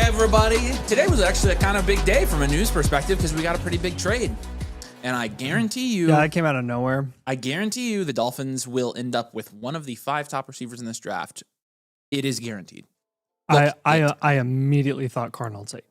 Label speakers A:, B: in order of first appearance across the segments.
A: Everybody, today was actually a kind of big day from a news perspective because we got a pretty big trade, and I guarantee you,
B: yeah, it came out of nowhere.
A: I guarantee you, the Dolphins will end up with one of the 5 top receivers in this draft. It is guaranteed.
B: I immediately thought Cardinals 8.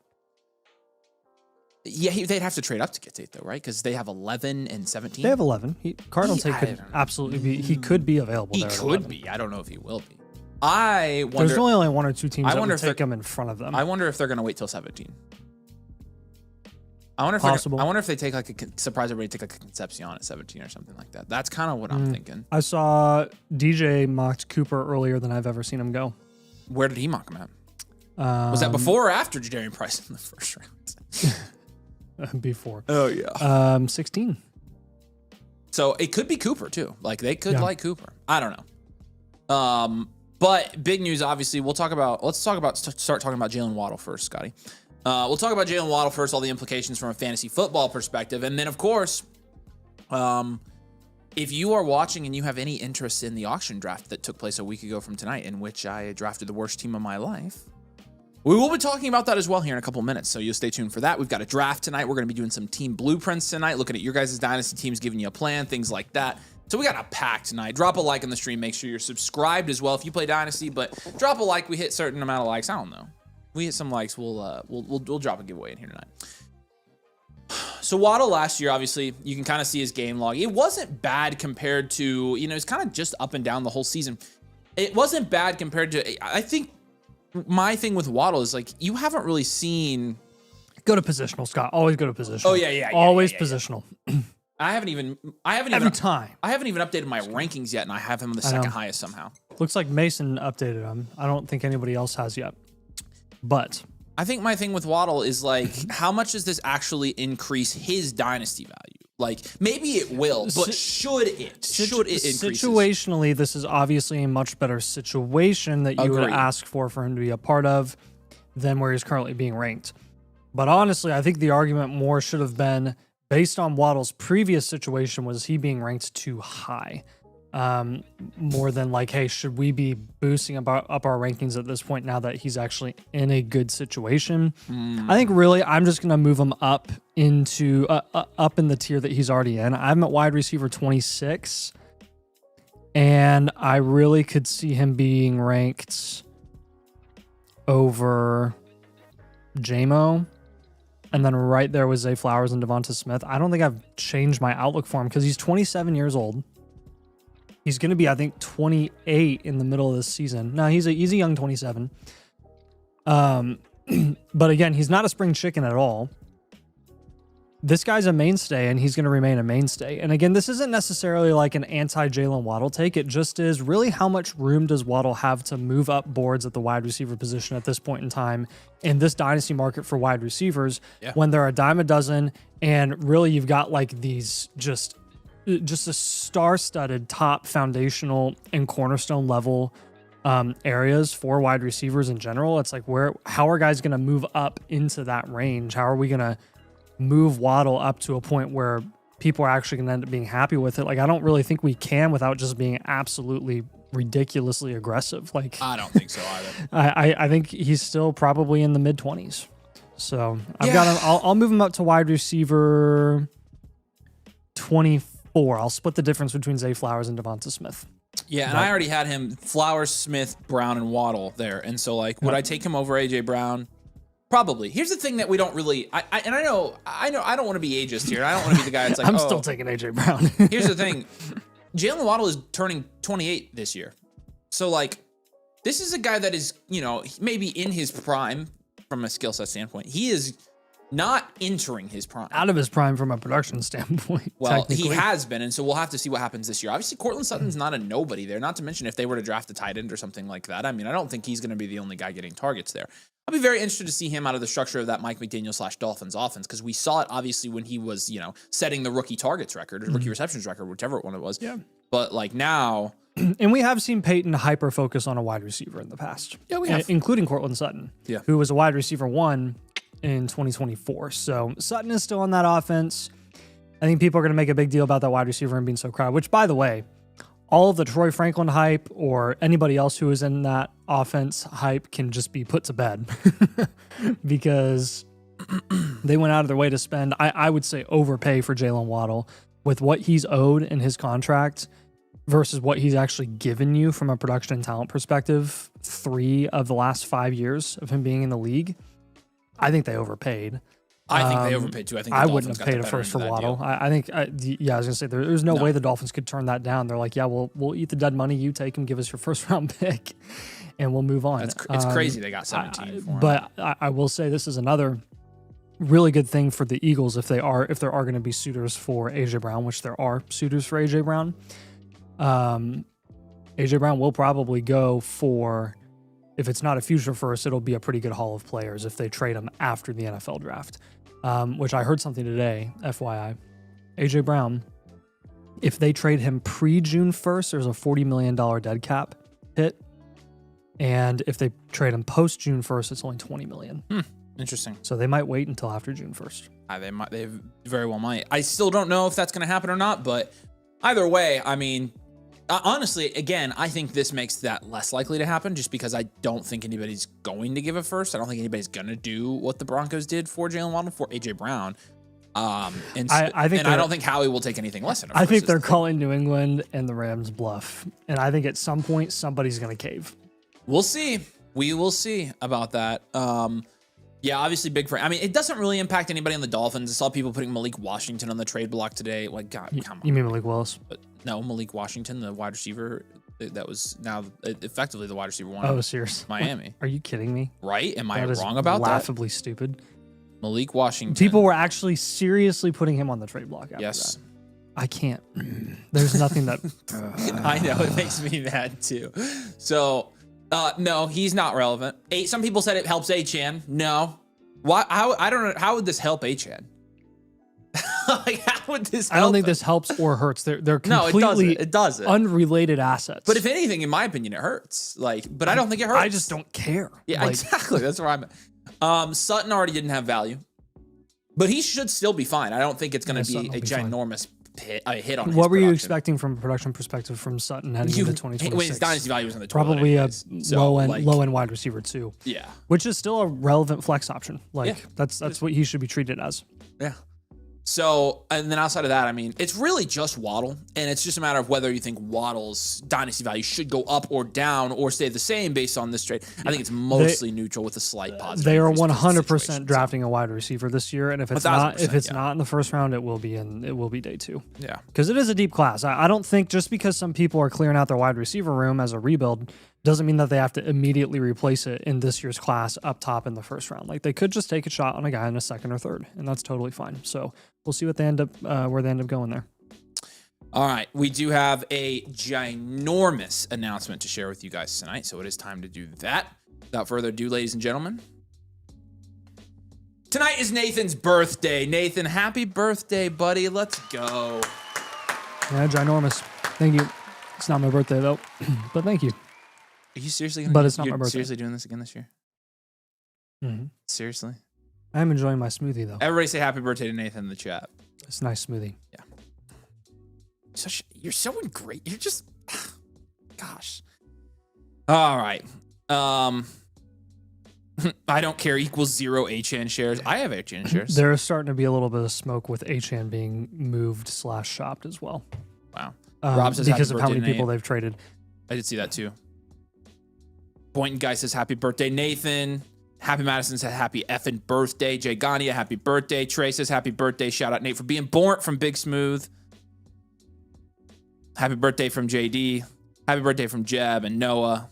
A: Yeah, they'd have to trade up to get to 8 though, right? Because they have 11 and 17.
B: They have 11. Cardinals 8 could absolutely be. He could be available.
A: He
B: there
A: could be. I don't know if he will be. I wonder.
B: There's only 1 or 2 teams that would take him in front of them.
A: I wonder if they're going to wait till 17. I wonder if
B: possible.
A: I wonder if they take like a surprise everybody, take like a Concepcion at 17 or something like that. That's kind of what I'm thinking.
B: I saw DJ mocked Cooper earlier than I've ever seen him go.
A: Where did he mock him at? Was that before or after Jadarian Price in the first round?
B: Before.
A: Oh yeah.
B: 16.
A: So it could be Cooper too. Like they could like Cooper. I don't know. But big news, obviously. Let's start talking about Jaylen Waddle first, Scotty. We'll talk about Jaylen Waddle first, all the implications from a fantasy football perspective. And then, of course, if you are watching and you have any interest in the auction draft that took place a week ago from tonight, in which I drafted the worst team of my life, we will be talking about that as well here in a couple minutes. So you'll stay tuned for that. We've got a draft tonight. We're going to be doing some team blueprints tonight, looking at your guys' dynasty teams, giving you a plan, things like that. So we got a pack tonight. Drop a like on the stream. Make sure you're subscribed as well if you play Dynasty. But drop a like. We hit a certain amount of likes. I don't know. We hit some likes. We'll drop a giveaway in here tonight. So Waddle last year, obviously, you can kind of see his game log. It wasn't bad compared to, it's kind of just up and down the whole season. It wasn't bad compared to, I think my thing with Waddle is like, you haven't really seen.
B: Go to positional, Scott. Always go to positional.
A: Oh yeah.
B: Always positional.
A: I haven't even
B: every time.
A: I haven't even updated my rankings yet, and I have him the second highest somehow.
B: Looks like Mason updated him. I don't think anybody else has yet. But
A: I think my thing with Waddle is like, how much does this actually increase his dynasty value? Like, maybe it will, but should it? Should it increase?
B: Situationally, this is obviously a much better situation that you would ask for him to be a part of than where he's currently being ranked. But honestly, I think the argument more should have been, based on Waddle's previous situation, was he being ranked too high? More than like, hey, should we be boosting up our rankings at this point now that he's actually in a good situation? I think really I'm just going to move him up into up in the tier that he's already in. I'm at wide receiver 26, and I really could see him being ranked over JMO. And then right there was Zay Flowers and Devonta Smith. I don't think I've changed my outlook for him because he's 27 years old. He's going to be, I think, 28 in the middle of this season. No, he's a young 27. But again, he's not a spring chicken at all. This guy's a mainstay, and he's going to remain a mainstay. And again, this isn't necessarily like an anti-Jaylen Waddle take. It just is really how much room does Waddle have to move up boards at the wide receiver position at this point in time in this dynasty market for wide receivers when they're a dime a dozen, and really you've got like these just a star-studded top foundational and cornerstone level areas for wide receivers in general. It's like, how are guys going to move up into that range? How are we going to move Waddle up to a point where people are actually going to end up being happy with it? Like, I don't really think we can without just being absolutely ridiculously aggressive. Like,
A: I don't think so either.
B: I think he's still probably in the mid-20s. So I've got him. I'll move him up to wide receiver 24. I'll split the difference between Zay Flowers and Devonta Smith.
A: Yeah, and I already had him Flowers, Smith, Brown, and Waddle there. And so, like, would I take him over A.J. Brown? Probably. Here's the thing that we don't really. I know. I don't want to be ageist here. I don't want to be the guy that's like.
B: I'm still taking AJ Brown.
A: Here's the thing. Jaylen Waddle is turning 28 this year, so like, this is a guy that is, maybe in his prime from a skill set standpoint. He is not entering his prime.
B: Out of his prime from a production standpoint.
A: Well, he has been, and so we'll have to see what happens this year. Obviously, Cortland Sutton's not a nobody there, not to mention if they were to draft a tight end or something like that. I mean, I don't think he's going to be the only guy getting targets there. I'll be very interested to see him out of the structure of that Mike McDaniel / Dolphins offense, because we saw it obviously when he was, setting the rookie targets record or rookie receptions record, whichever one it was.
B: Yeah.
A: But like now...
B: And we have seen Peyton hyper-focus on a wide receiver in the past.
A: Yeah, we have.
B: Including Cortland Sutton, who was a wide receiver 1 in 2024. So Sutton is still on that offense. I think people are going to make a big deal about that wide receiver and being so crowded, which, by the way, all of the Troy Franklin hype or anybody else who is in that offense hype can just be put to bed because they went out of their way to spend, I would say, overpay for Jaylen Waddle with what he's owed in his contract versus what he's actually given you from a production and talent perspective 3 of the last 5 years of him being in the league. I think they overpaid.
A: I think they overpaid too. I think
B: I wouldn't have paid a first for Waddle. I think, I was going to say, there's no way the Dolphins could turn that down. They're like, yeah, we'll eat the dead money. You take him, give us your first round pick, and we'll move on.
A: It's crazy they got 17 for him.
B: But I will say this is another really good thing for the Eagles if there are going to be suitors for AJ Brown, which there are suitors for AJ Brown. AJ Brown will probably go for, if it's not a future first, it'll be a pretty good haul of players if they trade him after the NFL draft. Which I heard something today, FYI. AJ Brown, if they trade him pre-June 1st, there's a $40 million dead cap hit. And if they trade him post-June 1st, it's only $20 million.
A: Interesting.
B: So they might wait until after June 1st.
A: They very well might. I still don't know if that's going to happen or not, but either way, I mean, honestly, again, I think this makes that less likely to happen just because I don't think anybody's going to give a first. I don't think anybody's going to do what the Broncos did for Jaylen Waddle, for AJ Brown. I don't think Howie will take anything less than a first.
B: I think they're calling New England and the Rams bluff. And I think at some point, somebody's going to cave.
A: We'll see. We will see about that. Yeah, obviously big for. I mean, it doesn't really impact anybody on the Dolphins. I saw people putting Malik Washington on the trade block today. Like, God, come on.
B: You mean Malik Willis?
A: But no, Malik Washington, the wide receiver that was now effectively the wide receiver 1.
B: Oh, serious?
A: Miami.
B: Are you kidding me?
A: Right? Am I
B: That
A: wrong about that?
B: Laughably stupid.
A: Malik Washington.
B: People were actually seriously putting him on the trade block after that. I can't. There's nothing that.
A: I know, it makes me mad too. So, no, he's not relevant. Some people said it helps Achane. No. Why? I don't know. How would this help Achane? Like, how would this help
B: I don't think
A: him?
B: this helps or hurts. They're
A: No,
B: completely
A: it doesn't.
B: unrelated assets.
A: But if anything, in my opinion, it hurts. Like, but I don't think it hurts.
B: I just don't care.
A: Yeah, exactly. That's where I'm at. Sutton already didn't have value, but he should still be fine. I don't think it's going to be a ginormous hit on his
B: What were you
A: production.
B: expecting from a production perspective from Sutton heading into 2026?
A: When his dynasty value was in the 12
B: Probably a
A: anyways. So,
B: low end wide receiver too.
A: Yeah.
B: Which is still a relevant flex option. That's what he should be treated as.
A: Yeah. So, and then outside of that, I mean, it's really just Waddle, and it's just a matter of whether you think Waddle's dynasty value should go up or down or stay the same based on this trade. I think it's mostly neutral with a slight positive.
B: They are
A: increase because of the
B: 100%
A: situation.
B: drafting a wide receiver this year, and if it's not in the first round, it will be day 2.
A: Yeah.
B: Because it is a deep class. I don't think just because some people are clearing out their wide receiver room as a rebuild doesn't mean that they have to immediately replace it in this year's class up top in the first round. Like, they could just take a shot on a guy in a second or third, and that's totally fine. So we'll see what they end up where they end up going there.
A: All right, we do have a ginormous announcement to share with you guys tonight, so it is time to do that. Without further ado, ladies and gentlemen, tonight is Nathan's birthday. Nathan, happy birthday, buddy. Let's go.
B: Yeah, ginormous. Thank you. It's not my birthday, though, but thank you.
A: Are you seriously
B: it's not my birthday.
A: Seriously doing this again this year?
B: Mm-hmm.
A: Seriously?
B: I'm enjoying my smoothie, though.
A: Everybody say happy birthday to Nathan in the chat.
B: It's a nice smoothie.
A: Yeah. You're so great. You're just, gosh. All right. I don't care equals 0 Achane shares. I have Achane shares.
B: There's starting to be a little bit of smoke with Achane being moved / shopped as well.
A: Wow. Rob says
B: because
A: happy
B: of how many
A: birthday,
B: people
A: Nate.
B: they've traded.
A: I did see that too. Boynton guy says happy birthday, Nathan. Happy Madison said happy effing birthday. Jay Gania, happy birthday. Trey says happy birthday. Shout out Nate for being born from Big Smooth. Happy birthday from JD. Happy birthday from Jeb and Noah.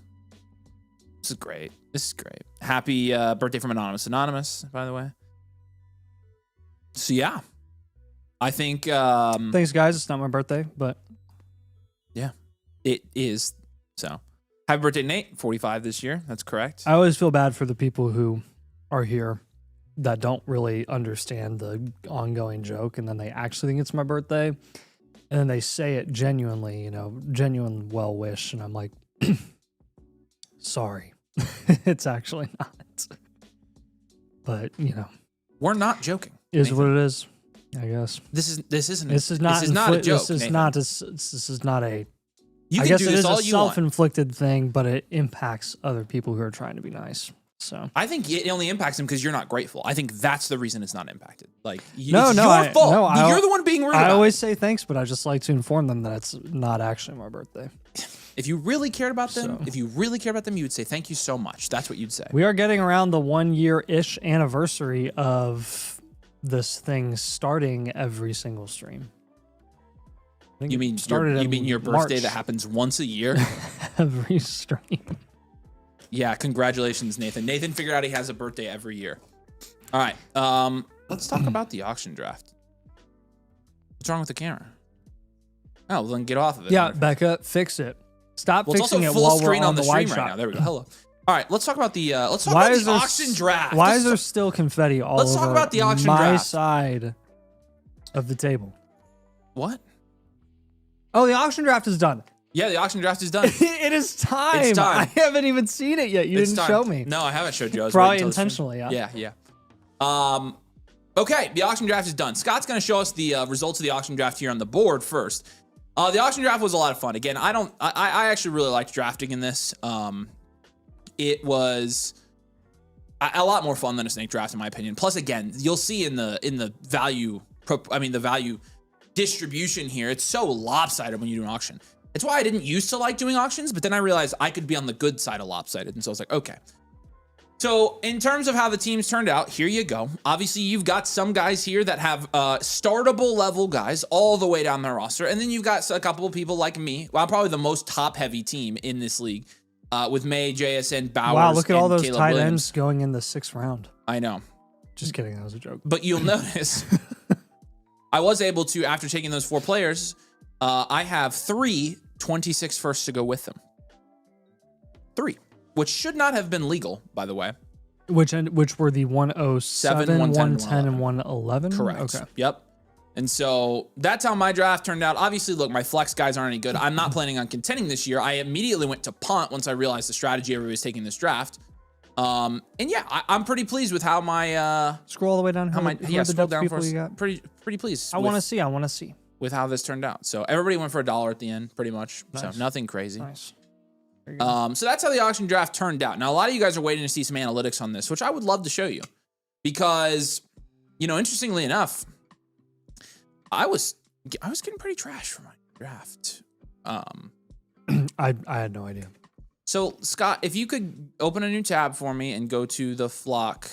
A: This is great. This is great. Happy birthday from Anonymous, by the way. So yeah, I think.
B: Thanks, guys. It's not my birthday, but
A: yeah, it is. So happy birthday, Nate. 45 this year. That's correct.
B: I always feel bad for the people who are here that don't really understand the ongoing joke, and then they actually think it's my birthday, and then they say it genuinely, genuine well wish, and I'm like, sorry, it's actually not. But
A: we're not joking.
B: Is Nathan. What it is, I guess.
A: This is not a joke.
B: This is not a.
A: You
B: I
A: can
B: guess
A: do
B: it
A: this
B: is
A: all
B: a
A: you want.
B: self-inflicted thing, but it impacts other people who are trying to be nice. So
A: I think it only impacts them because you're not grateful. I think that's the reason it's not impacted. Like, it's
B: your
A: fault. You're the one being rude.
B: I always say thanks, but I just like to inform them that it's not actually my birthday.
A: If you really cared about them, you would say thank you so much. That's what you'd say.
B: We are getting around the 1 year-ish anniversary of this thing starting every single stream.
A: You mean your birthday that happens once a year?
B: Every stream.
A: Yeah, congratulations, Nathan. Nathan figured out he has a birthday every year. All right, let's talk about the auction draft. What's wrong with the camera? Oh, well, then get off of it.
B: Yeah, Becca, fix it. Stop fixing it
A: full
B: while
A: screen
B: we're
A: on the stream right
B: shot.
A: now. There we go. Hello. All right, let's talk about the auction draft.
B: Why is there still confetti all over
A: talk about the auction
B: my
A: draft.
B: side of the table?
A: What?
B: Oh, the auction draft is done.
A: Yeah, the auction draft is done.
B: It is time.
A: It's time.
B: I haven't even seen it yet. You didn't show me.
A: No, I haven't showed you. I was
B: probably
A: waiting until
B: intentionally.
A: Yeah. Okay, the auction draft is done. Scott's going to show us the results of the auction draft here on the board first. The auction draft was a lot of fun. Again, I actually really liked drafting in this. It was a lot more fun than a snake draft, in my opinion. Plus, again, you'll see in the value distribution here, it's so lopsided when you do an auction. It's why I didn't used to like doing auctions, but then I realized I could be on the good side of lopsided. And so I was like, okay. So in terms of how the teams turned out, here you go. Obviously, you've got some guys here that have startable level guys all the way down their roster. And then you've got a couple of people like me. Well, probably the most top-heavy team in this league with May, JSN, Bowers,
B: wow, look at all those
A: Caleb
B: tight
A: Williams.
B: ends going in the 6th round.
A: I know.
B: Just kidding. That was a joke.
A: But you'll notice I was able to, after taking those 4 players, I have 3 26 firsts to go with them. 3. Which should not have been legal, by the way.
B: Which were the 107, 110, and 111?
A: Correct.
B: Okay.
A: Yep. And so that's how my draft turned out. Obviously, look, my flex guys aren't any good. I'm not planning on contending this year. I immediately went to punt once I realized the strategy everybody was taking this draft. And yeah, I'm pretty pleased with how my
B: scroll all the way down.
A: Scroll down for us. Pretty pleased.
B: I want to see
A: with how this turned out. So everybody went for $1 at the end, pretty much. Nice. So nothing crazy.
B: Nice.
A: So that's how the auction draft turned out. Now, a lot of you guys are waiting to see some analytics on this, which I would love to show you because, interestingly enough, I was getting pretty trash for my draft.
B: I had no idea.
A: So Scott, if you could open a new tab for me and go to the flock,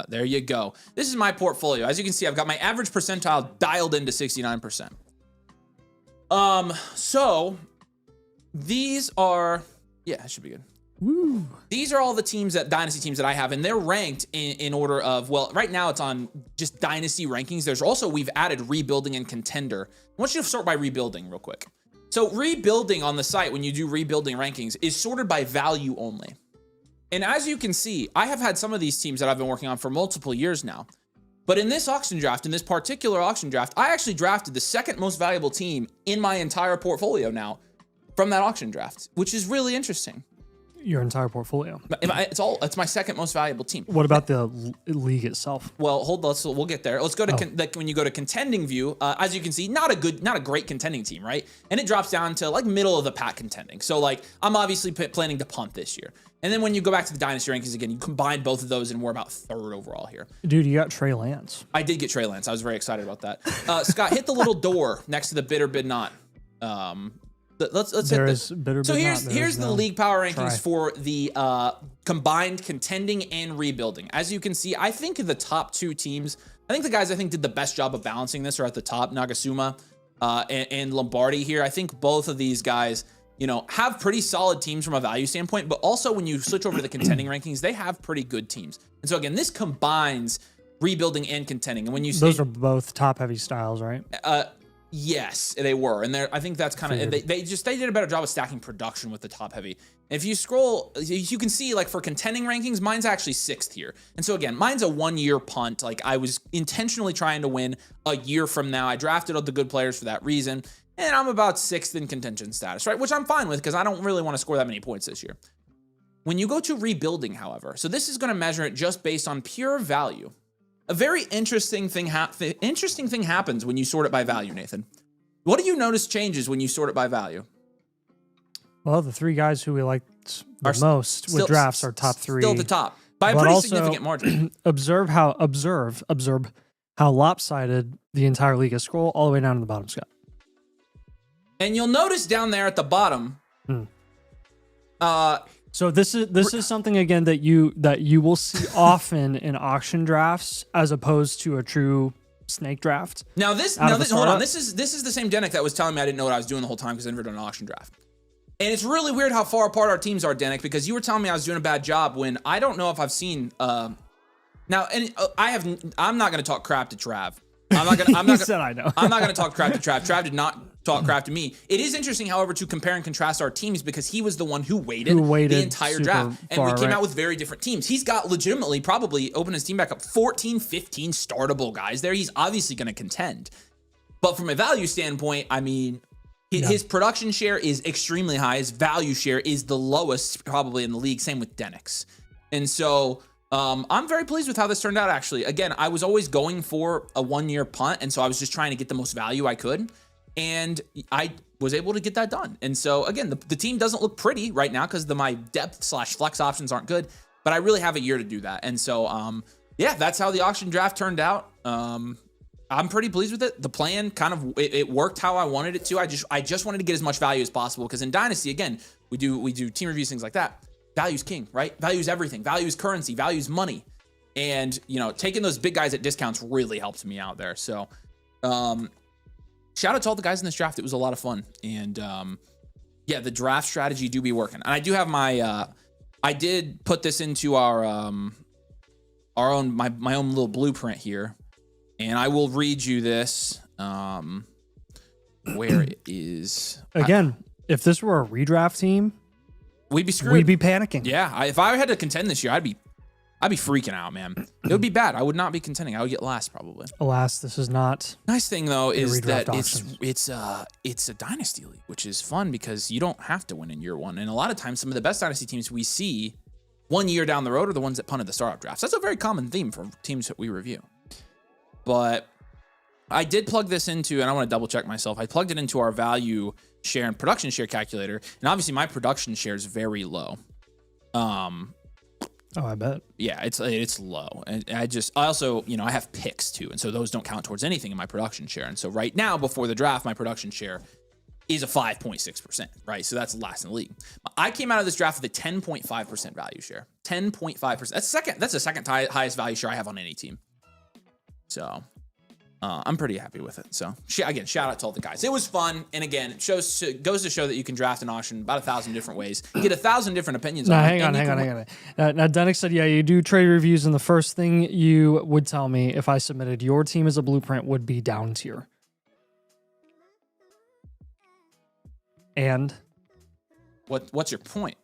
A: there you go. This is my portfolio. As you can see, I've got my average percentile dialed into 69%. So these are, yeah, it should be good.
B: Woo.
A: These are all the teams Dynasty teams that I have, and they're ranked in order of, well, right now it's on just Dynasty rankings. There's also, we've added rebuilding and contender. I want you to sort by rebuilding real quick. So rebuilding on the site, when you do rebuilding rankings, is sorted by value only. And as you can see, I have had some of these teams that I've been working on for multiple years now. But in this auction draft, in this particular auction draft, I actually drafted the second most valuable team in my entire portfolio now from that auction draft, which is really interesting.
B: Your entire portfolio.
A: It's my second most valuable team.
B: What about the league itself?
A: Well, hold on. So we'll get there. Let's go to when you go to contending view. As you can see, not a great contending team, right? And it drops down to like middle of the pack contending. So like I'm obviously planning to punt this year. And then when you go back to the Dynasty rankings again, you combine both of those, and we're about 3rd overall here.
B: Dude, you got Trey Lance.
A: I did get Trey Lance. I was very excited about that. Scott, hit the little door next to the bid or bid not. let's hit
B: There
A: this.
B: is bitter,
A: So
B: but
A: here's
B: not. There is
A: the
B: no
A: league power rankings
B: try.
A: for the combined contending and rebuilding. As you can see, I think the top 2 teams, I think the guys did the best job of balancing this are at the top, Nagasuma and Lombardi here. I think both of these guys, you know, have pretty solid teams from a value standpoint, but also when you switch over to the contending rankings, they have pretty good teams. And so again, this combines rebuilding and contending. And when you
B: Those are both top heavy styles, right?
A: Yes, they were. And I think that's kind of, they did a better job of stacking production with the top heavy. If you scroll, you can see like for contending rankings, mine's actually 6th here. And so again, mine's a 1-year punt. Like I was intentionally trying to win a year from now. I drafted all the good players for that reason. And I'm about 6th in contention status, right? Which I'm fine with because I don't really want to score that many points this year. When you go to rebuilding, however, so this is going to measure it just based on pure value. A very interesting thing happens when you sort it by value, Nathan. What do you notice changes when you sort it by value?
B: Well, the 3 guys who we liked the most with drafts are top 3.
A: Still at the top by a pretty significant margin.
B: observe how lopsided the entire league is. Scroll all the way down to the bottom, Scott.
A: And you'll notice down there at the bottom.
B: So this is something again that you will see often in auction drafts as opposed to a true snake draft.
A: Hold on. This is the same Denick that was telling me I didn't know what I was doing the whole time because I never done an auction draft. And it's really weird how far apart our teams are, Denick, because you were telling me I was doing a bad job when I don't know if I've seen I'm not going to talk crap to Trav. I'm not going to talk crap to Trav. Trav did not talk crap to me. It is interesting, however, to compare and contrast our teams because he was the one who waited the entire draft. And we came out with very different teams. He's got legitimately probably opened his team back up 14, 15 startable guys there. He's obviously going to contend. But from a value standpoint, I mean, his production share is extremely high. His value share is the lowest probably in the league. Same with Denick's. And so I'm very pleased with how this turned out, actually. Again, I was always going for a 1-year punt, and so I was just trying to get the most value I could. And I was able to get that done. And so, again, the team doesn't look pretty right now because my depth/flex options aren't good, but I really have a year to do that. And so, yeah, that's how the auction draft turned out. I'm pretty pleased with it. The plan kind of, it worked how I wanted it to. I just wanted to get as much value as possible because in Dynasty, again, we do team reviews, things like that. Value's king, right? Value's everything. Value's currency. Value's money. And, you know, taking those big guys at discounts really helped me out there. So, shout out to all the guys in this draft. It was a lot of fun. And, yeah, the draft strategy do be working. And I do have my, I did put this into our own little blueprint here. And I will read you this, where it is.
B: Again, if this were a redraft team,
A: we'd be screwed.
B: We'd be panicking.
A: Yeah, if I had to contend this year, I'd be freaking out, man. It would be bad. I would not be contending. I would get last probably.
B: Alas, this is not.
A: Nice thing though is that
B: auction.
A: it's a dynasty league, which is fun because you don't have to win in year one. And a lot of times, some of the best dynasty teams we see 1 year down the road are the ones that punted the startup drafts. That's a very common theme for teams that we review. But I did plug this into, and I want to double check myself. I plugged it into our value share and production share calculator, and obviously my production share is very low.
B: Oh, I bet.
A: Yeah, it's low. And I also, you know, I have picks too, and so those don't count towards anything in my production share. And so right now, before the draft, my production share is a 5.6%, right? So that's last in the league. I came out of this draft with a 10.5% value share. 10.5%. That's the second highest value share I have on any team. So I'm pretty happy with it. So again, shout out to all the guys. It was fun. And again, it goes to show that you can draft an auction about 1,000 different ways. You get 1,000 different opinions on it.
B: Hang on. Now, Dynasty said, yeah, you do trade reviews, and the first thing you would tell me if I submitted your team as a blueprint would be down tier. And?
A: What's your point?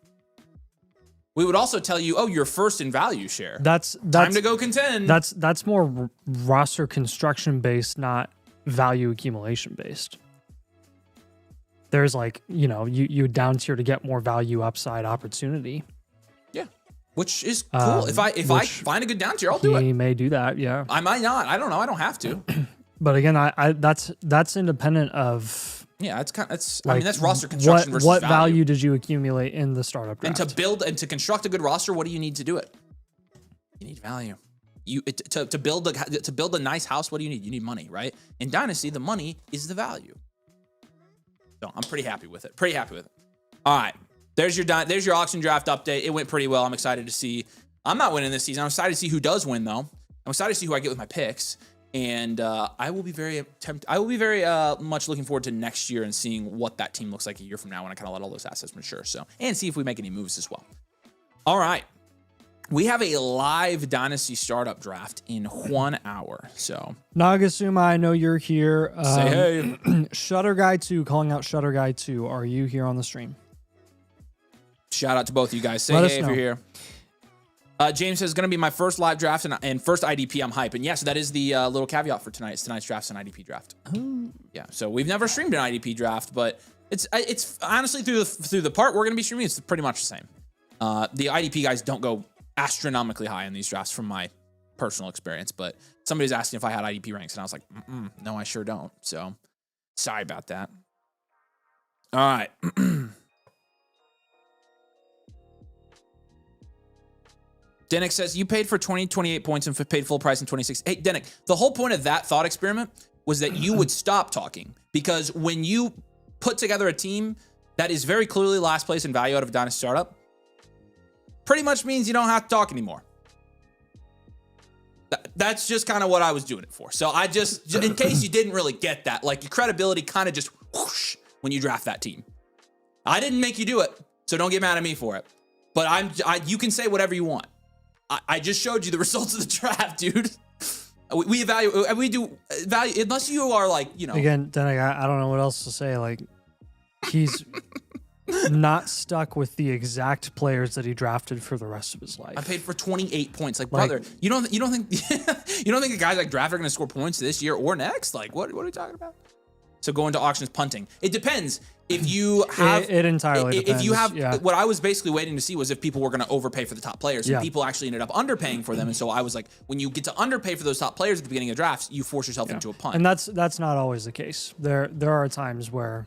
A: We would also tell you, oh, you're first in value share.
B: That's
A: time to go contend.
B: That's more roster construction based, not value accumulation based. There's like, you know, you down tier to get more value upside opportunity.
A: Yeah, which is cool. If I find a good down tier, I'll do it.
B: He may do that. Yeah,
A: I might not. I don't know. I don't have to.
B: But again, that's independent of.
A: Yeah, that's
B: like,
A: that's roster construction versus
B: what value did you accumulate in the startup draft?
A: And to construct a good roster, what do you need to do it? You need value. To build a nice house, what do you need? You need money, right? In Dynasty, the money is the value. So I'm pretty happy with it. All right. There's your auction draft update. It went pretty well. I'm excited to see. I'm not winning this season. I'm excited to see who does win, though. I'm excited to see who I get with my picks. And I will be very much looking forward to next year and seeing what that team looks like a year from now when I kind of let all those assets mature. So, and see if we make any moves as well. All right. We have a live Dynasty startup draft in 1 hour. So,
B: Nagasuma, I know you're here.
A: Say hey.
B: Shutter Guy 2, calling out Shutter Guy 2. Are you here on the stream?
A: Shout out to both of you guys. Say
B: Let
A: hey if you're here. James says, it's going to be my first live draft and first IDP. I'm hype. And yes, that is the little caveat for tonight. It's tonight's draft's an IDP draft.
B: Oh.
A: Yeah, so we've never streamed an IDP draft, but it's honestly through the part we're going to be streaming, it's pretty much the same. The IDP guys don't go astronomically high in these drafts from my personal experience, but somebody's asking if I had IDP ranks, and I was like, no, I sure don't. So sorry about that. All right. Denick says, you paid for 28 points and paid full price in 26. Hey, Denick, the whole point of that thought experiment was that you would stop talking, because when you put together a team that is very clearly last place in value out of a Dynasty startup, pretty much means you don't have to talk anymore. That's just kind of what I was doing it for. So I just, in case you didn't really get that, like your credibility kind of just whoosh when you draft that team. I didn't make you do it, so don't get mad at me for it. But you can say whatever you want. I just showed you the results of the draft, dude. We evaluate, we do value, unless you are like, you know.
B: Again, then I don't know what else to say. Like, he's not stuck with the exact players that he drafted for the rest of his life.
A: I paid for 28 points. Like, brother, you don't think you don't think the guys like draft are going to score points this year or next? Like, what are we talking about? So going to auctions, punting. It depends. If you have
B: it entirely depends.
A: If you have what I was basically waiting to see was if people were going to overpay for the top players, and people actually ended up underpaying for them. And so I was like, when you get to underpay for those top players at the beginning of drafts, you force yourself into a punt.
B: And that's not always the case. There are times where,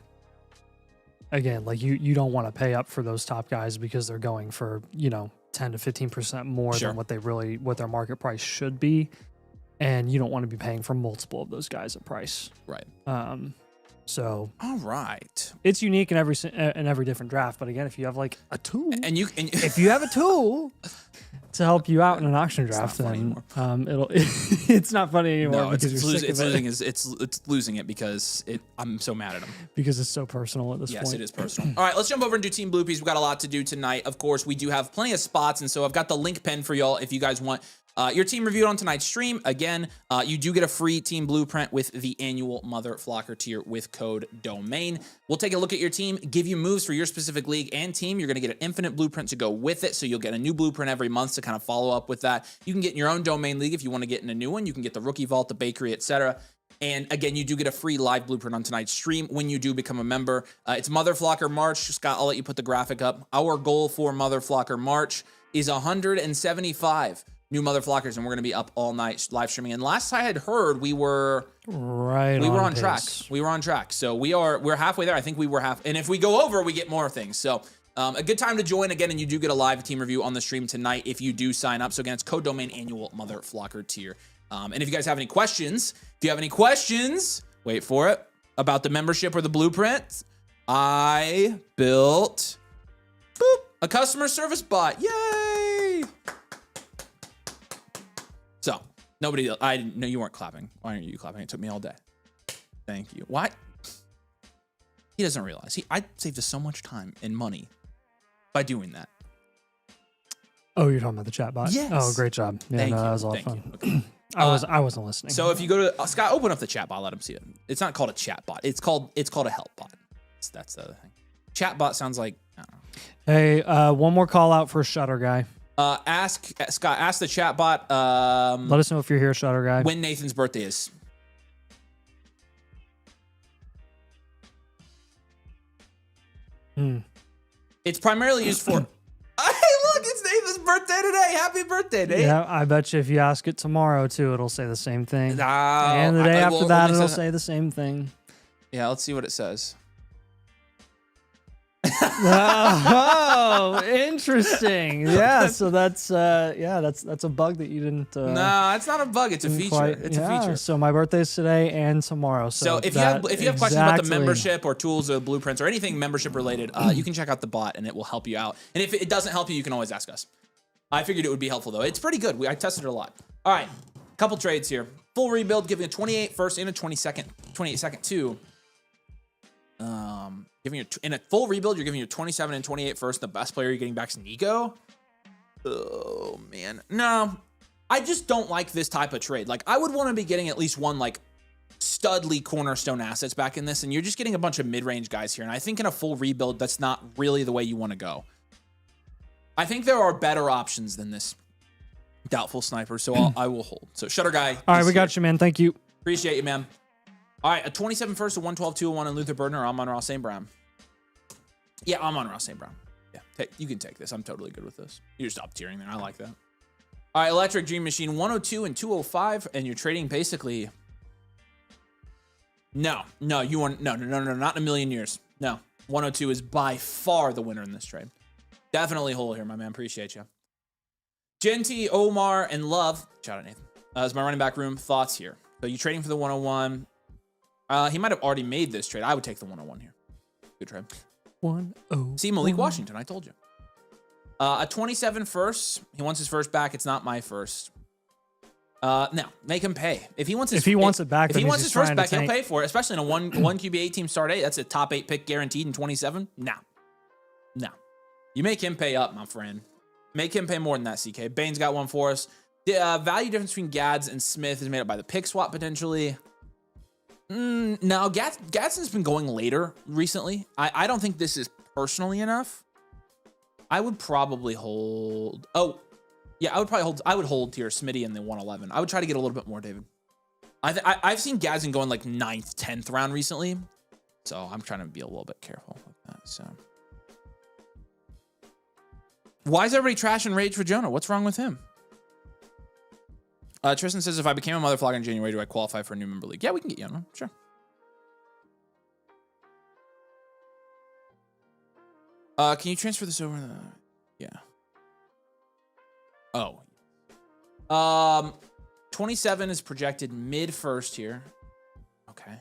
B: again, like you don't want to pay up for those top guys because they're going for 10 to 15% more than what their market price should be, and you don't want to be paying for multiple of those guys at price.
A: Right.
B: So
A: all right,
B: it's unique in every different draft. But again, if you have like a tool, and if you have a tool to help you out in an auction draft, then it's not funny anymore.
A: No,
B: because
A: it's losing it because I'm so mad at him
B: because it's so personal at this point.
A: Yes, it is personal. All right, let's jump over and do Team Blue Piece. We've got a lot to do tonight. Of course, we do have plenty of spots, and so I've got the link pen for y'all if you guys want your team reviewed on tonight's stream. Again, you do get a free team blueprint with the annual Mother Flocker tier with code DOMAIN. We'll take a look at your team, give you moves for your specific league and team. You're going to get an infinite blueprint to go with it, so you'll get a new blueprint every month to kind of follow up with that. You can get in your own domain league if you want to get in a new one. You can get the rookie vault, the bakery, etc. And again, you do get a free live blueprint on tonight's stream when you do become a member. It's Mother Flocker March. Scott, I'll let you put the graphic up. Our goal for Mother Flocker March is 175 new Mother Flockers, and we're going to be up all night live streaming. And last I had heard, we were on track. We were on track. So we're halfway there. I think we were half. And if we go over, we get more things. So a good time to join again, and you do get a live team review on the stream tonight if you do sign up. So again, it's code domain annual Mother Flocker tier. And if you guys have any questions, wait for it, about the membership or the blueprint, I built a customer service bot. Yay! So, I didn't know you weren't clapping. Why aren't you clapping? It took me all day. Thank you. Why? He doesn't realize. I saved us so much time and money by doing that.
B: Oh, you're talking about the chat bot?
A: Yes.
B: Oh, great job. Yeah,
A: Thank you.
B: That was all fun.
A: Okay.
B: I wasn't listening.
A: So if you go to Scott, open up the chat bot, let him see it. It's not called a chat bot. It's called a help bot. That's the other thing. Chat bot sounds like, I don't know.
B: Hey, one more call out for Shutter Guy.
A: Scott, ask the chat bot.
B: Let us know if you're here, Shutter Guy.
A: When Nathan's birthday is. It's primarily used for. Hey, look, it's Nathan's birthday today. Happy birthday, Nate.
B: Yeah, I bet you if you ask it tomorrow too, it'll say the same thing.
A: No,
B: and the day after that, it'll say the same thing.
A: Yeah, let's see what it says.
B: Oh, interesting. Yeah, so that's that's a bug that you didn't.
A: No, it's not a bug. It's a feature. It's a feature.
B: So my birthday's today and tomorrow.
A: So if you have questions about the membership or tools or blueprints or anything membership related, you can check out the bot and it will help you out. And if it doesn't help you, you can always ask us. I figured it would be helpful though. It's pretty good. I tested it a lot. All right, couple trades here. Full rebuild, giving a 28 first and a 28 second too. Giving you in a full rebuild, you're giving your 27 and 28 first. The best player you're getting back is Nico. Oh man, no, I just don't like this type of trade. Like I would want to be getting at least one like studly cornerstone assets back in this, and you're just getting a bunch of mid-range guys here. And I think in a full rebuild, that's not really the way you want to go. I think there are better options than this doubtful sniper, so I will hold. So Shutter Guy.
B: All right, we got you, man. Thank you.
A: Appreciate you, man. All right, a 27 first, a 112, 201, and Luther Burden, or I'm on Ross St. Brown. Yeah, I'm on Ross St. Brown. Yeah, you can take this. I'm totally good with this. You just up tiering there. I like that. All right, Electric Dream Machine, 102 and 205, and you're trading basically. No, you want no, not in a million years. No, 102 is by far the winner in this trade. Definitely hold here, my man. Appreciate you. Genty, Omar, and Love. Shout out Nathan. Is my running back room. Thoughts here. So you trading for the 101. He might have already made this trade. I would take the 101 here. Good trade.
B: 101.
A: See, Malik Washington. I told you. A 27 first. He wants his first back. It's not my first. No, make him pay. If he wants his,
B: if he wants it back,
A: if he wants his first back, he'll pay for it. Especially in a one QB8 team start 8. That's a top 8 pick guaranteed in 27. No. You make him pay up, my friend. Make him pay more than that, CK. Bane's got one for us. The value difference between Gads and Smith is made up by the pick swap potentially. No, Gadsden's been going later recently. I don't think this is personally enough. I would probably hold. Oh, yeah, I would probably hold. I would hold here Smitty in the 111. I would try to get a little bit more, David. I've seen Gadsden going like 9th, 10th round recently, so I'm trying to be a little bit careful with that. So. Why is everybody trashing Rage for Jonah? What's wrong with him? Tristan says, if I became a mother flogger in January, do I qualify for a new member league? Yeah, we can get you on. Sure. Can you transfer this over? Yeah. Oh. 27 is projected mid first here. Okay.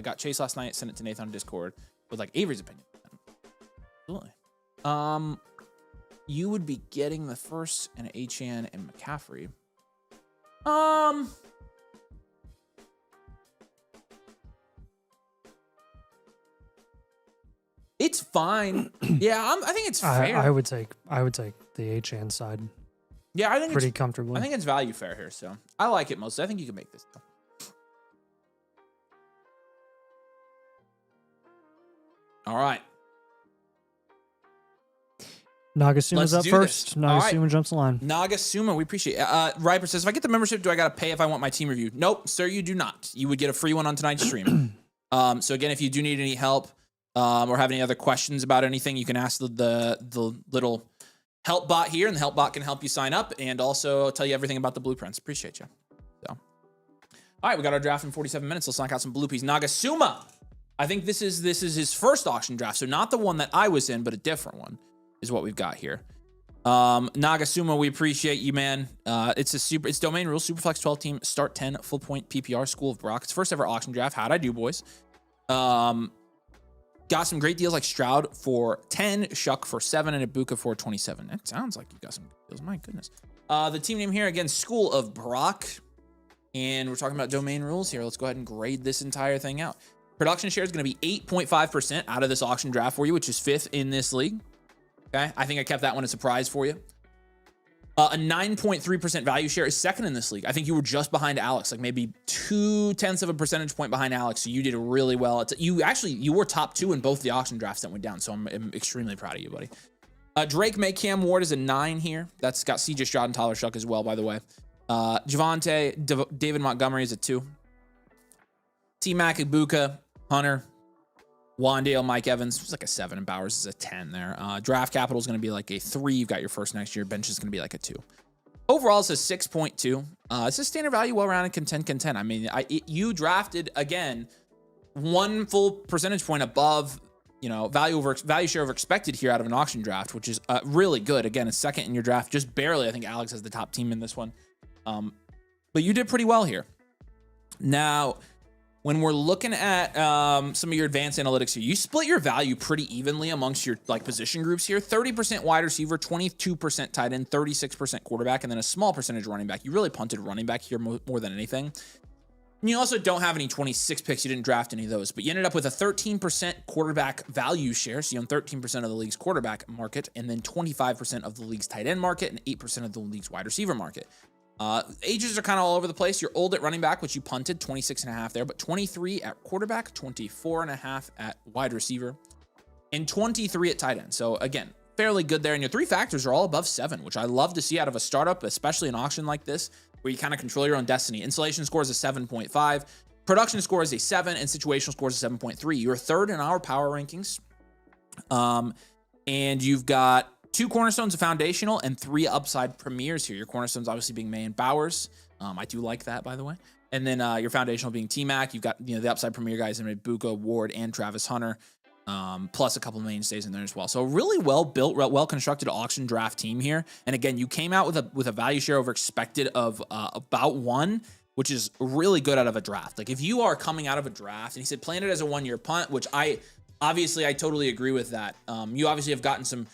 A: Got Chase last night. Sent it to Nathan on Discord with like Avery's opinion. Absolutely. You would be getting the first and Achan and McCaffrey. It's fine. Yeah, I think it's fair.
B: I would take the Achan side.
A: Yeah, I think
B: pretty comfortably.
A: I think it's value fair here, so I like it mostly. I think you can make this though. All right.
B: Nagasuma's up first. Nagasuma jumps the line.
A: Nagasuma, we appreciate it. Riper says, if I get the membership, do I got to pay if I want my team review? Nope, sir, you do not. You would get a free one on tonight's stream. So again, if you do need any help or have any other questions about anything, you can ask the little help bot here, and the help bot can help you sign up and also tell you everything about the blueprints. Appreciate you. So, all right, we got our draft in 47 minutes. Let's knock out some bluepies. Nagasuma. I think this is his first auction draft, so not the one that I was in, but a different one. Is what we've got here. Nagasuma, we appreciate you, man. It's domain rules, Superflex 12 team, start 10, full point PPR, School of Brock. It's first ever auction draft. How'd I do, boys? Got some great deals like Stroud for 10, Shuck for 7, and Ibuka for 27. That sounds like you got some good deals. My goodness. The team name here, again, School of Brock. And we're talking about domain rules here. Let's go ahead and grade this entire thing out. Production share is going to be 8.5% out of this auction draft for you, which is 5th in this league. Okay, I think I kept that one a surprise for you. A 9.3% value share is 2nd in this league. I think you were just behind Alex, like maybe 0.2 of a percentage point behind Alex. So you did really well. You were top 2 in both the auction drafts that went down. So I'm extremely proud of you, buddy. Drake May Cam Ward is a 9 here. That's got CJ Stroud and Tyler Shuck as well, by the way. Javonte, David Montgomery is a 2. T-Mac, Ibuka, Hunter, Wandale, Mike Evans, it's like a 7, and Bowers is a 10 there. Draft capital is going to be like a 3. You've got your first next year. Bench is going to be like a 2. Overall, it's a 6.2. It's a standard value, well-rounded, content. I mean, you drafted, again, 1 full percentage point above, value share over expected here out of an auction draft, which is really good. Again, it's second in your draft, just barely. I think Alex has the top team in this one. But you did pretty well here. Now, when we're looking at some of your advanced analytics here, you split your value pretty evenly amongst your position groups here. 30% wide receiver, 22% tight end, 36% quarterback, and then a small percentage running back. You really punted running back here more than anything. And you also don't have any 26 picks. You didn't draft any of those, but you ended up with a 13% quarterback value share. So you own 13% of the league's quarterback market, and then 25% of the league's tight end market, and 8% of the league's wide receiver market. Ages are kind of all over the place. You're old at running back, which you punted, 26.5 there, but 23 at quarterback, 24.5 at wide receiver, and 23 at tight end. So again, fairly good there. And your three factors are all above 7, which I love to see out of a startup, especially an auction like this, where you kind of control your own destiny. Installation score is a 7.5, production score is a 7, and situational score is a 7.3. You're third in our power rankings. And you've got 2 cornerstones of foundational and 3 upside premieres here. Your cornerstones obviously being May and Bowers. I do like that, by the way. And then your foundational being T-Mac. You've got the upside premier guys in Buka, Ward, and Travis Hunter, plus a couple of mainstays in there as well. So really well built, well constructed auction draft team here. And again, you came out with a value share over expected of about 1, which is really good out of a draft. Like if you are coming out of a draft, and he said plan it as a 1-year punt, which I totally agree with that. You obviously have gotten some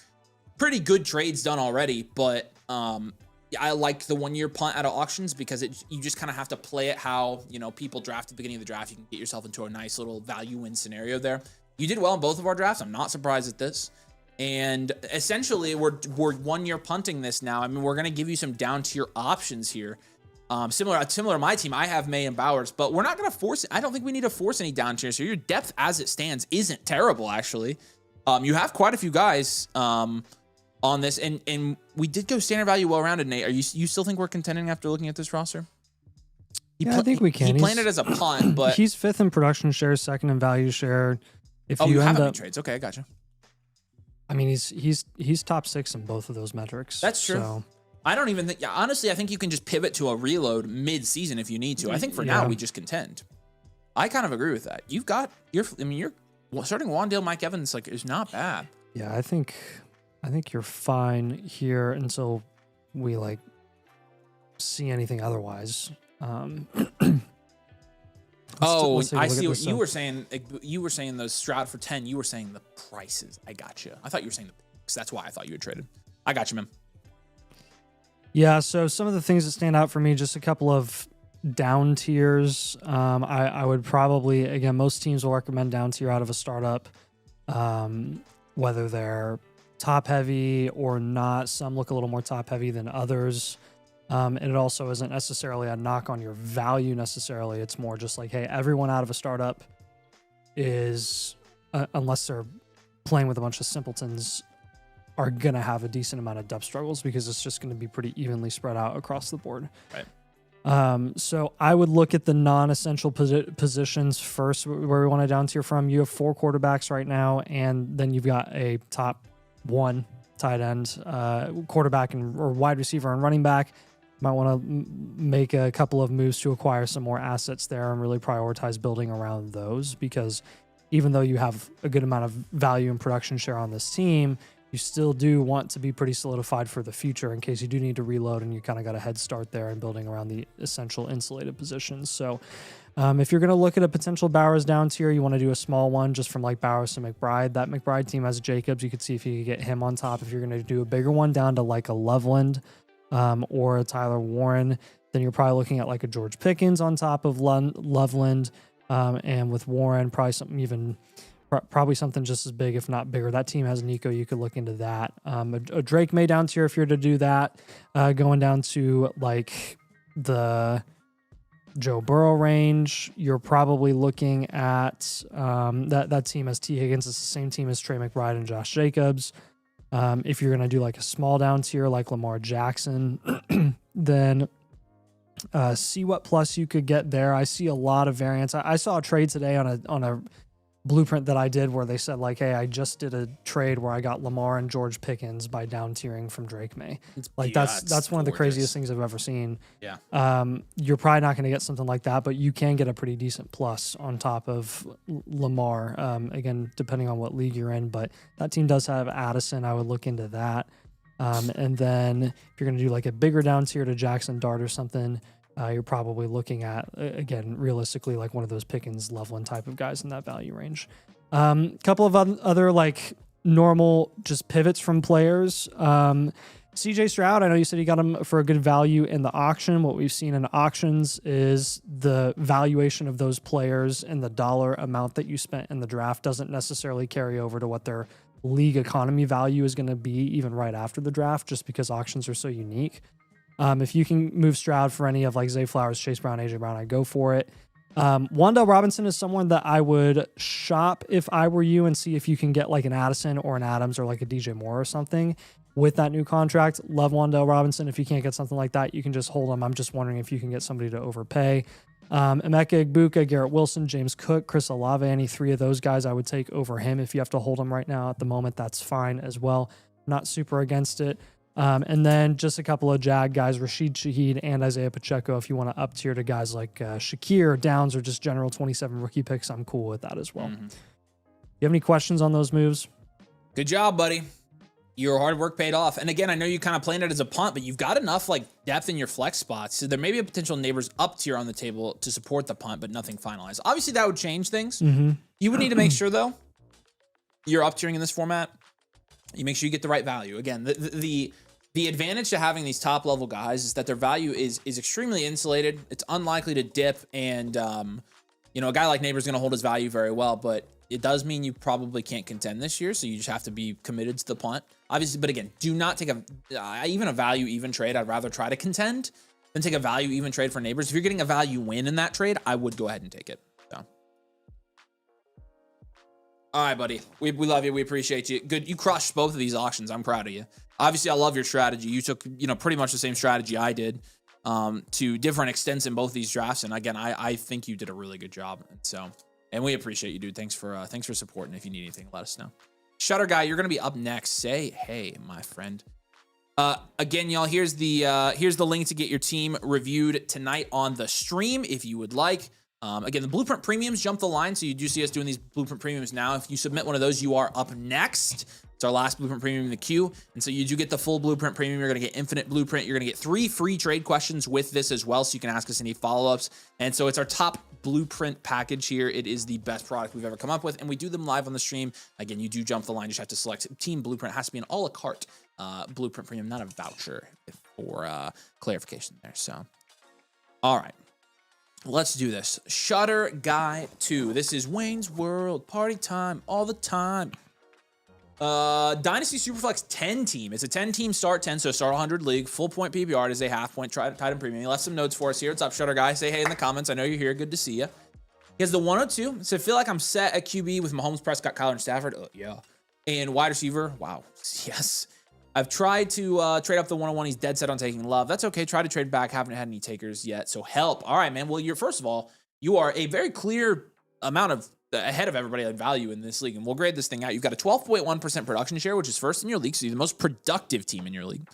A: pretty good trades done already, but I like the 1-year punt out of auctions because you just kind of have to play it how people draft at the beginning of the draft. You can get yourself into a nice little value win scenario there. You did well in both of our drafts. I'm not surprised at this. And essentially, we're 1-year punting this now. I mean, we're going to give you some down tier options here. Similar to my team, I have May and Bowers, but we're not going to force it. I don't think we need to force any down tiers here. Your depth as it stands isn't terrible, actually. You have quite a few guys on this, and we did go standard value well-rounded, Nate. You still think we're contending after looking at this roster?
B: I think we can.
A: He planned it as a punt, but
B: he's 5th in production share, 2nd in value share. If
A: you have any
B: up
A: trades, okay, I gotcha.
B: I mean, he's top 6 in both of those metrics.
A: That's true.
B: So.
A: I don't even think. Honestly, I think you can just pivot to a reload mid-season if you need to. I think for now we just contend. I kind of agree with that. You're starting Wandale, Mike Evans is not bad.
B: Yeah, I think you're fine here until we see anything otherwise.
A: I see what you were saying. You were saying those Stroud for 10. You were saying the prices. I gotcha. I thought you were saying the picks. That's why I thought you had traded. I got you, man.
B: Yeah. So some of the things that stand out for me, just a couple of down tiers. I would probably, again, most teams will recommend down tier out of a startup, whether they're top heavy or not. Some look a little more top heavy than others. And it also isn't necessarily a knock on your value necessarily. It's more just hey, everyone out of a startup is, unless they're playing with a bunch of simpletons, are going to have a decent amount of depth struggles because it's just going to be pretty evenly spread out across the board.
A: Right.
B: So I would look at the non-essential positions first, where we want to down tier from. You have 4 quarterbacks right now, and then you've got a top 1 tight end, quarterback or wide receiver and running back. Might want to make a couple of moves to acquire some more assets there and really prioritize building around those, because even though you have a good amount of value and production share on this team, you still do want to be pretty solidified for the future in case you do need to reload, and you kind of got a head start there in building around the essential insulated positions. So if you're going to look at a potential Bowers down tier, you want to do a small one just from Bowers to McBride. That McBride team has Jacobs. You could see if you could get him on top. If you're going to do a bigger one down to a Loveland or a Tyler Warren, then you're probably looking at a George Pickens on top of Loveland, and with Warren, probably something just as big, if not bigger. That team has Nico. You could look into that. A Drake May down tier if you're to do that. Going down to the Joe Burrow range, you're probably looking at that team has T. Higgins. It's the same team as Trey McBride and Josh Jacobs. If you're going to do a small down tier like Lamar Jackson, then see what plus you could get there. I see a lot of variance. I saw a trade today on a blueprint that I did where they said like, hey, I just did a trade where I got Lamar and George Pickens by down tiering from Drake May. Like that's one of the craziest things I've ever seen.
A: Yeah.
B: You're probably not going to get something like that, but you can get a pretty decent plus on top of Lamar. Again, depending on what league you're in, but that team does have Addison. I would look into that. And then if you're going to do like a bigger down tier to Jackson Dart or something, you're probably looking at, again, realistically, like one of those Pickens, Loveland type of guys in that value range. Couple of other like normal just pivots from players. CJ Stroud, I know you said you got him for a good value in the auction. What we've seen in auctions is the valuation of those players and the dollar amount that you spent in the draft doesn't necessarily carry over to what their league economy value is going to be even right after the draft, just because auctions are so unique. If you can move Stroud for any of like Zay Flowers, Chase Brown, AJ Brown, I'd go for it. Wan'Dale Robinson is someone that I would shop if I were you and see if you can get like an Addison or an Adams or like a DJ Moore or something with that new contract. Love Wan'Dale Robinson. If you can't get something like that, you can just hold him. I'm just wondering if you can get somebody to overpay. Emeka Egbuka, Garrett Wilson, James Cook, Chris Olave, any three of those guys I would take over him. If you have to hold him right now at the moment, that's fine as well. Not super against it. And then just a couple of Jag guys, Rashid Shaheed and Isaiah Pacheco. If you want to up tier to guys like Shakir, Downs, or just general 27 rookie picks, I'm cool with that as well. You have any questions on those moves?
A: Good job, buddy. Your hard work paid off. And again, I know you kind of planned it as a punt, but you've got enough like depth in your flex spots. So there may be a potential neighbors up tier on the table to support the punt, but nothing finalized. Obviously, that would change things. You would need to make sure, though, you're up tiering in this format. You make sure you get the right value. Again, the advantage to having these top level guys is that their value is extremely insulated. It's unlikely to dip, and you know, a guy like Neighbor's going to hold his value very well, but it does mean you probably can't contend this year, so you just have to be committed to the punt. Obviously, but again, do not take even a value even trade. I'd rather try to contend than take a value even trade for Neighbors. If you're getting a value win in that trade, I would go ahead and take it. So. All right, buddy. We love you. We appreciate you. Good. You crushed both of these auctions. I'm proud of you. Obviously, I love your strategy. You took, you know, pretty much the same strategy I did to different extents in both these drafts. And again, I think you did a really good job. And we appreciate you, dude. Thanks for supporting. If you need anything, let us know. Shutter Guy, you're gonna be up next. Say hey, my friend. Again, y'all, here's the link to get your team reviewed tonight on the stream if you would like. Again, the Blueprint Premiums jump the line, so you do see us doing these Blueprint Premiums now. If you submit one of those, you are up next. It's our last Blueprint Premium in the queue, and so you do get the full Blueprint Premium. You're going to get Infinite Blueprint. You're going to get 3 free trade questions with this as well, so you can ask us any follow-ups. And so it's our top Blueprint package here. It is the best product we've ever come up with, and we do them live on the stream. Again, you do jump the line. You just have to select Team Blueprint. It has to be an a la carte Blueprint Premium, not a voucher for clarification there. So, all right. Let's do this. Shutter Guy 2. This is Wayne's World. Party time all the time. Dynasty Superflex 10 team. It's a 10-team start 10, so start 100 league. Full point PPR. It is a half point tight end premium. He left some notes for us here. What's up, Shutter Guy? Say hey in the comments. I know you're here. Good to see you. He has the 102. So I feel like I'm set at QB with Mahomes, Prescott, Kyler, and Stafford. Yeah. And wide receiver. Wow. Yes. I've tried to trade up the 101. He's dead set on taking Love. That's okay. Try to trade back. Haven't had any takers yet. So help. All right, man. Well, first of all, you are a very clear amount of ahead of everybody on value in this league. And we'll grade this thing out. You've got a 12.1% production share, which is first in your league. So you're the most productive team in your league.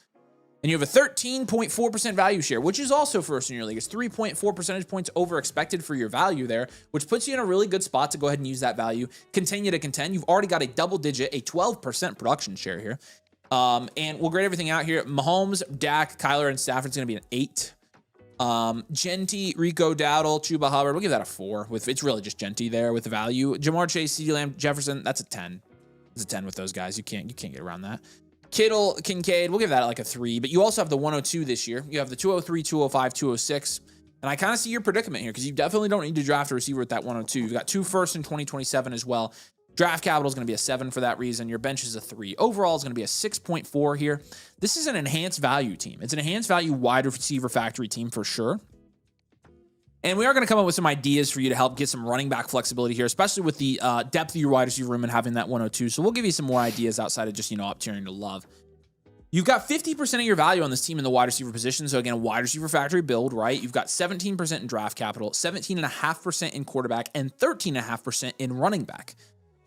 A: And you have a 13.4% value share, which is also first in your league. It's 3.4 percentage points over expected for your value there, which puts you in a really good spot to go ahead and use that value. Continue to contend. You've already got a double digit, a 12% production share here. And we'll grade everything out here. Mahomes, Dak, Kyler, and Stafford's going to be an 8. Genty, Rico Dowdle, Chuba Hubbard, we'll give that a 4. It's really just Genty there with the value. Jamar Chase, CeeDee Lamb, Jefferson, that's a 10. It's a 10 with those guys. You can't get around that. Kittle, Kincaid, we'll give that like a 3. But you also have the 102 this year. You have the 203, 205, 206. And I kind of see your predicament here because you definitely don't need to draft a receiver at that 102. You've got 2 firsts in 2027 as well. Draft capital is going to be a 7 for that reason. Your bench is a 3. Overall is going to be a 6.4 here. This is an enhanced value team. It's an enhanced value wide receiver factory team for sure. And we are going to come up with some ideas for you to help get some running back flexibility here, especially with the depth of your wide receiver room and having that 102. So we'll give you some more ideas outside of just, up tiering to Love. You've got 50% of your value on this team in the wide receiver position. So again, a wide receiver factory build, right? You've got 17% in draft capital, 17.5% in quarterback, and 13.5% in running back.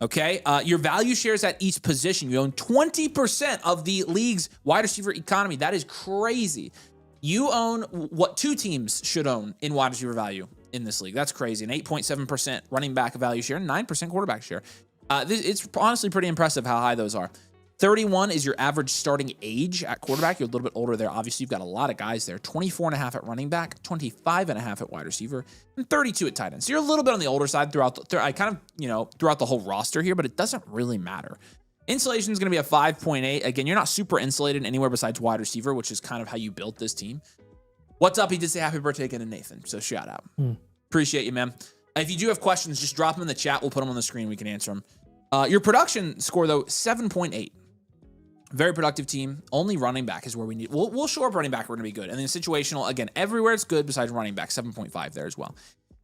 A: Okay, your value shares at each position. You own 20% of the league's wide receiver economy. That is crazy. You own what 2 teams should own in wide receiver value in this league. That's crazy. An 8.7% running back value share, 9% quarterback share. It's honestly pretty impressive how high those are. 31 is your average starting age at quarterback. You're a little bit older there. Obviously, you've got a lot of guys there. 24.5 at running back, 25.5 at wide receiver, and 32 at tight end. So you're a little bit on the older side throughout the whole roster here, but it doesn't really matter. Insulation is going to be a 5.8. Again, you're not super insulated anywhere besides wide receiver, which is kind of how you built this team. What's up? He did say happy birthday again to Nathan, so shout out. Appreciate you, man. If you do have questions, just drop them in the chat. We'll put them on the screen. We can answer them. Your production score, though, 7.8. Very productive team. Only running back is where we need. We'll show up running back. We're going to be good. And then situational, again, everywhere it's good besides running back, 7.5 there as well.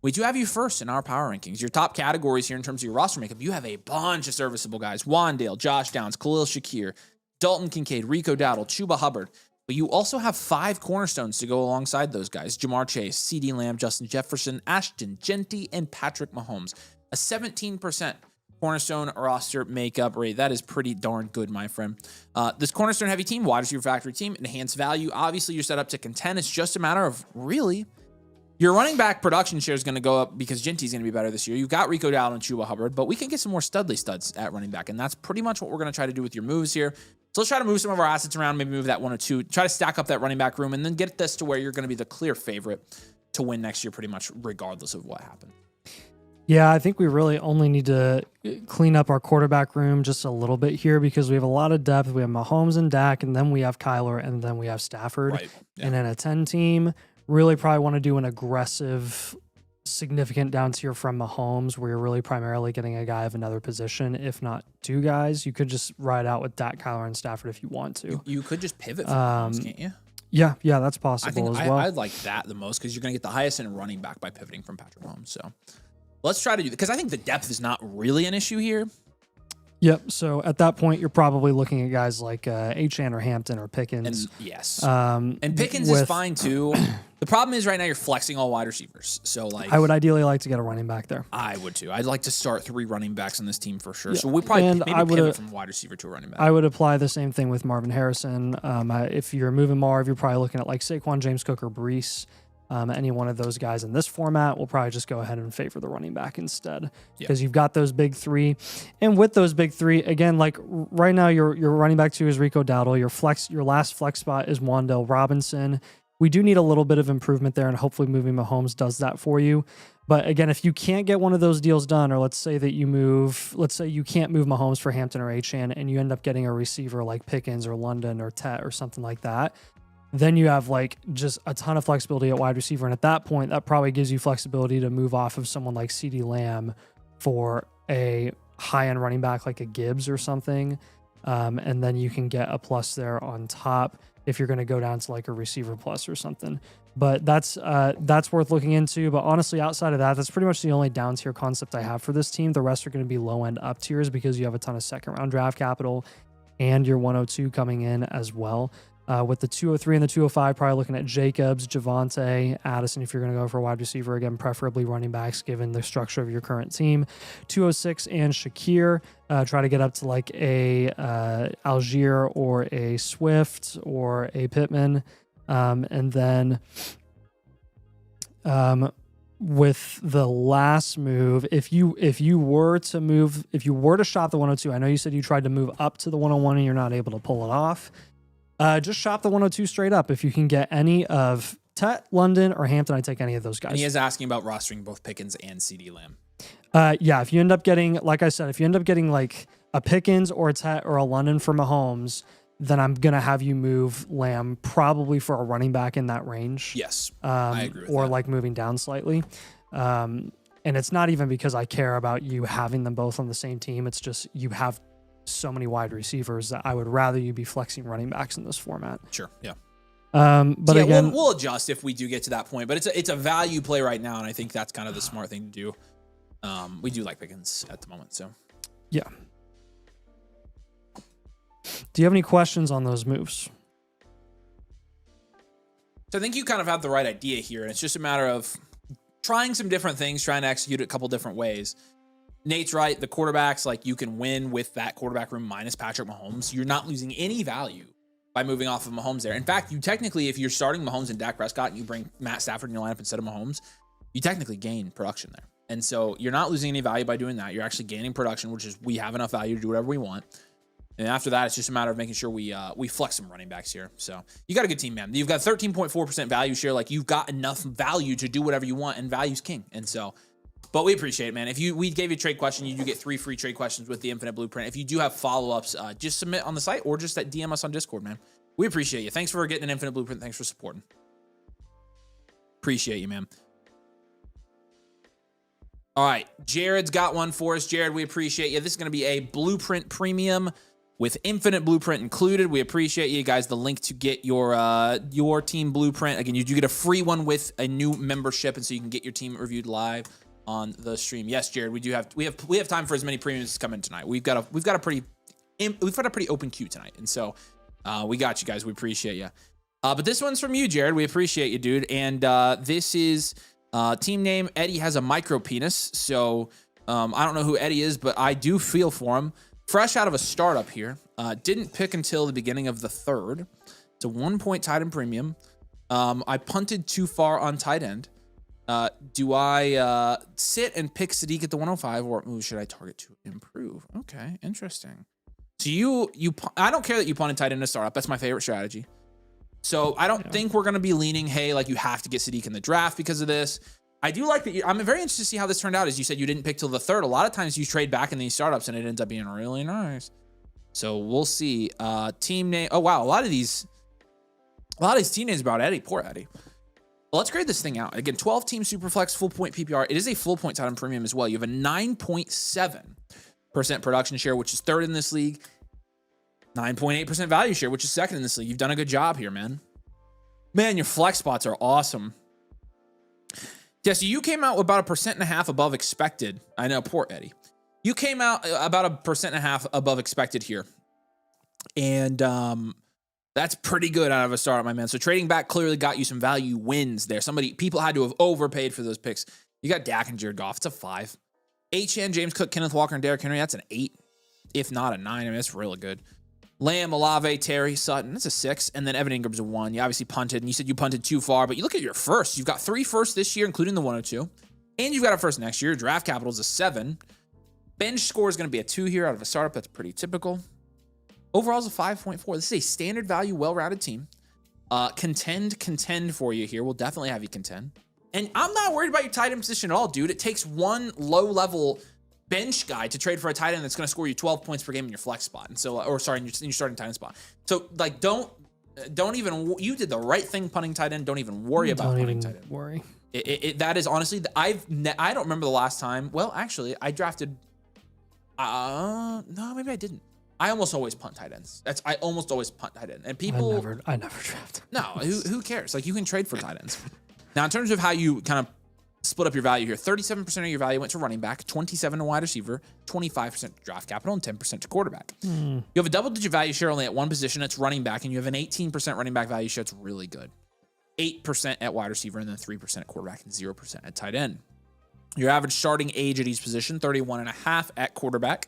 A: We do have you first in our power rankings. Your top categories here in terms of your roster makeup, you have a bunch of serviceable guys. Wandale, Josh Downs, Khalil Shakir, Dalton Kincaid, Rico Dowdle, Chuba Hubbard. But you also have 5 cornerstones to go alongside those guys. Jamar Chase, CeeDee Lamb, Justin Jefferson, Ashton Genty, and Patrick Mahomes. A 17% cornerstone roster makeup rate. That is pretty darn good, my friend. This cornerstone heavy team, wide receiver factory team, enhanced value. Obviously, you're set up to contend. It's just a matter of really your running back production share is going to go up because Genty's going to be better this year. You've got Rico Dowdle and Chuba Hubbard, but we can get some more Studley studs at running back, and that's pretty much what we're going to try to do with your moves here. So let's try to move some of our assets around, maybe move that 1 or 2, try to stack up that running back room, and then get this to where you're going to be the clear favorite to win next year pretty much regardless of what happens.
B: Yeah, I think we really only need to clean up our quarterback room just a little bit here because we have a lot of depth. We have Mahomes and Dak, and then we have Kyler, and then we have Stafford.
A: Right. Yeah.
B: And in a 10 team, really probably want to do an aggressive, significant down tier from Mahomes where you're really primarily getting a guy of another position, if not 2 guys. You could just ride out with Dak, Kyler, and Stafford if you want to.
A: You could just pivot from Mahomes, can't you?
B: Yeah, that's possible as well.
A: I'd like that the most because you're going to get the highest in running back by pivoting from Patrick Mahomes. So let's try to do that because I think the depth is not really an issue here.
B: Yep. So at that point, you're probably looking at guys like Achane or Hampton or Pickens.
A: And yes. And Pickens is fine too. The problem is right now you're flexing all wide receivers. So like
B: I would ideally like to get a running back there.
A: I would too. I'd like to start 3 running backs on this team for sure. Yeah. So we probably pivot from wide receiver to a running back.
B: I would apply the same thing with Marvin Harrison. If you're moving Marv, you're probably looking at like Saquon, James Cook, or Breece. Any one of those guys in this format, we'll probably just go ahead and favor the running back instead because you've got those big 3. And with those big 3, again, like right now, your running back 2 is Rico Dowdle. Your last flex spot is Wan'Dale Robinson. We do need a little bit of improvement there, and hopefully moving Mahomes does that for you. But again, if you can't get one of those deals done, or let's say you can't move Mahomes for Hampton or Achane, and you end up getting a receiver like Pickens or London or Tet or something like that, then you have like just a ton of flexibility at wide receiver. And at that point, that probably gives you flexibility to move off of someone like CeeDee Lamb for a high-end running back like a Gibbs or something. And then you can get a plus there on top if you're going to go down to like a receiver plus or something. But that's worth looking into. But honestly, outside of that, that's pretty much the only down tier concept I have for this team. The rest are going to be low-end up tiers because you have a ton of second-round draft capital and your 102 coming in as well. With the 203 and the 205, probably looking at Jacobs, Javonte, Addison, if you're going to go for a wide receiver, again, preferably running backs given the structure of your current team. 206 and Shakir, try to get up to like a Algier or a Swift or a Pittman. And then with the last move, if you were to shop the 102, I know you said you tried to move up to the 101 and you're not able to pull it off. Just shop the 102 straight up. If you can get any of Tet, London, or Hampton, I'd take any of those guys.
A: And he is asking about rostering both Pickens and CeeDee Lamb.
B: Yeah, if you end up getting, like I said, like a Pickens or a Tet or a London for Mahomes, then I'm going to have you move Lamb probably for a running back in that range.
A: Yes, I agree with
B: or
A: that.
B: like moving down slightly. And it's not even because I care about you having them both on the same team. It's just you have so many wide receivers that I would rather you be flexing running backs in this format.
A: Sure, yeah.
B: But again,
A: we'll adjust if we do get to that point. But it's a value play right now, and I think that's kind of the smart thing to do. We do like Pickens at the moment, so
B: yeah. Do you have any questions on those moves?
A: So I think you kind of have the right idea here, and it's just a matter of trying some different things, trying to execute it a couple different ways. Nate's right. The quarterbacks, like, you can win with that quarterback room minus Patrick Mahomes. You're not losing any value by moving off of Mahomes there. In fact, you technically, if you're starting Mahomes and Dak Prescott and you bring Matt Stafford in your lineup instead of Mahomes, you technically gain production there. And so you're not losing any value by doing that. You're actually gaining production, which is we have enough value to do whatever we want. And after that, it's just a matter of making sure we flex some running backs here. So you got a good team, man. You've got 13.4% value share. Like, you've got enough value to do whatever you want, and value's king. And so, but we appreciate it, man. If we gave you a trade question, you do get 3 free trade questions with the Infinite Blueprint. If you do have follow-ups, just submit on the site or just DM us on Discord, man. We appreciate you. Thanks for getting an Infinite Blueprint. Thanks for supporting. Appreciate you, man. All right, Jared's got one for us. Jared, we appreciate you. This is going to be a Blueprint Premium with Infinite Blueprint included. We appreciate you guys. The link to get your team blueprint. Again, you do get a free one with a new membership, and so you can get your team reviewed live on the stream. Yes, Jared, we have time for as many premiums as come in tonight. We've got a pretty open queue tonight, and so we got you guys. We appreciate you. But this one's from you, Jared. We appreciate you, dude. And this is team name. Eddie has a micro penis, so I don't know who Eddie is, but I do feel for him. Fresh out of a startup here. Didn't pick until the beginning of the third. It's a 1-point tight end premium. I punted too far on tight end. Do I sit and pick Sadiq at the 105, or should I target to improve? Okay, interesting. So I don't care that you punted tight end in a startup. That's my favorite strategy. So I don't think we're going to be leaning, hey, like, you have to get Sadiq in the draft because of this. I do like that. I'm very interested to see how this turned out. As you said, you didn't pick till the third. A lot of times you trade back in these startups and it ends up being really nice. So we'll see. Team name. Oh, wow. A lot of these team names about Eddie. Poor Eddie. Well, let's grade this thing out. Again, 12 team Superflex, full point PPR. It is a full point tight end premium as well. You have a 9.7% production share, which is third in this league. 9.8% value share, which is second in this league. You've done a good job here, man. Man, your flex spots are awesome. Yeah, so you came out about 1.5% above expected. I know, poor Eddie. You came out about 1.5% above expected here. And that's pretty good out of a startup, my man. So trading back clearly got you some value wins there. People had to have overpaid for those picks. You got Dak and Jared Goff. It's a 5. Achane, James Cook, Kenneth Walker, and Derrick Henry. That's an 8, if not a 9. I mean, that's really good. Lamb, Olave, Terry, Sutton. That's a 6. And then Evan Ingram's a 1. You obviously punted, and you said you punted too far. But you look at your first. You've got 3 firsts this year, including the 102. And you've got a first next year. Draft capital is a 7. Bench score is going to be a 2 here out of a startup. That's pretty typical. Overall is a 5.4. This is a standard value, well-rounded team. Contend for you here. We'll definitely have you contend. And I'm not worried about your tight end position at all, dude. It takes one low-level bench guy to trade for a tight end that's going to score you 12 points per game in your flex spot. And so, in your starting tight end spot. So, like, don't even, you did the right thing punting tight end. Don't even worry about punting tight end.
B: Worry.
A: That is honestly, I don't remember the last time. Well, actually, I drafted, no, maybe I didn't. I almost always punt tight ends. I almost always punt tight end. And people,
B: I never draft.
A: No, who cares? Like, you can trade for tight ends. Now, in terms of how you kind of split up your value here, 37% of your value went to running back, 27% to wide receiver, 25% to draft capital, and 10% to quarterback. You have a double-digit value share only at one position. It's running back, and you have an 18% running back value share. It's really good. 8% at wide receiver, and then 3% at quarterback, and 0% at tight end. Your average starting age at each position, 31.5 at quarterback.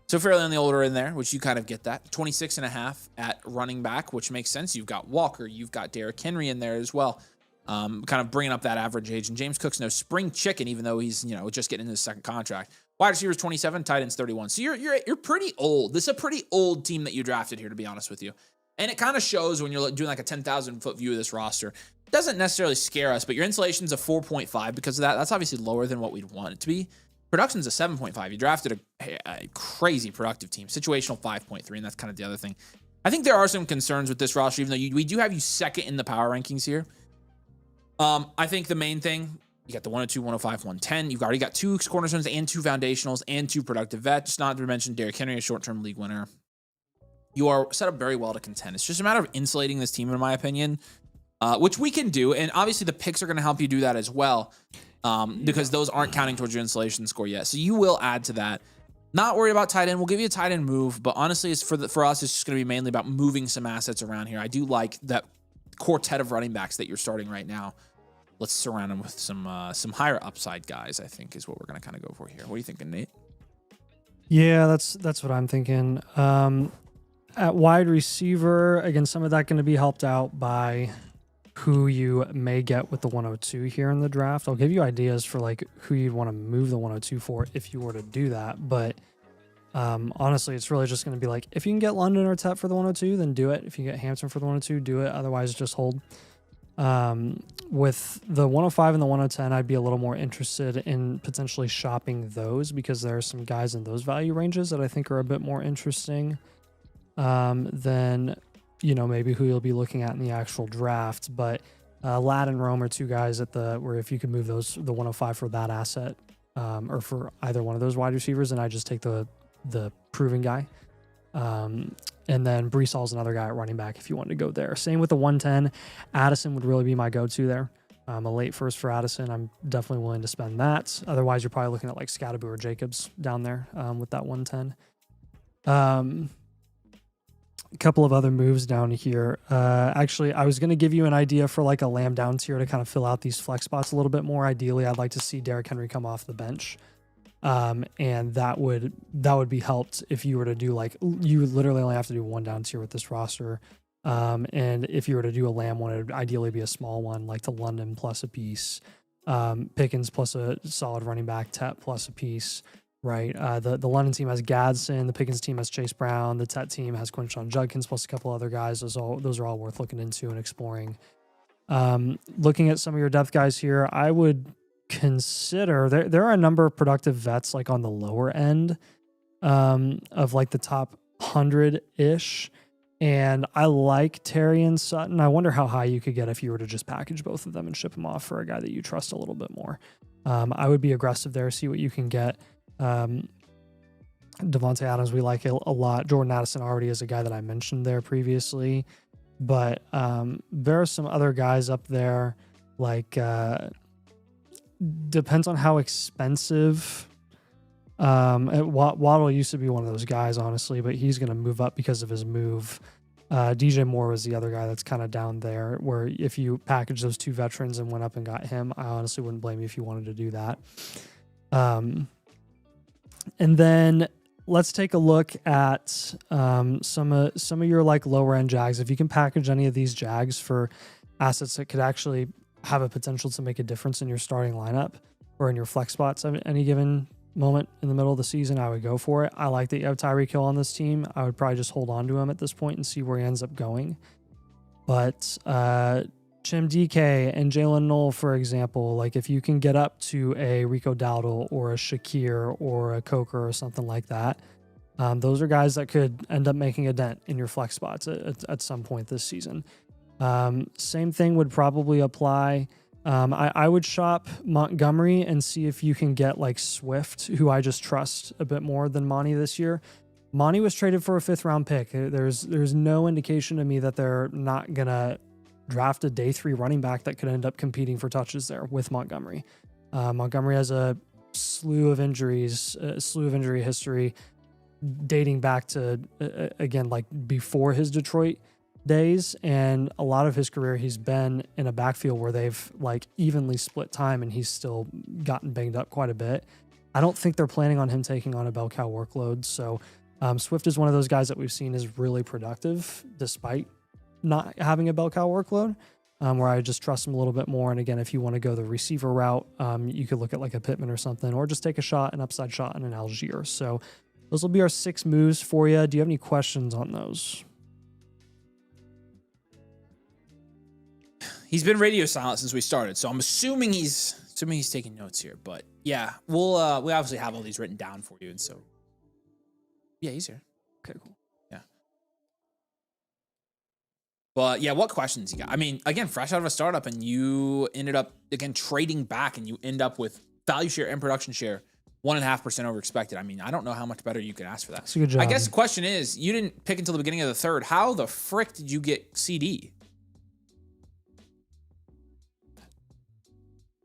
A: So fairly on the older end there, which you kind of get that. 26.5 at running back, which makes sense. You've got Walker. You've got Derrick Henry in there as well. Kind of bringing up that average age. And James Cook's no spring chicken, even though he's, just getting into his second contract. Wide receivers 27, tight ends 31. So you're pretty old. This is a pretty old team that you drafted here, to be honest with you. And it kind of shows when you're doing like a 10,000-foot view of this roster. It doesn't necessarily scare us, but your insulation's a 4.5 because of that. That's obviously lower than what we'd want it to be. Production's a 7.5. You drafted a crazy productive team. Situational 5.3, and that's kind of the other thing. I think there are some concerns with this roster, even though we do have you second in the power rankings here. I think the main thing, you got the 102, 105, 110. You've already got 2 cornerstones and 2 foundationals and 2 productive vets, not to mention Derrick Henry, a short-term league winner. You are set up very well to contend. It's just a matter of insulating this team, in my opinion, which we can do. And obviously the picks are going to help you do that as well, because those aren't counting towards your insulation score yet. So you will add to that. Not worried about tight end. We'll give you a tight end move, but honestly, for us, it's just going to be mainly about moving some assets around here. I do like that quartet of running backs that you're starting right now, let's surround them with some higher upside guys, I think is what we're going to kind of go for here. What are you thinking, Nate?
B: Yeah, that's what I'm thinking. At wide receiver, again, some of that going to be helped out by who you may get with the 102 here in the draft. I'll give you ideas for like who you'd want to move the 102 for if you were to do that. But honestly, it's really just going to be like, if you can get London or Tep for the 102, then do it. If you get Hampton for the 102, do it. Otherwise, just hold. With the 105 and the 110, I'd be a little more interested in potentially shopping those because there are some guys in those value ranges that I think are a bit more interesting than, you know, maybe who you'll be looking at in the actual draft. But Ladd and Rome are two guys at where if you could move those, the 105 for that asset or for either one of those wide receivers, and I just take the proven guy. And then Brees Hall's another guy at running back if you wanted to go there. Same with the 110. Addison would really be my go-to there. A late first for Addison. I'm definitely willing to spend that. Otherwise, you're probably looking at like Scatterbo or Jacobs down there with that 110. A couple of other moves down here. Actually, I was going to give you an idea for like a Lamb down tier to kind of fill out these flex spots a little bit more. Ideally, I'd like to see Derrick Henry come off the bench. And that would be helped if you were to do like, you literally only have to do one down tier with this roster. And if you were to do a Lamb one, it would ideally be a small one, like the London plus a piece, Pickens plus a solid running back, Tet plus a piece, right? The London team has Gadsden, the Pickens team has Chase Brown, the Tet team has Quinshon Judkins plus a couple other guys. Those are all worth looking into and exploring. Looking at some of your depth guys here, I would consider there are a number of productive vets like on the lower end of like the top 100-ish, and I like Terry and Sutton. I wonder how high you could get if you were to just package both of them and ship them off for a guy that you trust a little bit more. I would be aggressive there, see what you can get. Devontae Adams we like a lot. Jordan Addison already is a guy that I mentioned there previously, but there are some other guys up there like depends on how expensive. Waddle used to be one of those guys, honestly, but he's going to move up because of his move. DJ Moore was the other guy that's kind of down there, where if you package those two veterans and went up and got him, I honestly wouldn't blame you if you wanted to do that. And then let's take a look at some of your like lower end Jags. If you can package any of these Jags for assets that could actually have a potential to make a difference in your starting lineup or in your flex spots at any given moment in the middle of the season, I would go for it. I like that you have Tyreek Hill on this team. I would probably just hold on to him at this point and see where he ends up going. But Jim DK and Jaylen Knoll, for example, like if you can get up to a Rico Dowdle or a Shakir or a Coker or something like that, those are guys that could end up making a dent in your flex spots at some point this season. Same thing would probably apply. I would shop Montgomery and see if you can get like Swift, who I just trust a bit more than Monty this year. Monty was traded for a 5th round pick. There's no indication to me that they're not gonna draft a day 3 running back that could end up competing for touches there with Montgomery. Montgomery has a slew of injury history dating back to again, like before his Detroit days, and a lot of his career he's been in a backfield where they've like evenly split time and he's still gotten banged up quite a bit. I don't think they're planning on him taking on a bell cow workload. So Swift is one of those guys that we've seen is really productive despite not having a bell cow workload, where I just trust him a little bit more. And again, if you want to go the receiver route, you could look at like a Pittman or something, or just take a shot, an upside shot on an Algier. So those will be our 6 moves for you. Do you have any questions on those?
A: He's been radio silent since we started, so I'm assuming he's taking notes here. But yeah, we obviously have all these written down for you, and so yeah, he's here.
B: Okay, cool.
A: Yeah. But yeah, what questions you got? I mean, again, fresh out of a startup, and you ended up again trading back, and you end up with value share and production share 1.5% over expected. I mean, I don't know how much better you could ask for that.
B: That's a good job.
A: I guess the question is, you didn't pick until the beginning of the 3rd. How the frick did you get CD?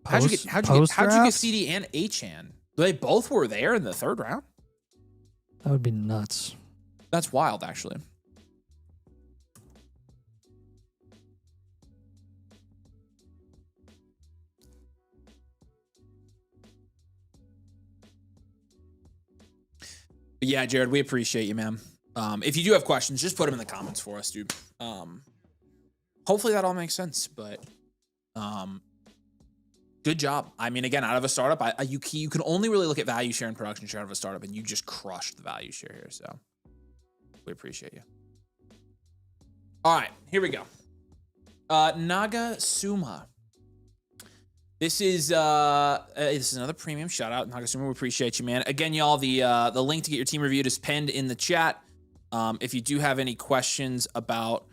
A: How'd you get CD and Achan? They both were there in the 3rd round?
B: That would be nuts.
A: That's wild, actually. Yeah, Jared, we appreciate you, man. If you do have questions, just put them in the comments for us, dude. Hopefully that all makes sense, but good job. I mean, again, out of a startup, you can only really look at value share and production share out of a startup, and you just crushed the value share here, so we appreciate you. All right, here we go. Nagasuma. This is another premium shout out, Nagasuma. We appreciate you, man. Again, y'all, the link to get your team reviewed is pinned in the chat. If you do have any questions about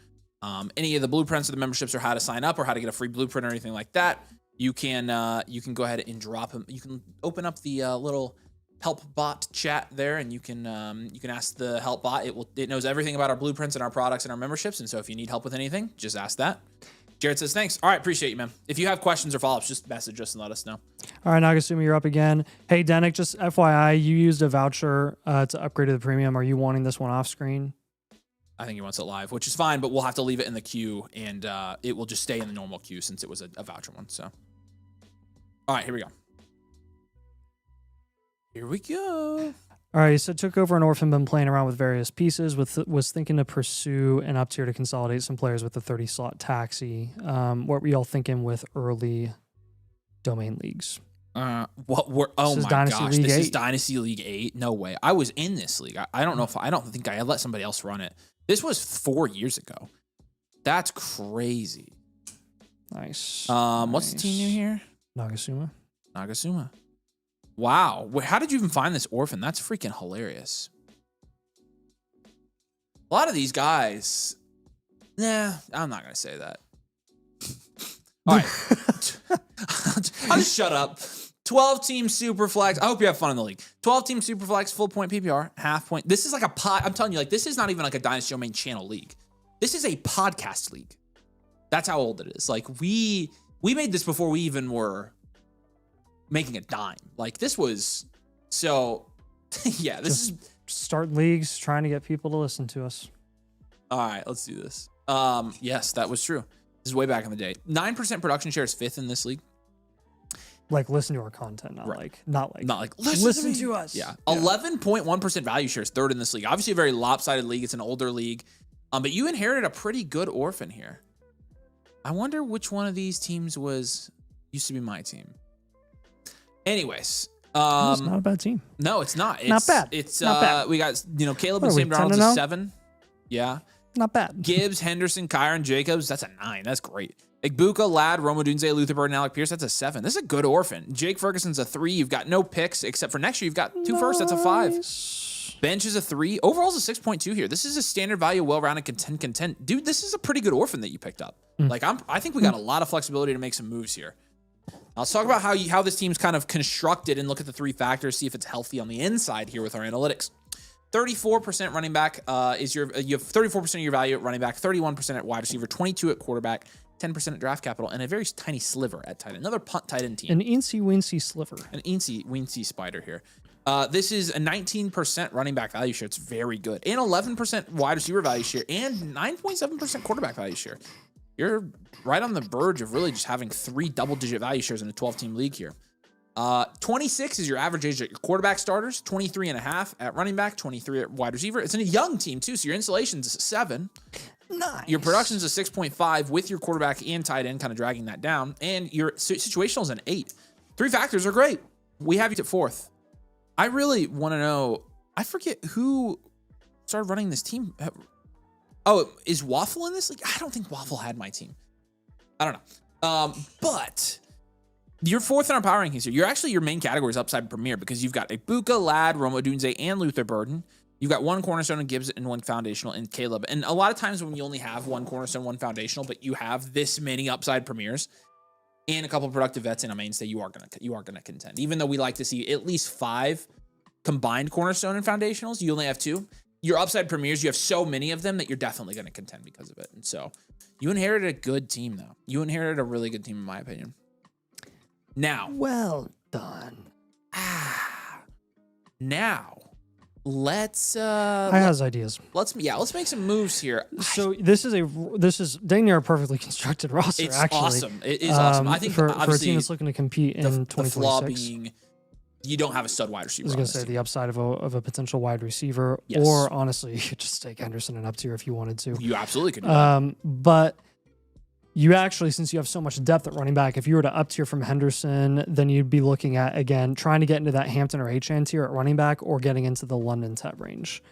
A: any of the blueprints or the memberships or how to sign up or how to get a free blueprint or anything like that, you can go ahead and drop them. You can open up the little help bot chat there, and you can ask the help bot. It knows everything about our blueprints and our products and our memberships. And so if you need help with anything, just ask that. Jared says, thanks. All right, appreciate you, man. If you have questions or follow-ups, just message us and let us know.
B: All right, Nagasuma, you're up again. Hey, Denick, just FYI, you used a voucher to upgrade to the premium. Are you wanting this one off screen?
A: I think he wants it live, which is fine, but we'll have to leave it in the queue, and it will just stay in the normal queue since it was a voucher one. So, all right, here we go. Here we go.
B: All right, so took over an orphan, been playing around with various pieces, was thinking to pursue an up tier to consolidate some players with the 30 slot taxi. What were y'all thinking with early domain leagues?
A: Oh my gosh, this is Dynasty League 8. No way. I was in this league. I don't know if I don't think I let somebody else run it. This was 4 years ago. That's crazy.
B: Nice.
A: What's the team new here? Nagasuma. Wow. How did you even find this orphan? That's freaking hilarious. A lot of these guys. Nah, I'm not going to say that. All right. I'll just shut up. 12-team Superflex. I hope you have fun in the league. 12-team Superflex, full point PPR, half point. This is like I'm telling you, like, this is not even like a Dynasty Domain channel league. This is a podcast league. That's how old it is. Like, we made this before we even were making a dime. Like, this was so yeah, this is
B: start leagues, trying to get people to listen to us.
A: All right, let's do this. Yes, that was true. This is way back in the day. 9% production share is 5th in this league.
B: Like, listen to our content, not like listen to us.
A: Yeah. 11.1% value share is 3rd in this league. Obviously a very lopsided league. It's an older league. But you inherited a pretty good orphan here. I wonder which one of these teams used to be my team. Anyways,
B: it's not a bad team.
A: No, it's not. It's
B: not bad.
A: It's
B: not bad.
A: We got Caleb and Sam Darnold's a 7. Yeah.
B: Not bad.
A: Gibbs, Henderson, Kyron, Jacobs. That's a 9. That's great. Igbuka, Ladd, Rome Odunze, Luther Bird, and Alec Pierce. That's a 7. This is a good orphan. Jake Ferguson's a 3. You've got no picks except for next year. You've got 2 firsts. That's a 5. Bench is a 3. Overall's a 6.2 here. This is a standard value, well-rounded content. Dude, this is a pretty good orphan that you picked up. Like, I think we got a lot of flexibility to make some moves here. Let's talk about how this team's kind of constructed and look at the 3 factors, see if it's healthy on the inside here with our analytics. 34% running back you have 34% of your value at running back, 31% at wide receiver, 22% at quarterback, 10% at draft capital, and a very tiny sliver at tight end. Another punt tight end team.
B: An eensy-weensy sliver.
A: An eensy-weensy spider here. This is a 19% running back value share. It's very good. And 11% wide receiver value share and 9.7% quarterback value share. You're right on the verge of really just having 3 double-digit value shares in a 12-team league here. 26 is your average age at your quarterback starters, 23.5 at running back, 23 at wide receiver. It's in a young team, too, so your installation's a 7.
B: Nice.
A: Your production's a 6.5 with your quarterback and tight end kind of dragging that down, and your situational's an 8. 3 factors are great. We have you at 4th. I really want to know, I forget who started running this team. Oh, is Waffle in this league? I don't think Waffle had my team. I don't know. But you're 4th in our power rankings here. Your main category is upside premier because you've got Igbuka, Ladd, Rome Odunze, and Luther Burden. You've got 1 cornerstone and Gibbs and 1 foundational and Caleb. And a lot of times when you only have 1 cornerstone, 1 foundational, but you have this many upside premiers and a couple of productive vets in a mainstay, you are gonna contend. Even though we like to see at least 5 combined cornerstone and foundationals, you only have 2. Your upside premiers, you have so many of them that you're definitely going to contend because of it. And so you inherited a good team, though. You inherited a really good team, in my opinion. Now.
B: Well done.
A: Now, let's.
B: I has ideas.
A: Let's make some moves here.
B: So this is dang near a perfectly constructed roster.
A: It's
B: actually
A: awesome. It is awesome. I think
B: for a team that's looking to compete in 2026.
A: The flaw being you don't have a stud wide receiver.
B: I was
A: on
B: going
A: this
B: to say
A: team.
B: the upside of a potential wide receiver,
A: Yes.
B: or honestly, you could just take Henderson and up tier if you wanted to.
A: You absolutely could do that.
B: But you actually, since you have so much depth at running back, if you were to up tier from Henderson, then you'd be looking at, again, trying to get into that Hampton or Achane tier at running back or getting into the London Tet range.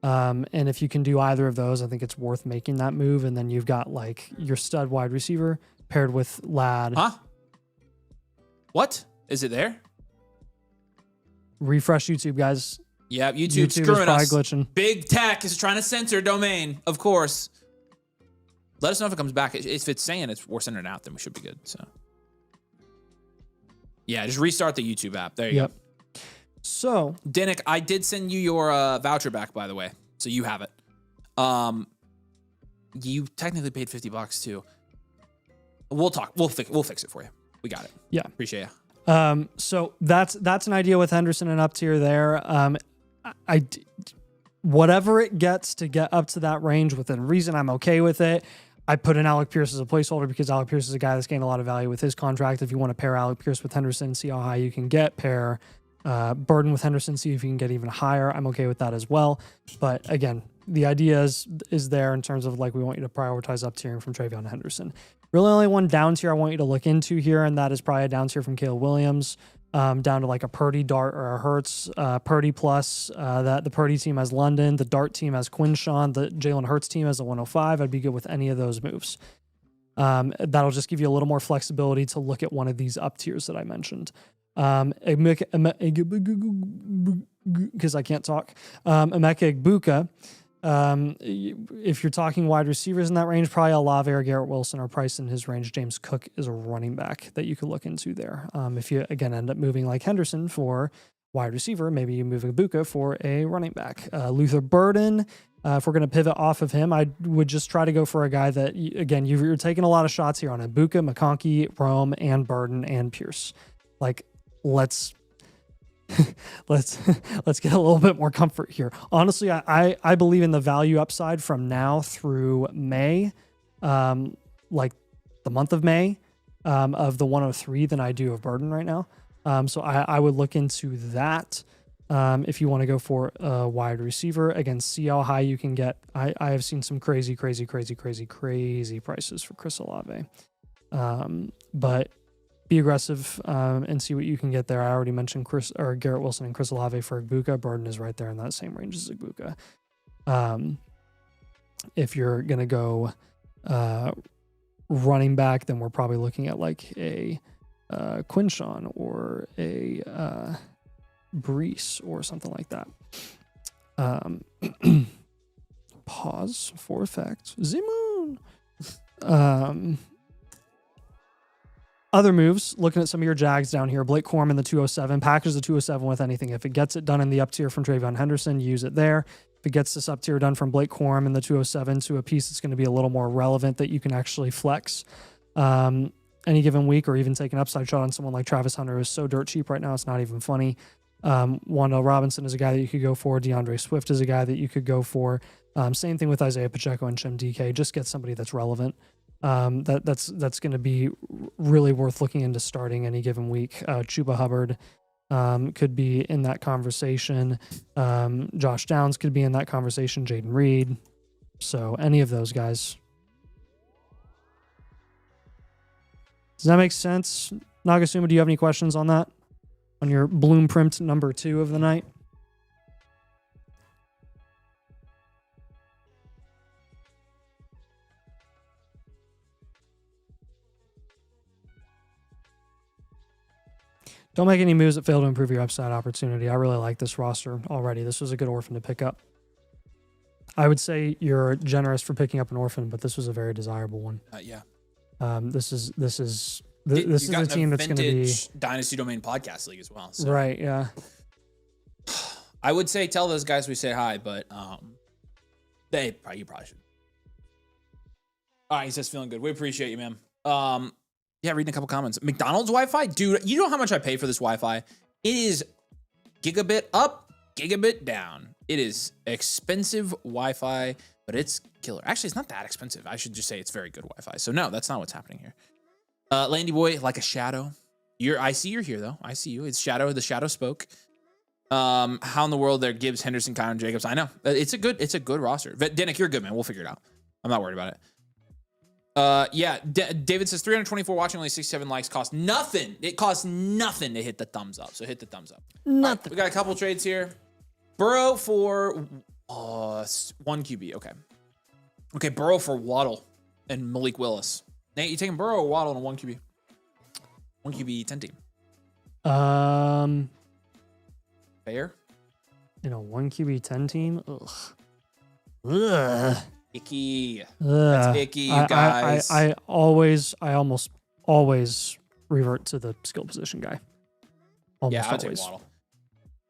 B: And if you can do either of those, I think it's worth making that move. And then you've got like your stud wide receiver paired with Lad.
A: Huh? What? Is it there?
B: Refresh YouTube, guys.
A: Yeah, YouTube's
B: YouTube is
A: screwing
B: probably
A: us.
B: glitching.
A: Big tech is trying to censor domain, of course. Let us know if it comes back. If it's saying we're sending it out, then we should be good. So, yeah, just restart the YouTube app. There you go.
B: So,
A: Dinick, I did send you your voucher back, by the way, so you have it. You technically paid $50 too. We'll talk. We'll fix it for you. We got it.
B: Yeah,
A: appreciate you.
B: So that's an idea with Henderson and up tier there. Whatever it gets to get up to that range within reason, I'm okay with it. I put in Alec Pierce as a placeholder because Alec Pierce is a guy that's gained a lot of value with his contract. If you want to pair Alec Pierce with Henderson, see how high you can get. Pair Burden with Henderson, see if you can get even higher. I'm okay with that as well. But again, the idea is there in terms of like we want you to prioritize up tiering from Travion Henderson. Really only one down tier I want you to look into here, and that is probably a down tier from Caleb Williams, down to like a Purdy, Dart, or a Hurts. Purdy plus, that the Purdy team has London, the Dart team has Quinshawn, the Jalen Hurts team has a 105. I'd be good with any of those moves. That'll just give you a little more flexibility to look at one of these up tiers that I mentioned. Because I can't talk. Emeka Egbuka. If you're talking wide receivers in that range, probably Olave or Garrett Wilson are priced in his range. James Cook is a running back that you could look into there. If you, again, end up moving like Henderson for wide receiver, maybe you move Egbuka for a running back. Luther Burden, if we're going to pivot off of him, I would just try to go for a guy that, again, you're taking a lot of shots here on Egbuka, McConkey, Rome, and Burden, and Pierce. Like, let's get a little bit more comfort here. Honestly, I believe in the value upside from now through May, like the month of May, of the 103 than I do of Burden right now. So I would look into that. If you want to go for a wide receiver, again, see how high you can get. I have seen some crazy prices for Chris Olave. But be aggressive and see what you can get there. I already mentioned Garrett Wilson and Chris Olave for Egbuka. Burden is right there in that same range as Egbuka. If you're going to go running back, then we're probably looking at like a Quinshawn or a Brees or something like that. Pause for effect. Zimoon. Other moves, looking at some of your Jags down here. Blake Corum in the 207. Package the 207 with anything. If it gets it done in the up tier from Travion Henderson, use it there. If it gets this up tier done from Blake Corum in the 207 to a piece that's going to be a little more relevant that you can actually flex any given week, or even take an upside shot on someone like Travis Hunter, who's so dirt cheap right now, it's not even funny. Wandale Robinson is a guy that you could go for. DeAndre Swift is a guy that you could go for. Same thing with Isaiah Pacheco and Chim DK. Just get somebody that's relevant. That's going to be really worth looking into starting any given week. Chuba Hubbard could be in that conversation. Josh Downs could be in that conversation. Jaden Reed. So any of those guys. Does that make sense? Nagasuma, do you have any questions on that? On your Bloomprint number 2 of the night? Don't make any moves that fail to improve your upside opportunity. I really like this roster already. This was a good orphan to pick up. I would say you're generous for picking up an orphan, but this was a very desirable one.
A: Yeah.
B: This is a team that's going to be
A: Dynasty Domain Podcast League as well. So.
B: Right. Yeah.
A: I would say tell those guys we say hi, but you probably should. All right, he's just feeling good. We appreciate you, man. Yeah, reading a couple comments. McDonald's Wi-Fi? Dude, you know how much I pay for this Wi-Fi? It is gigabit up, gigabit down. It is expensive Wi-Fi, but it's killer. Actually, it's not that expensive. I should just say it's very good Wi-Fi. So no, that's not what's happening here. Landy Boy, like a shadow. I see you're here though. I see you. It's Shadow. The Shadow spoke. How in the world there Gibbs, Henderson, Connor, Jacobs? I know. It's a good roster. Denick, you're good, man. We'll figure it out. I'm not worried about it. Yeah, David says 324 watching, only 67 likes. Cost nothing. It costs nothing to hit the thumbs up. So hit the thumbs up.
B: Nothing.
A: Right, we got a couple trades here. Burrow for 1 QB. Okay, Burrow for Waddle and Malik Willis. Nate, you taking Burrow or Waddle in a 1 QB? 1 QB 10 team. Fair?
B: In a 1 QB 10 team? Ugh.
A: Icky.
B: Ugh.
A: That's icky, you guys.
B: I almost always revert to the skill position guy.
A: Yeah, I'll take Waddle.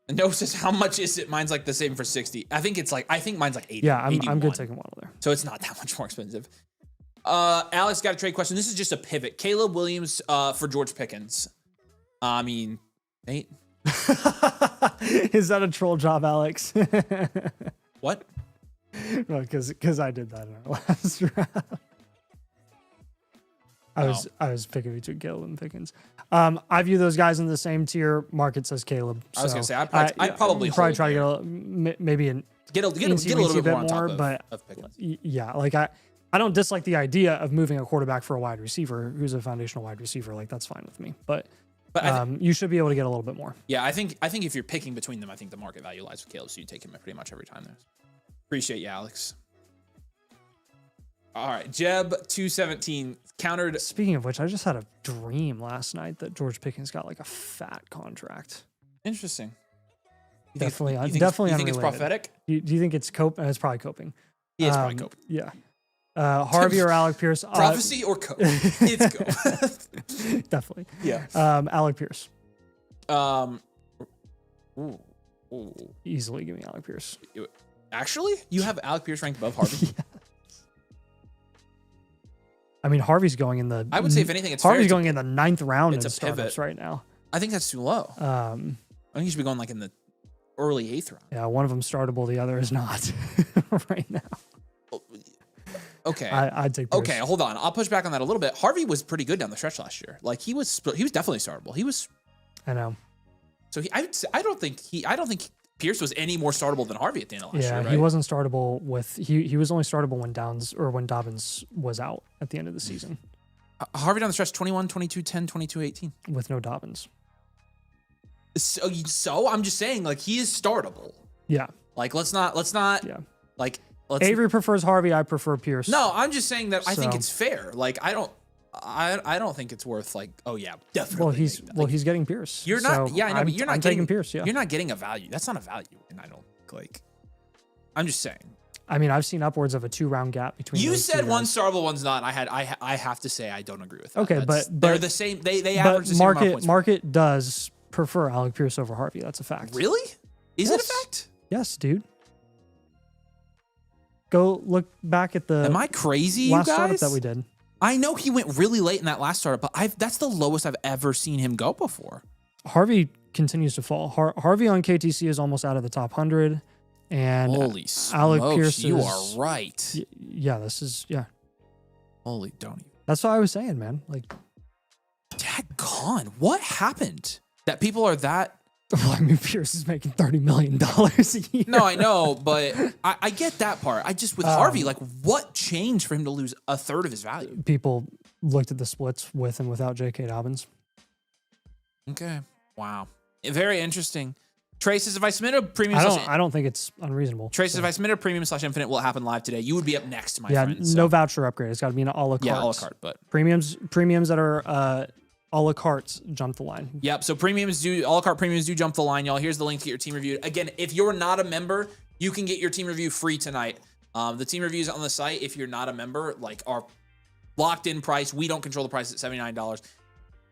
A: And Noah says, how much is it? Mine's like the same for 60. I think mine's like 80.
B: Yeah, I'm
A: 81.
B: good taking Waddle there.
A: So it's not that much more expensive. Alex got a trade question. This is just a pivot. Caleb Williams for George Pickens. I mean, Nate.
B: Is that a troll job, Alex?
A: What?
B: Well, because I did that in our last round. I was picking between Caleb and Pickens. I view those guys in the same tier. Market says Caleb. So
A: I was gonna say I'd probably
B: try to get maybe
A: get a little bit more on top
B: but
A: of Pickens.
B: Yeah, like I don't dislike the idea of moving a quarterback for a wide receiver who's a foundational wide receiver. Like that's fine with me. But you should be able to get a little bit more.
A: Yeah, I think if you're picking between them, I think the market value lies with Caleb, so you take him pretty much every time there. Appreciate you, Alex. All right, Jeb 217 countered.
B: Speaking of which, I just had a dream last night that George Pickens got like a fat contract.
A: Interesting.
B: Definitely,
A: you think it's prophetic?
B: Do you think it's coping? It's probably coping.
A: Yeah, it's probably coping.
B: Yeah. Harvey or Alec Pierce?
A: Prophecy or cope? It's cope.
B: Definitely.
A: Yeah.
B: Alec Pierce.
A: Ooh.
B: Easily give me Alec Pierce.
A: Actually, you have Alec Pierce ranked above Harvey?
B: Yes. I mean, Harvey's going in the.
A: I would say, if anything, it's
B: Harvey's going in the 9th round in
A: a
B: startups
A: pivot
B: right now.
A: I think that's too low. I think you should be going like in the early 8th round.
B: Yeah, one of them startable, the other is not right now.
A: Okay.
B: I'd take Pierce.
A: Okay, hold on. I'll push back on that a little bit. Harvey was pretty good down the stretch last year. Like he was definitely startable. He was.
B: I know.
A: So I don't think Pierce was any more startable than Harvey at the end of last year.
B: Yeah,
A: right?
B: he wasn't startable with he was only startable when Dobbins was out at the end of the season.
A: Harvey down the stretch 21, 22, 10, 22, 18
B: with no Dobbins.
A: So I'm just saying, like, he is startable.
B: Yeah.
A: Like let's not
B: yeah.
A: Like
B: Avery prefers Harvey, I prefer Pierce.
A: No, I'm just saying that I think it's fair. Like I don't think it's worth like, oh yeah, definitely.
B: Well, he's getting Pierce.
A: You're not.
B: So
A: yeah, I know, but you're not
B: taking Pierce. Yeah,
A: you're not getting a value. That's not a value, and I don't like. I'm just saying.
B: I mean, I've seen upwards of a 2-round gap between.
A: You
B: those
A: said
B: two
A: one's
B: guys.
A: startable, one's not. I have to say I don't agree with that.
B: Okay, but
A: they're the same. They average the same amount of points.
B: Market does prefer Alec Pierce over Harvey. That's a fact.
A: Really? Is it a fact?
B: Yes, dude. Go look back at the.
A: Am I crazy,
B: last
A: you guys?
B: startup that we did.
A: I know he went really late in that last startup, but that's the lowest I've ever seen him go before.
B: Harvey continues to fall. Harvey on KTC is almost out of the top 100, and
A: holy
B: Alec
A: smokes,
B: Pierce
A: you are right.
B: Yeah, this is
A: Holy don't even.
B: That's what I was saying, man. Like,
A: daggone, what happened that people are that?
B: Well, I mean, Pierce is making $30 million a year.
A: No, I know, but I get that part. I just, with Harvey, like, what changed for him to lose a third of his value?
B: People looked at the splits with and without J.K. Dobbins.
A: Okay. Wow. Very interesting. Traces, if I submit a premium...
B: I don't think it's unreasonable.
A: Traces, if I submit a premium /infinite, will it happen live today? You would be up next, my friend.
B: Yeah, no voucher upgrade. It's got to be an a la carte.
A: Yeah, a la carte, but...
B: Premiums that are... a la carte jump the line.
A: Yep. So a la carte premiums do jump the line, y'all. Here's the link to get your team reviewed. Again, if you're not a member, you can get your team review free tonight. The team reviews on the site, if you're not a member, like, are locked in price. We don't control the price at $79.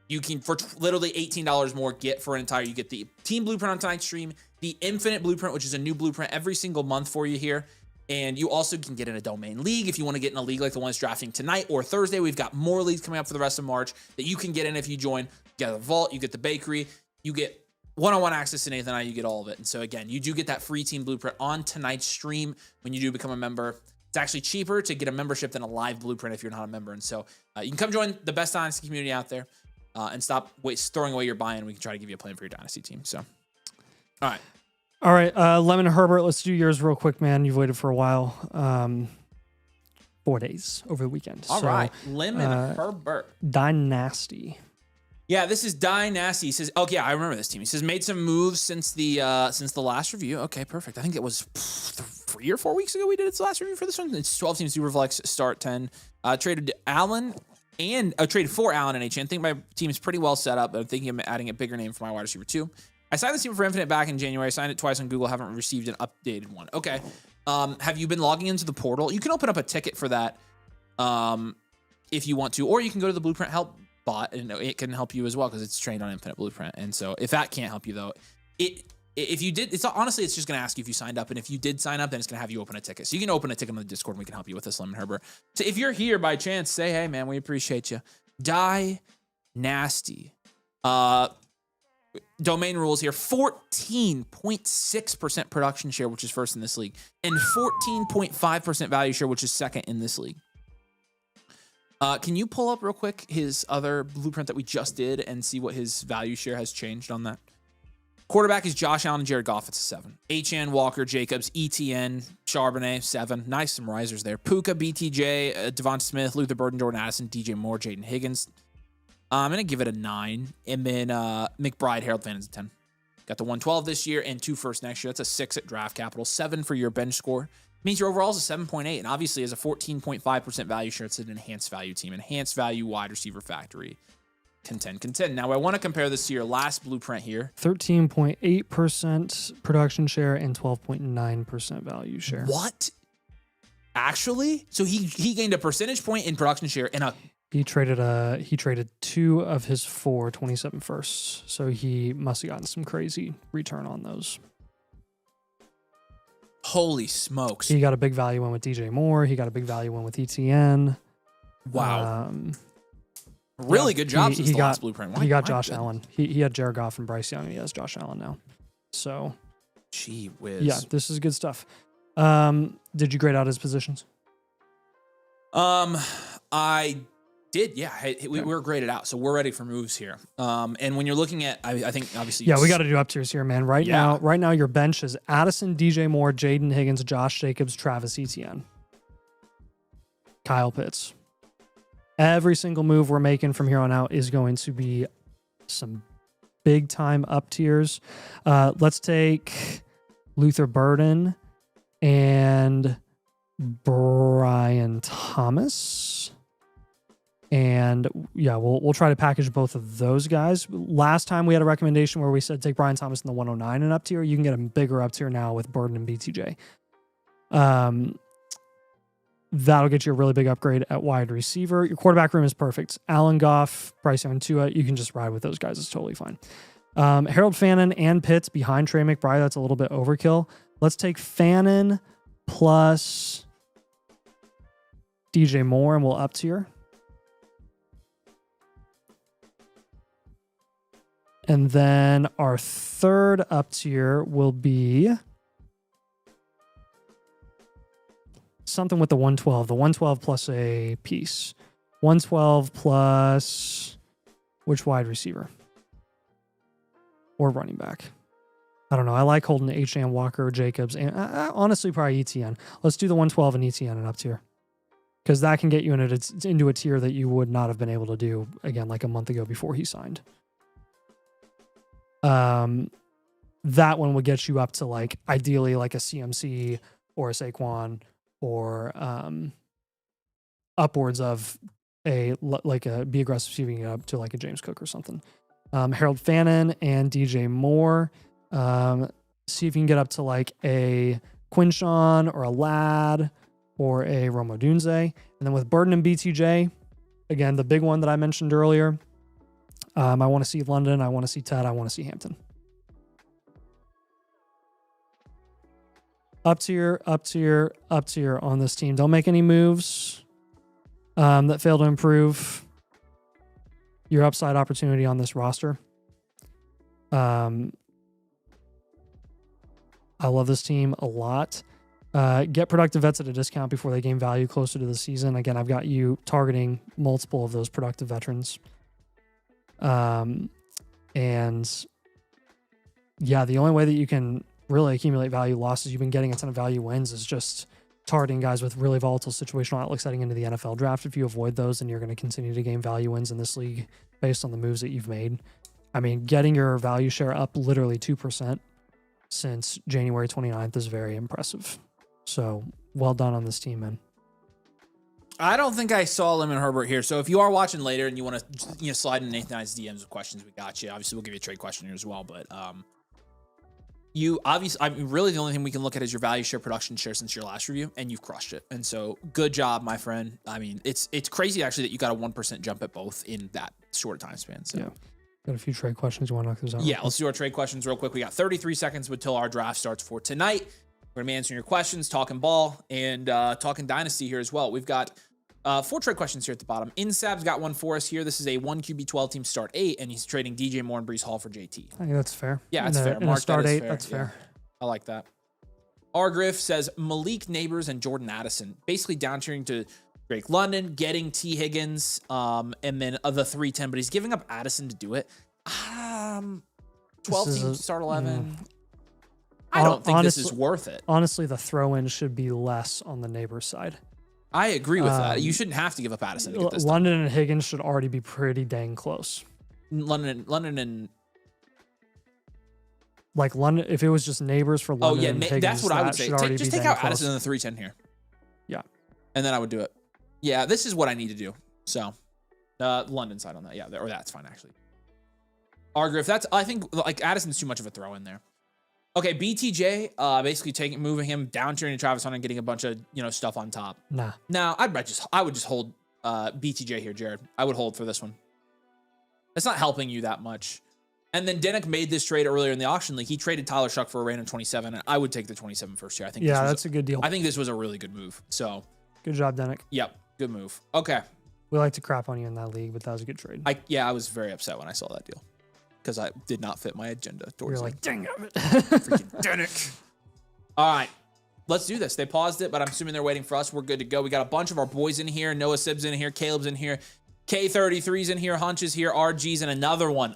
A: You can, for literally $18 more, you get the team blueprint on tonight's stream, the infinite blueprint, which is a new blueprint every single month for you here. And you also can get in a domain league if you want to get in a league like the one that's drafting tonight or Thursday. We've got more leagues coming up for the rest of March that you can get in if you join. You get the vault, you get the bakery, you get one-on-one access to Nathan and I, you get all of it. And so again, you do get that free team blueprint on tonight's stream when you do become a member. It's actually cheaper to get a membership than a live blueprint if you're not a member. And so you can come join the best Dynasty community out there. and stop throwing away your buy-in. We can try to give you a plan for your dynasty team. So, all right.
B: Lemon Herbert, let's do yours real quick, man. You've waited for a while. 4 days over the weekend.
A: All right. Lemon Herbert.
B: Dynasty.
A: Yeah, this is Dynasty. He says, oh yeah, I remember this team. He says made some moves since the last review. Okay, perfect. I think it was 3 or 4 weeks ago we did its last review for this one. It's 12 teams, Superflex, start 10. Traded Allen and traded for Allen and HN. I think my team is pretty well set up. I'm thinking of adding a bigger name for my wide receiver too. I signed this team for Infinite back in January. I signed it twice on Google. Haven't received an updated one. Okay. Have you been logging into the portal? You can open up a ticket for that if you want to, or you can go to the Blueprint Help bot and it can help you as well because it's trained on Infinite Blueprint. And so if that can't help you though, if you did, it's honestly, it's just going to ask you if you signed up. And if you did sign up, then it's going to have you open a ticket. So you can open a ticket on the Discord and we can help you with this, Lemon Herbert. So if you're here by chance, say, hey man, we appreciate you. Dynasty. Domain rules here, 14.6% production share, which is first in this league, and 14.5% value share, which is second in this league. Can you pull up real quick his other blueprint that we just did and see what his value share has changed on that? Quarterback is Josh Allen and Jared Goff. It's a 7. HN, Walker, Jacobs, ETN, Charbonnet, 7. Nice, some risers there. Puka, BTJ, Devonta Smith, Luther Burden, Jordan Addison, DJ Moore, Jaden Higgins. I'm going to give it a 9. And then McBride, Harold Fannon's a 10. Got the 112 this year and 2 first next year. That's a 6 at draft capital. 7 for your bench score. Means your overall is a 7.8. And obviously, as a 14.5% value share, it's an enhanced value team. Enhanced value wide receiver factory. Contend. Now, I want to compare this to your last blueprint here.
B: 13.8% production share and 12.9% value share.
A: What? Actually? So he gained a percentage point in production share and a...
B: He traded 2 of his 4 27 firsts. So he must have gotten some crazy return on those.
A: Holy smokes.
B: He got a big value one with DJ Moore. He got a big value one with ETN.
A: Wow. Really good job since the last blueprint.
B: He got Josh Allen. He had Jared Goff and Bryce Young, and he has Josh Allen now. So,
A: gee whiz.
B: Yeah, this is good stuff. Did you grade out his positions?
A: I did, yeah. We were graded out, so we're ready for moves here. And when you're looking at, I think obviously,
B: yeah, we got to do up tiers here, man. Right now, your bench is Addison, DJ Moore, Jaden Higgins, Josh Jacobs, Travis Etienne, Kyle Pitts. Every single move we're making from here on out is going to be some big time up tiers. Let's take Luther Burden and Brian Thomas. And yeah, we'll try to package both of those guys. Last time we had a recommendation where we said take Brian Thomas in the 109 and up tier. You can get a bigger up tier now with Burden and BTJ. That'll get you a really big upgrade at wide receiver. Your quarterback room is perfect. Allen, Goff, Bryce Young, Tua. You can just ride with those guys. It's totally fine. Harold Fannin and Pitts behind Trey McBride. That's a little bit overkill. Let's take Fannin plus DJ Moore and we'll up tier. And then our third up tier will be something with the 112. The 112 plus a piece. 112 plus which wide receiver? Or running back? I don't know. I like holding HN, Walker, Jacobs, and honestly probably ETN. Let's do the 112 and ETN and up tier. Because that can get you into a tier that you would not have been able to do, again, like a month ago before he signed. That one would get you up to like ideally like a CMC or a Saquon or upwards of be aggressive receiving up to like a James Cook or something. Harold Fannin and DJ Moore. See if you can get up to like a Quinshawn or a Ladd or a Rome Odunze. And then with Burden and BTJ, again, the big one that I mentioned earlier. I want to see London. I want to see Ted. I want to see Hampton. Up tier on this team. Don't make any moves that fail to improve your upside opportunity on this roster. I love this team a lot. Get productive vets at a discount before they gain value closer to the season. Again, I've got you targeting multiple of those productive veterans. And yeah, the only way that you can really accumulate value losses, you've been getting a ton of value wins, is just targeting guys with really volatile situational outlooks heading into the NFL draft. If you avoid those, then you're going to continue to gain value wins in this league based on the moves that you've made. I mean, getting your value share up literally 2% since January 29th is very impressive. So well done on this team, man.
A: I don't think I saw Lemon Herbert here. So if you are watching later and you want to slide in Nathan I's DMs with questions, we got you. Obviously, we'll give you a trade question here as well. But you obviously, I mean, really the only thing we can look at is your value share, production share since your last review, and you've crushed it. And so good job, my friend. I mean, it's crazy actually that you got a 1% jump at both in that short time span. So.
B: Yeah. Got a few trade questions. You want to knock those out?
A: Yeah, let's do our trade questions real quick. We got 33 seconds until our draft starts for tonight. We're going to be answering your questions, talking ball, and talking Dynasty here as well. We've got 4 trade questions here at the bottom. Insab's got one for us here. This is a 1 QB12 team start 8, and he's trading DJ Moore and Brees Hall for JT.
B: I think that's fair.
A: Yeah, that's fair. Mark,
B: start
A: that is
B: 8,
A: fair.
B: that's fair.
A: Yeah, I like that. R. Griff says Malik Neighbors and Jordan Addison, basically downtiering to Drake London, getting T. Higgins, and then the 310, but he's giving up Addison to do it. 12 team start 11. I don't think this is worth it.
B: Honestly, the throw-in should be less on the neighbor side.
A: I agree with that. You shouldn't have to give up Addison to get this
B: London
A: done.
B: And Higgins should already be pretty dang close.
A: London and
B: like London, if it was just neighbors for London and Higgins,
A: that's what I would say. Just take out
B: close.
A: Addison in the 310 here.
B: Yeah.
A: And then I would do it. Yeah, this is what I need to do. So, London side on that. Yeah, or that's fine, actually. Argriff, I think, like, Addison's too much of a throw in there. Okay, BTJ, basically moving him down to Travis Hunter and getting a bunch of, stuff on top.
B: Nah.
A: No, I would just hold BTJ here, Jared. I would hold for this one. It's not helping you that much. And then Denick made this trade earlier in the auction league. He traded Tyler Shuck for a random 27, and I would take the 27 first here. I think.
B: Yeah, that's a good deal.
A: I think this was a really good move. So.
B: Good job, Denick.
A: Yep, good move. Okay.
B: We like to crap on you in that league, but that was a good trade.
A: I was very upset when I saw that deal because I did not fit my agenda towards
B: You're like, dang it.
A: Freaking Denick. All right. Let's do this. They paused it, but I'm assuming they're waiting for us. We're good to go. We got a bunch of our boys in here. Noah Sibbs in here. Caleb's in here. K33's in here. Hunch is here. RG's in another one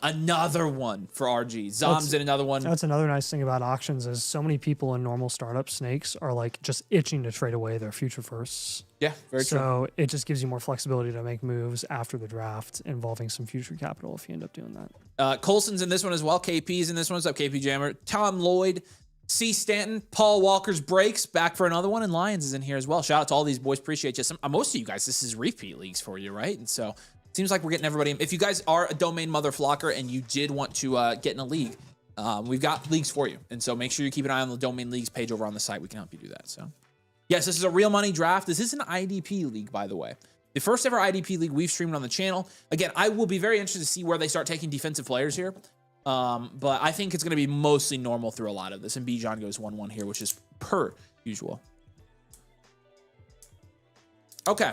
A: for RG. Zom's in another one.
B: That's another nice thing about auctions is so many people in normal startup snakes are like just itching to trade away their future firsts.
A: Yeah, very true.
B: So it just gives you more flexibility to make moves after the draft involving some future capital if you end up doing that.
A: Colson's in this one as well. KP's in this one. What's up, KP Jammer? Tom Lloyd, C. Stanton, Paul Walker's breaks back for another one, and Lions is in here as well. Shout out to all these boys. Appreciate you. Most of you guys, this is repeat leagues for you, right? And so it seems like we're getting everybody in. If you guys are a domain mother flocker and you did want to get in a league, we've got leagues for you. And so make sure you keep an eye on the domain leagues page over on the site. We can help you do that. So yes, this is a real money draft. This is an IDP league, by the way. The first ever IDP league we've streamed on the channel. Again, I will be very interested to see where they start taking defensive players here. But I think it's going to be mostly normal through a lot of this. And Bijan goes 1-1 here, which is per usual. Okay.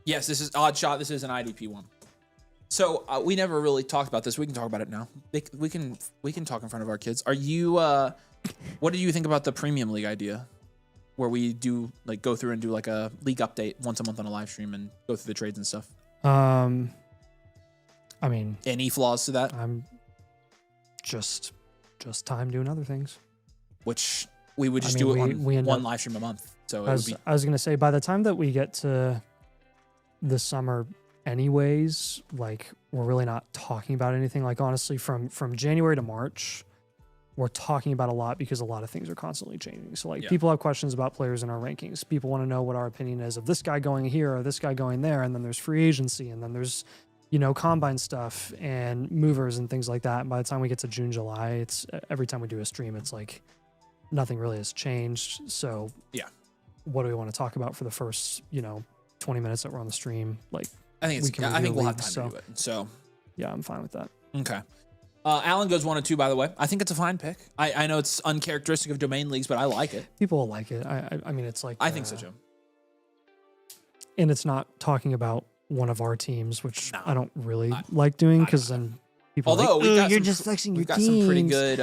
A: Yes, this is odd shot. This is an IDP one. So we never really talked about this. We can talk about it now. We can talk in front of our kids. Are you? What do you think about the premium league idea, where we do like go through and do like a league update once a month on a live stream and go through the trades and stuff?
B: I mean,
A: any flaws to that?
B: I'm just time doing other things.
A: Which we would just do it on one live stream a month. So I
B: was gonna say by the time that we get to the summer, anyways, like we're really not talking about anything. Like honestly, from January to March, we're talking about a lot because a lot of things are constantly changing. So like people have questions about players in our rankings. People want to know what our opinion is of this guy going here or this guy going there. And then there's free agency and then there's, combine stuff and movers and things like that. And by the time we get to June, July, it's every time we do a stream, it's like nothing really has changed. So yeah, what do we want to talk about for the first, 20 minutes that we're on the stream? Like
A: I think we'll have time to do it. So
B: yeah, I'm fine with that.
A: Okay. Alan goes 1-2, by the way. I think it's a fine pick. I know it's uncharacteristic of domain leagues, but I like it.
B: People will like it. I mean, it's like...
A: I think so, too.
B: And it's not talking about one of our teams, which I don't really like doing, because then people are like, you're just flexing your teams.
A: We've got some pretty good...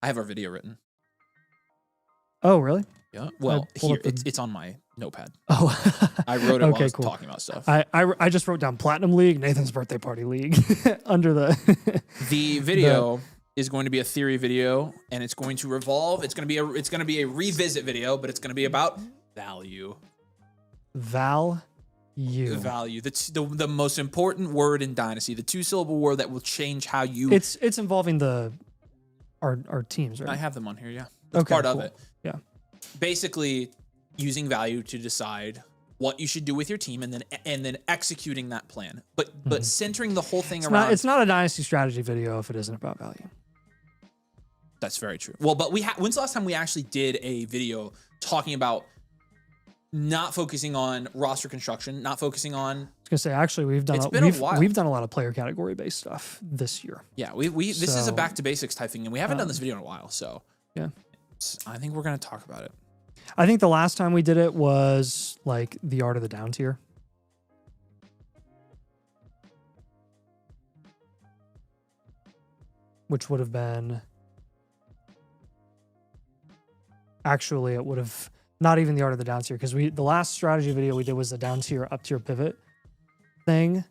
A: I have our video written.
B: Oh, really?
A: Yeah. Well,
B: pulled
A: here
B: up the-
A: it's on my notepad.
B: Oh,
A: I wrote it while I was
B: cool.
A: talking about stuff.
B: I just wrote down Platinum League, Nathan's birthday party league under the.
A: The video is going to be a theory video, and it's going to revolve. It's going to be a revisit video, but it's going to be about value.
B: Value.
A: Value. The most important word in Dynasty. The 2-syllable word that will change how you.
B: It's involving our teams, right?
A: I have them on here. Yeah, that's part of it.
B: Yeah.
A: Basically, using value to decide what you should do with your team, and then executing that plan. But centering the whole thing around.
B: It's not a Dynasty strategy video if it isn't about value.
A: That's very true. Well, but when's the last time we actually did a video talking about not focusing on roster construction, not focusing on?
B: I was gonna say, actually, we've done a lot of player category based stuff this year.
A: Yeah, this is a back to basics type thing, and we haven't done this video in a while. So
B: yeah,
A: I think we're gonna talk about it.
B: I think the last time we did it was like the art of the down tier. Which would have been, actually, it would have not even the art of the down tier, because the last strategy video we did was the down tier, up tier pivot thing.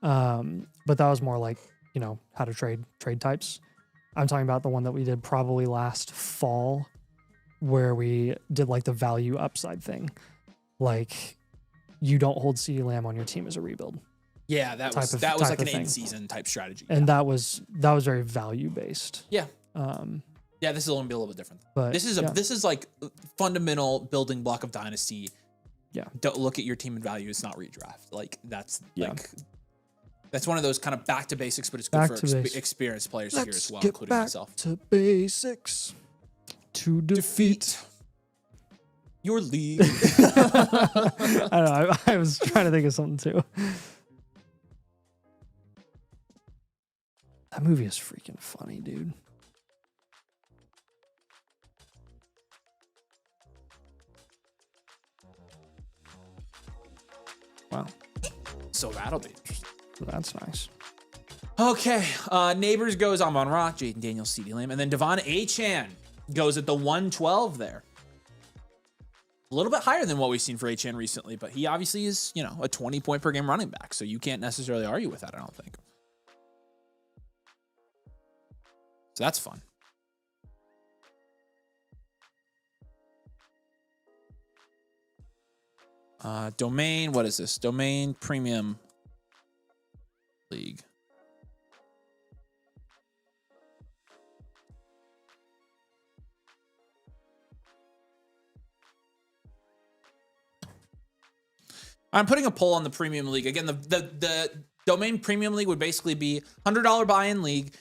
B: But that was more like, how to trade types. I'm talking about the one that we did probably last fall, where we did like the value upside thing. Like, you don't hold CeeDee Lamb on your team as a rebuild.
A: Yeah, that was like an in-season type strategy.
B: And that was very value based.
A: Yeah. Yeah, this is going to be a little bit different.
B: But
A: this is like fundamental building block of Dynasty.
B: Yeah.
A: Don't look at your team and value. It's not redraft. Like that's one of those kind of back to basics, but it's good for experienced players here as well, including myself.
B: Back to basics to defeat
A: your league.
B: I don't know. I was trying to think of something too. That movie is freaking funny, dude. Wow.
A: So that'll be interesting.
B: That's nice.
A: Okay. Neighbors goes Amon Rock, Jaden Daniels, CeeDee Lamb, and then Devon Achane goes at the 112 there. A little bit higher than what we've seen for Achane recently, but he obviously is, a 20-point per game running back, so you can't necessarily argue with that, I don't think. So that's fun. Domain, what is this? Domain Premium League. I'm putting a poll on the Premium League. Again, the Domain Premium League would basically be $100 buy-in league.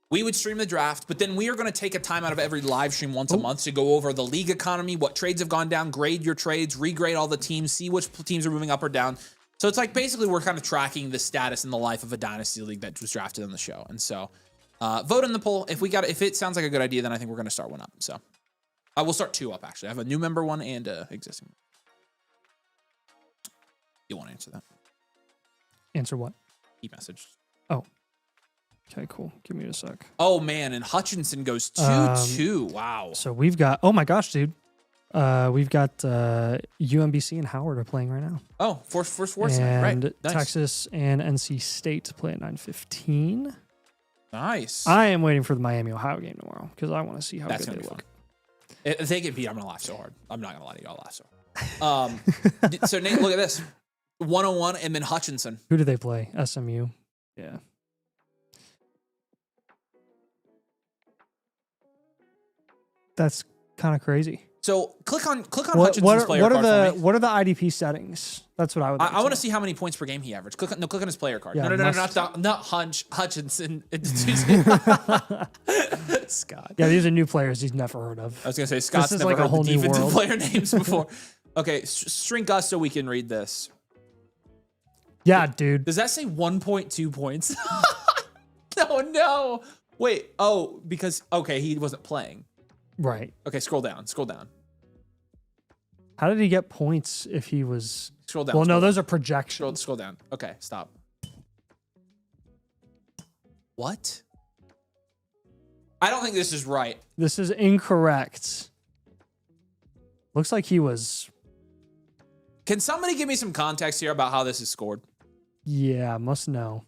A: We would stream the draft, but then we are going to take a time out of every live stream once a month to go over the league economy, what trades have gone down, grade your trades, regrade all the teams, see which teams are moving up or down. So it's like basically we're kind of tracking the status and the life of a Dynasty league that was drafted on the show. And so vote in the poll. If it sounds like a good idea, then I think we're going to start one up. So I will start 2 up, actually. I have a new member one and existing. You want to answer that?
B: Answer what?
A: He messaged.
B: Oh. Okay, cool. Give me a sec.
A: Oh, man. And Hutchinson goes 2-2. Wow.
B: So we've got, oh my gosh, dude. We've got UMBC and Howard are playing right now.
A: Oh, for sports
B: and
A: right. Nice.
B: Texas and NC State play at 9:15. Nice. I am waiting for the Miami Ohio game tomorrow because I want to see how good they look.
A: If they get beat, I'm gonna laugh so hard. I'm not gonna lie to y'all, laugh so hard. So Nate, look at this: 101 and then Hutchinson.
B: Who do they play? SMU. Yeah. That's kind of crazy.
A: So click on Hutchinson's player card for me.
B: What are the IDP settings? That's what I would.
A: I want to see how many points per game he averaged. Click on his player card.
B: Yeah,
A: not Hutchinson. Scott.
B: Yeah, these are new players he's never heard of.
A: I was gonna say Scott's never heard the defensive player names before. Okay, shrink us so we can read this.
B: Yeah, dude.
A: Does that say 1.2 points? No. Wait. Oh, because he wasn't playing.
B: Right.
A: Okay, scroll down.
B: How did he get points if he was...
A: Scroll down.
B: Well, no, those are projections.
A: Scroll down. Okay, stop. What? I don't think this is right.
B: This is incorrect. Looks like he was.
A: Can somebody give me some context here about how this is scored?
B: Yeah, must know.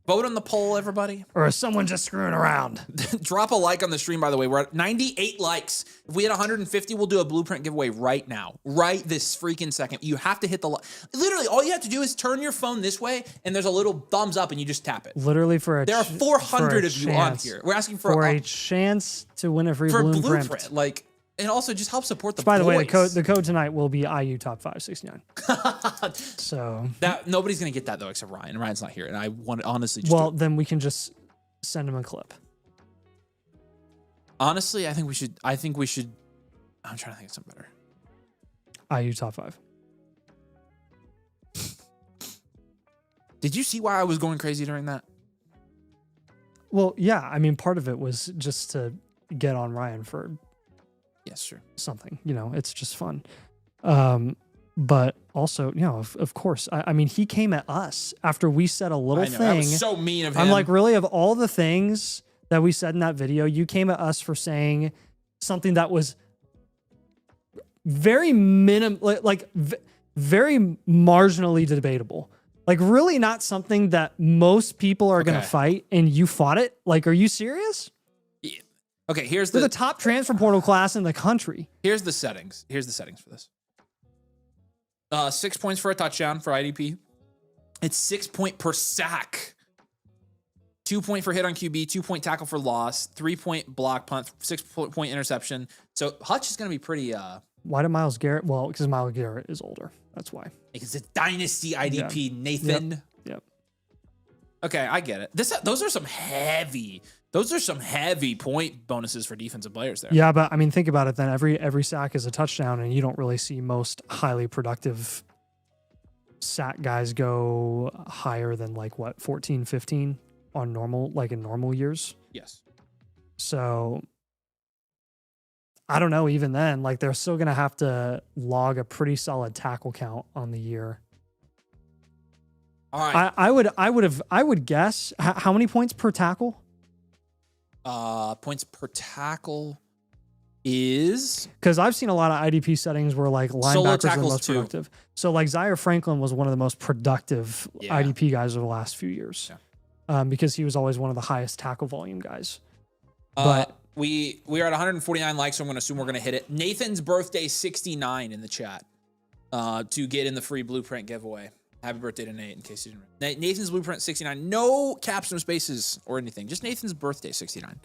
A: Vote on the poll, everybody.
B: Or is someone just screwing around?
A: Drop a like on the stream, by the way. We're at 98 likes. If we hit 150, we'll do a blueprint giveaway right now. Right this freaking second. You have to hit the like. Literally, all you have to do is turn your phone this way, and there's a little thumbs up, and you just tap it.
B: Literally for a
A: There are 400 of you on here. We're asking for
B: a chance to win a free
A: for
B: blueprint.
A: blueprint. Like, and also just help support the
B: By the way,
A: boys.
B: the code tonight will be IU top 569. So
A: that nobody's gonna get that though, except Ryan. Ryan's not here, and I want honestly. Just
B: well, then we can just send him a clip.
A: Honestly, I think we should. I'm trying to think of something better.
B: IU top 5.
A: Did you see why I was going crazy during that?
B: Well, yeah. I mean, part of it was just to get on Ryan for.
A: Yes, sure.
B: Something, it's just fun. But also, of course, I mean, he came at us after we said a little thing.
A: That was so mean of him.
B: I'm like, really, of all the things that we said in that video, you came at us for saying something that was very very marginally debatable. Like, really not something that most people are going to fight, and you fought it? Like, are you serious?
A: Okay, here's
B: the top transfer portal class in the country.
A: Here's the settings. Here's the settings for this. 6 points for a touchdown for IDP. It's 6 point per sack. 2 point for hit on QB, 2 point tackle for loss, 3 point block punt, 6 point interception. So Hutch is going to be pretty.
B: Why did Myles Garrett? Well, because Myles Garrett is older. That's why.
A: It's a dynasty IDP, yeah. Nathan.
B: Yep.
A: Okay, I get it. Those are some heavy point bonuses for defensive players there.
B: Yeah, but I mean, think about it then. Every sack is a touchdown, and you don't really see most highly productive sack guys go higher than 14, 15 on in normal years.
A: Yes.
B: So I don't know, even then, they're still gonna have to log a pretty solid tackle count on the year.
A: All right.
B: I would guess how many points per tackle?
A: Points per tackle is
B: because I've seen a lot of IDP settings where linebackers are the most productive. So Zaire Franklin was one of the most productive IDP guys over the last few years, because he was always one of the highest tackle volume guys. But
A: we are at 149 likes, so I'm going to assume we're going to hit it. Nathan's birthday 69 in the chat to get in the free blueprint giveaway. Happy birthday to Nate, in case you didn't. Nathan's blueprint 69. No caps, no spaces, or anything. Just Nathan's birthday 69.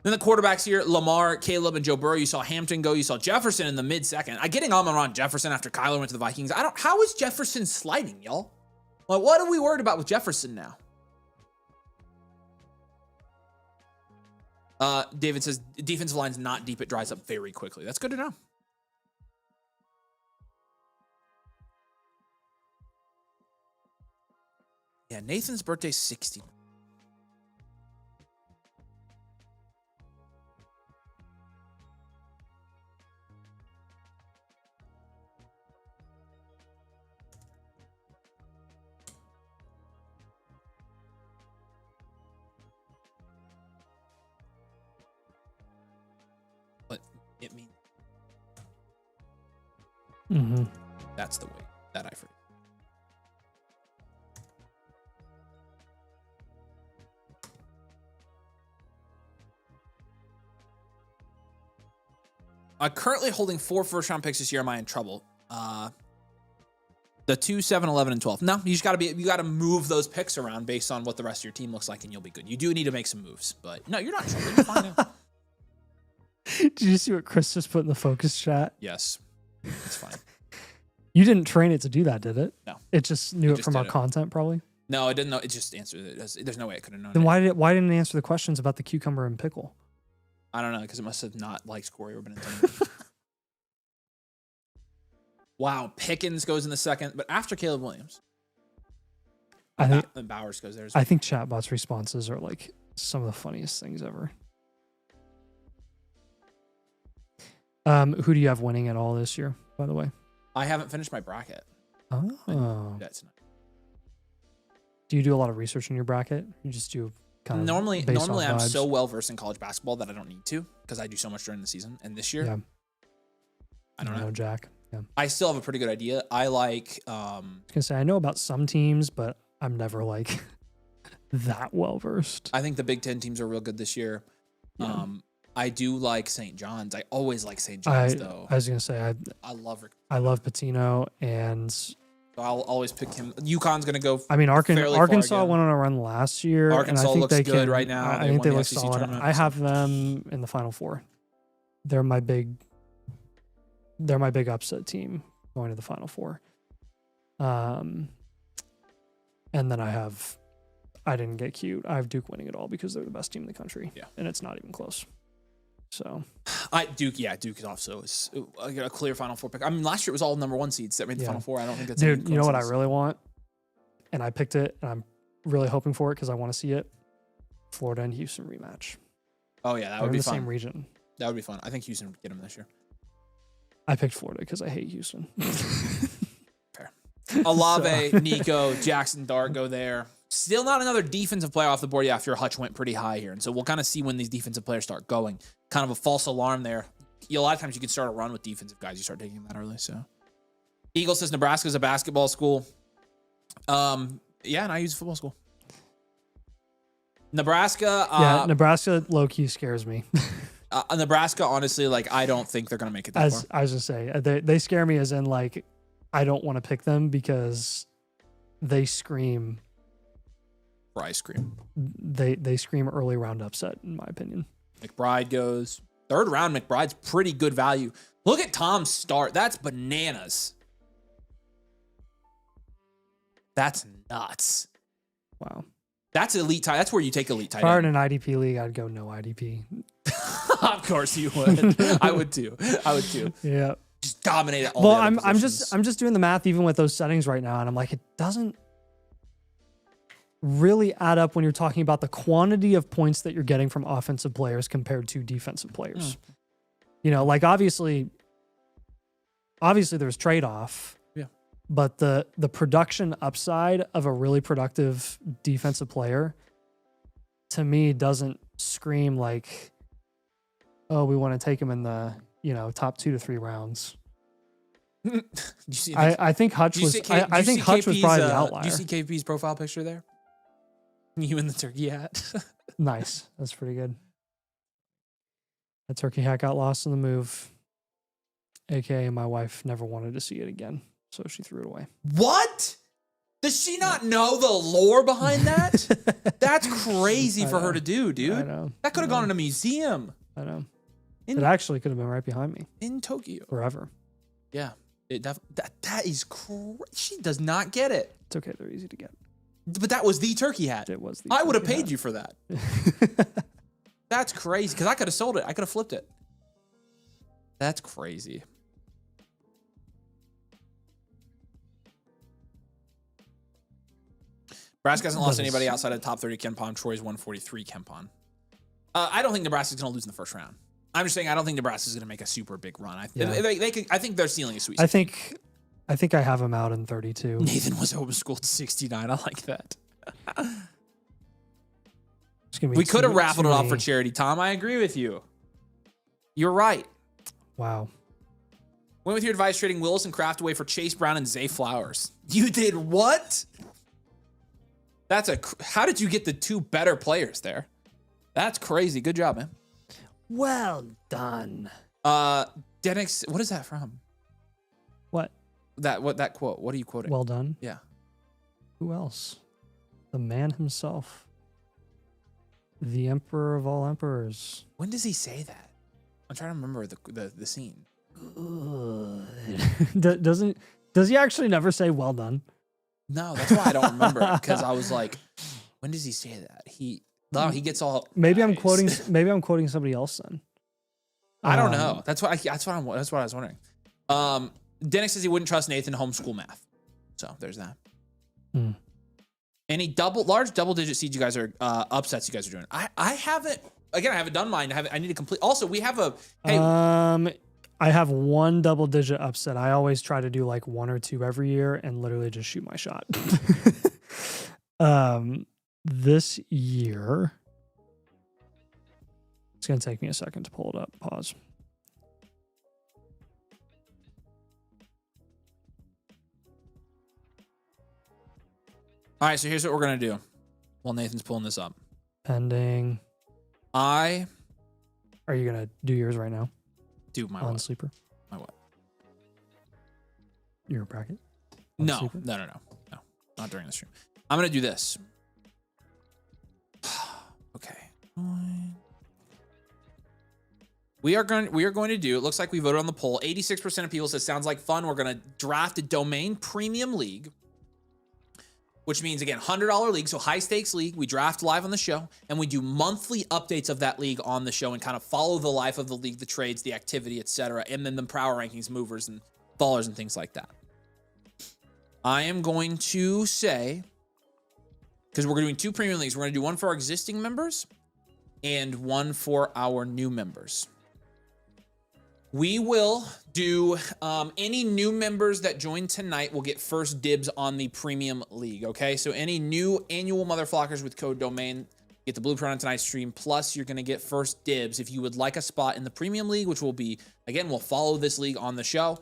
A: Then the quarterbacks here, Lamar, Caleb, and Joe Burrow. You saw Hampton go. You saw Jefferson in the mid-second. I'm getting on Jefferson after Kyler went to the Vikings. How is Jefferson sliding, y'all? What are we worried about with Jefferson now? David says, defensive line's not deep. It dries up very quickly. That's good to know. Yeah, Nathan's birthday 60. But it means that's the way that I forget. Currently holding 4 first-round picks this year. Am I in trouble? The 2, 7, 11, and 12. No, you got to move those picks around based on what the rest of your team looks like, and you'll be good. You do need to make some moves, but no, you're not in trouble. You're fine now.
B: Did you see what Chris just put in the focus chat?
A: Yes, it's fine.
B: You didn't train it to do that, did it?
A: No.
B: It just knew it from our content, probably.
A: No, it didn't know. It just answered it. There's no way it could have known.
B: Then why didn't it answer the questions about the cucumber and pickle?
A: I don't know, because it must have not liked Corey or been intended. Wow, Pickens goes in the second, but after Caleb Williams.
B: I think
A: Bowers goes there.
B: I think chatbot's responses are some of the funniest things ever. Who do you have winning at all this year, by the way?
A: I haven't finished my bracket.
B: Oh.
A: That's not.
B: Do you do a lot of research in your bracket? You just do kind of
A: Normally
B: based off
A: I'm
B: vibes.
A: so well versed in college basketball that I don't need to because I do so much during the season. And this year,
B: Yeah.
A: I don't know.
B: Jack. Yeah.
A: I still have a pretty good idea. I like
B: I was gonna say I know about some teams, but I'm never like that well versed.
A: I think the Big Ten teams are real good this year.
B: Yeah.
A: I do like St. John's. I always like St. John's though.
B: I was gonna say
A: I love Rick.
B: I love Patino, and
A: So I'll always pick him. UConn's gonna go.
B: I mean
A: fairly far
B: Arkansas
A: again.
B: went on a run last year.
A: Arkansas
B: and I think
A: looks
B: they
A: good
B: can,
A: right now.
B: I
A: They
B: think
A: won
B: they
A: the
B: look
A: SEC
B: solid.
A: tournament.
B: I have them in the Final Four. They're my big upset team going to the Final Four. And then I didn't get cute. I have Duke winning it all because they're the best team in the country.
A: Yeah.
B: And it's not even close. So
A: Duke is also a clear Final Four pick. I mean, last year it was all number 1 seeds that made the
B: Yeah.
A: Final Four. I don't think that's
B: dude, you know what I
A: coincidence.
B: really want? And I picked it, and I'm really hoping for it because I want to see it. Florida and Houston rematch.
A: Oh yeah, that
B: They're
A: would
B: in
A: be
B: the
A: fun.
B: same region.
A: That would be fun. I think Houston would get him this year.
B: I picked Florida because I hate Houston.
A: Fair. Olave, Nico, Jackson Dart go there. Still not another defensive player off the board. Yeah, if your Hutch went pretty high here. And so we'll kind of see when these defensive players start going. Kind of a false alarm there. A lot of times you can start a run with defensive guys. You start taking them that early. So Eagle says Nebraska's a basketball school. Yeah, and I use football school. Nebraska.
B: Yeah, Nebraska low-key scares me.
A: Nebraska, honestly, like, I don't think they're going to make it that far.
B: As I was going to say, they scare me as in, like, I don't want to pick them because they scream.
A: For ice cream.
B: They scream early round upset, in my opinion.
A: McBride goes. 3rd round, McBride's pretty good value. Look at Tom's start. That's bananas. That's nuts.
B: Wow.
A: That's elite tight. That's where you take elite tight
B: If I were in
A: end.
B: an IDP league, I'd go no IDP.
A: Of course you would. I would too.
B: Yeah.
A: Just dominate it all.
B: Well,
A: the other
B: I'm
A: positions.
B: just doing the math even with those settings right now, and I'm like, it doesn't really add up when you're talking about the quantity of points that you're getting from offensive players compared to defensive players. You know, like obviously there's trade-off.
A: Yeah.
B: But the production upside of a really productive defensive player to me doesn't scream like, oh, we want to take him in the, top 2 to 3 rounds. I think Hutch was I think Hutch was probably the outlier.
A: Do you see KP's profile picture there? You in the turkey hat.
B: Nice. That's pretty good. That turkey hat got lost in the move. AKA my wife never wanted to see it again, so she threw it away.
A: What? Does she not know the lore behind that? That's crazy for her to do, dude.
B: I know.
A: That could have gone in a museum.
B: I know. It actually could have been right behind me
A: in Tokyo.
B: forever.
A: Yeah. That is crazy. She does not get it.
B: It's okay. They're easy to get.
A: But that was the turkey hat.
B: It was.
A: I would have paid you for that. That's crazy because I could have sold it. I could have flipped it. That's crazy. Nebraska hasn't lost anybody outside of the top 30 KenPom. Troy's 143 KenPom. I don't think Nebraska's going to lose in the first round. I'm just saying I don't think Nebraska's going to make a super big run. I think their ceiling is sweet.
B: I think I have him out in 32.
A: Nathan was homeschooled 69. I like that. We could have raffled it off for charity, Tom. I agree with you. You're right.
B: Wow.
A: Went with your advice trading Willis and Kraft away for Chase Brown and Zay Flowers. You did what? How did you get the 2 better players there? That's crazy. Good job, man.
B: Well done.
A: Denix, what is that from?
B: What?
A: That quote? What are you quoting?
B: Well done.
A: Yeah.
B: Who else? The man himself. The emperor of all emperors.
A: When does he say that? I'm trying to remember the scene.
B: Does he actually never say well done?
A: No, that's why I don't remember. Because I was like, when does he say that? He gets all.
B: Maybe
A: nice.
B: I'm quoting somebody else then.
A: I don't know. That's what I was wondering. Dennis says he wouldn't trust Nathan homeschool math. So there's that. Any large double-digit seeds you guys are upsets you guys are doing? I haven't done mine. I need to complete. Also, we have a. Hey,
B: I have 1 double-digit upset. I always try to do like 1 or 2 every year and literally just shoot my shot. this year, it's going to take me a second to pull it up. Pause.
A: All right, so here's what we're going to do while Nathan's pulling this up.
B: Pending. Are you going to do yours right now?
A: Do my
B: on
A: what?
B: Sleeper?
A: My what?
B: Your bracket?
A: No, not during the stream. I'm going to do this. Okay. We are going to do, it looks like we voted on the poll. 86% of people said sounds like fun. We're going to draft a domain premium league, which means, again, $100 league, so high stakes league. We draft live on the show, and we do monthly updates of that league on the show and kind of follow the life of the league, the trades, the activity, etc., and then the power rankings, movers, and fallers, and things like that. I am going to say, because we're doing 2 premium leagues, we're going to do one for our existing members and one for our new members. We will do any new members that join tonight will get first dibs on the premium league, okay? So any new annual motherflockers with code domain get the blueprint on tonight's stream, plus you're gonna get first dibs if you would like a spot in the premium league, which will be, again, we'll follow this league on the show.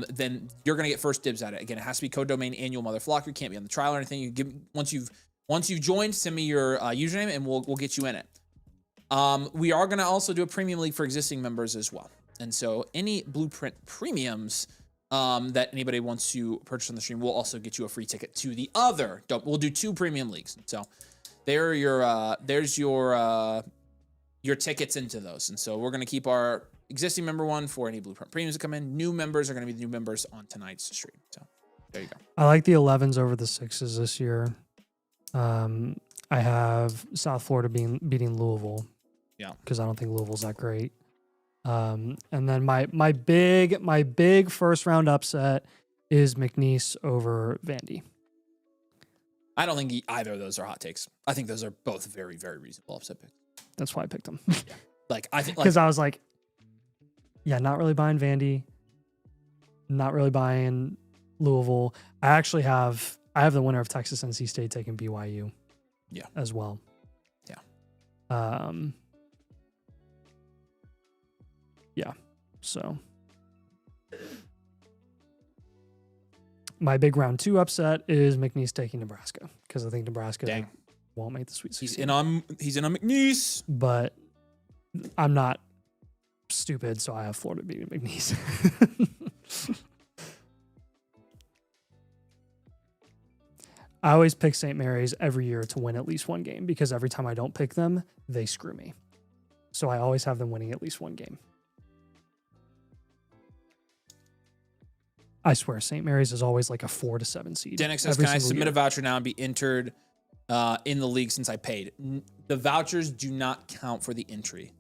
A: Then you're gonna get first dibs at it. Again, it has to be code domain annual motherflocker. Can't be on the trial or anything. You give once you've joined, send me your username and we'll get you in it. We are gonna also do a premium league for existing members as well. And so any blueprint premiums that anybody wants to purchase on the stream will also get you a free ticket to the other. We'll do 2 premium leagues. So there's your tickets into those. And so we're gonna keep our existing member one for any blueprint premiums that come in. New members are gonna be the new members on tonight's stream. So there you go.
B: I like the 11s over the 6s this year. I have South Florida beating Louisville.
A: Yeah.
B: Because I don't think Louisville's that great. And then my big first round upset is McNeese over Vandy.
A: I don't think either of those are hot takes. I think those are both very, very reasonable upset picks.
B: That's why I picked them.
A: Like I think
B: because I was like, yeah, not really buying Vandy, not really buying Louisville. I have the winner of Texas NC State taking BYU.
A: Yeah.
B: As well.
A: Yeah.
B: Yeah. So my big round 2 upset is McNeese taking Nebraska because I think Nebraska won't make the Sweet 16.
A: He's in on McNeese,
B: but I'm not stupid, so I have Florida beating McNeese. I always pick St. Mary's every year to win at least one game because every time I don't pick them, they screw me. So I always have them winning at least one game. I swear, St. Mary's is always like a 4 to 7 seed.
A: Dennis says, can I submit a voucher now and be entered in the league since I paid? The vouchers do not count for the entry.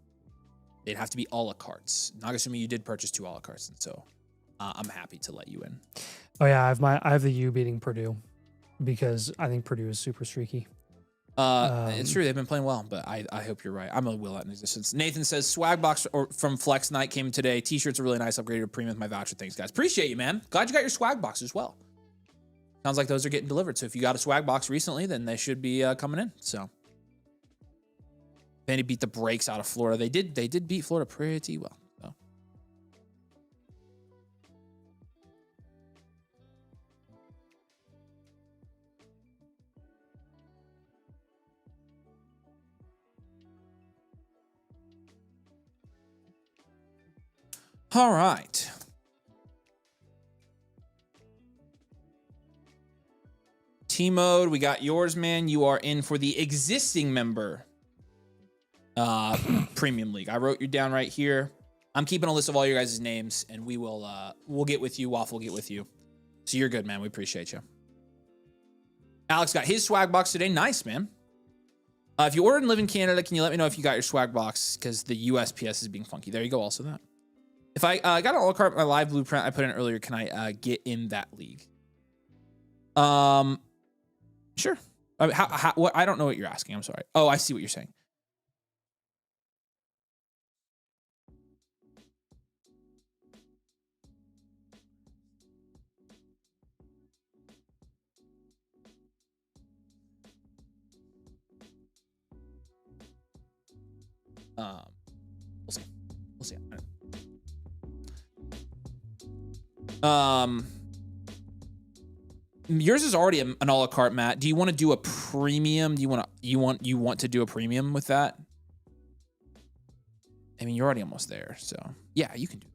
A: They'd have to be a la cartes. Nagasumi, you did purchase 2 a la cartes, and so I'm happy to let you in.
B: Oh yeah, I have the U beating Purdue because I think Purdue is super streaky.
A: It's true, they've been playing well, but I hope you're right. I'm a will out in existence. Nathan says swag box from Flex Night came today. T-shirts are really nice. Upgraded to premium with my voucher. Thanks, guys. Appreciate you, man. Glad you got your swag box as well. Sounds like those are getting delivered. So if you got a swag box recently, then they should be coming in. So Vandy beat the brakes out of Florida. They did beat Florida pretty well. So. All right. Team mode, we got yours, man. You are in for the existing member premium league. I wrote you down right here. I'm keeping a list of all your guys' names, and we'll get with you. Waffle will get with you. So you're good, man. We appreciate you. Alex got his swag box today. Nice, man. If you ordered and live in Canada, can you let me know if you got your swag box? Because the USPS is being funky. There you go. Also that. If I got an a la carte, my live blueprint I put in earlier, can I get in that league? Sure. I mean, what? I don't know what you're asking. I'm sorry. Oh, I see what you're saying. We'll see. We'll see. Yours is already an a la carte, Matt. Do you want to do a premium? Do you want to do a premium with that? I mean, you're already almost there, so yeah, you can do it.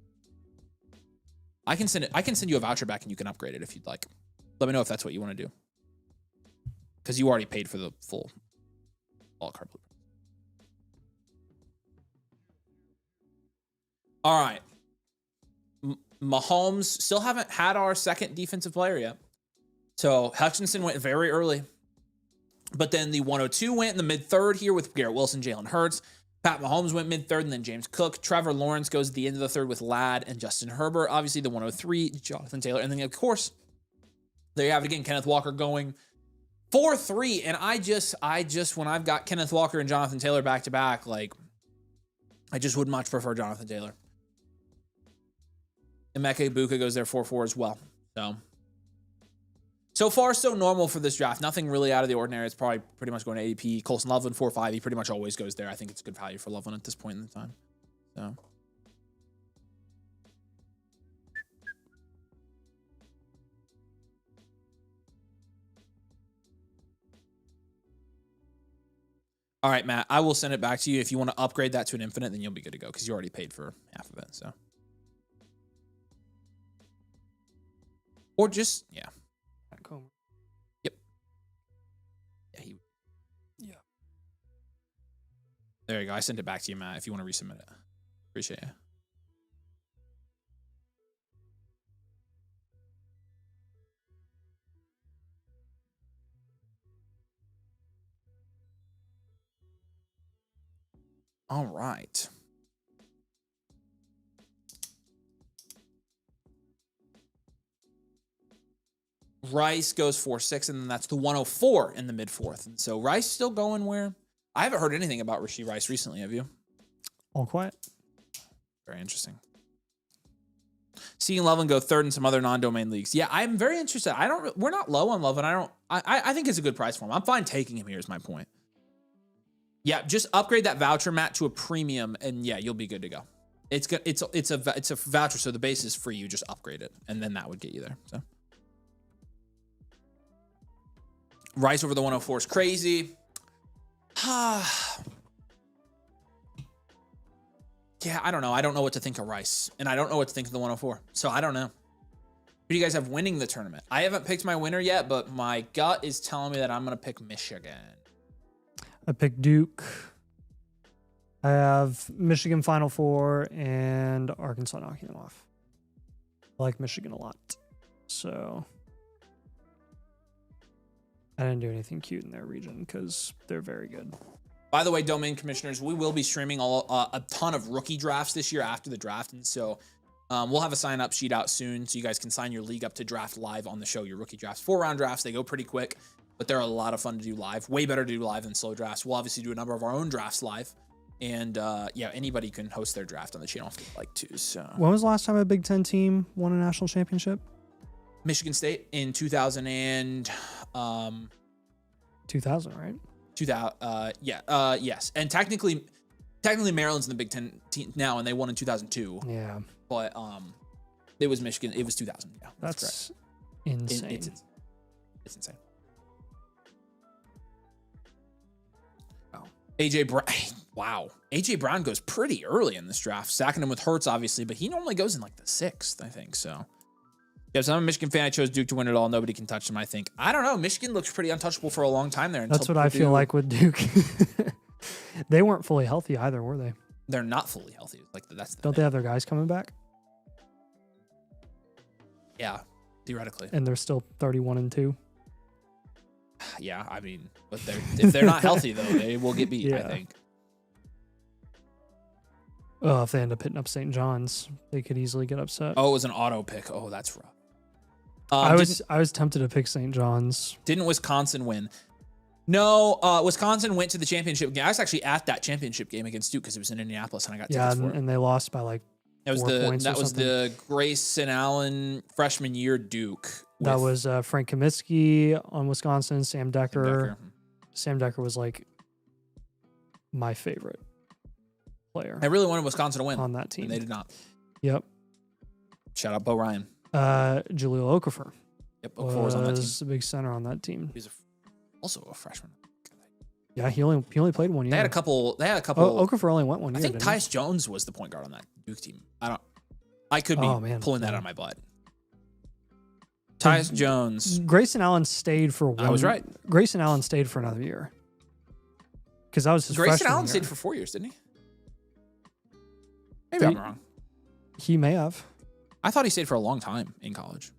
A: I can send you a voucher back and you can upgrade it if you'd like. Let me know if that's what you want to do. Because you already paid for the full a la carte. All right. Mahomes still haven't had our second defensive player yet. So Hutchinson went very early. But then the 102 went in the mid-third here with Garrett Wilson, Jalen Hurts. Pat Mahomes went mid-third, and then James Cook. Trevor Lawrence goes at the end of the third with Ladd and Justin Herbert. Obviously, the 103, Jonathan Taylor. And then, of course, there you have it again, Kenneth Walker going 4-3. And I just, when I've got Kenneth Walker and Jonathan Taylor back-to-back, like, I just would much prefer Jonathan Taylor. Emeka Ibuka goes there 4-4 as well. So far, so normal for this draft. Nothing really out of the ordinary. It's probably pretty much going to ADP. Colson Loveland, 4-5. He pretty much always goes there. I think it's good value for Loveland at this point in the time. So. All right, Matt, I will send it back to you. If you want to upgrade that to an infinite, then you'll be good to go because you already paid for half of it. So. Or just, yeah. Yep. Yeah. There you go. I sent it back to you, Matt, if you want to resubmit it. Appreciate it. All right. Rice goes 4-6, and then that's the 104 in the mid-fourth. And so Rice still going where? I haven't heard anything about Rashee Rice recently, have you?
B: All quiet.
A: Very interesting. Seeing Loveland go third in some other non-domain leagues. Yeah, I'm very interested. We're not low on Loveland. I think it's a good price for him. I'm fine taking him here is my point. Yeah, just upgrade that voucher, Matt, to a premium, and yeah, you'll be good to go. It's a voucher, so the base is free. You just upgrade it, and then that would get you there. So. Rice over the 104 is crazy. Yeah, I don't know. I don't know what to think of Rice, and I don't know what to think of the 104. So I don't know. Who do you guys have winning the tournament? I haven't picked my winner yet, but my gut is telling me that I'm going to pick Michigan.
B: I picked Duke. I have Michigan Final Four and Arkansas knocking them off. I like Michigan a lot. So I didn't do anything cute in their region because they're very good.
A: By the way, domain commissioners, we will be streaming a ton of rookie drafts this year after the draft. And so we'll have a sign-up sheet out soon so you guys can sign your league up to draft live on the show, your rookie drafts. 4-round drafts, they go pretty quick, but they're a lot of fun to do live. Way better to do live than slow drafts. We'll obviously do a number of our own drafts live. And yeah, anybody can host their draft on the channel if they'd like to. So.
B: When was the last time a Big Ten team won a national championship?
A: Michigan State in 2000 and
B: 2000, right?
A: 2000, yes. And technically Maryland's in the Big Ten team now, and they won in 2002.
B: Yeah.
A: But it was Michigan. It was 2000. Yeah,
B: that's insane.
A: It's insane. Oh, AJ Brown. Wow, AJ Brown goes pretty early in this draft, stacking him with Hurts, obviously, but he normally goes in like the 6th, I think. So. Yeah, so I'm a Michigan fan. I chose Duke to win it all. Nobody can touch them, I think. I don't know. Michigan looks pretty untouchable for a long time there.
B: That's what I feel like with Duke. They weren't fully healthy either, were they?
A: They're not fully healthy. Like that's the
B: Don't they have their guys coming back?
A: Yeah, theoretically.
B: And they're still 31-2.
A: Yeah, I mean, but if they're not healthy though, they will get beat. I think.
B: Oh, if they end up hitting up St. John's, they could easily get upset.
A: Oh, it was an auto pick. Oh, that's rough.
B: I was tempted to pick St. John's.
A: Didn't Wisconsin win? No, Wisconsin went to the championship game. I was actually at that championship game against Duke because it was in Indianapolis, and I got tickets for it.
B: And they lost by like 4 points.
A: That was the Grayson Allen freshman year Duke.
B: That was Frank Kaminsky on Wisconsin. Sam Decker. Sam Decker was like my favorite. player
A: I really wanted Wisconsin to win
B: on that team.
A: and they did not.
B: Yep.
A: Shout out Bo Ryan.
B: Jaleel Okafor.
A: Yep, Okafor was on that team.
B: Was a big center on that team.
A: He's also a freshman.
B: Yeah, he only played 1 year.
A: They had a couple.
B: Okafor only went 1 year.
A: I think Tyus Jones was the point guard on that Duke team. I could be pulling that out of my butt. Tyus Jones.
B: Grayson Allen stayed for 1.
A: I was right.
B: Grayson Allen stayed for another year. Because that was his
A: Grayson
B: freshman
A: Allen
B: year.
A: stayed for 4 years, didn't he? Maybe I'm wrong.
B: He may have.
A: I thought he stayed for a long time in college.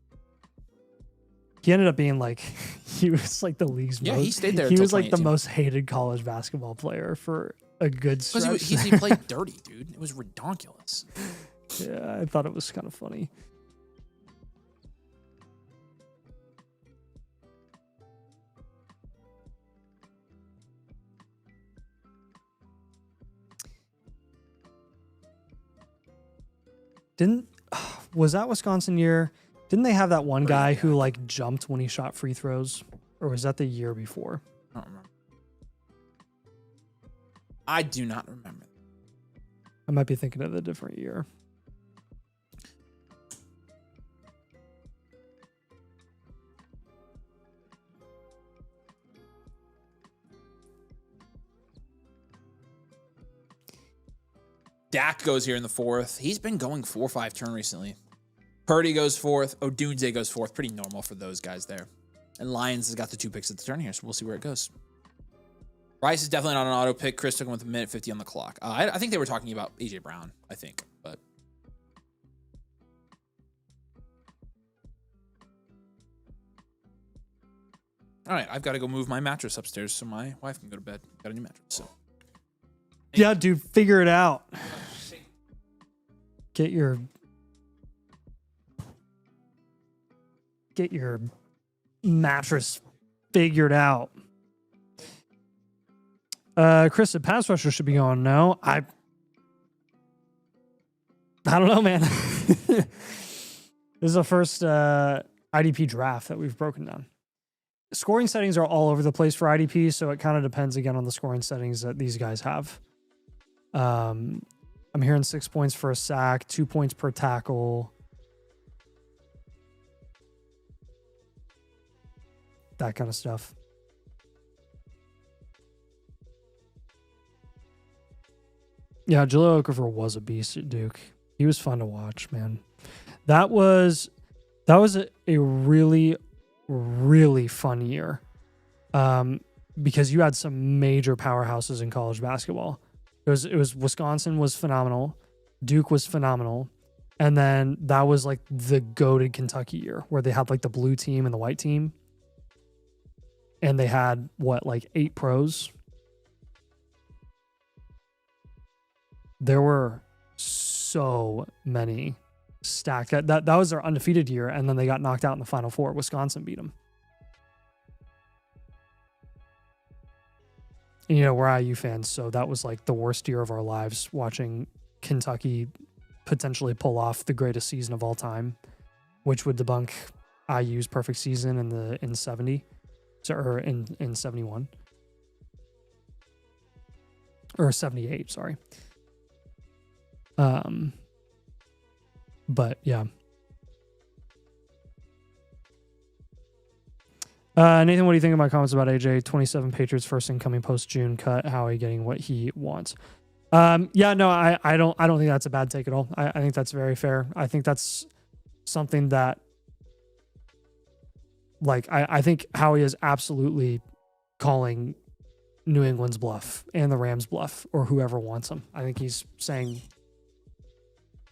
B: He ended up being like, he was like the league's most.
A: He stayed there.
B: He was like the most hated college basketball player for a good stretch.
A: Because he played dirty, dude. It was ridiculous.
B: Yeah, I thought it was kind of funny. Was that Wisconsin year? Didn't they have that one guy who like jumped when he shot free throws? Or was that the year before?
A: I don't remember. I do not remember.
B: I might be thinking of a different year.
A: Dak goes here in the 4th. He's been going 4-5 turn recently. Purdy goes 4th. Odunze goes 4th. Pretty normal for those guys there. And Lions has got the 2 picks at the turn here, so we'll see where it goes. Rice is definitely not an auto pick. Chris took him with 1:50 on the clock. I think they were talking about AJ Brown, I think. But all right, I've got to go move my mattress upstairs so my wife can go to bed. Got a new mattress, so.
B: Yeah, dude, figure it out. Get your mattress figured out. Chris, the pass rusher should be going. No, I don't know, man. This is the first IDP draft that we've broken down. Scoring settings are all over the place for IDP, so it kind of depends again on the scoring settings that these guys have. I'm hearing 6 points for a sack, 2 points per tackle. That kind of stuff. Yeah, Jaleel Okafor was a beast at Duke. He was fun to watch, man. That was a really, really fun year. Because you had some major powerhouses in college basketball. It was Wisconsin was phenomenal. Duke was phenomenal. And then that was like the goated Kentucky year where they had like the blue team and the white team. And they had like 8 pros. There were so many stacked. That was their undefeated year, and then they got knocked out in the Final Four. Wisconsin beat them. And, you know, we're IU fans, so that was like the worst year of our lives watching Kentucky potentially pull off the greatest season of all time, which would debunk IU's perfect season in 70, or in 71 or 78. Sorry. But yeah. Nathan, what do you think of my comments about AJ? 27 Patriots first incoming post June cut. Howie getting what he wants. Yeah, no, I don't think that's a bad take at all. I think that's very fair. I think that's something that, like, I think Howie is absolutely calling New England's bluff and the Rams' bluff, or whoever wants him. I think he's saying,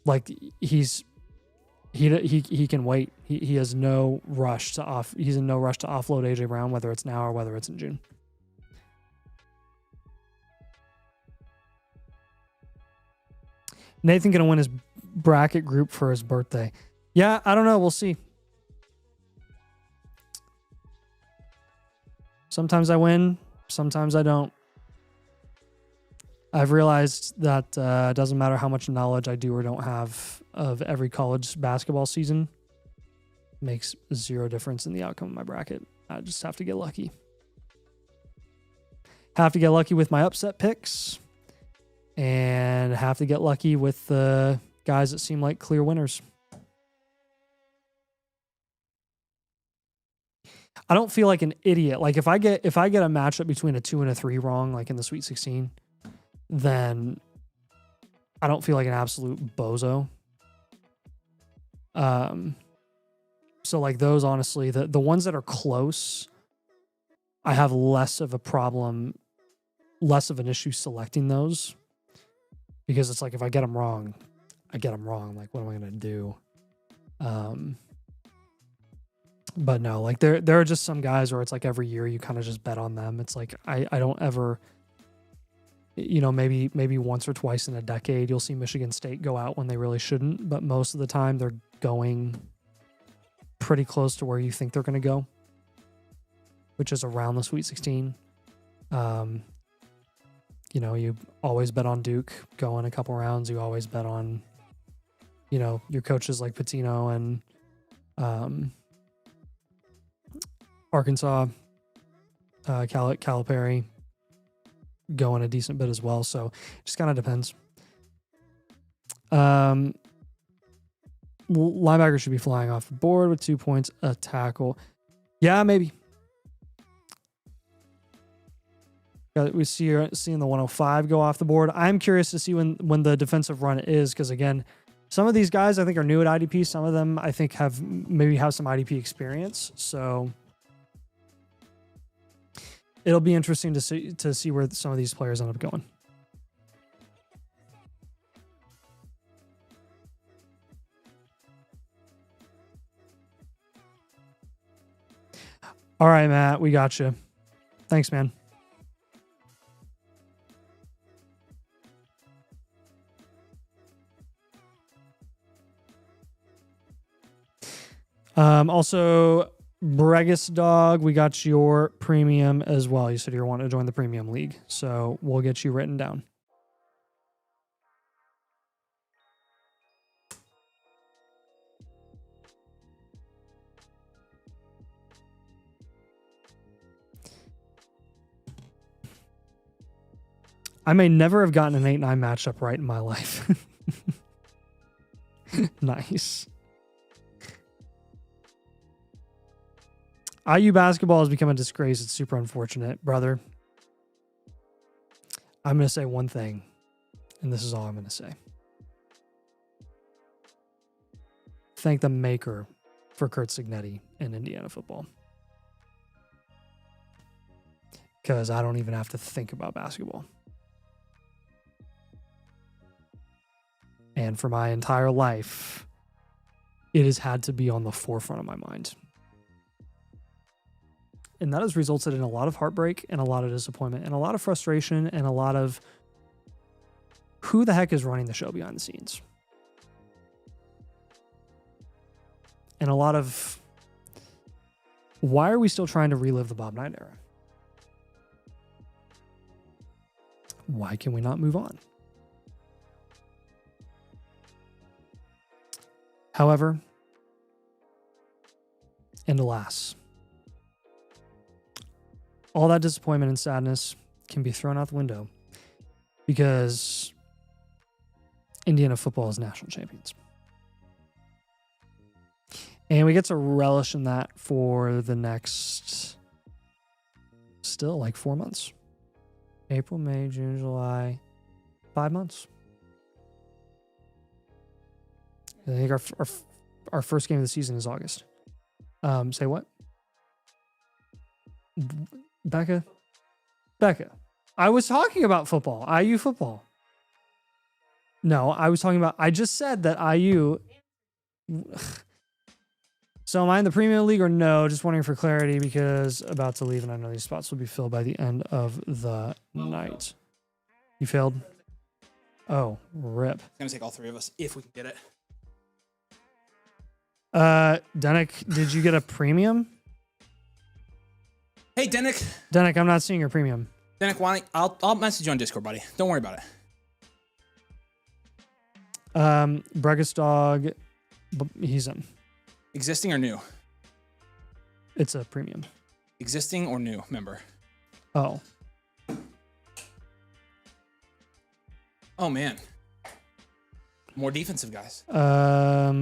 B: like, he can wait. He has no rush to he's in no rush to offload AJ Brown, whether it's now or whether it's in June. Nathan gonna win his bracket group for his birthday. Yeah, I don't know. We'll see. Sometimes I win, sometimes I don't. I've realized that it doesn't matter how much knowledge I do or don't have of every college basketball season. It makes zero difference in the outcome of my bracket. I just have to get lucky. Have to get lucky with my upset picks. and have to get lucky with the guys that seem like clear winners. I don't feel like an idiot. Like if I get a matchup between a 2 and a 3 wrong, like in the Sweet 16, then I don't feel like an absolute bozo. So like those, honestly, the ones that are close, I have less of a problem, less of an issue selecting those, because it's like if I get them wrong, I get them wrong. Like, what am I gonna do? But no, like there are just some guys where it's like every year you kind of just bet on them. It's like I don't ever, maybe once or twice in a decade you'll see Michigan State go out when they really shouldn't, but most of the time they're going pretty close to where you think they're going to go, which is around the Sweet 16. You always bet on Duke going a couple rounds. You always bet on, your coaches like Pitino and Arkansas, Calipari going a decent bit as well. So it just kind of depends. Linebacker should be flying off the board with 2 points a tackle. Yeah, maybe. We seeing the 105 go off the board. I'm curious to see when the defensive run is, because again, some of these guys I think are new at IDP. Some of them I think have some IDP experience. So it'll be interesting to see where some of these players end up going. All right, Matt, we got you. Thanks, man. Also, Bregus Dog, we got your premium as well. You said you wanting to join the premium league, so we'll get you written down. I may never have gotten an 8-9 matchup right in my life. Nice. IU basketball has become a disgrace. It's super unfortunate, brother. I'm going to say one thing, and this is all I'm going to say. Thank the maker for Kurt Signetti in Indiana football. Because I don't even have to think about basketball. And for my entire life, it has had to be on the forefront of my mind. And that has resulted in a lot of heartbreak and a lot of disappointment and a lot of frustration and a lot of who the heck is running the show behind the scenes. And a lot of why are we still trying to relive the Bob Knight era? Why can we not move on? However, and alas, all that disappointment and sadness can be thrown out the window because Indiana football is national champions. And we get to relish in that for the next, still like 4 months. April, May, June, July, 5 months. I think our first game of the season is August. Say what? Becca, I was talking about football, IU football. No, I was talking about, I just said that IU. So am I in the premium league or no? Just wondering for clarity because about to leave and I know these spots will be filled by the end of the night. You failed? Oh, rip.
A: It's going to take all three of us if we can get it.
B: Denick, did you get a premium?
A: Hey, Denick.
B: Denick, I'm not seeing your premium.
A: Denick, why don't I'll message you on Discord, buddy. Don't worry about it.
B: Bregus Dog, he's in.
A: Existing or new?
B: It's a premium.
A: Existing or new member?
B: Oh.
A: Oh, man. More defensive guys.
B: A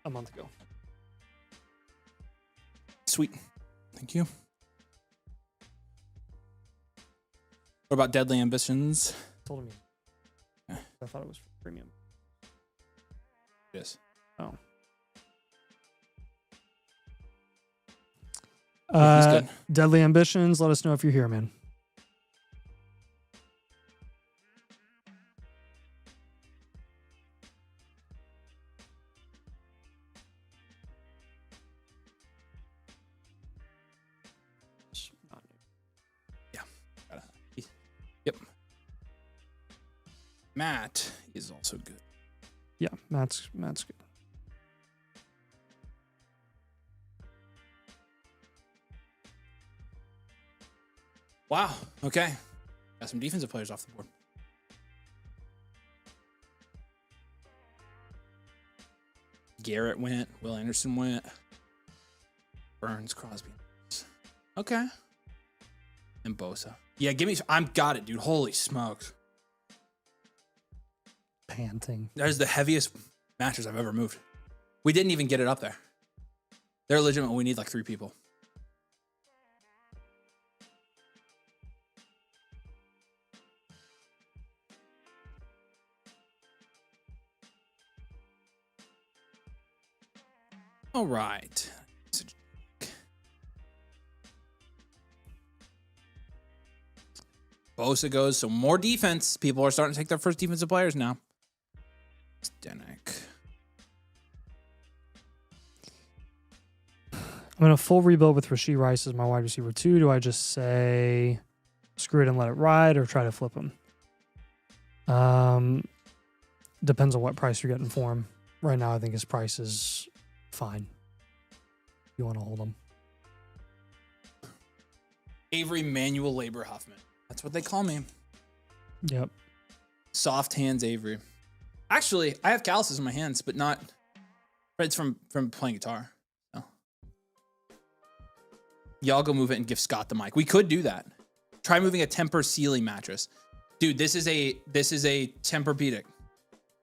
B: month ago.
A: Sweet. Thank you. What about Deadly Ambitions?
B: Told him.
A: Yeah.
B: I thought it was premium.
A: Yes.
B: Oh.
A: He's good.
B: Deadly Ambitions. Let us know if you're here, man.
A: Yep. Matt is also good.
B: Yeah, Matt's good.
A: Wow. Okay. Got some defensive players off the board. Garrett went. Will Anderson went. Burns, Crosby. Okay. And Bosa. Yeah, give me. I'm got it, dude. Holy smokes.
B: Panting.
A: That is the heaviest matches I've ever moved. We didn't even get it up there. They're legitimate. We need like 3 people. All right. Bosa goes, so more defense. People are starting to take their first defensive players now. Stenek.
B: I'm in a full rebuild with Rashee Rice as my wide receiver 2. Do I just say screw it and let it ride or try to flip him? Depends on what price you're getting for him. Right now, I think his price is fine. You want to hold him.
A: Avery Manuel Labor Huffman. That's what they call me.
B: Yep.
A: Soft hands Avery. Actually, I have calluses in my hands, but not. But it's from playing guitar. So. Y'all go move it and give Scott the mic. We could do that. Try moving a Tempur ceiling mattress. Dude, this is a Tempur-Pedic.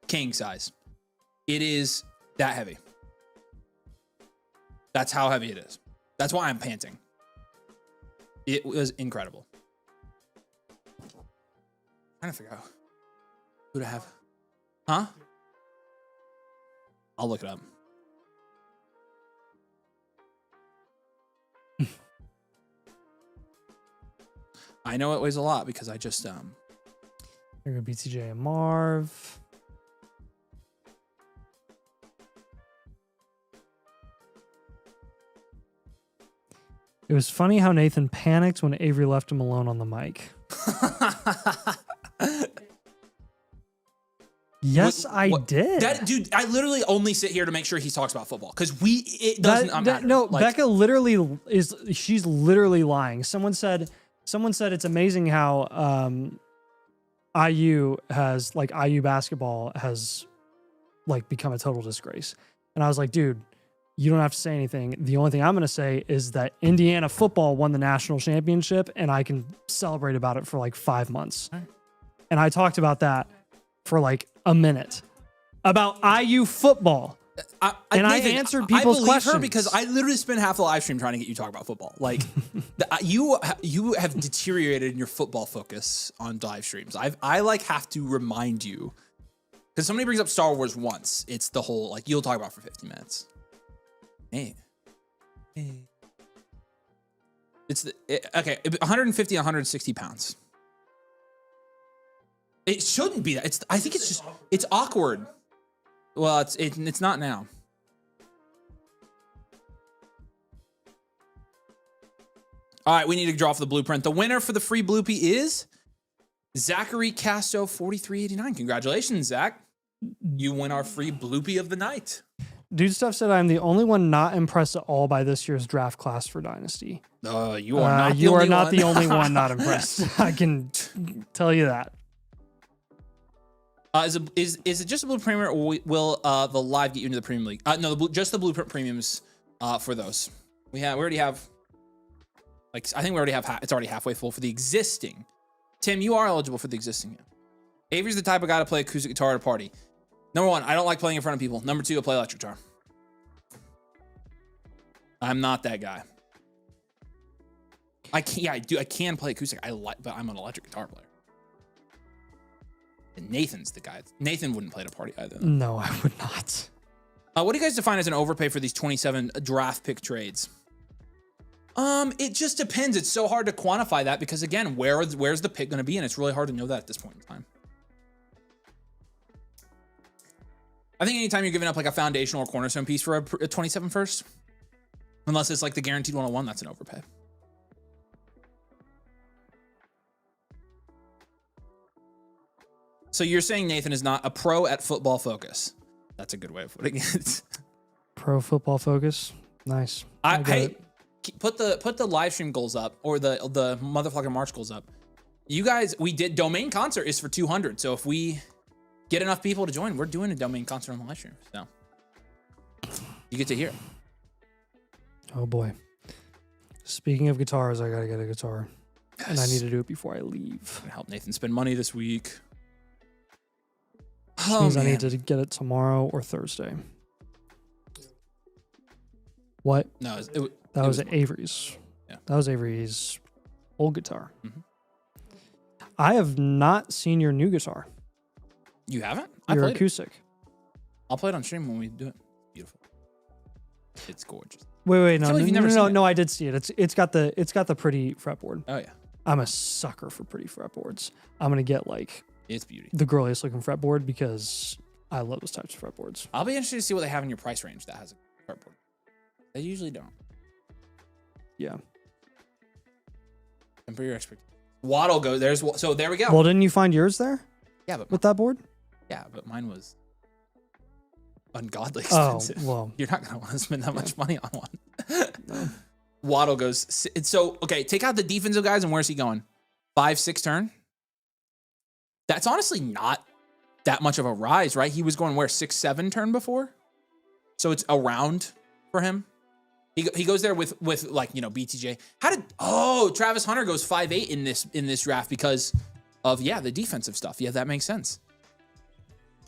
A: King size. It is that heavy. That's how heavy it is. That's why I'm panting. It was incredible. I'm trying to figure out who to have. Huh? I'll look it up. I know it weighs a lot because I just
B: Here go BTJ and Marv. It was funny how Nathan panicked when Avery left him alone on the mic. Yes, I did.
A: That dude, I literally only sit here to make sure he talks about football because it doesn't matter.
B: No,
A: like,
B: Becca literally she's literally lying. Someone said it's amazing how IU basketball has like become a total disgrace. And I was like, dude, you don't have to say anything. The only thing I'm going to say is that Indiana football won the national championship and I can celebrate about it for like 5 months.
A: Right.
B: And I talked about that for like a minute about IU football. I answered people's questions.
A: Her because I literally spent half the live stream trying to get you to talk about football. Like you have deteriorated in your football focus on live streams. I like have to remind you because somebody brings up Star Wars once. It's the whole like you'll talk about for 50 minutes. Hey. It's okay. 150, 160 pounds. It shouldn't be that. I think it's awkward. Well, it's not now. All right, we need to draw for the blueprint. The winner for the free bloopy is Zachary Casto 4389. Congratulations, Zach. You win our free bloopy of the night.
B: Dude Stuff said I'm the only one not impressed at all by this year's draft class for Dynasty.
A: You are not
B: the only one not impressed. I can tell you that.
A: Is it just a blueprint premium, or will the live get you into the premium league? No, just the blueprint premiums for those. We already have. Like I think we already have. It's already halfway full for the existing. Tim, you are eligible for the existing. Avery's the type of guy to play acoustic guitar at a party. Number 1, I don't like playing in front of people. Number 2, I play electric guitar. I'm not that guy. I can play acoustic. But I'm an electric guitar player. And Nathan's the guy. Nathan wouldn't play at a party either.
B: No, I would not.
A: What do you guys define as an overpay for these 27 draft pick trades? It just depends. It's so hard to quantify that because again, where's the pick going to be? And it's really hard to know that at this point in time. I think anytime you're giving up like a foundational or cornerstone piece for a 27 first, unless it's like the guaranteed 101, that's an overpay. So you're saying Nathan is not a pro at Football Focus. That's a good way of putting it.
B: Pro Football Focus. Nice.
A: Hey, put the live stream goals up or the motherfucking March goals up. You guys, we did domain concert is for 200. So if we get enough people to join, we're doing a domain concert on the live stream. So you get to hear it.
B: Oh boy. Speaking of guitars, I gotta get a guitar. Yes. And I need to do it before I leave.
A: I'm gonna help Nathan spend money this week.
B: Which means I need to get it tomorrow or Thursday. What?
A: No,
B: that was Avery's.
A: Yeah.
B: That was Avery's old guitar. Mm-hmm. I have not seen your new guitar.
A: You haven't?
B: Your acoustic.
A: I'll play it on stream when we do it. Beautiful. It's gorgeous.
B: Wait, no, I did see it. It's got the pretty fretboard.
A: Oh yeah.
B: I'm a sucker for pretty fretboards. I'm gonna get like
A: it's beauty.
B: The girliest looking fretboard because I love those types of fretboards.
A: I'll be interested to see what they have in your price range that has a fretboard. They usually don't.
B: Yeah.
A: And for your expectations. Waddle goes so there we go.
B: Well, didn't you find yours there?
A: Yeah, but
B: with that board?
A: Yeah, but mine was ungodly expensive.
B: Oh, well.
A: You're not gonna want to spend that much money on one. No. Waddle goes so okay, take out the defensive guys and where's he going? 5-6 turn? That's honestly not that much of a rise, right? He was going where 6-7 turn before? So it's around for him. He goes there with like, BTJ. Travis Hunter goes 5'8 in this draft because of the defensive stuff. Yeah, that makes sense.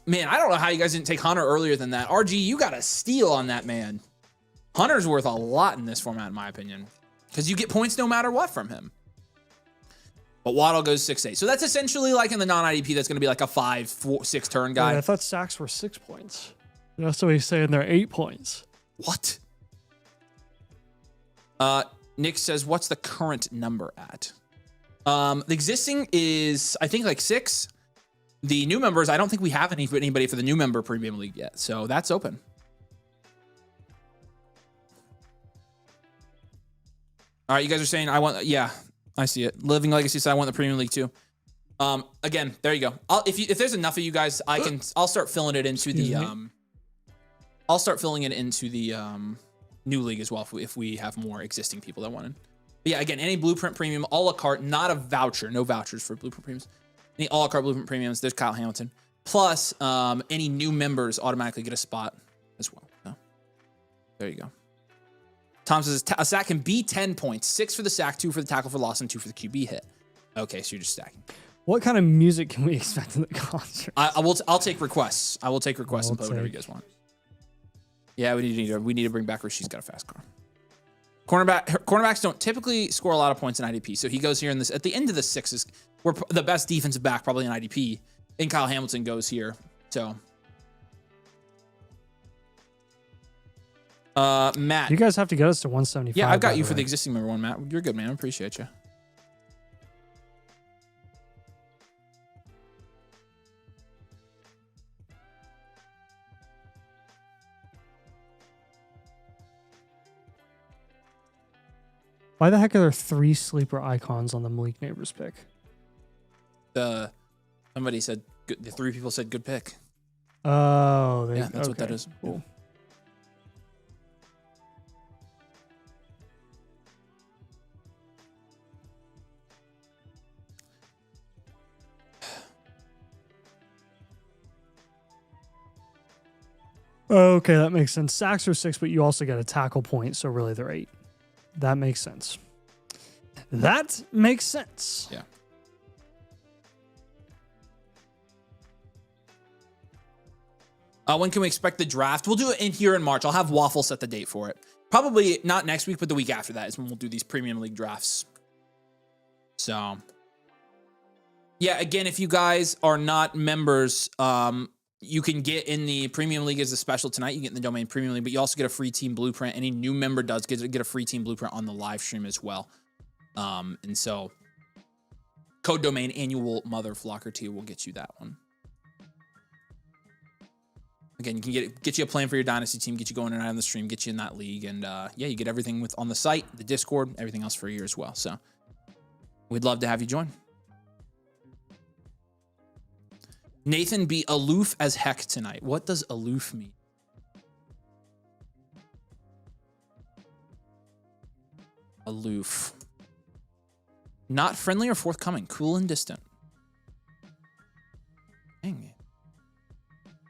A: Man, I don't know how you guys didn't take Hunter earlier than that. RG, you got a steal on that man. Hunter's worth a lot in this format, in my opinion, because you get points no matter what from him. But Waddle goes 6'8. So that's essentially like in the non-IDP, that's going to be like a 5-6 turn guy.
B: Wait, I thought sacks were 6 points. That's what he's saying. They're 8 points.
A: What? Nick says, what's the current number at? The existing is, I think, like 6. The new members, I don't think we have anybody for the new member premium league yet. So that's open. All right, you guys are saying I see it. Living Legacy said I want the premium league too. Again, there you go. If there's enough of you guys, I'll start filling it into new league as well if we have more existing people that want it. But yeah, again, any Blueprint premium, a la carte, not a voucher, no vouchers for Blueprint premiums. Any a la carte Blueprint premiums, there's Kyle Hamilton. Plus, any new members automatically get a spot as well. So, there you go. Tom says a sack can be 10 points, 6 for the sack, 2 for the tackle for loss, and 2 for the QB hit. Okay, so you're just stacking.
B: What kind of music can we expect in the concert?
A: I'll take requests. I will take requests and play whatever you guys want. Yeah, we need to bring back Rasheed's got a fast car. Cornerbacks don't typically score a lot of points in IDP, so he goes here in this at the end of the 6s. We're the best defensive back probably in IDP, and Kyle Hamilton goes here. So, Matt,
B: you guys have to get us to 175.
A: Yeah, I've got you for the existing member one, Matt. You're good, man. I appreciate you.
B: Why the heck are there 3 sleeper icons on the Malik Neighbors pick?
A: Somebody said good, the 3 people said good pick.
B: Oh,
A: that's what that is.
B: Cool. Okay, that makes sense. Sacks are 6, but you also get a tackle point, so really they're 8. That makes sense. That makes sense.
A: Yeah. When can we expect the draft? We'll do it in here in March. I'll have Waffle set the date for it. Probably not next week, but the week after that is when we'll do these Premium League drafts. So, yeah, again, if you guys are not members, you can get in the Premium League as a special tonight. You get in the Domain Premium League, but you also get a free team blueprint. Any new member does get a free team blueprint on the live stream as well. And so, code Domain Annual Mother Flocker 2 will get you that one. Again, you can get you a plan for your Dynasty team, get you going tonight on the stream, get you in that league, and yeah, you get everything with on the site, the Discord, everything else for a year as well. So we'd love to have you join. Nathan, be aloof as heck tonight. What does aloof mean? Aloof. Not friendly or forthcoming. Cool and distant. Dang.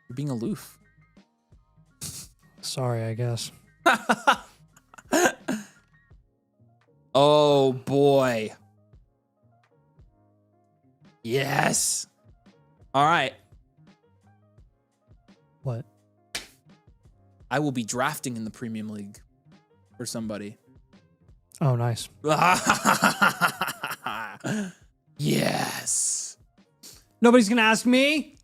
A: You're being aloof.
B: Sorry, I guess.
A: Oh, boy. Yes. All right.
B: What?
A: I will be drafting in the Premium League for somebody.
B: Oh, nice.
A: Yes.
B: Nobody's gonna ask me.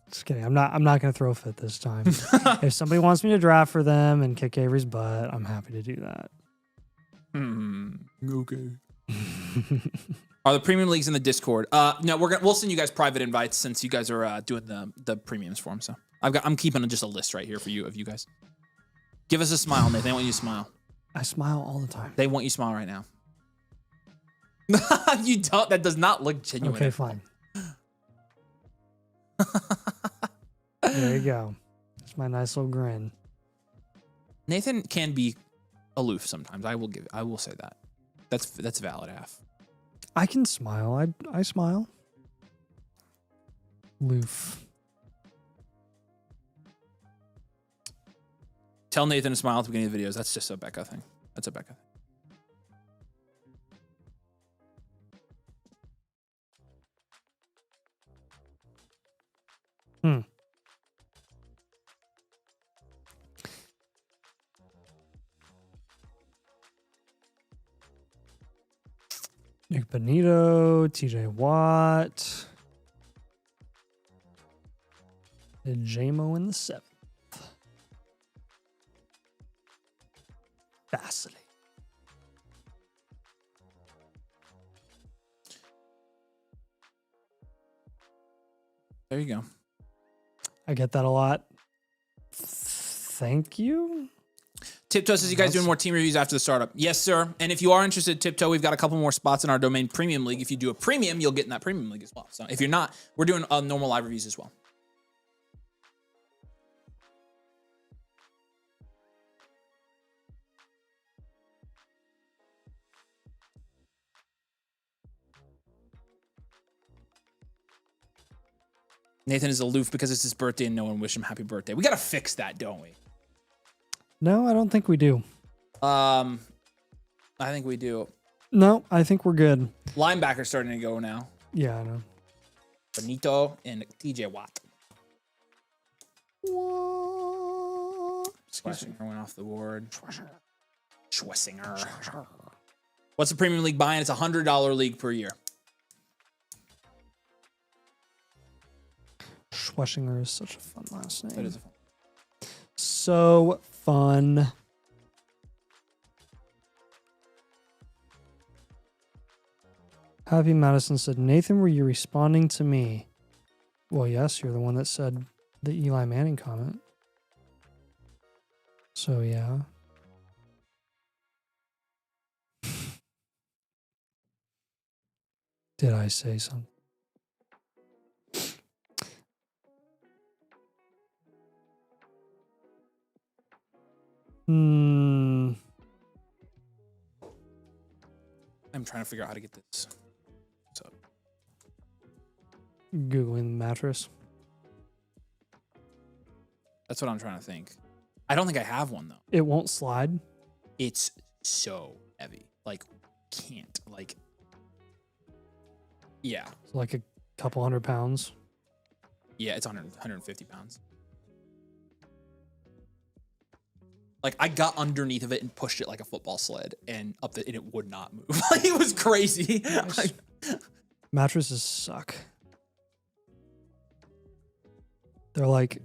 B: Just kidding. I'm not gonna throw a fit this time. If somebody wants me to draft for them and kick Avery's butt, I'm happy to do that.
A: Okay. Are the premium leagues in the Discord? No, we'll send you guys private invites since you guys are doing the premiums for them. So I'm keeping just a list right here for you of you guys. Give us a smile, Nathan. They want you to smile.
B: I smile all the time.
A: They want you to smile right now. You don't. That does not look genuine.
B: Okay, fine. There you go. It's my nice little grin.
A: Nathan can be aloof sometimes. I will say that. That's valid, half.
B: I can smile. I smile. Loof.
A: Tell Nathan to smile at the beginning of the videos. That's just a Becca thing. That's a Becca thing.
B: Nick Benito, TJ Watt, and JMO in the 7th. Fascinating.
A: There you go.
B: I get that a lot. Thank you.
A: Tiptoe says you guys doing more team reviews after the startup. Yes, sir. And if you are interested, Tiptoe, we've got a couple more spots in our Domain Premium League. If you do a premium, you'll get in that Premium League as well. So if you're not, we're doing normal live reviews as well. Nathan is aloof because it's his birthday and no one wished him happy birthday. We got to fix that, don't we?
B: No, I don't think we do.
A: I think we do.
B: No, I think we're good.
A: Linebacker's starting to go now.
B: Yeah, I know.
A: Benito and TJ Watt. Schwessinger went off the board. Schwessinger. What's the Premium League buying? It's a $100 league per year.
B: Schwessinger is such a fun last name.
A: That is a fun.
B: So fun. Happy Madison said, Nathan, were you responding to me? Well, yes, you're the one that said the Eli Manning comment. So, yeah. Did I say something?
A: I'm trying to figure out how to get this. So
B: Googling mattress.
A: that's what I'm trying to think. I don't think I have one though.
B: It won't slide.
A: It's so heavy. Like, can't. Like, yeah.
B: It's like a couple 100 pounds.
A: Yeah, it's 150 pounds. Like I got underneath of it and pushed it like a football sled and and it would not move. Like it was crazy.
B: Nice. Mattresses suck. They're like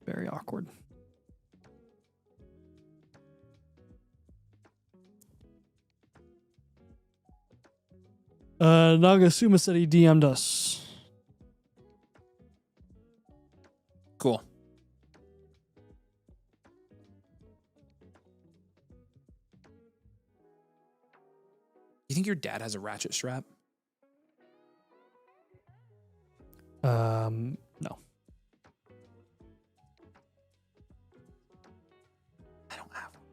B: very awkward. Nagasuma said he DM'd us.
A: Cool. You think your dad has a ratchet strap?
B: No.
A: I don't have one.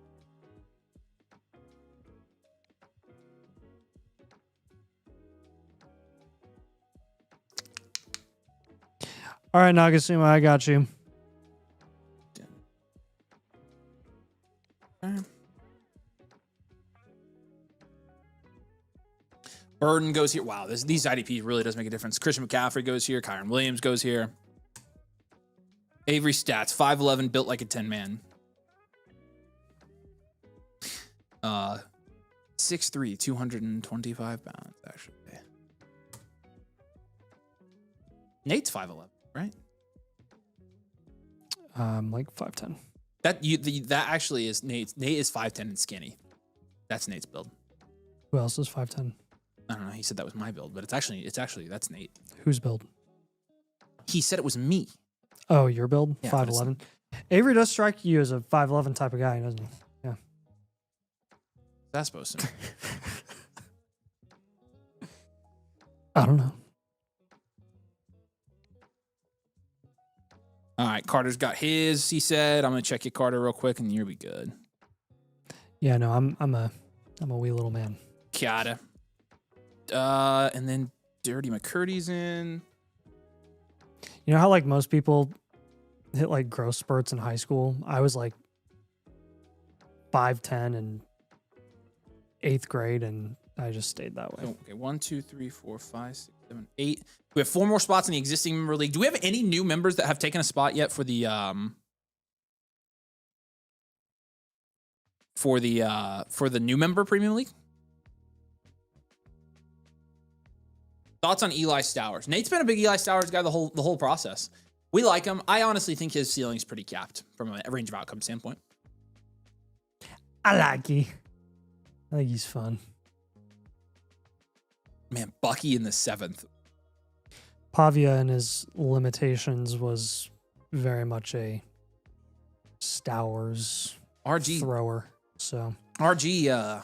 B: All right, Nagasuma, I got you.
A: Burden goes here. Wow, these IDPs really does make a difference. Christian McCaffrey goes here. Kyron Williams goes here. Avery stats, 5'11", built like a 10-man. 6'3", 225 pounds, actually. Nate's 5'11", right?
B: Like 5'10".
A: That actually is Nate's. Nate is 5'10" and skinny. That's Nate's build.
B: Who else is 5'10"?
A: I don't know. He said that was my build, but it's actually that's Nate.
B: Whose build?
A: He said it was me.
B: Oh, your build?
A: Yeah,
B: 5'11". Avery does strike you as a 5'11" type of guy, doesn't he? Yeah.
A: That's supposed to.
B: I don't know.
A: All right, Carter's got his. He said, "I'm gonna check your Carter real quick, and you'll be good."
B: Yeah, no, I'm a wee little man.
A: Kiata. And then Dirty McCurdy's in.
B: You know how like most people hit like growth spurts in high school? I was like 5'10" in 8th grade, and I just stayed that way.
A: Oh, okay, 1, 2, 3, 4, 5, 6, 7, 8. We have 4 more spots in the existing member league. Do we have any new members that have taken a spot yet for the new member premium league? Thoughts on Eli Stowers? Nate's been a big Eli Stowers guy the whole process. We like him. I honestly think his ceiling's pretty capped from a range of outcome standpoint.
B: I like he. I think he's fun.
A: Man, Bucky in the 7th.
B: Pavia and his limitations was very much a Stowers thrower. So
A: RG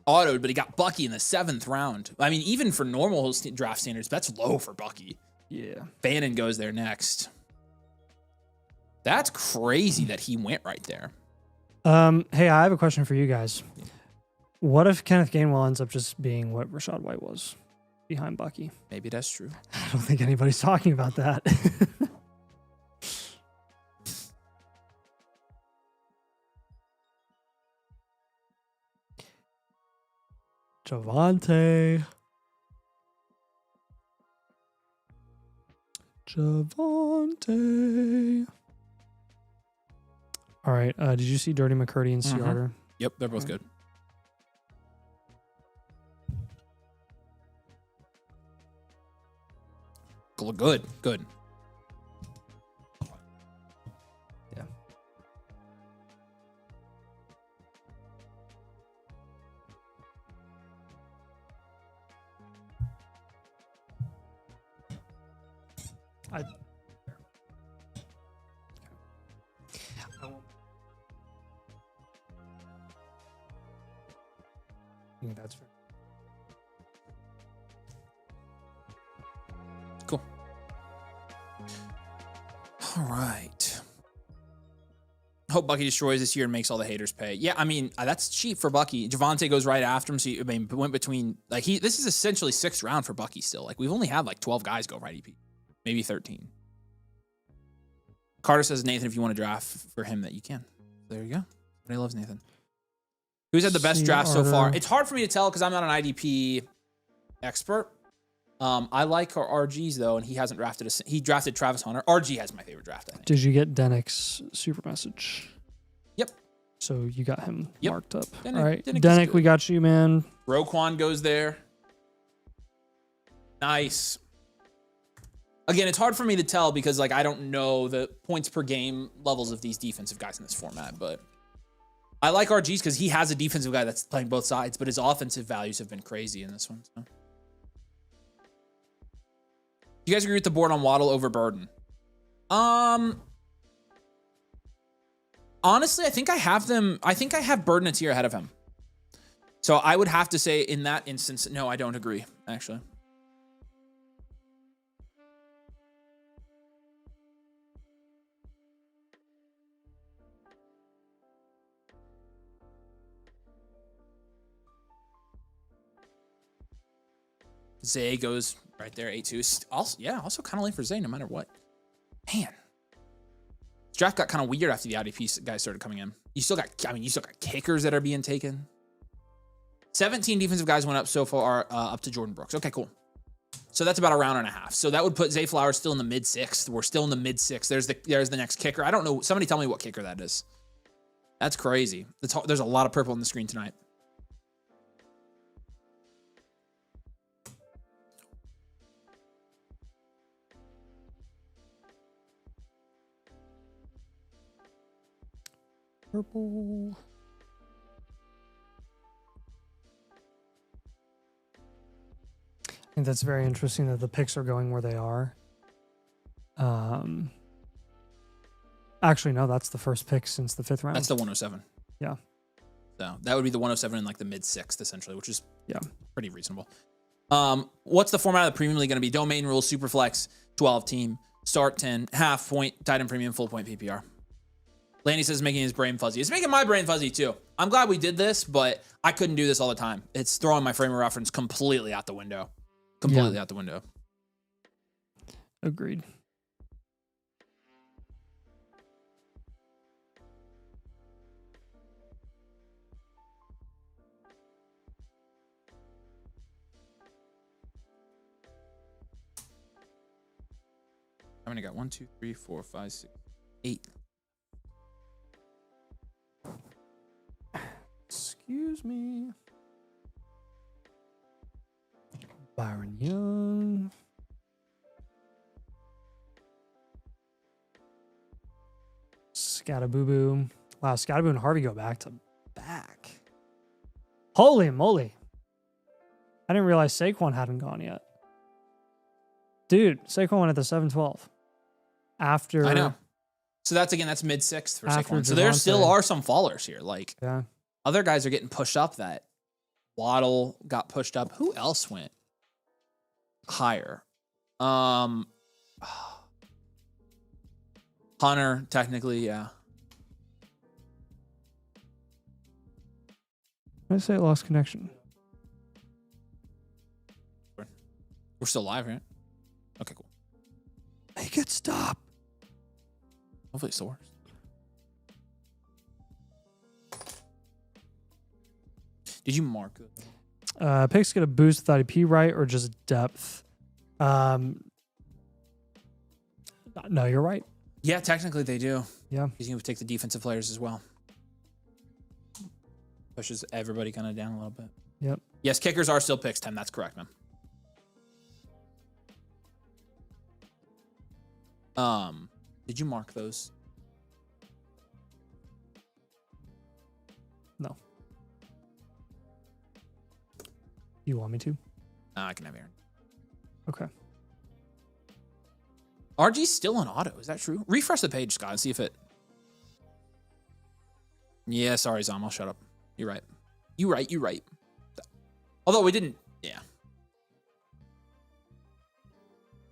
A: autoed, but he got Bucky in the 7th round. I mean, even for normal draft standards, that's low for Bucky.
B: Yeah.
A: Bannon goes there next. That's crazy that he went right there.
B: Hey, I have a question for you guys. What if Kenneth Gainwell ends up just being what Rachaad White was behind Bucky?
A: Maybe that's true.
B: I don't think anybody's talking about that. Javonte. All right. Did you see Dirty McCurdy and Searter?
A: Yep, they're both good. Good.
B: Yeah. I think that's fair.
A: Cool. All right. Hope Bucky destroys this year and makes all the haters pay. Yeah, I mean, that's cheap for Bucky. Javonte goes right after him. So, I mean, went between, like, this is essentially 6th round for Bucky still. Like, we've only had, like, 12 guys go right EP. Maybe 13. Carter says, Nathan, if you want to draft for him, that you can. There you go. Everybody loves Nathan. Who's had the best draft so far? It's hard for me to tell because I'm not an IDP expert. I like our RGs, though, and he hasn't drafted he drafted Travis Hunter. RG has my favorite draft, I think.
B: Did you get Dennick's super message?
A: Yep.
B: So you got him marked up.
A: Denick,
B: All right.
A: Denick is
B: Denick,
A: good.
B: we got you, man.
A: Roquan goes there. Nice. Again, it's hard for me to tell because like I don't know the points per game levels of these defensive guys in this format, but I like RG's because he has a defensive guy that's playing both sides, but his offensive values have been crazy in this one. So. You guys agree with the board on Waddle over Burden? Honestly, I think I have them. I think I have Burden a tier ahead of him. So I would have to say in that instance, no, I don't agree, actually. Zay goes right there, 8-2. Also kind of late for Zay no matter what. Man. This draft got kind of weird after the IDP guys started coming in. You still got kickers that are being taken. 17 defensive guys went up so far, up to Jordan Brooks. Okay, cool. So that's about a round and a half. So that would put Zay Flowers still in the mid-6th. We're still in the mid-6th. There's the next kicker. I don't know. Somebody tell me what kicker that is. That's crazy. There's a lot of purple on the screen tonight.
B: Purple. I think that's very interesting that the picks are going where they are. Actually, no, that's the first pick since the 5th round.
A: That's the 107.
B: Yeah.
A: So that would be the 107 in like the mid-6th, essentially, which is pretty reasonable. What's the format of the Premium League going to be? Domain rules, Superflex, 12 team, start 10, half point, tight end premium, full point PPR. Landy says making his brain fuzzy. It's making my brain fuzzy too. I'm glad we did this, but I couldn't do this all the time. It's throwing my frame of reference completely out the window. Completely out the window.
B: Agreed.
A: How many got? 1, 2, 3, 4, 5, 6, 8.
B: Excuse me. Byron Young. Scattaboo. Wow, Scattaboo and Harvey go back to back. Holy moly. I didn't realize Saquon hadn't gone yet. Dude, Saquon went at the 7-12. After
A: I know. So that's mid-6th for
B: After
A: Saquon. So there
B: Javonte.
A: still are some fallers here. Like
B: Yeah.
A: other guys are getting pushed up. That Waddle got pushed up. Who else went higher? Hunter, technically, yeah.
B: I say it lost connection.
A: We're still live, right? Okay, cool.
B: Make it stop.
A: Hopefully it still works. Did you mark it?
B: Picks get a boost with IDP, right? Or just depth? No, you're right.
A: Yeah, technically they do.
B: Yeah.
A: He's going to take the defensive players as well. Pushes everybody kind of down a little bit.
B: Yep.
A: Yes, kickers are still picks, Tim. That's correct, man. Did you mark those?
B: No. You want me to?
A: I can have Aaron.
B: Okay.
A: RG's still on auto. Is that true? Refresh the page, Scott, and see if it... Yeah, sorry, Zom. I'll shut up. You're right. You're right. Although we didn't... Yeah.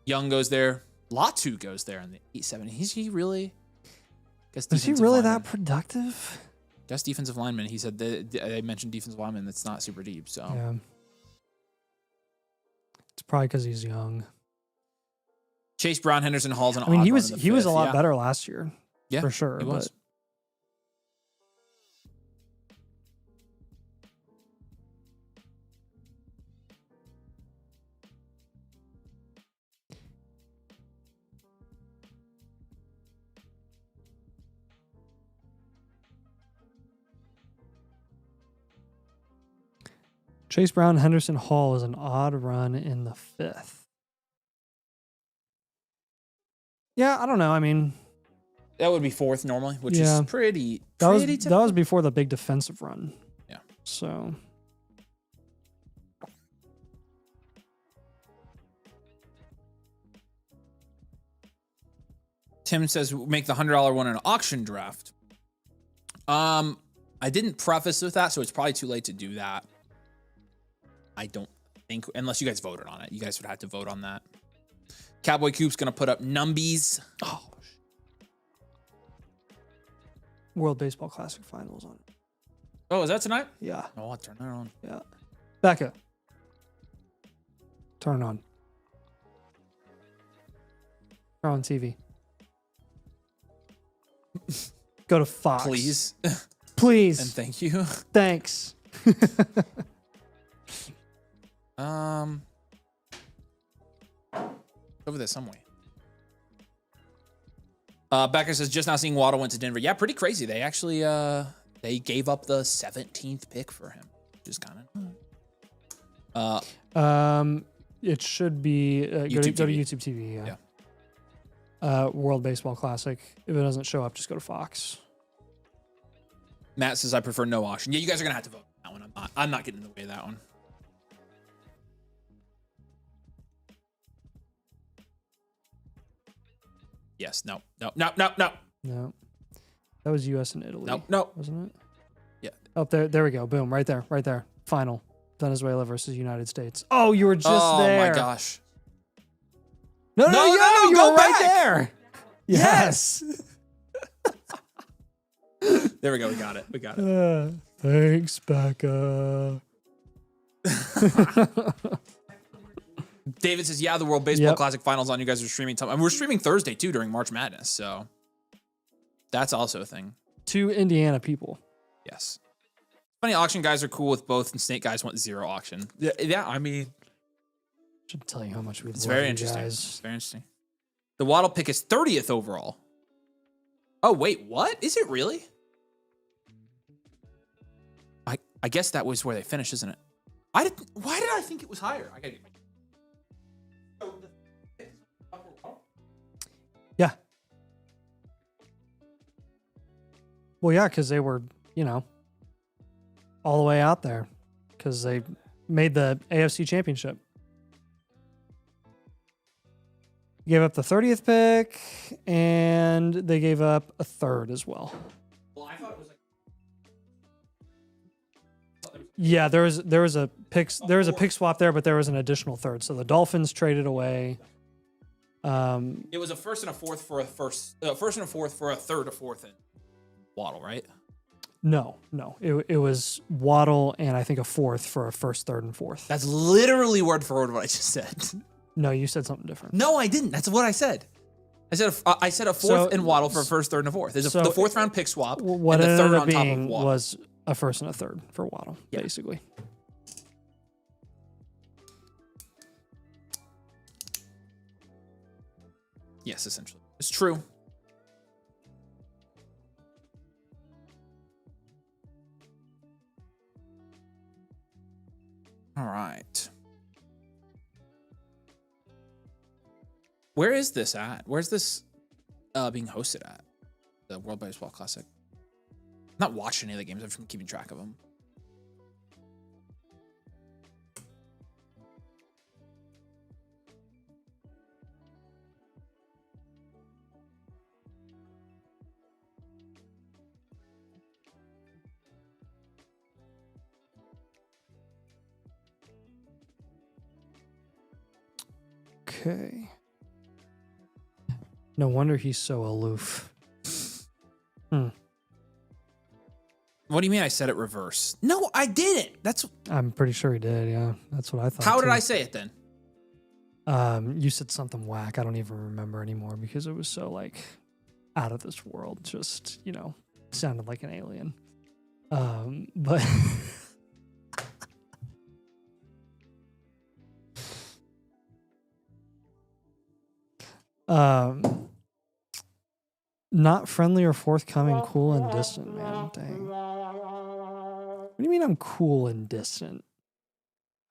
A: Young goes there. Latu goes there in the 870. Is he really...
B: Is he really that productive?
A: Guess defensive lineman. He said they mentioned defensive lineman. That's not super deep, so...
B: Yeah. It's probably because he's young.
A: Chase Brown, Henderson, Hall's an
B: I mean,
A: odd
B: he
A: one
B: was
A: in the
B: he was a
A: fifth,
B: lot
A: yeah.
B: better last year.
A: Yeah,
B: for sure.
A: he was.
B: Chase Brown, Henderson, Hall is an odd run in the 5th. Yeah, I don't know. I mean,
A: that would be 4th normally, which
B: Yeah.
A: is pretty
B: that was
A: typical.
B: before the big defensive run.
A: Yeah.
B: So
A: Tim says make the $100 one an auction draft. I didn't preface with that, so it's probably too late to do that. I don't think, unless you guys voted on it. You guys would have to vote on that. Cowboy Coop's gonna put up numbies. Oh,
B: World Baseball Classic Finals on it.
A: oh, is that tonight?
B: Yeah.
A: Oh, I'll turn that on.
B: Yeah. Becca. Turn it on. Turn on TV. Go to Fox.
A: Please.
B: Please.
A: And thank you.
B: Thanks.
A: Over there some way. Becker says just now seeing Waddle went to Denver. Yeah, pretty crazy. They actually they gave up the 17th pick for him, which is kind of.
B: It should be go to
A: TV.
B: YouTube TV. Yeah. World Baseball Classic. If it doesn't show up, just go to Fox.
A: Matt says I prefer no auction. Yeah, you guys are gonna have to vote on that one. I'm not getting in the way of that one. Yes. No.
B: No. That was U.S. and Italy.
A: No.
B: Wasn't it?
A: Yeah.
B: Oh, there we go. Boom. Right there. Final. Venezuela versus United States. Oh, you were just there.
A: Oh my gosh.
B: No, you
A: go
B: were right
A: back.
B: there. Yes.
A: There we go. We got it.
B: Thanks, Becca.
A: David says, yeah, the World Baseball Classic Finals on. You guys are streaming. And we're streaming Thursday, too, during March Madness. So that's also a thing.
B: 2 Indiana people.
A: Yes. Funny, auction guys are cool with both, and snake guys want 0 auction. Yeah, I mean.
B: Should tell you how much we love
A: It's very
B: you
A: interesting.
B: guys.
A: It's very interesting. The Waddle pick is 30th overall. Oh, wait, what? Is it really? I guess that was where they finished, isn't it? Why did I think it was higher? I gotta get
B: Yeah. Well, yeah, because they were, all the way out there because they made the AFC Championship. Gave up the 30th pick, and they gave up a 3rd as well.
A: Well, I thought it was like.
B: Yeah, there was a pick swap there, but there was an additional 3rd. So the Dolphins traded away.
A: It was a 1st and a 4th for a 1st and a 4th for a 3rd, a 4th, and Waddle, right?
B: No. It was Waddle and I think a 4th for a 1st, 3rd, and 4th.
A: That's literally word for word what I just said.
B: No, you said something different.
A: No, I didn't. That's what I said. I said a 4th and Waddle for a 1st, 3rd, and a 4th. There's the 4th round pick swap.
B: What
A: and
B: it
A: the 3rd
B: ended up
A: on top of
B: being
A: Waddle.
B: was a 1st and a 3rd for Waddle, basically.
A: Yes, essentially. It's true. All right. Where is this at? Where's this being hosted at? The World Baseball Classic. I'm not watching any of the games. I'm just keeping track of them.
B: Okay. No wonder he's so aloof.
A: What do you mean I said it reverse? No, I didn't.
B: I'm pretty sure he did. Yeah, that's what I thought.
A: How did
B: too.
A: I say it then?
B: You said something whack. I don't even remember anymore because it was so like out of this world. Just sounded like an alien. But not friendly or forthcoming, cool and distant, man. Dang. What do you mean I'm cool and distant?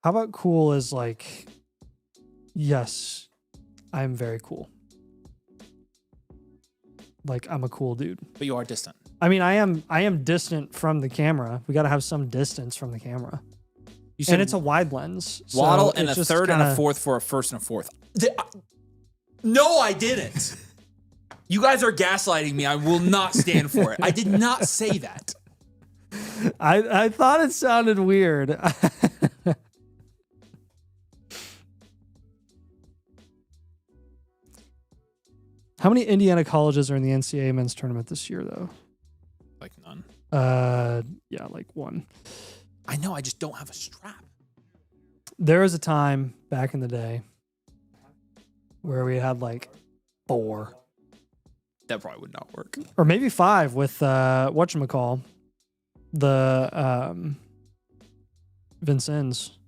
B: How about cool is like, yes, I'm very cool. Like, I'm a cool dude.
A: But you are distant.
B: I mean, I am distant from the camera. We got to have some distance from the camera.
A: You said
B: And it's a wide lens. So
A: Waddle and
B: it's
A: a
B: just
A: third and a
B: kinda-
A: fourth for a first and a fourth. No, I didn't. You guys are gaslighting me. I will not stand for it. I did not say that.
B: I thought it sounded weird. How many Indiana colleges are in the NCAA men's tournament this year, though?
A: Like none.
B: Yeah, like one.
A: I know. I just don't have a strap.
B: There was a time back in the day where we had like 4
A: That probably would not work.
B: or maybe 5 with whatchamacall, the Vincennes.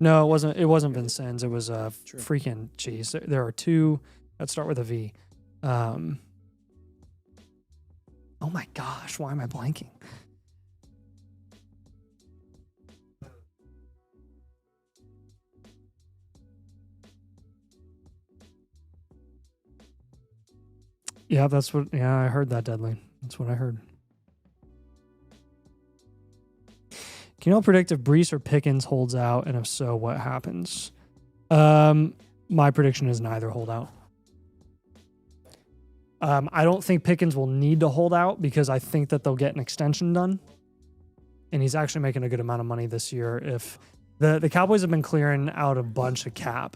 B: No, it wasn't Vincennes. It was freaking geez. There are 2 that start with a V. Oh my gosh, why am I blanking? Yeah, I heard that, Deadly. That's what I heard. Can you all predict if Brees or Pickens holds out, and if so, what happens? My prediction is neither hold out. I don't think Pickens will need to hold out because I think that they'll get an extension done. And he's actually making a good amount of money this year. If the Cowboys have been clearing out a bunch of cap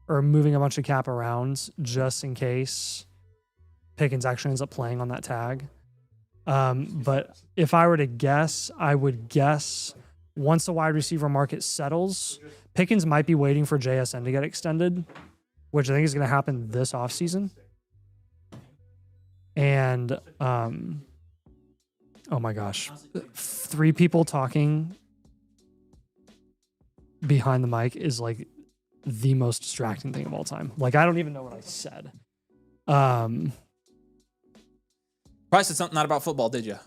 B: or moving a bunch of cap around just in case Pickens actually ends up playing on that tag. But if I were to guess, I would guess once the wide receiver market settles, Pickens might be waiting for JSN to get extended, which I think is going to happen this offseason. And, oh my gosh, 3 people talking behind the mic is like the most distracting thing of all time. Like, I don't even know what I said.
A: Probably said something not about football, did you?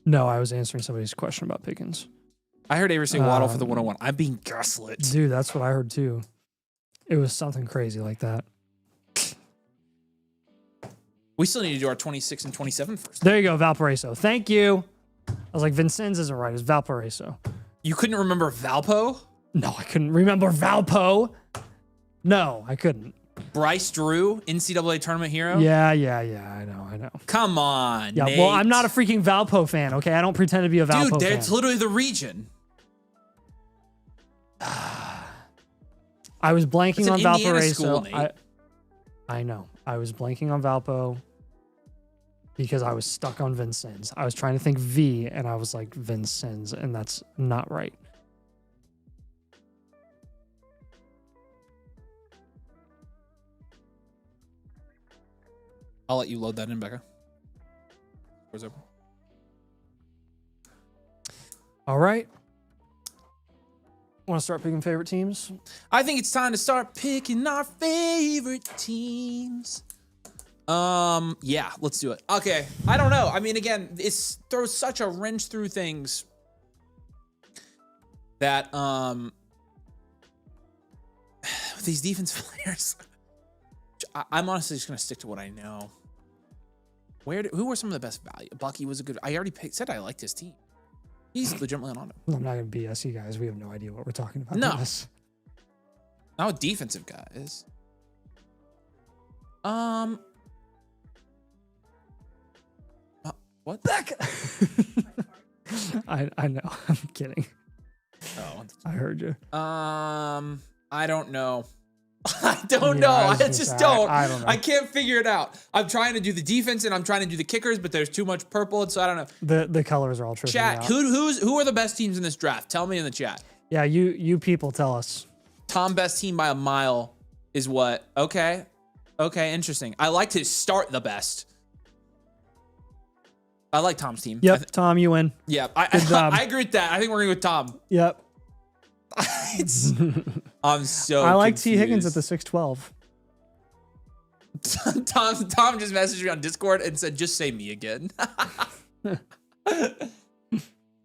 B: No, I was answering somebody's question about Pickens.
A: I heard Avery say Waddle for the 101. I'm being gaslit.
B: Dude, that's what I heard too. It was something crazy like that.
A: We still need to do our 26 and 27 first.
B: There you go, Valparaiso. Thank you. I was like, Vincennes isn't right. It's Valparaiso.
A: You couldn't remember Valpo?
B: No, I couldn't remember Valpo. No, I couldn't.
A: Bryce Drew, NCAA tournament hero?
B: Yeah. I know.
A: Come on,
B: Yeah,
A: Nate.
B: well, I'm not a freaking Valpo fan, okay? I don't pretend to be a Valpo
A: Dude,
B: fan.
A: that's literally the region.
B: I was blanking
A: It's an
B: on
A: Indiana
B: Valparaiso.
A: school, Nate.
B: I know. I was blanking on Valpo because I was stuck on Vincennes. I was trying to think V, and I was like Vincennes, and that's not right.
A: I'll let you load that in, Becca. Door's open.
B: All right. Want to start picking favorite teams?
A: I think it's time to start picking our favorite teams. Yeah, let's do it. Okay, I don't know. I mean, again, it throws such a wrench through things that these defensive players. I'm honestly just gonna stick to what I know. Who were some of the best value? Bucky was a good. I already said I liked his team. He's legitimately on it.
B: I'm not going to BS you guys. We have no idea what we're talking about.
A: No.
B: in this.
A: Not with defensive guys. What?
B: I know. I'm kidding.
A: Oh.
B: I heard you.
A: I don't know. I don't
B: Yeah,
A: know.
B: I
A: I
B: was gonna
A: just
B: say,
A: don't.
B: I don't know.
A: I can't figure it out. I'm trying to do the defense and I'm trying to do the kickers, but there's too much purple, and so I don't know.
B: The colors are all tripping
A: Chat,
B: out.
A: who are the best teams in this draft? Tell me in the chat.
B: Yeah, you people tell us.
A: Tom best team by a mile is what? Okay. Okay, interesting. I like to start the best. I like Tom's team.
B: Yep, Tom, you win.
A: Yeah,
B: Good job.
A: I agree with that. I think we're going with Tom.
B: Yep.
A: I'm so
B: I like
A: confused.
B: T. Higgins at the 6'12".
A: Tom just messaged me on Discord and said, just say me again.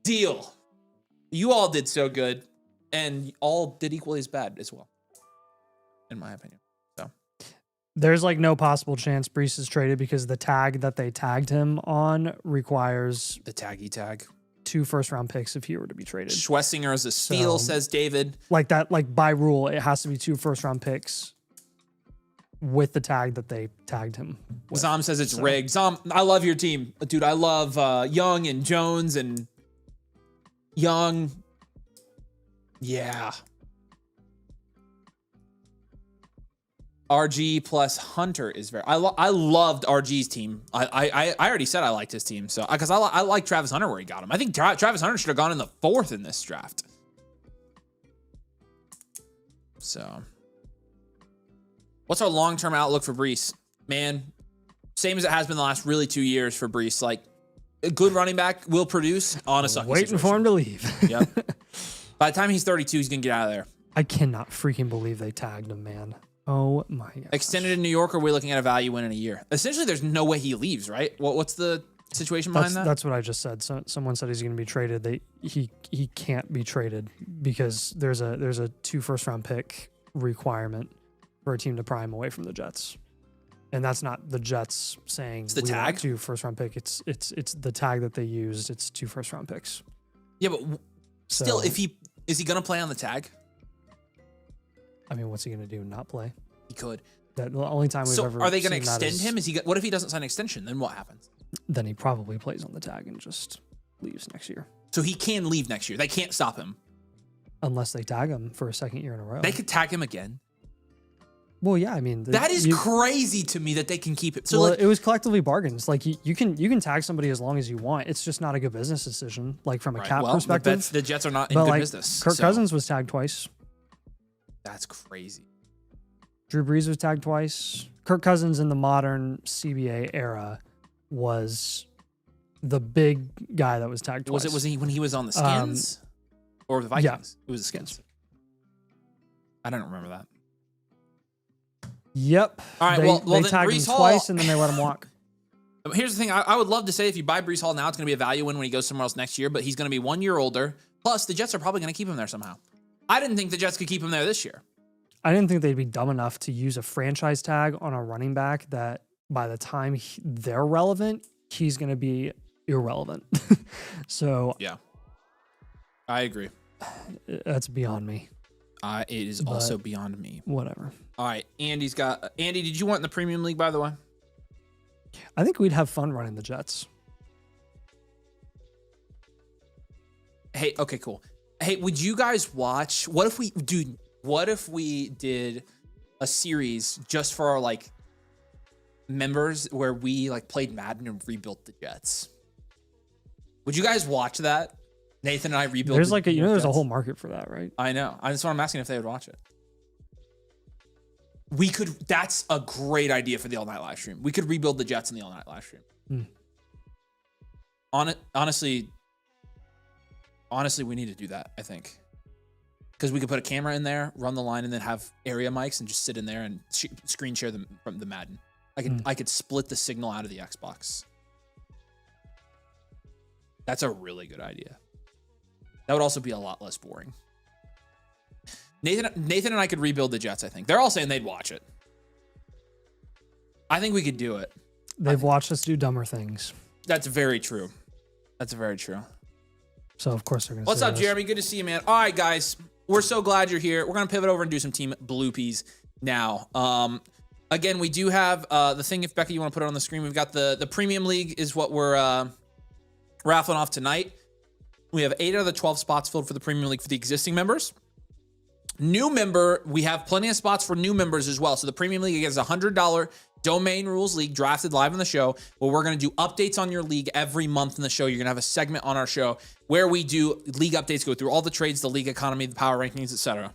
A: Deal. You all did so good, and all did equally as bad as well, in my opinion. So
B: there's like no possible chance Brees is traded because the tag that they tagged him on requires
A: the taggy tag.
B: 2 first-round picks if he were to be traded.
A: Schwessinger is a steal, says David.
B: Like that, like by rule, it has to be 2 first-round picks with the tag that they tagged him with.
A: Zom says it's rigged. Zom, I love your team. Dude, I love Young and Jones and Young. Yeah. RG plus Hunter is very. I loved RG's team. I already said I liked his team, so because I like Travis Hunter where he got him. I think Travis Hunter should have gone in the 4th in this draft. So, what's our long-term outlook for Brees? Man, same as it has been the last really 2 years for Brees. Like a good running back will produce on a sucky
B: waiting
A: situation.
B: for him to leave.
A: Yep. By the time he's 32, he's gonna get out of there.
B: I cannot freaking believe they tagged him, man. Oh my god.
A: Extended in New York, or we're looking at a value win in a year. Essentially, there's no way he leaves, right? What's the situation behind that?
B: That's what I just said. So, someone said he's going to be traded. He can't be traded because there's a 2 first-round pick requirement for a team to pry him away from the Jets. And that's not the Jets saying
A: it's the
B: we
A: tag.
B: Want 2 first-round pick. It's the tag that they used. It's 2 first-round picks.
A: Yeah, but still, is he going to play on the tag?
B: I mean, what's he going to do? Not play?
A: He could.
B: That the only time we've ever.
A: So, are they going to
B: seen
A: extend him? What if he doesn't sign an extension? Then what happens?
B: Then he probably plays on the tag and just leaves next year.
A: So he can leave next year. They can't stop him
B: unless they tag him for a 2nd year in a row.
A: They could tag him again.
B: Well, yeah, I mean
A: that is crazy to me that they can keep it. So
B: well, it was collectively bargains. Like you can tag somebody as long as you want. It's just not a good business decision. Like from a cap perspective,
A: the Jets are not in good business.
B: Kirk Cousins was tagged twice.
A: That's crazy.
B: Drew Brees was tagged twice. Kirk Cousins in the modern CBA era was the big guy that was tagged twice.
A: Was he when he was on the Skins or the Vikings?
B: Yeah,
A: it was the Skins. I don't remember that.
B: Yep.
A: All right.
B: They
A: then
B: tagged
A: Brees
B: him twice and then they let him walk.
A: Here's the thing. I would love to say if you buy Brees Hall now, it's going to be a value win when he goes somewhere else next year, but he's going to be 1 year older. Plus, the Jets are probably going to keep him there somehow. I didn't think the Jets could keep him there this year.
B: I didn't think they'd be dumb enough to use a franchise tag on a running back that by the time they're relevant, he's going to be irrelevant. So
A: yeah, I agree.
B: That's beyond me.
A: It is also beyond me.
B: Whatever.
A: All right. Andy, did you want in the premium league, by the way?
B: I think we'd have fun running the Jets.
A: Hey, okay, cool. Hey, would you guys watch? What if we did a series just for our like members where we like played Madden and rebuilt the Jets? Would you guys watch that? Nathan and I rebuilt.
B: There's like there's a whole market for that, right?
A: I know. That's what I'm asking if they would watch it. We could. That's a great idea for the all night live stream. We could rebuild the Jets in the all night live stream. Honestly, we need to do that. I think because we could put a camera in there, run the line, and then have area mics and just sit in there and screen share them from the Madden. I could split the signal out of the Xbox. That's a really good idea. That would also be a lot less boring. Nathan and I could rebuild the Jets, I think. They're all saying they'd watch it. I think we could do it.
B: They've watched us do dumber things.
A: That's very true. That's very true.
B: So, of course, they're going to
A: What's up, Jeremy? Good to see you, man. All right, guys. We're so glad you're here. We're going to pivot over and do some team bloopies now. Again, we do have the thing, if Becca, you want to put it on the screen. We've got the Premium League is what we're raffling off tonight. We have 8 out of the 12 spots filled for the Premium League for the existing members. New member, we have plenty of spots for new members as well. So the Premium League is a $100 domain rules league drafted live on the show, where we're going to do updates on your league every month in the show. You're going to have a segment on our show where we do league updates, go through all the trades, the league economy, the power rankings, etc.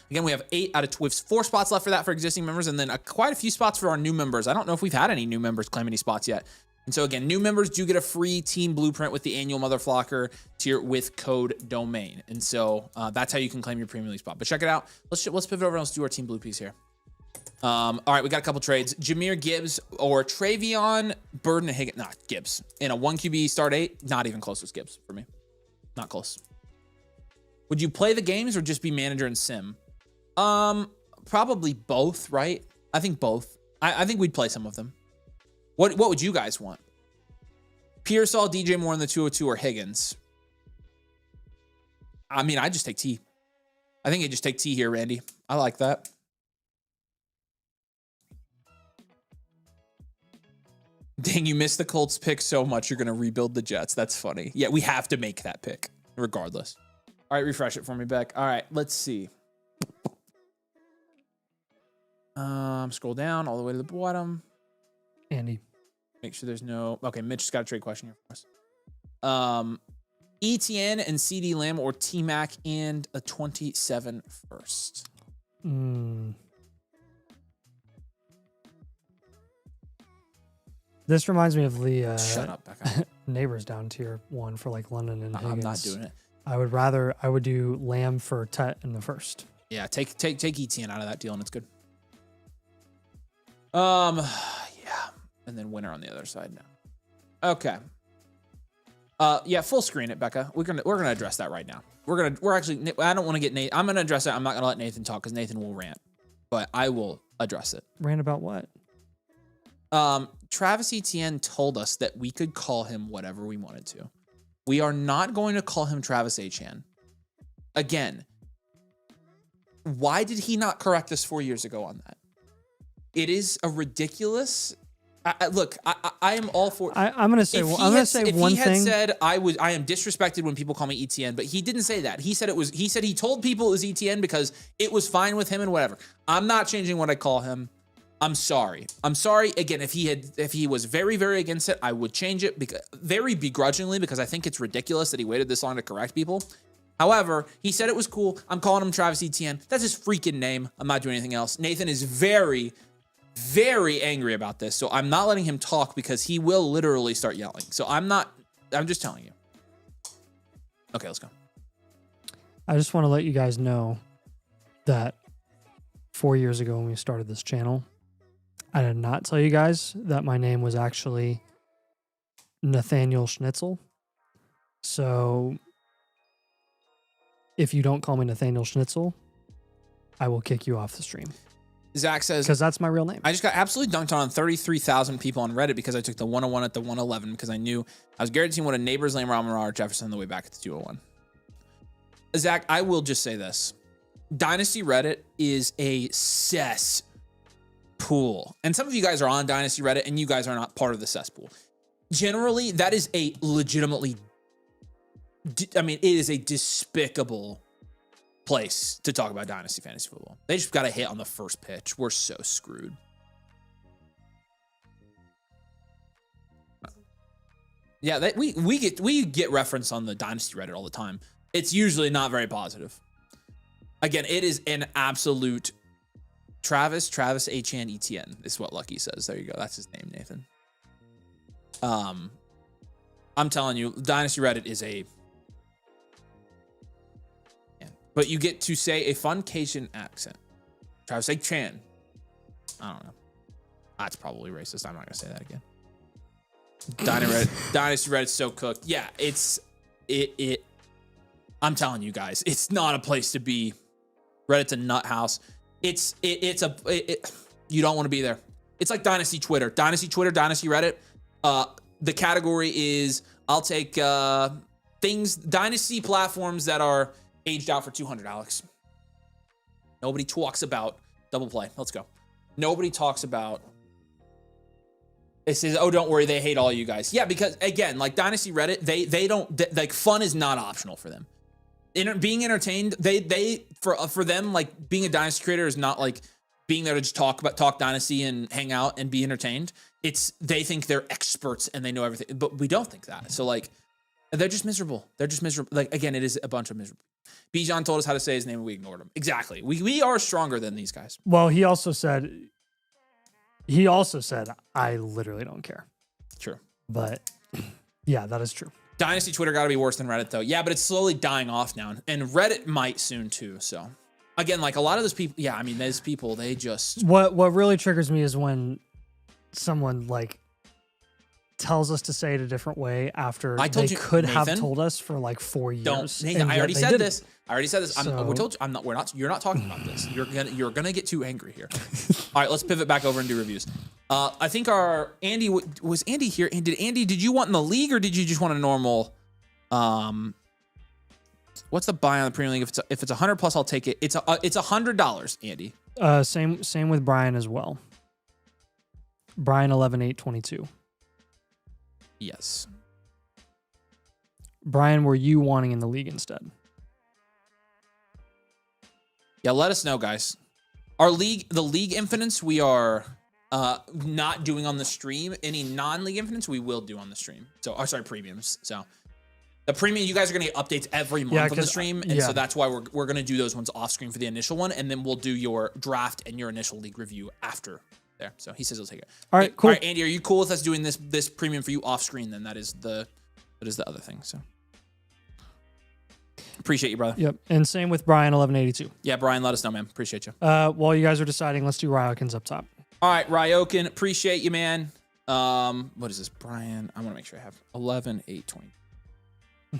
A: Again, we have 8 out of 12, 4 spots left for that for existing members, and then quite a few spots for our new members. I don't know if we've had any new members claim any spots yet. And so again, new members do get a free team blueprint with the annual Motherflocker tier with code domain. And so that's how you can claim your Premier League spot. But check it out. Let's pivot over and let's do our team blue piece here. All right, we got a couple trades. Jahmyr Gibbs or Travion Burden and Higgins. Not Gibbs. In a 1 QB start 8, not even close with Gibbs for me. Not close. Would you play the games or just be manager and sim? Probably both, right? I think both. I think we'd play some of them. What would you guys want? Pearsall, DJ Moore in the 202 or Higgins? I mean, I just take T. I think I just take T here, Randy. I like that. Dang, you missed the Colts pick so much, you're going to rebuild the Jets. That's funny. Yeah, we have to make that pick, regardless. All right, refresh it for me, Beck. All right, let's see. Scroll down all the way to the bottom.
B: Andy.
A: Make sure there's no... Okay, Mitch has got a trade question here for us. ETN and CD Lamb or T-Mac and a 27 first.
B: This reminds me of the
A: Shut up, Becca.
B: neighbors down tier 1 for like London and Higgins.
A: I'm not doing it.
B: I would do Lamb for Tet in the first.
A: Yeah, take ETN out of that deal and it's good. Yeah, and then winner on the other side now. Okay. Yeah, full screen it, Becca. We're gonna address that right now. We're actually. I don't want to get Nathan. I'm gonna address it. I'm not gonna let Nathan talk because Nathan will rant, but I will address it.
B: Rant about what?
A: Travis Etienne told us that we could call him whatever we wanted to. We are not going to call him Travis Etienne. Again, why did he not correct us 4 years ago on that? It is a ridiculous. Look, I am all for.
B: I'm gonna say. I'm gonna say one thing.
A: If he had said I am disrespected when people call me ETN, but he didn't say that. He said it was. He said he told people it was ETN because it was fine with him and whatever. I'm not changing what I call him. I'm sorry. I'm sorry. Again, if he was very, very against it, I would change it because very begrudgingly because I think it's ridiculous that he waited this long to correct people. However, he said it was cool. I'm calling him Travis Etienne. That's his freaking name. I'm not doing anything else. Nathan is very, very angry about this. So I'm not letting him talk because he will literally start yelling. So I'm just telling you. Okay, let's go.
B: I just want to let you guys know that 4 years ago when we started this channel, I did not tell you guys that my name was actually Nathaniel Schnitzel. So if you don't call me Nathaniel Schnitzel, I will kick you off the stream.
A: Zach says,
B: because that's my real name.
A: I just got absolutely dunked on 33,000 people on Reddit because I took the 101 at the 111 because I knew I was guaranteeing what a neighbor's lane Ramara or Jefferson on the way back at the 201. Zach, I will just say this. Dynasty Reddit is a cesspool. And some of you guys are on Dynasty Reddit and you guys are not part of the cesspool. Generally, that is a legitimately, it is a despicable place to talk about Dynasty Fantasy Football. They just got a hit on the first pitch. We're so screwed. Yeah, we get reference on the Dynasty Reddit all the time. It's usually not very positive. Again, it is an absolute Travis Etienne is what Lucky says. There you go. That's his name, Nathan. I'm telling you, Dynasty Reddit is a... But you get to say a fun Cajun accent. Travis Etienne. I don't know. That's probably racist. I'm not going to say that again. Dynasty Reddit's so cooked. Yeah, I'm telling you guys, it's not a place to be. Reddit's a nut house. You don't want to be there. It's like Dynasty Twitter. Dynasty Twitter, Dynasty Reddit. The category is, I'll take things, Dynasty platforms that are aged out for 200, Alex. Nobody talks about double play. Let's go. Nobody talks about, it says, oh, don't worry, they hate all you guys. Yeah, because again, like Dynasty Reddit, they don't, like fun is not optional for them. Being entertained, for them, like being a Dynasty creator is not like being there to just talk Dynasty and hang out and be entertained. They think they're experts and they know everything, but we don't think that. So like, they're just miserable. Like, again, it is a bunch of miserable. Bijan told us how to say his name and we ignored him. Exactly. We are stronger than these guys.
B: Well, he also said, I literally don't care.
A: True.
B: But yeah, that is true.
A: Dynasty Twitter got to be worse than Reddit, though. Yeah, but it's slowly dying off now. And Reddit might soon, too. So again, like a lot of those people, yeah, I mean, those people, they just
B: What really triggers me is when someone like tells us to say it a different way after
A: I told
B: they
A: you,
B: could have
A: Nathan,
B: told us for like 4 years.
A: don't, Nathan,
B: and
A: I
B: yet
A: already
B: they
A: said
B: didn't.
A: this. I already said this. We
B: So-
A: told you, I'm not, we're not, you're not talking about this. You're gonna get too angry here. All right, let's pivot back over and do reviews. I think our Andy, was Andy here? And did you want in the league or did you just want a normal, what's the buy on the Premier League? If it's 100 plus, I'll take it. It's $100, Andy.
B: Same with Brian as well. Brian 11-8-22.
A: Yes.
B: Brian, were you wanting in the league instead?
A: Yeah, let us know, guys. The league infinites, we are not doing on the stream. Any non-league infinites, we will do on the stream. So, premiums. So, the premium, you guys are going to get updates every month on the stream, and so that's why we're going to do those ones off screen for the initial one, and then we'll do your draft and your initial league review after there. So he says he'll take it.
B: All right, cool.
A: All right, Andy, are you cool with us doing this premium for you off screen? Then that is the other thing. So. Appreciate you, brother.
B: Yep. And same with Brian 11-82.
A: Yeah, Brian, let us know, man. Appreciate you.
B: While you guys are deciding, let's do Ryokins up top.
A: All right, Ryokin, appreciate you, man. What is this, Brian? I want to make sure I have 11-8-20.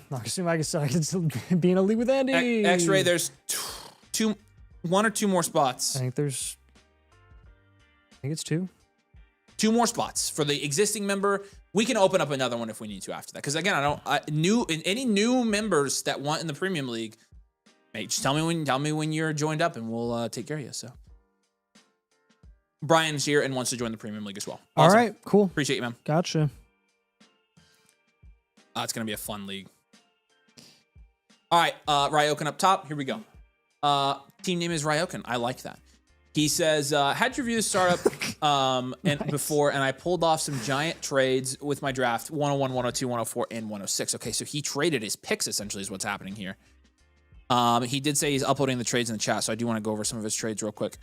B: Not assume I can still be in a league with Andy.
A: X-ray, there's one or two more spots.
B: I think it's 2.
A: 2 more spots for the existing member. We can open up another one if we need to after that. Because again, any new members that want in the premium league, mate, just tell me when you're joined up, and we'll take care of you. So, Brian's here and wants to join the premium league as well. Awesome.
B: All right, cool.
A: Appreciate you, man.
B: Gotcha.
A: It's gonna be a fun league. All right, Ryokin up top. Here we go. Team name is Ryokin. I like that. He says, had to review the startup before, and I pulled off some giant trades with my draft, 101, 102, 104, and 106. Okay, so he traded his picks, essentially, is what's happening here. He did say he's uploading the trades in the chat, so I do want to go over some of his trades real quick.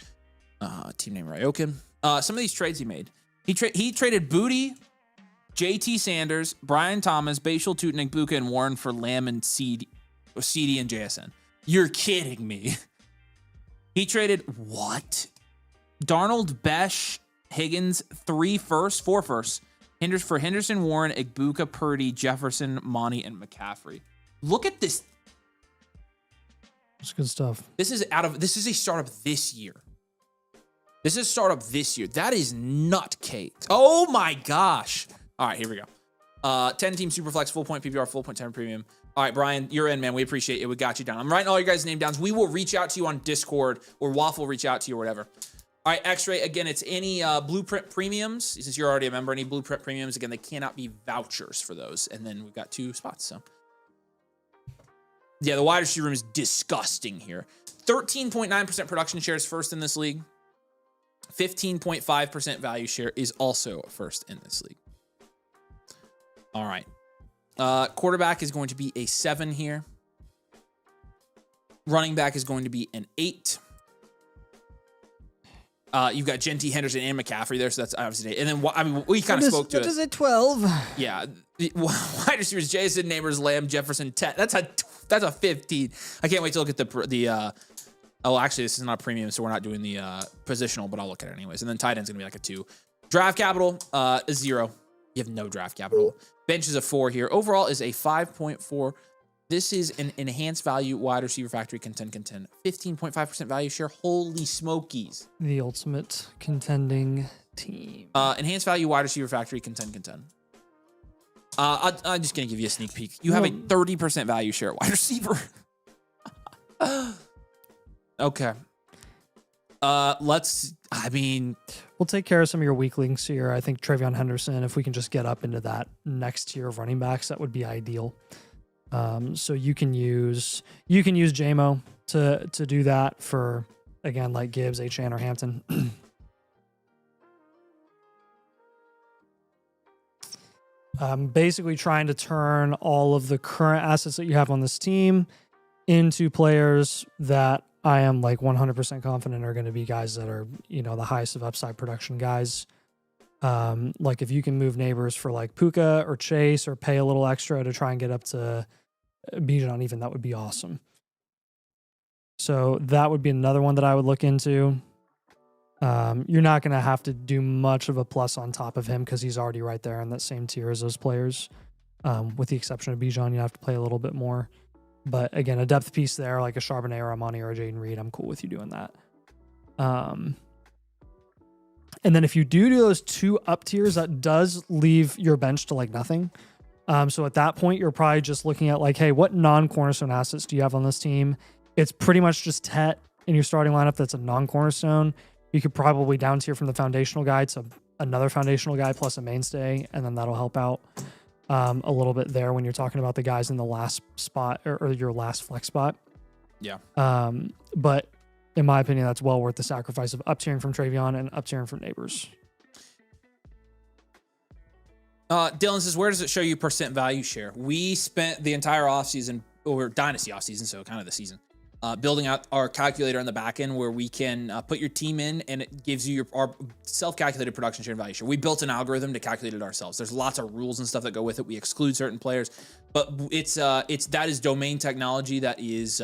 A: Team name Ryokin. Some of these trades he made. He traded Booty, JT Sanders, Brian Thomas, Bashal Tutnik, Buka, and Warren for Lamb and CD and JSN. You're kidding me. He traded what? Darnold, Besh, Higgins, 4 firsts, for Henderson, Warren, Igbuka, Purdy, Jefferson, Monty, and McCaffrey. Look at this.
B: It's good stuff.
A: This is a startup this year. That is nutcake. Oh my gosh. All right, here we go. 10-team Superflex, full point PPR, full point 10 premium. All right, Brian, you're in, man. We appreciate it. We got you down. I'm writing all your guys' name down. We will reach out to you on Discord, or Waffle will reach out to you or whatever. All right, X-Ray, again, it's any Blueprint premiums. Since you're already a member, any Blueprint premiums, again, they cannot be vouchers for those. And then we've got 2 spots, so. Yeah, the wide receiver room is disgusting here. 13.9% production share is first in this league. 15.5% value share is also first in this league. All right. Quarterback is going to be a 7 here. Running back is going to be an 8. You've got Genty, Henderson, and McCaffrey there, so that's obviously 8. And then we kind of spoke to it.
B: What is it, 12?
A: Yeah. Wide receivers, Jason, Neighbors, Lamb, Jefferson, 10. That's a 15. I can't wait to look at the oh, actually, this is not a premium, so we're not doing the positional, but I'll look at it anyways. And then tight end's going to be like a 2. Draft capital is 0. You have no draft capital. Bench is a 4 here. Overall is a 5.4. This is an enhanced value wide receiver factory contend. 15.5% value share. Holy smokies.
B: The ultimate contending team.
A: Enhanced value wide receiver factory contend. I'm just going to give you a sneak peek. You have a 30% value share wide receiver. Okay.
B: We'll take care of some of your weak links here. I think Travion Henderson, if we can just get up into that next tier of running backs, that would be ideal. So you can use JMO to do that for, again, like Gibbs, HN, or Hampton. Basically trying to turn all of the current assets that you have on this team into players that I am like 100% confident are going to be guys that are, the highest of upside production guys. Like if you can move Neighbors for like Puka or Chase, or pay a little extra to try and get up to Bijan even, that would be awesome. So that would be another one that I would look into. You're not going to have to do much of a plus on top of him because he's already right there in that same tier as those players. With the exception of Bijan, you have to play a little bit more. But again, a depth piece there, like a Charbonnet or a Monty or a Jaden Reed, I'm cool with you doing that. And then if you do those 2 up tiers, that does leave your bench to like nothing. So at that point, you're probably just looking at like, hey, what non-cornerstone assets do you have on this team? It's pretty much just Tet in your starting lineup that's a non-cornerstone. You could probably down tier from the foundational guy to another foundational guy plus a mainstay, and then that'll help out a little bit there when you're talking about the guys in the last spot or your last flex spot.
A: Yeah.
B: But in my opinion, that's well worth the sacrifice of up tiering from Travion and up tiering from Neighbors.
A: Dylan says, where does it show you percent value share? We spent the entire offseason, or Dynasty offseason, so kind of the season, building out our calculator on the back end where we can put your team in and it gives you our self-calculated production share and value share. We built an algorithm to calculate it ourselves. There's lots of rules and stuff that go with it. We exclude certain players, but that is domain technology that is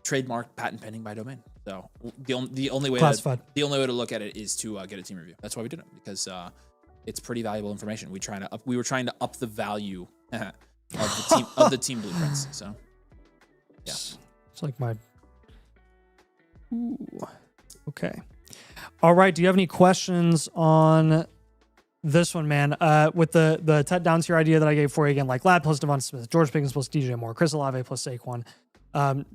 A: trademark patent pending by domain. So the only way to look at it is to get a team review. That's why we did it, because it's pretty valuable information. We were trying to up the value of the team blueprints. So yeah.
B: It's like my... Ooh. Okay. All right. Do you have any questions on this one, man? With the Tet down tier idea that I gave for you again, like Lad plus Devonta Smith, George Pickens plus DJ Moore, Chris Olave plus Saquon.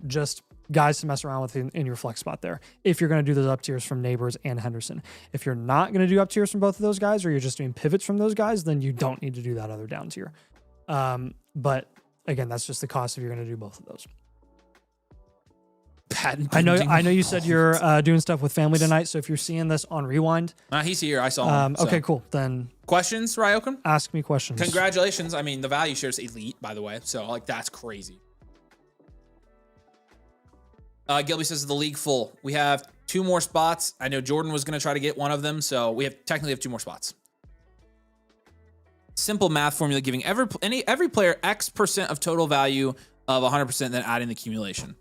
B: Just guys to mess around with in your flex spot there. If you're going to do those up tiers from Neighbors and Henderson. If you're not going to do up tiers from both of those guys, or you're just doing pivots from those guys, then you don't need to do that other down tier. But again, that's just the cost if you're going to do both of those. I know you said you're doing stuff with family tonight, so if you're seeing this on rewind,
A: he's here. I saw him.
B: Okay, cool. Then
A: questions, Ryokan?
B: Ask me questions.
A: Congratulations. I mean, the value share is elite, by the way. So like that's crazy. Gilby says the league full. We have 2 more spots. I know Jordan was going to try to get one of them, so we technically have 2 more spots. Simple math formula giving every player X% of total value of 100%, then adding the accumulation.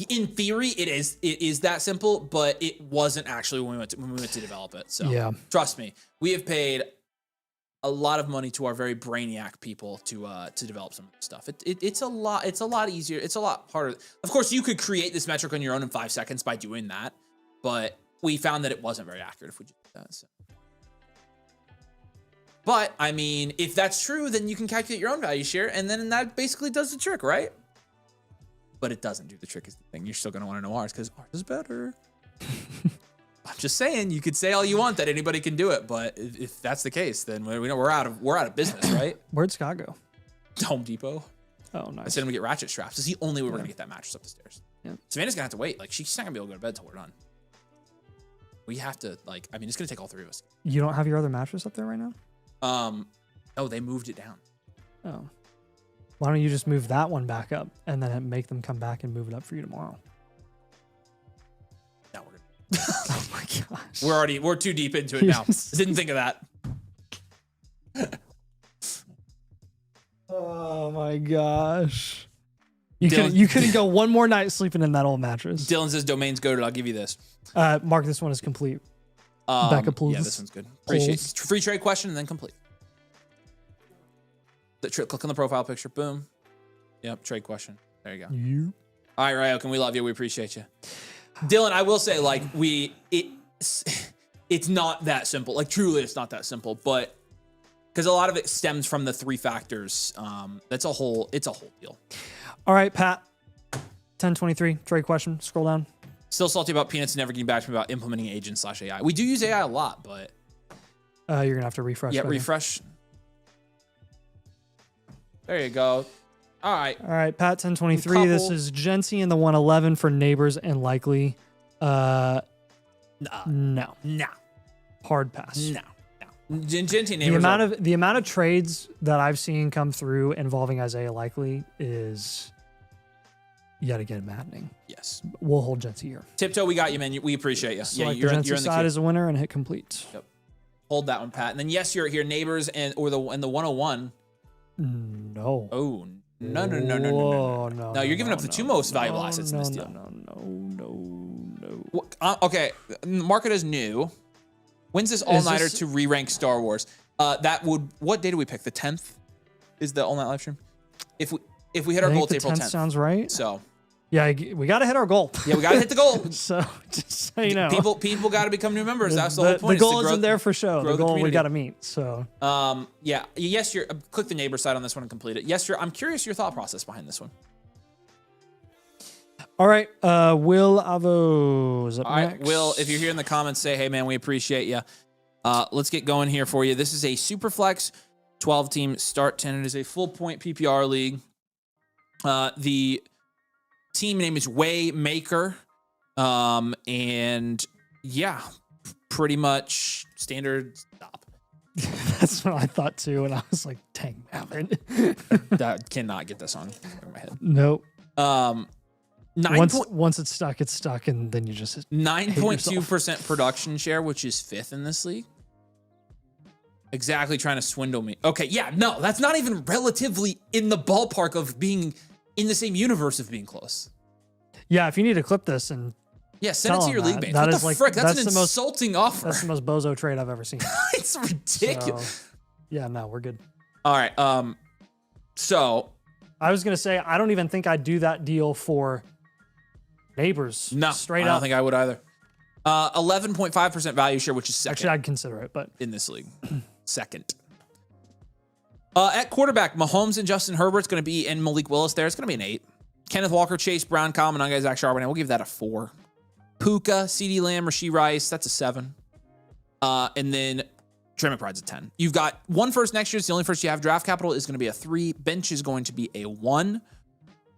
A: In theory, it is that simple, but it wasn't actually when we went to develop it. So yeah. Trust me, we have paid a lot of money to our very brainiac people to develop some of this stuff. It's a lot easier. It's a lot harder. Of course, you could create this metric on your own in 5 seconds by doing that, but we found that it wasn't very accurate if we did that. So. But I mean, if that's true, then you can calculate your own value share, and then that basically does the trick, right? But it doesn't do the trick is the thing. You're still going to want to know ours because ours is better. I'm just saying, you could say all you want that anybody can do it, but if that's the case, then we're out of business, right?
B: Where'd Scott go?
A: Home Depot.
B: Oh, nice.
A: I said him to get ratchet straps. It's the only way we're gonna get that mattress up the stairs.
B: Yeah.
A: Savannah's gonna have to wait. Like she's not gonna be able to go to bed till we're done. We have to it's gonna take all 3 of us.
B: You don't have your other mattress up there right now?
A: Oh, they moved it down.
B: Oh. Why don't you just move that one back up and then make them come back and move it up for you tomorrow?
A: No, we're good.
B: Oh my gosh.
A: We're too deep into it now. Didn't think of that.
B: Oh my gosh. You couldn't go one more night sleeping in that old mattress.
A: Dylan says domain's goated. I'll give you this.
B: Mark, this one is complete. Becca pulls.
A: Yeah, this one's good. Appreciate it. Free trade question and then complete. Click on the profile picture. Boom. Yep, trade question. There you go. All right, Ryokan, we love you. We appreciate you. Dylan, I will say, it's not that simple. Like, truly, it's not that simple. But because a lot of it stems from the 3 factors. It's a whole deal.
B: All right, Pat. 1023, trade question. Scroll down.
A: Still salty about Peanuts never getting back to me about implementing agent/AI. We do use AI a lot, but...
B: you're going to have to refresh.
A: Yeah, refresh. There you go. All right.
B: All right, Pat 1023. This is Genty in the 111 for Neighbors and Likely. No. Hard pass.
A: No. Genty Neighbors.
B: The amount of trades that I've seen come through involving Isaiah Likely is yet again maddening.
A: Yes.
B: We'll hold Genty here.
A: Tiptoe, we got you, man. We appreciate you.
B: Select you're in the side as a winner and hit complete.
A: Yep. Hold that one, Pat. And then yes, you're here, Neighbors and the 101.
B: No.
A: Oh, No. No, you're giving up the two most valuable assets in this deal.
B: No.
A: Okay, mark it as new. When's this all-nighter to re-rank Star Wars? What day do we pick? The 10th is the all-night live stream? If we hit our goal, it's April 10th.
B: Sounds right.
A: So
B: yeah, we got to hit our goal.
A: Yeah, we got to hit the goal.
B: So just so you know,
A: people got to become new members. That's the whole point.
B: The goal isn't there for show. The goal we got to meet. So
A: yeah, yes, click the neighbor side on this one and complete it. Yes, I'm curious your thought process behind this one.
B: All right, Will Avo's up
A: All
B: next.
A: right, Will, if you're here in the comments, say, hey, man, we appreciate you. Let's get going here for you. This is a Superflex 12-team start 10. It is a full-point PPR league. The team name is Waymaker. And, yeah, pretty much standard stop.
B: That's what I thought, too, and I was like, dang, Mavin.
A: That cannot get that song in my head.
B: Nope.
A: Once
B: it's stuck, and then you just
A: 9.2% production share, which is 5th in this league. Exactly, trying to swindle me. Okay, yeah, no, that's not even relatively in the ballpark of being in the same universe of being close.
B: Yeah, if you need to clip this and
A: send it to your league mates. What the frick? That's an insulting offer.
B: That's the most bozo trade I've ever seen.
A: It's ridiculous.
B: So, yeah, no, we're good.
A: All right. So
B: I was gonna say I don't even think I'd do that deal for neighbors.
A: No,
B: straight up.
A: I don't think I would either. 11.5% value share, which is second.
B: Actually, I'd consider it, but
A: in this league, second. At quarterback, Mahomes and Justin Herbert's going to be, and Malik Willis there. It's going to be an 8. Kenneth Walker, Chase Brown, Kyle Monangai, Zach Charbonnet. We'll give that a 4. Puka, CeeDee Lamb, Rashee Rice. That's a 7. And then Trey McBride's a 10. You've got 1 first next year. It's the only first you have. Draft capital is going to be a 3. Bench is going to be a 1.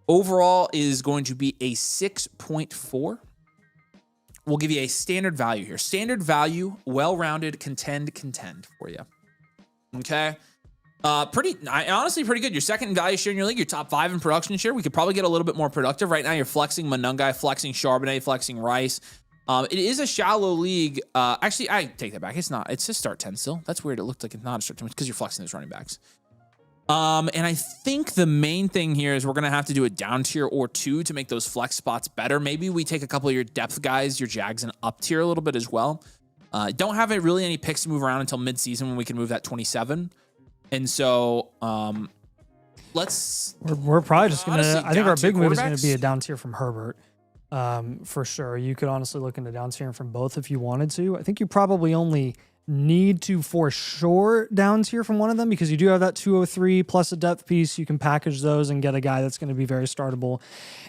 A: Overall is going to be a 6.4. We'll give you a standard value here. Standard value, well-rounded, contend for you. Okay? Honestly pretty good. Your second in value share in your league, your top 5 in production share. We could probably get a little bit more productive. Right now, you're flexing Monangai, flexing Charbonnet, flexing Rice. It is a shallow league. Actually, I take that back. It's not. It's a start 10 still. That's weird. It looked like it's not a start 10 because you're flexing those running backs. And I think the main thing here is we're going to have to do a down tier or 2 to make those flex spots better. Maybe we take a couple of your depth guys, your Jags, and up tier a little bit as well. Don't have really any picks to move around until mid-season when we can move that 27. And so
B: we're probably just going to, I think our big move is going to be a down tier from Herbert. For sure. You could honestly look into down tiering from both if you wanted to. I think you probably only need to for sure down tier from one of them because you do have that 203 plus a depth piece. You can package those and get a guy that's going to be very startable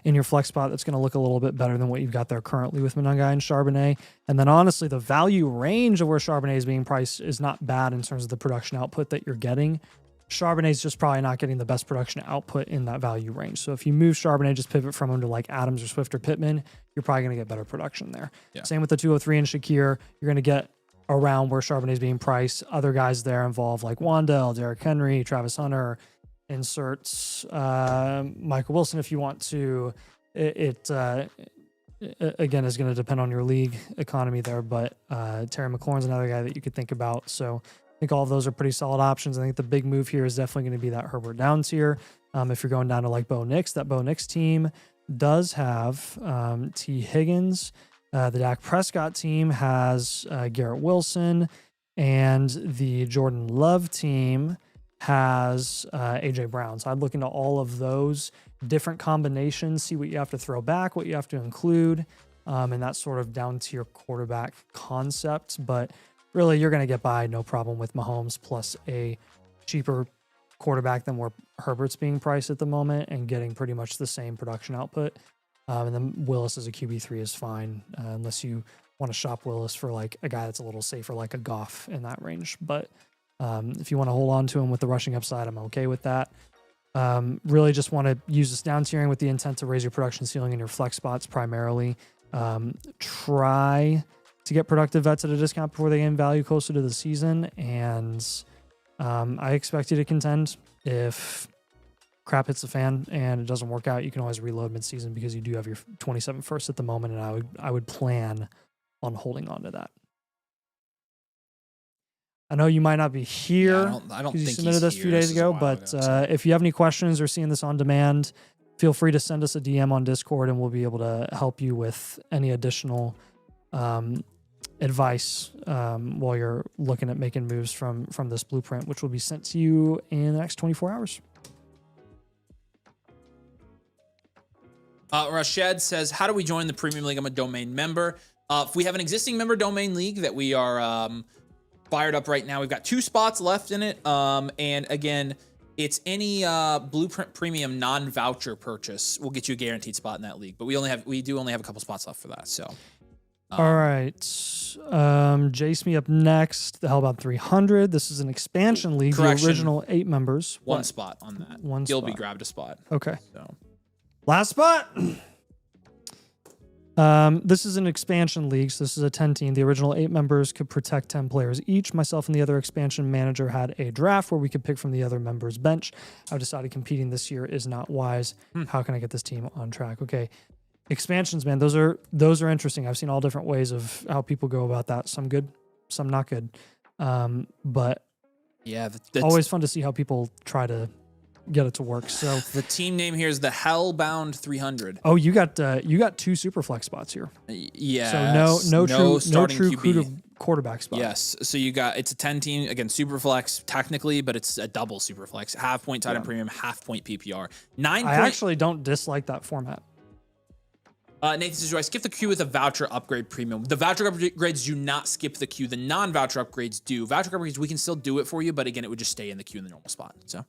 B: in your flex spot that's going to look a little bit better than what you've got there currently with Monangai and Charbonnet. And then honestly, the value range of where Charbonnet is being priced is not bad in terms of the production output that you're getting. Charbonnet's just probably not getting the best production output in that value range. So if you move Charbonnet, just pivot from him to like Adams or Swift or Pittman, you're probably going to get better production there. Yeah. Same with the 203 and Shakir. You're going to get around where Charbonnet is being priced. Other guys there involve like Waddle, Derrick Henry, Travis Hunter, inserts Michael Wilson if you want to. It again is going to depend on your league economy there, but Terry McLaurin's another guy that you could think about. So I think all of those are pretty solid options. I think the big move here is definitely going to be that Herbert down tier. If you're going down to like Bo Nix, that Bo Nix team does have T. Higgins. The Dak Prescott team has Garrett Wilson, and the Jordan Love team has A.J. Brown. So I'd look into all of those different combinations, see what you have to throw back, what you have to include, and that sort of down-tier quarterback concept. But really, you're going to get by no problem with Mahomes plus a cheaper quarterback than where Herbert's being priced at the moment and getting pretty much the same production output. And then Willis as a QB3 is fine, unless you want to shop Willis for like a guy that's a little safer, like a Goff in that range. But if you want to hold on to him with the rushing upside, I'm okay with that. Really just want to use this down tiering with the intent to raise your production ceiling in your flex spots primarily. Try to get productive vets at a discount before they gain value closer to the season. And I expect you to contend. If crap hits the fan and it doesn't work out, you can always reload mid-season because you do have your 27 first at the moment, and I would plan on holding on to that. I know you might not be here.
A: Yeah, I don't
B: you
A: think
B: submitted
A: he's
B: this a few
A: here.
B: days
A: This is a
B: ago,
A: while
B: but
A: ago, so.
B: if you have any questions or seeing this on demand, feel free to send us a DM on Discord, and we'll be able to help you with any additional advice while you're looking at making moves from this blueprint, which will be sent to you in the next 24 hours.
A: Rashed says, how do we join the Premium League? I'm a domain member. If we have an existing member domain league that we are fired up right now, we've got 2 spots left in it. And again, it's any Blueprint Premium non-voucher purchase will get you a guaranteed spot in that league. But we do only have a couple spots left for that. So,
B: all right, Jace me up next. The Hell About 300. This is an expansion league.
A: Correction.
B: The original 8 members.
A: One spot on that.
B: One
A: Gilby
B: spot.
A: grabbed a spot.
B: Okay.
A: So.
B: Last spot. This is an expansion league, so this is a 10 team. The original 8 members could protect 10 players each. Myself and the other expansion manager had a draft where we could pick from the other members' bench. I've decided competing this year is not wise. How can I get this team on track? Okay. Expansions, man, those are interesting. I've seen all different ways of how people go about that. Some good, some not good. But
A: yeah,
B: always fun to see how people try to get it to work. So
A: the team name here is the Hellbound 300.
B: Oh, you got 2 super flex spots here.
A: Yeah.
B: So no true
A: QB.
B: Quarterback spot.
A: Yes. So it's a 10 team, again, super flex technically, but it's a double super flex. Half point tight end premium, half point PPR.
B: I actually don't dislike that format.
A: Nathan says, do I skip the queue with a voucher upgrade premium? The voucher upgrades do not skip the queue. The non-voucher upgrades do. Voucher upgrades, we can still do it for you, but again, it would just stay in the queue in the normal spot. So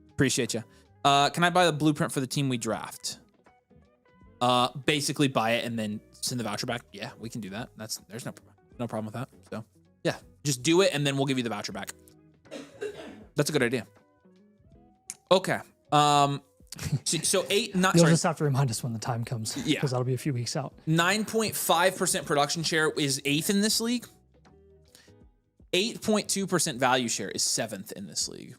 A: appreciate you. Can I buy the blueprint for the team we draft? Basically buy it and then send the voucher back. Yeah, we can do that. There's no problem with that. So yeah, just do it and then we'll give you the voucher back. That's a good idea. Okay. So 8, not
B: You'll
A: sorry.
B: just have to remind us when the time comes.
A: Yeah.
B: Because that'll be a few weeks out.
A: 9.5% production share is 8th in this league. 8.2% value share is 7th in this league.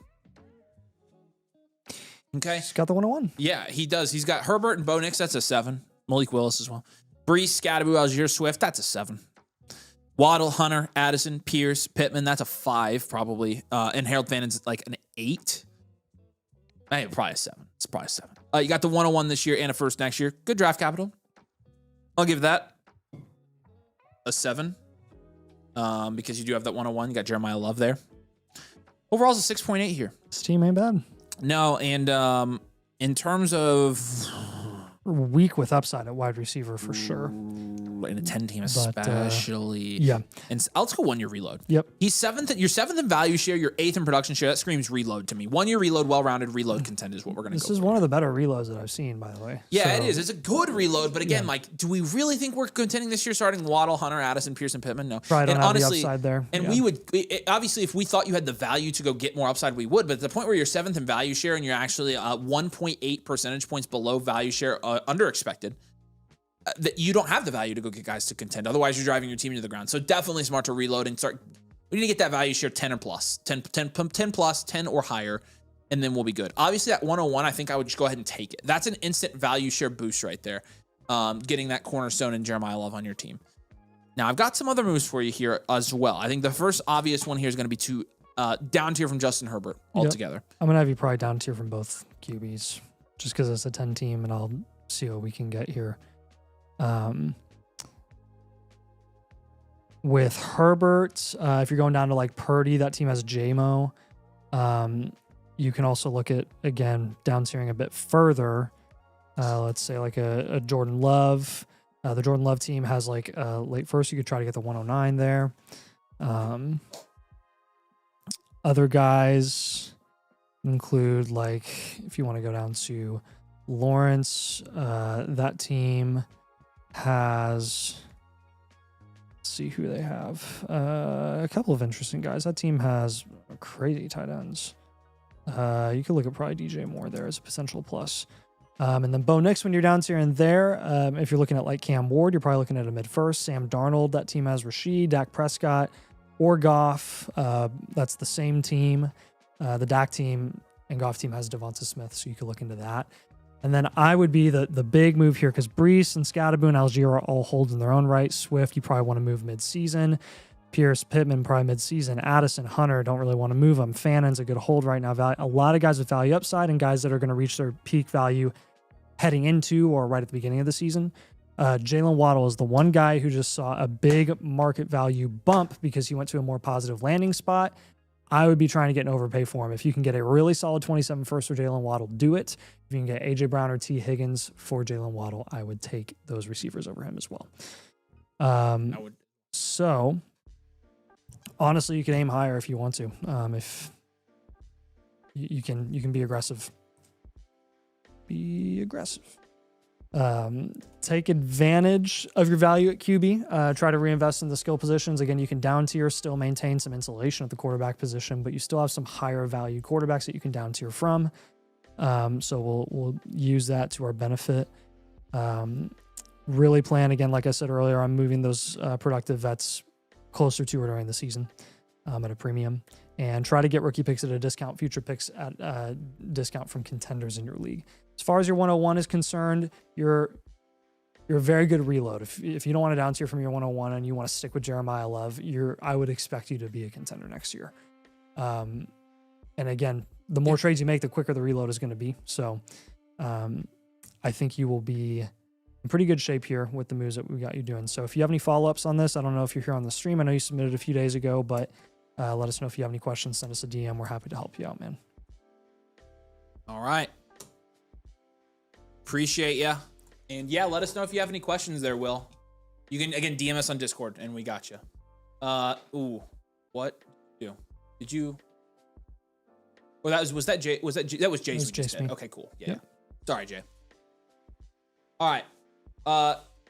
A: Okay.
B: He's got the 101.
A: Yeah, he does. He's got Herbert and Bo Nix. That's a 7. Malik Willis as well. Brees, Scadaboo, Algier Swift. That's a 7. Waddle, Hunter, Addison, Pierce, Pittman. That's a 5 probably. And Harold Fannon's like an 8. Hey, probably a 7. It's probably a 7. You got the 101 this year and a first next year. Good draft capital. I'll give that a 7. Because you do have that 101. You got Jeremiah Love there. Overall, it's a 6.8 here.
B: This team ain't bad.
A: No, and in terms of
B: weak with upside at wide receiver for sure.
A: In a 10 team especially.
B: Yeah.
A: And let's go 1 year reload.
B: Yep.
A: He's 7th. You're 7th in value share. You're 8th in production share. That screams reload to me. 1 year reload, well-rounded reload contend is what we're going to go
B: This is one of the better reloads that I've seen, by the way.
A: Yeah, it is. It's a good reload. But again, like, do we really think we're contending this year starting Waddle, Hunter, Addison, Pearson, Pittman? No.
B: Probably don't
A: and
B: have
A: honestly,
B: the upside there.
A: And we would, obviously, if we thought you had the value to go get more upside, we would. But at the point where you're 7th in value share and you're actually 1.8 percentage points below value share, under expected, that you don't have the value to go get guys to contend. Otherwise, you're driving your team into the ground. So definitely smart to reload and start. We need to get that value share 10 or plus, 10 plus, 10 or higher, and then we'll be good. Obviously, that 101, I think I would just go ahead and take it. That's an instant value share boost right there. Getting that cornerstone and Jeremiah Love on your team. Now, I've got some other moves for you here as well. I think the first obvious one here is going to be to down tier from Justin Herbert altogether.
B: Yep. I'm going to have you probably down tier from both QBs just because it's a 10 team, and I'll see what we can get here. With Herbert, if you're going down to like Purdy, that team has JMO. You can also look at, again, down tiering a bit further. Let's say like a Jordan Love. The Jordan Love team has like late first. You could try to get the 109 there. Other guys include, like, if you want to go down to Lawrence, that team has, let's see who they have. A couple of interesting guys. That team has crazy tight ends. You could look at probably DJ Moore there as a potential plus. And then Bo Nix, when you're down here and there, if you're looking at like Cam Ward, you're probably looking at a mid first. Sam Darnold, that team has Rashid, Dak Prescott, or Goff. That's the same team. The Dak team and Goff team has Devonta Smith, so you could look into that. And then I would be the big move here because Brees and Scadaboo and Algier are all holding their own right. Swift, you probably want to move mid-season. Pierce, Pittman, probably mid-season. Addison, Hunter, don't really want to move them. Fannon's a good hold right now. A lot of guys with value upside and guys that are going to reach their peak value heading into or right at the beginning of the season. Jaylen Waddle is the one guy who just saw a big market value bump because he went to a more positive landing spot. I would be trying to get an overpay for him. If you can get a really solid 27 first for Jaylen Waddle, do it. If you can get A.J. Brown or T. Higgins for Jaylen Waddle, I would take those receivers over him as well.
A: I would.
B: So, honestly, you can aim higher if you want to. If you can be aggressive. Be aggressive. Take advantage of your value at QB. Try to reinvest in the skill positions. Again, you can down tier, still maintain some insulation at the quarterback position, but you still have some higher value quarterbacks that you can down tier from. So we'll use that to our benefit. Really plan, again, like I said earlier, I'm moving those productive vets closer to or during the season at a premium, and try to get rookie picks at a discount, future picks at a discount from contenders in your league. As far as your 101 is concerned, you're a very good reload. If you don't want to down tier from your 101 and you want to stick with Jeremiah Love, I would expect you to be a contender next year. And again, the more trades you make, the quicker the reload is going to be. So I think you will be in pretty good shape here with the moves that we got you doing. So if you have any follow-ups on this, I don't know if you're here on the stream. I know you submitted a few days ago, but let us know if you have any questions. Send us a DM. We're happy to help you out, man.
A: All right. Appreciate ya. And yeah, let us know if you have any questions there, Will. You can, again, DM us on Discord, and we got you. What? Did you? Well, that was Jay? That was Jay's? Okay, cool. Yeah. Sorry, Jay. All right.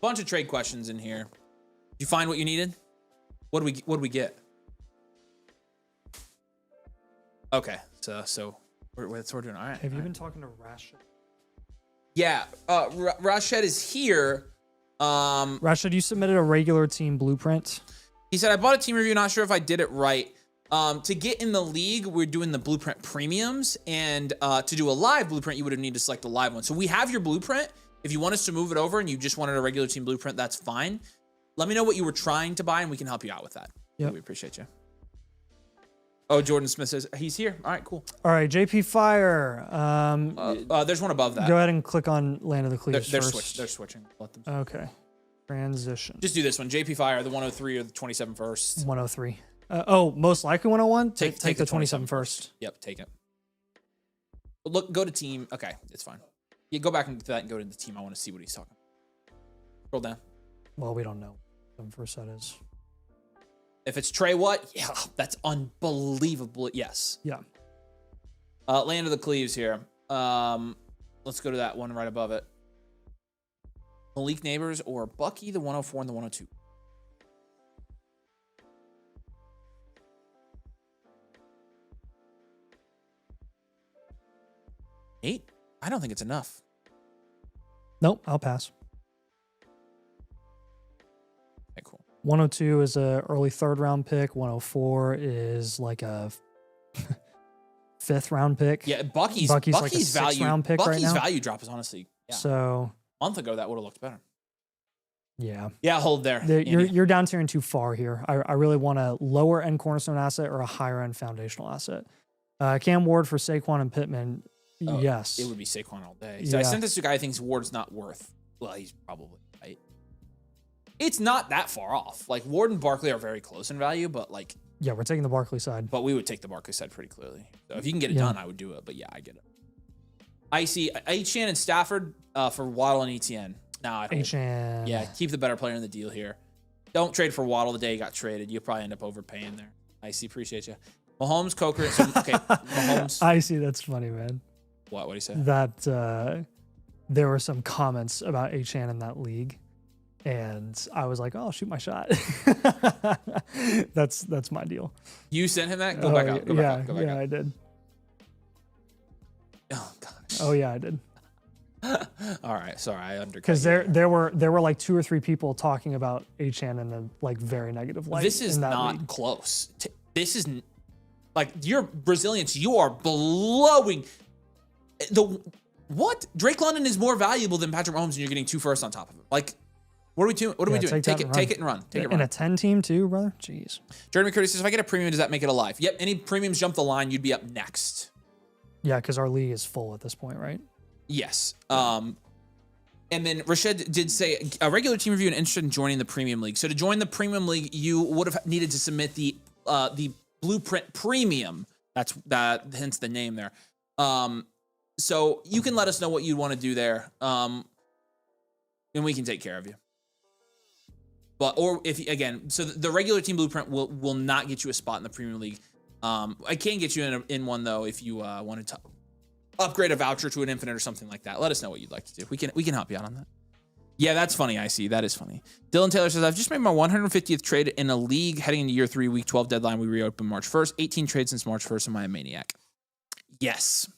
A: Bunch of trade questions in here. Did you find what you needed? What do we get? Okay, so we're doing all right.
B: Have you been talking to Rashid?
A: Yeah, Rashid is here.
B: Rashid, you submitted a regular team blueprint.
A: He said, I bought a team review, not sure if I did it right. To get in the league, we're doing the blueprint premiums, and to do a live blueprint, you would have needed to select a live one. So we have your blueprint. If you want us to move it over and you just wanted a regular team blueprint, that's fine. Let me know what you were trying to buy, and we can help you out with that. Yeah, we appreciate you. Oh, Jordan Smith says he's here. All right, cool.
B: All right, JP Fire.
A: There's one above that.
B: Go ahead and click on Land of the Cleaves first.
A: They're switching. Let them.
B: Okay. Transition.
A: Just do this one. JP Fire, the 103 or the 27 first.
B: 103. Most likely 101. Take the 27 first.
A: Yep, take it. Look, go to team. Okay, it's fine. Yeah, go back into that and go to the team. I want to see what he's talking. Scroll down.
B: Well, we don't know what the first set is.
A: If it's Trey Watt, yeah, that's unbelievable. Yes.
B: Yeah.
A: Land of the Cleaves here. Let's go to that one right above it. Malik Neighbors or Bucky, the 104 and the 102. Eight? I don't think it's enough.
B: Nope, I'll pass.
A: Okay, cool.
B: 102 is a early third round pick. 104 is like a fifth round pick.
A: Yeah, Bucky's
B: like a
A: value
B: round pick right now.
A: Value drop is honestly. Yeah.
B: So
A: a month ago that would have looked better.
B: Yeah.
A: Yeah, hold there.
B: You're down tiering too far here. I really want a lower end cornerstone asset or a higher end foundational asset. Cam Ward for Saquon and Pittman.
A: Oh,
B: yes.
A: It would be Saquon all day. So I sent this to a guy who thinks Ward's not worth. Well, he's probably right. It's not that far off. Like Ward and Barkley are very close in value, but like.
B: Yeah, we're taking the Barkley side.
A: But we would take the Barkley side pretty clearly. So if you can get it done, I would do it. But yeah, I get it. I see Achane and Stafford for Waddle and ETN. No, I don't.
B: Achane.
A: Yeah, keep the better player in the deal here. Don't trade for Waddle the day he got traded. You'll probably end up overpaying there. I see. Appreciate you. Mahomes, Coker. Okay, Mahomes.
B: I see. That's funny, man.
A: What do you say?
B: That there were some comments about Achane in that league. And I was like, oh, I'll shoot my shot. That's my deal.
A: You sent him that? Go back out. Go back out.
B: I did.
A: Oh, gosh.
B: Oh, yeah, I did.
A: All right. Sorry, I undercut.
B: Because there were like 2 or 3 people talking about Achane in a like very negative light.
A: This is not league. Close. This is like you're Brazilians. You are blowing the what? Drake London is more valuable than Patrick Mahomes, and you're getting 2 firsts on top of him. Like. What are we doing? Take it and run. Take it
B: in
A: run.
B: a 10 team too, brother. Jeez.
A: Jeremy Curtis says, if I get a premium, does that make it alive? Yep. Any premiums jump the line, you'd be up next.
B: Yeah, because our league is full at this point, right?
A: Yes. And then Rashid did say a regular team review and interested in joining the premium league. So to join the premium league, you would have needed to submit the Blueprint Premium. Hence the name there. So you can let us know what you want to do there. And we can take care of you. Or so the regular team Blueprint will not get you a spot in the premium league. I can get you in one though if you wanted to upgrade a voucher to an infinite or something like that. Let us know what you'd like to do. We can help you out on that. Yeah, that's funny. I see. That is funny. Dylan Taylor says, I've just made my 150th trade in a league heading into year 3, week 12 deadline. We reopened March 1st. 18 trades since March 1st. Am I a maniac? Yes.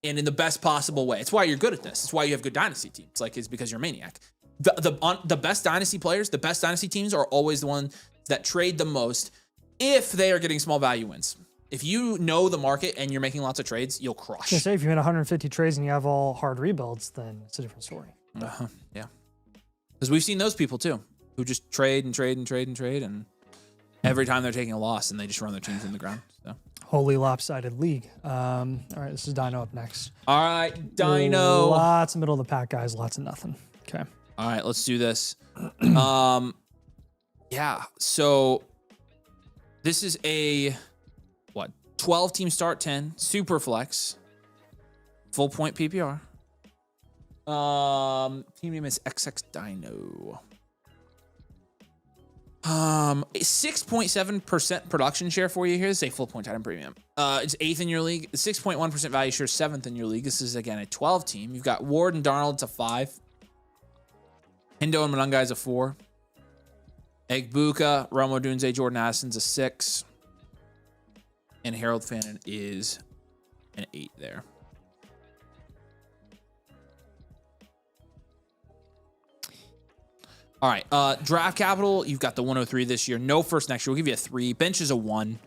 A: And in the best possible way. It's why you're good at this. It's why you have good dynasty teams. It's because you're a maniac. The best dynasty players, the best dynasty teams are always the ones that trade the most if they are getting small value wins. If you know the market and you're making lots of trades, you'll crush.
B: I say if you had 150 trades and you have all hard rebuilds, then it's a different story.
A: Yeah. Because we've seen those people too, who just trade, and every time they're taking a loss and they just run their teams in the ground. So.
B: Holy lopsided league. All right, this is Dino up next.
A: All right, Dino.
B: Lots of middle of the pack guys, lots of nothing. Okay.
A: All right, let's do this. Yeah, so this is a 12 team start 10 super flex full point PPR. Team name is XX Dino. 6.7% production share for you here. This is a full point item premium. It's 8th in your league. 6.1% value share, 7th in your league. This is again a 12 team. You've got Ward and Darnold to 5. Hindo and Manunga is a 4. Egbuka, Romo Dunze, Jordan Addison's a 6. And Harold Fannin is an 8 there. All right, draft capital, you've got the 103 this year. No first next year. We'll give you a 3. Bench is a 1.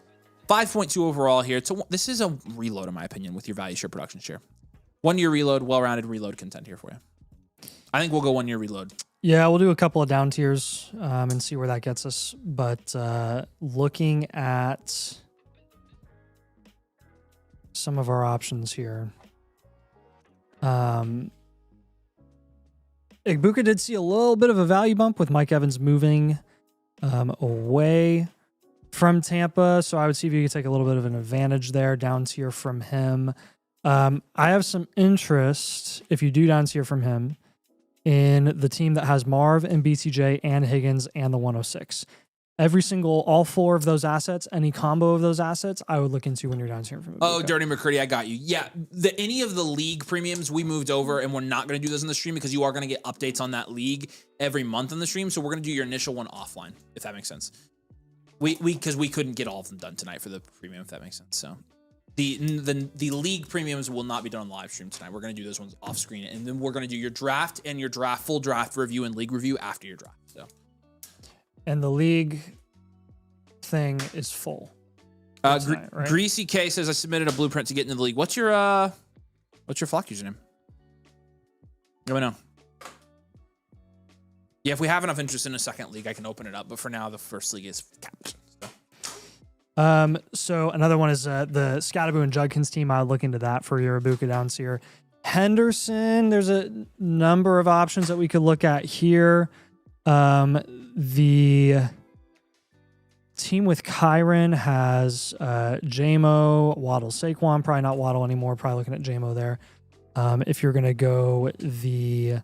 A: 5.2 overall here. This is a reload, in my opinion, with your value share production share. 1 year reload, well-rounded reload content here for you. I think we'll go 1 year reload.
B: Yeah, we'll do a couple of down tiers and see where that gets us. But looking at some of our options here. Igbuka did see a little bit of a value bump with Mike Evans moving away from Tampa. So I would see if you could take a little bit of an advantage there, down tier from him. I have some interest, if you do down tier from him, in the team that has Marv and BTJ and Higgins and the 106. All 4 of those assets, any combo of those assets, I would look into when you're down here from Igbuka.
A: Oh, Dirty McCurdy, I got you. Yeah, any of the league premiums we moved over, and we're not going to do those in the stream because you are going to get updates on that league every month in the stream. So we're going to do your initial one offline, if that makes sense. Because we couldn't get all of them done tonight for the premium, if that makes sense. So the league premiums will not be done on the live stream tonight. We're going to do those ones off screen, and then we're going to do your draft and your full draft review and league review after your draft. So.
B: And the league thing is full.
A: Tonight, right? Greasy K says I submitted a blueprint to get into the league. What's your flock username? Let me know. Yeah, if we have enough interest in a second league, I can open it up. But for now, the first league is capped.
B: So another one is the Scattaboo and Judkins team. I would look into that for your Ibuka down here. Henderson, there's a number of options that we could look at here. The team with Kyron has JMO, Waddle, Saquon. Probably not Waddle anymore. Probably looking at JMO there. If you're going to go the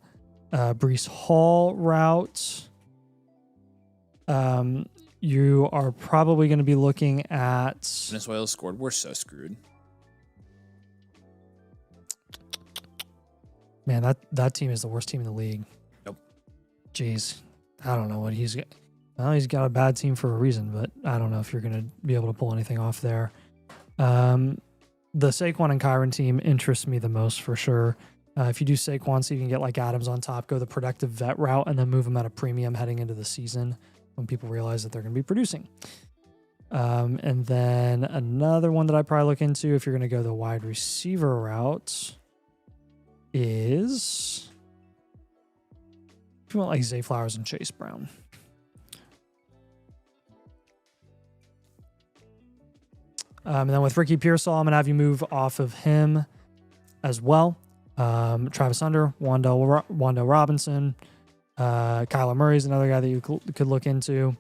B: Breece Hall route, you are probably going to be looking at...
A: Venezuela scored. We're so screwed.
B: Man, that team is the worst team in the league.
A: Nope.
B: Jeez. I don't know what he's got. Well, he's got a bad team for a reason, but I don't know if you're going to be able to pull anything off there. The Saquon and Kyron team interests me the most for sure. If you do Saquon, so you can get like Adams on top, go the productive vet route, and then move him at a premium heading into the season when people realize that they're going to be producing. And then another one that I'd probably look into if you're going to go the wide receiver route is... If you want like Zay Flowers and Chase Brown. And then with Ricky Pearsall, I'm going to have you move off of him as well. Travis Under, Wando Robinson, Kyler Murray is another guy that you could look into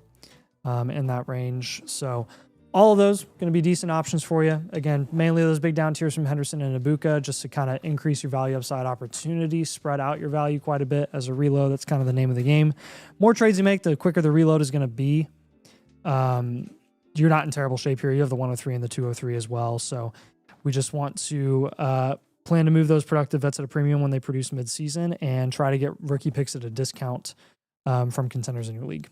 B: in that range. So all of those going to be decent options for you. Again, mainly those big down tiers from Henderson and Ibuka, just to kind of increase your value upside opportunity, spread out your value quite a bit as a reload. That's kind of the name of the game. More trades you make, the quicker the reload is going to be. You're not in terrible shape here. You have the 103 and the 203 as well. So we just want to plan to move those productive vets at a premium when they produce midseason and try to get rookie picks at a discount from contenders in your league.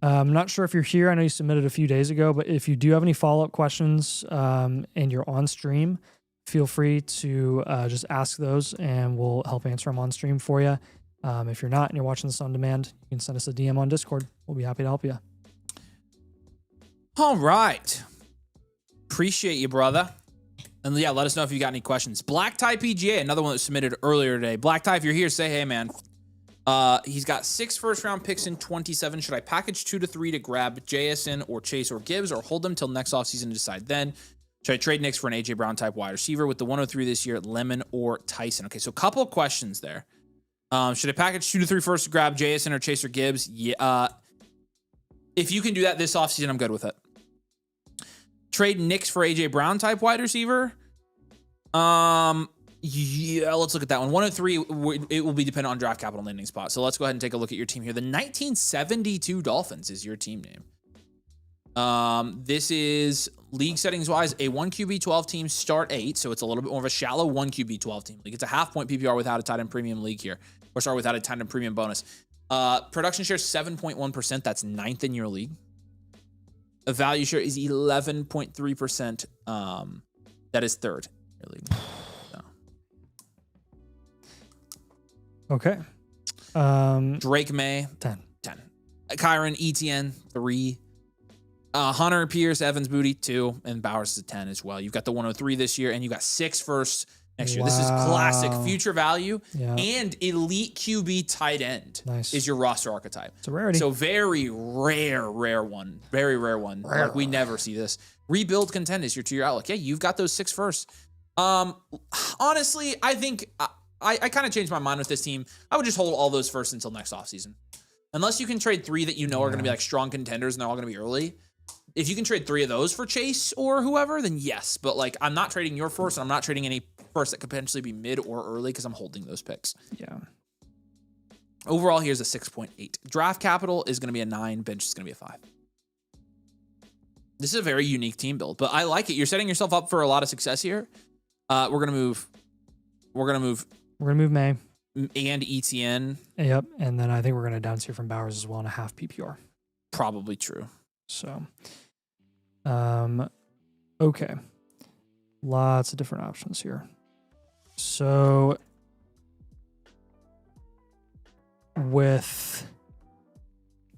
B: I'm not sure if you're here. I know you submitted a few days ago, but if you do have any follow-up questions and you're on stream, feel free to just ask those and we'll help answer them on stream for you. If you're not and you're watching this on demand, you can send us a DM on Discord. We'll be happy to help you.
A: All right. Appreciate you, brother. And yeah, let us know if you got any questions. Black Tie PGA, another one that was submitted earlier today. Black Tie, if you're here, say, hey, man. He's got 6 first-round picks in 27. Should I package 2 to 3 to grab JSN or Chase or Gibbs or hold them till next offseason to decide then? Should I trade Knicks for an A.J. Brown type wide receiver with the 103 this year, Lemon or Tyson? Okay, so a couple of questions there. Should I package 2 to 3 first to grab JSN or Chase or Gibbs? Yeah. If you can do that this offseason, I'm good with it. Trade Knicks for A.J. Brown type wide receiver? Yeah, let's look at that one. 103, it will be dependent on draft capital landing spot. So let's go ahead and take a look at your team here. The 1972 Dolphins is your team name. This is league settings wise, a 1 QB 12 team start 8. So it's a little bit more of a shallow 1 QB 12 team league. It's a half point PPR without a tight end premium league here, or sorry, without a tight end premium bonus. Production share 7.1%. That's 9th in your league. A value share is 11.3%. That is 3rd in your league.
B: Okay.
A: Drake May
B: 10.
A: Kyron ETN 3. Hunter Pierce Evans Booty 2, and Bowers is a 10 as well. You've got the 103 this year, and you got 6 firsts next year. This is classic future value and elite QB tight end.
B: Nice.
A: Is your roster archetype.
B: It's a rarity.
A: So very rare one. Very rare one. Like we never see this. Rebuild contend is your 2-year outlook. Yeah, you've got those 6 firsts. Honestly, I think I kind of changed my mind with this team. I would just hold all those firsts until next offseason. Unless you can trade 3 that you know are going to be like strong contenders and they're all going to be early. If you can trade 3 of those for Chase or whoever, then yes. But like, I'm not trading your first, and I'm not trading any first that could potentially be mid or early because I'm holding those picks.
B: Yeah.
A: Overall, here's a 6.8. Draft capital is going to be a 9. Bench is going to be a 5. This is a very unique team build, but I like it. You're setting yourself up for a lot of success here. We're gonna move
B: May
A: and ETN.
B: Yep, and then I think we're gonna down tier from Bowers as well in a half PPR.
A: Probably true.
B: So, okay, lots of different options here. So, with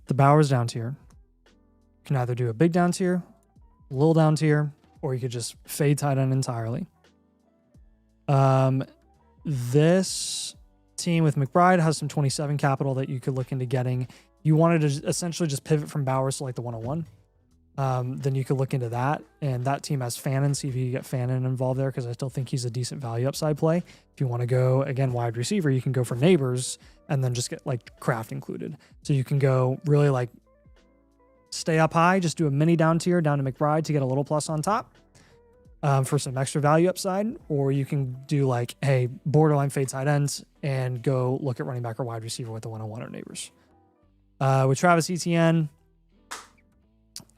B: the Bowers down tier, you can either do a big down tier, a little down tier, or you could just fade tight end entirely. This team with McBride has some 27 capital that you could look into getting. You wanted to essentially just pivot from Bowers to like the 101. Then you could look into that. And that team has Fannin. See if you can get Fannin involved there, because I still think he's a decent value upside play. If you want to go, again, wide receiver, you can go for Neighbors and then just get like Kraft included. So you can go really like stay up high, just do a mini down tier down to McBride to get a little plus on top for some extra value upside. Or you can do like, hey, borderline fade tight ends and go look at running back or wide receiver with the 101 or Neighbors. With Travis Etienne,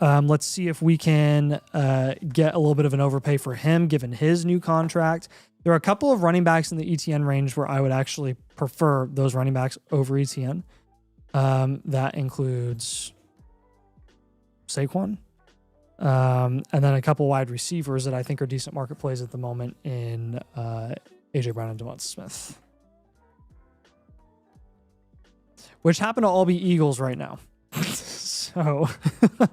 B: let's see if we can get a little bit of an overpay for him given his new contract. There are a couple of running backs in the ETN range where I would actually prefer those running backs over ETN. That includes Saquon. And then a couple wide receivers that I think are decent market plays at the moment in A.J. Brown and Devonta Smith, which happen to all be Eagles right now. So that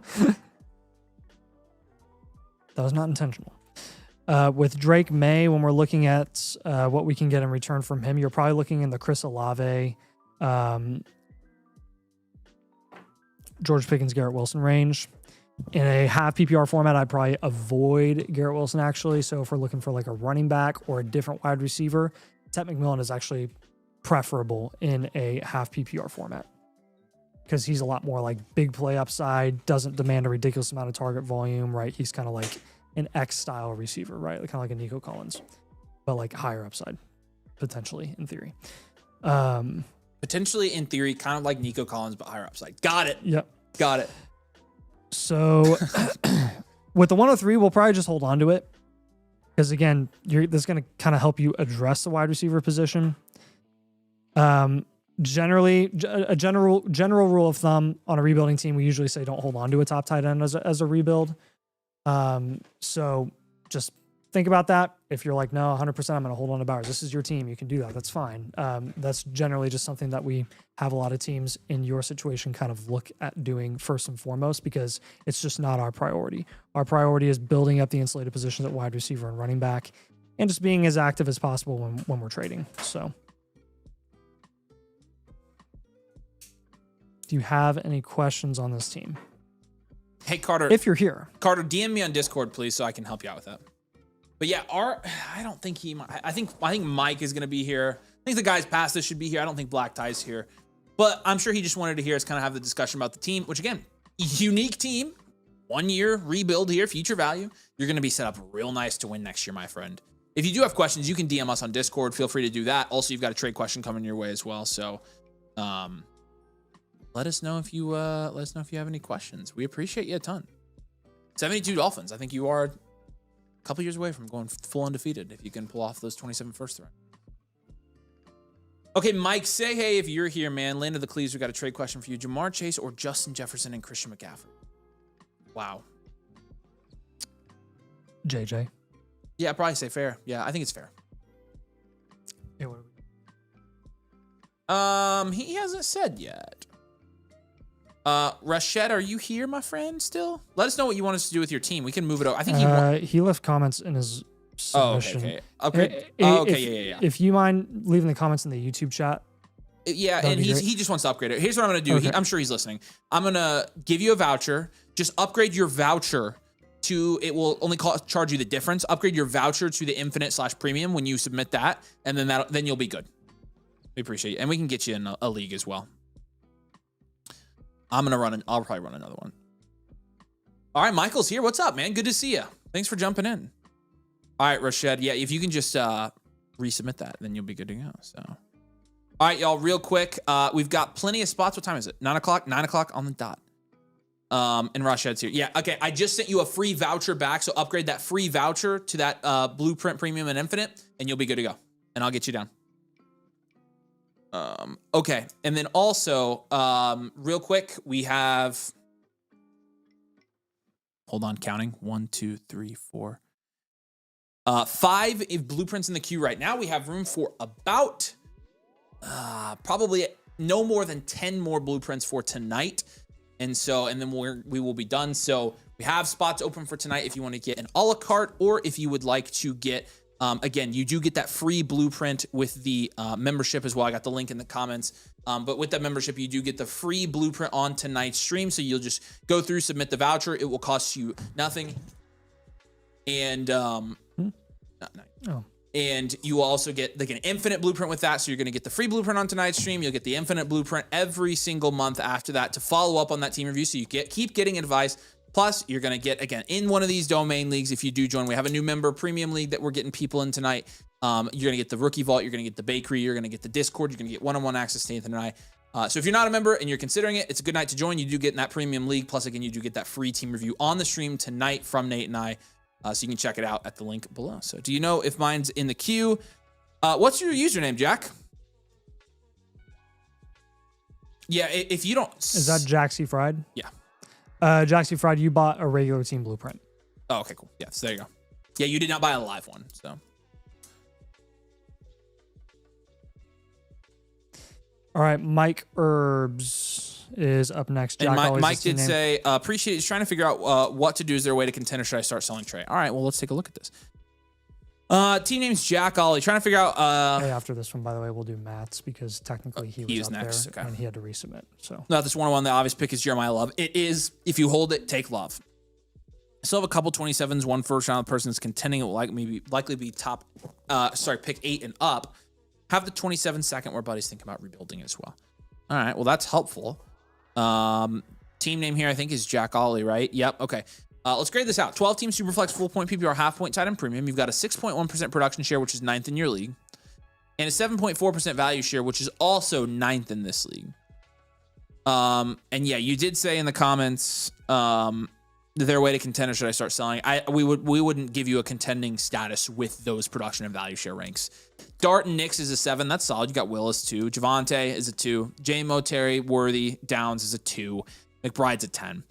B: was not intentional. With Drake May, when we're looking at what we can get in return from him, you're probably looking in the Chris Olave, George Pickens, Garrett Wilson range. In a half PPR format, I'd probably avoid Garrett Wilson, actually. So if we're looking for like a running back or a different wide receiver, Ted McMillan is actually preferable in a half PPR format because he's a lot more like big play upside, doesn't demand a ridiculous amount of target volume, right? He's kind of like an X style receiver, right? Kind of like a Nico Collins, but like higher upside, potentially in theory.
A: Potentially in theory, kind of like Nico Collins, but higher upside. Got it.
B: Yep.
A: Got it.
B: So with the 103, we'll probably just hold on to it because again, this is going to kind of help you address the wide receiver position. Generally, a general rule of thumb on a rebuilding team, we usually say don't hold on to a top tight end as a rebuild. So just think about that. If you're like, no, 100%, I'm going to hold on to Bowers. This is your team. You can do that. That's fine. That's generally just something that we have a lot of teams in your situation kind of look at doing first and foremost because it's just not our priority. Our priority is building up the insulated positions at wide receiver and running back and just being as active as possible when we're trading. So do you have any questions on this team?
A: Hey, Carter.
B: If you're here.
A: Carter, DM me on Discord, please, so I can help you out with that. But yeah, I don't think he. I think Mike is going to be here. I think the guys past this should be here. I don't think Black Tie's here, but I'm sure he just wanted to hear us kind of have the discussion about the team. Which again, unique team, 1 year rebuild here, future value. You're going to be set up real nice to win next year, my friend. If you do have questions, you can DM us on Discord. Feel free to do that. Also, you've got a trade question coming your way as well. So, let us know if you have any questions. We appreciate you a ton. 72 Dolphins. I think you are a couple years away from going full undefeated if you can pull off those 27 first round. Okay, Mike, say hey if you're here, man. Land of the Cleaves, we got a trade question for you. Jamar Chase or Justin Jefferson and Christian McCaffrey? Wow.
B: JJ.
A: Yeah, I'd probably say fair. Yeah, I think it's fair.
B: Yeah, what are we...
A: He hasn't said yet. Rashad, are you here, my friend, still? Let us know what you want us to do with your team. We can move it over. I think
B: he left comments in his submission.
A: Okay. Yeah.
B: If you mind leaving the comments in the YouTube chat.
A: Yeah, and he just wants to upgrade it. Here's what I'm going to do.
B: Okay.
A: I'm sure he's listening. I'm going to give you a voucher. Just upgrade your voucher to, it will only charge you the difference. Upgrade your voucher to the infinite/premium when you submit that, and then you'll be good. We appreciate it. And we can get you in a league as well. I'll probably run another one. All right, Michael's here. What's up, man? Good to see you. Thanks for jumping in. All right, Rashad. Yeah, if you can just resubmit that, then you'll be good to go. So, all right, y'all, real quick. We've got plenty of spots. What time is it? 9 o'clock? 9 o'clock on the dot. And Rashad's here. Yeah, okay. I just sent you a free voucher back, so upgrade that free voucher to that Blueprint Premium and Infinite, and you'll be good to go. And I'll get you down. Okay. And then also, real quick, we have, hold on, counting 1, 2, 3, 4, 5 blueprints in the queue right now. We have room for about, probably no more than 10 more blueprints for tonight. And then we will be done. So we have spots open for tonight if you want to get an a la carte, or if you would like to get, again, you do get that free blueprint with the membership as well. I got the link in the comments. But with that membership, you do get the free blueprint on tonight's stream. So you'll just go through, submit the voucher. It will cost you nothing. And and you will also get like an infinite blueprint with that. So you're going to get the free blueprint on tonight's stream. You'll get the infinite blueprint every single month after that to follow up on that team review. So you keep getting advice. Plus, you're going to get, again, in one of these domain leagues, if you do join, we have a new member premium league that we're getting people in tonight. You're going to get the Rookie Vault. You're going to get the Bakery. You're going to get the Discord. You're going to get one-on-one access to Nathan and I. So if you're not a member and you're considering it, it's a good night to join. You do get in that premium league. Plus, again, you do get that free team review on the stream tonight from Nate and I. So you can check it out at the link below. So do you know if mine's in the queue? What's your username, Jack? Yeah, if you don't...
B: Is that Jaxie Fried?
A: Yeah.
B: Jaxie Fried, you bought a regular team blueprint.
A: Oh, okay, cool. Yeah, so there you go. Yeah, you did not buy a live one, so.
B: All right, Mike Herbs is up next. Jack,
A: and Mike did say, appreciate it. He's trying to figure out what to do. Is there a way to contend, or should I start selling Trey? All right, well, let's take a look at this. Team name's Jack Ollie. Trying to figure out.
B: Hey, after this one, by the way, we'll do Matt's because technically he was up
A: next.
B: there and he had to resubmit. So
A: no, this 101. The obvious pick is Jeremiah Love. It is, if you hold it, take Love. I still have a couple 27s. One first round person is contending. It will likely be top. Pick 8 and up. Have the 27 second where Buddy's thinking about rebuilding it as well. All right. Well, that's helpful. Team name here I think is Jack Ollie, right? Yep. Okay. Let's grade this out. 12 team Superflex, full point PPR, half point tight end premium. You've got a 6.1% production share, which is 9th in your league, and a 7.4% value share, which is also 9th in this league. And yeah, you did say in the comments, is there a way to contend or should I start selling? We wouldn't give you a contending status with those production and value share ranks. Dart and Nix is a 7. That's solid. You got Willis 2. Javonte is a 2. J-Mo, Terry, Worthy, Downs is a 2. McBride's a 10.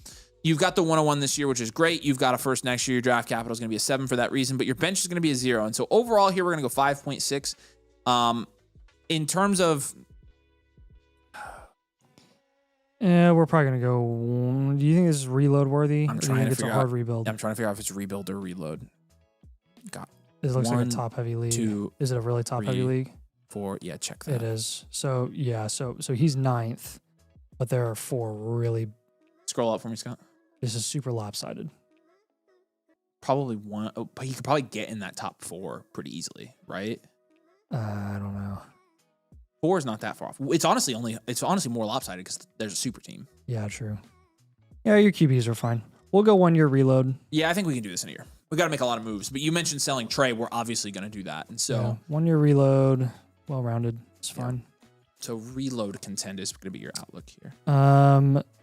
A: You've got the 101 this year, which is great. You've got a first next year. Your draft capital is going to be a 7 for that reason, but your bench is going to be a 0. And so overall here, we're going to go 5.6. In terms of...
B: Yeah, we're probably going to go... Do you think this is reload worthy?
A: I'm trying to figure out...
B: hard rebuild?
A: Yeah, I'm trying to figure out if it's rebuild or reload. Got
B: it looks like a top-heavy league.
A: 2,
B: is it a really top-heavy league?
A: 4. Yeah, check that.
B: It is. So, yeah, so he's 9th, but there are 4 really...
A: Scroll up for me, Scott.
B: This is super lopsided.
A: Probably one, but he could probably get in that top 4 pretty easily, right?
B: I don't know.
A: 4 is not that far off. It's honestly more lopsided because there's a super team.
B: Yeah, true. Yeah, your QBs are fine. We'll go 1 year reload.
A: Yeah, I think we can do this in a year. We got to make a lot of moves, but you mentioned selling Trey. We're obviously going to do that, and so
B: yeah, 1 year reload, well rounded. It's fine.
A: Yeah. So reload contend is going to be your outlook here.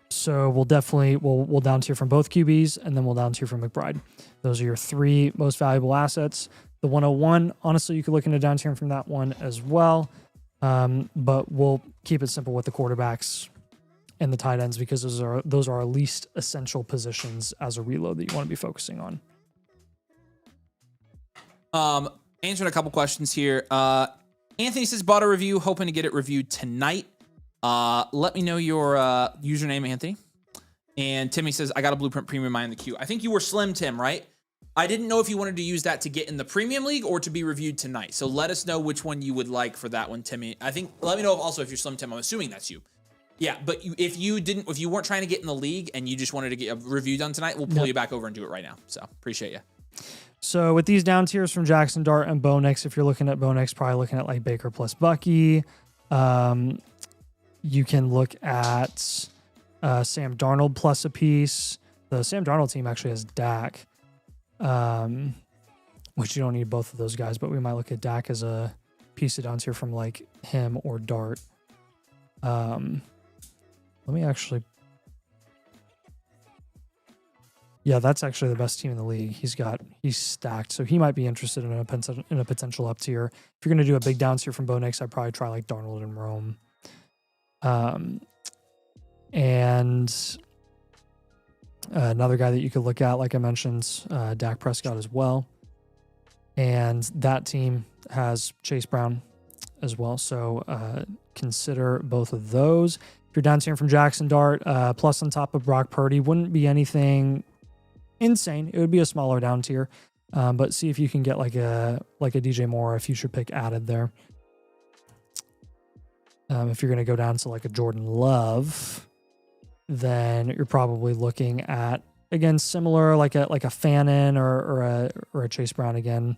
B: So we'll definitely we'll down tier from both QBs, and then we'll down tier from McBride. Those are your 3 most valuable assets. The 101, honestly, you could look into down tiering from that one as well. But we'll keep it simple with the quarterbacks and the tight ends because those are our least essential positions as a reload that you want to be focusing on.
A: Answering a couple questions here. Anthony says bought a review, hoping to get it reviewed tonight. Let me know your username, Anthony. And Timmy says, I got a Blueprint Premium in the queue. I think you were Slim Tim, right? I didn't know if you wanted to use that to get in the Premium League or to be reviewed tonight. So let us know which one you would like for that one, Timmy. Let me know also if you're Slim Tim. I'm assuming that's you. Yeah, but if you weren't trying to get in the league and you just wanted to get a review done tonight, we'll pull you back over and do it right now. So appreciate you.
B: So with these down tiers from Jackson Dart and Bonix, if you're looking at Bonix, probably looking at like Baker plus Bucky. You can look at Sam Darnold plus a piece. The Sam Darnold team actually has Dak, which you don't need both of those guys, but we might look at Dak as a piece of down tier from like him or Dart. Let me actually... Yeah, that's actually the best team in the league. He's stacked, so he might be interested in a potential up tier. If you're going to do a big down tier from Bonix, I'd probably try like Darnold and Rome. And another guy that you could look at, like I mentioned, Dak Prescott as well. And that team has Chase Brown as well. So consider both of those. If you're down tiering from Jackson Dart, plus on top of Brock Purdy, wouldn't be anything insane. It would be a smaller down tier. But see if you can get like a DJ Moore, a future pick added there. If you're going to go down to like a Jordan Love, then you're probably looking at, again, similar like a Fannin or a Chase Brown again,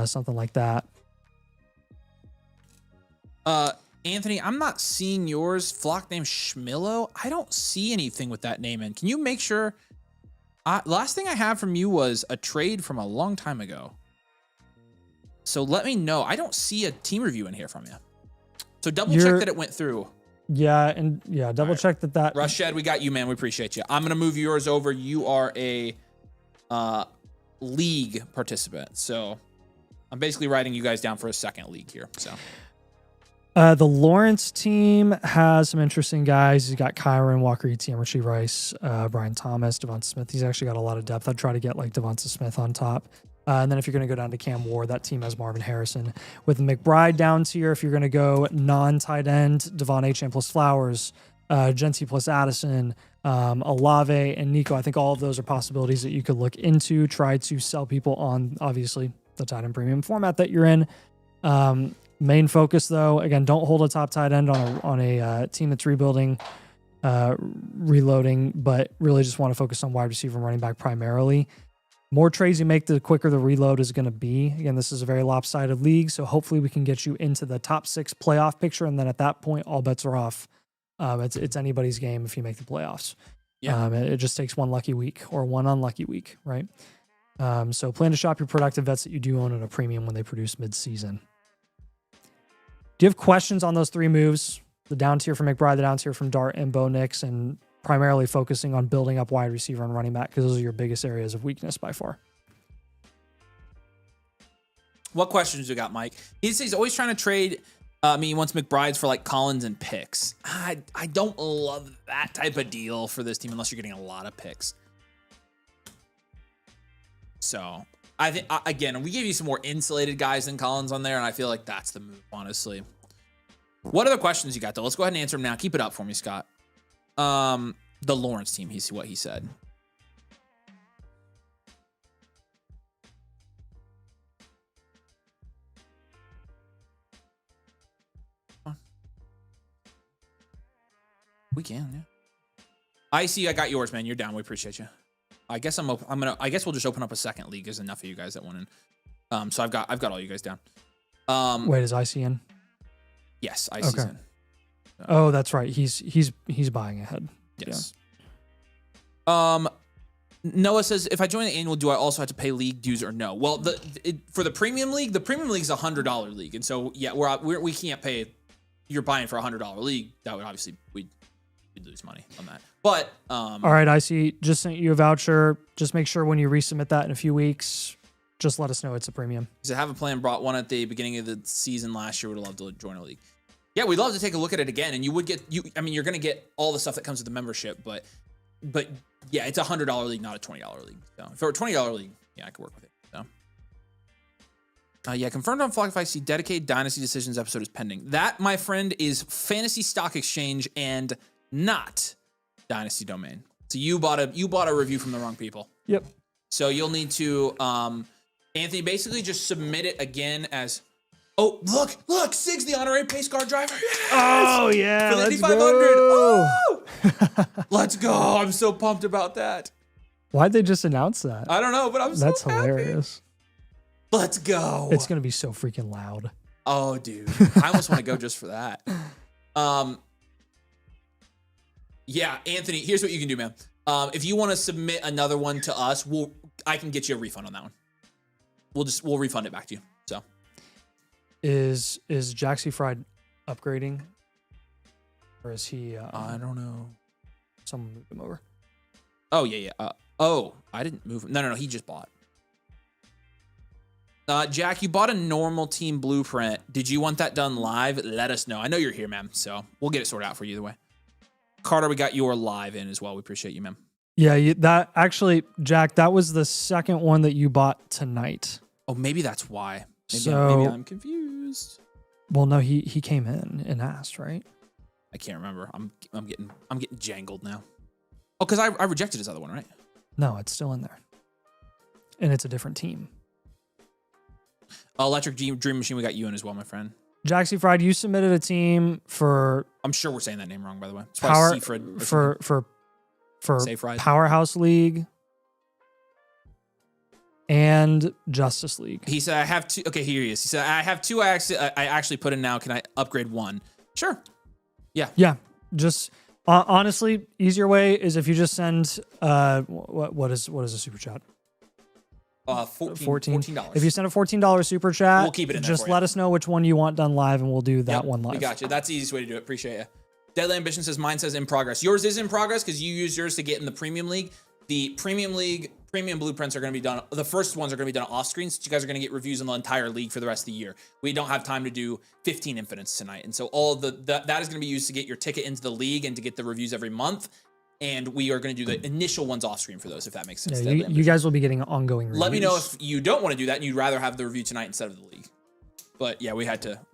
B: something like that.
A: Anthony, I'm not seeing yours. Flock name Schmillo. I don't see anything with that name in. Can you make sure? Last thing I have from you was a trade from a long time ago. So let me know. I don't see a team review in here from you. So double check that it went through.
B: Yeah, double check that.
A: Rush Shed, we got you, man. We appreciate you. I'm gonna move yours over. You are a league participant, so I'm basically writing you guys down for a second league here. So
B: the Lawrence team has some interesting guys. He's got Kyron, Walker, ETM, Richie Rice, Brian Thomas, Devonta Smith. He's actually got a lot of depth. I'd try to get like Devonta Smith on top. And then if you're going to go down to Cam Ward, that team has Marvin Harrison. With McBride down tier, if you're going to go non-tight end, Devon Achane plus Flowers, Genty plus Addison, Olave and Nico. I think all of those are possibilities that you could look into. Try to sell people on, obviously, the tight end premium format that you're in. Main focus, though, again, don't hold a top tight end on a team that's rebuilding, reloading, but really just want to focus on wide receiver and running back primarily. More trades you make, the quicker the reload is going to be. Again, this is a very lopsided league, so hopefully we can get you into the top 6 playoff picture, and then at that point, all bets are off. It's anybody's game if you make the playoffs.
A: Yeah.
B: It just takes one lucky week or one unlucky week, right? So plan to shop your productive vets that you do own at a premium when they produce mid-season. Do you have questions on those 3 moves? The down tier from McBride, the down tier from Dart and Bo Nix, and primarily focusing on building up wide receiver and running back because those are your biggest areas of weakness by far.
A: What questions you got, Mike? He's always trying to trade. He wants McBride's for like Collins and picks. I don't love that type of deal for this team unless you're getting a lot of picks. So I think, again, we gave you some more insulated guys than Collins on there, and I feel like that's the move, honestly. What other questions you got, though? Let's go ahead and answer them now. Keep it up for me, Scott. The Lawrence team, what he said. We can, yeah. I see. I got yours, man. You're down. We appreciate you. I guess I guess we'll just open up a second league. There's enough of you guys that want in. So I've got all you guys down.
B: Wait, is IC in?
A: Yes, IC's in.
B: Oh, that's right. He's buying ahead.
A: Yes. Yeah. Noah says, if I join the annual, do I also have to pay league dues or no? Well, for the premium league is a $100 league, and so yeah, we can't pay. You're buying for $100 league. That would obviously we'd lose money on that. But
B: all right, IC just sent you a voucher. Just make sure when you resubmit that in a few weeks, just let us know it's a premium.
A: So have a plan. Brought one at the beginning of the season last year. Would have loved to join a league. Yeah, we'd love to take a look at it again, and you would get you're going to get all the stuff that comes with the membership, but yeah, it's a $100 league, not a $20 league. So if it were a $20 league, yeah, I could work with it. So yeah, confirmed on Flockify. See, dedicated Dynasty decisions episode is pending. That, my friend, is Fantasy Stock Exchange and not Dynasty Domain. So you bought a review from the wrong people.
B: Yep.
A: So you'll need to Anthony basically just submit it again as. Oh, look, Sig's the honorary pace car driver. Yes!
B: Oh, yeah.
A: For the
B: Let's
A: 8500.
B: go.
A: Oh! Let's go. I'm so pumped about that.
B: Why'd they just announce that?
A: I don't know, but
B: That's hilarious.
A: Let's go.
B: It's going to be so freaking loud.
A: Oh, dude. I almost want to go just for that. Yeah, Anthony, here's what you can do, man. If you want to submit another one to us, I can get you a refund on that one. We'll refund it back to you. So.
B: Is Jaxie Fried upgrading, or is he?
A: I don't know.
B: Someone moved him over.
A: Oh yeah. I didn't move him. No. He just bought. Jack, you bought a normal team blueprint. Did you want that done live? Let us know. I know you're here, man. So we'll get it sorted out for you either way. Carter, we got your live in as well. We appreciate you, man.
B: Yeah, that actually, Jack, that was the second one that you bought tonight.
A: Oh, maybe that's why. Maybe I'm confused.
B: Well, no, he came in and asked, right?
A: I can't remember. I'm getting jangled now. Oh, because I rejected his other one, right?
B: No, it's still in there, and it's a different team.
A: Electric Dream Machine, we got you in as well, my friend.
B: Jaxie Fried, you submitted a team for.
A: I'm sure we're saying that name wrong, by the way. It's
B: Power
A: for
B: Powerhouse League and Justice League.
A: He said, I have two. Okay, here he is. He said, I have two I actually put in now. Can I upgrade one? Sure. Yeah.
B: Yeah. Just honestly, easier way is if you just send what is a super chat?
A: $14.
B: If you send a $14 super chat,
A: we'll keep it in there
B: just
A: for you.
B: let us know which one you want done live, and we'll do that one live.
A: We got you. That's the easiest way to do it. Appreciate you. Deadly Ambition says, mine says in progress. Yours is in progress because you used yours to get in the Premium League. The Premium League premium blueprints are going to be done. The first ones are going to be done off screen, so you guys are going to get reviews on the entire league for the rest of the year. We don't have time to do 15 infinites tonight, and so all that is going to be used to get your ticket into the league and to get the reviews every month. And we are going to do the initial ones off screen for those, if that makes sense.
B: Yeah, you guys will be getting ongoing reviews.
A: Let me know if you don't want to do that and you'd rather have the review tonight instead of the league. But yeah, we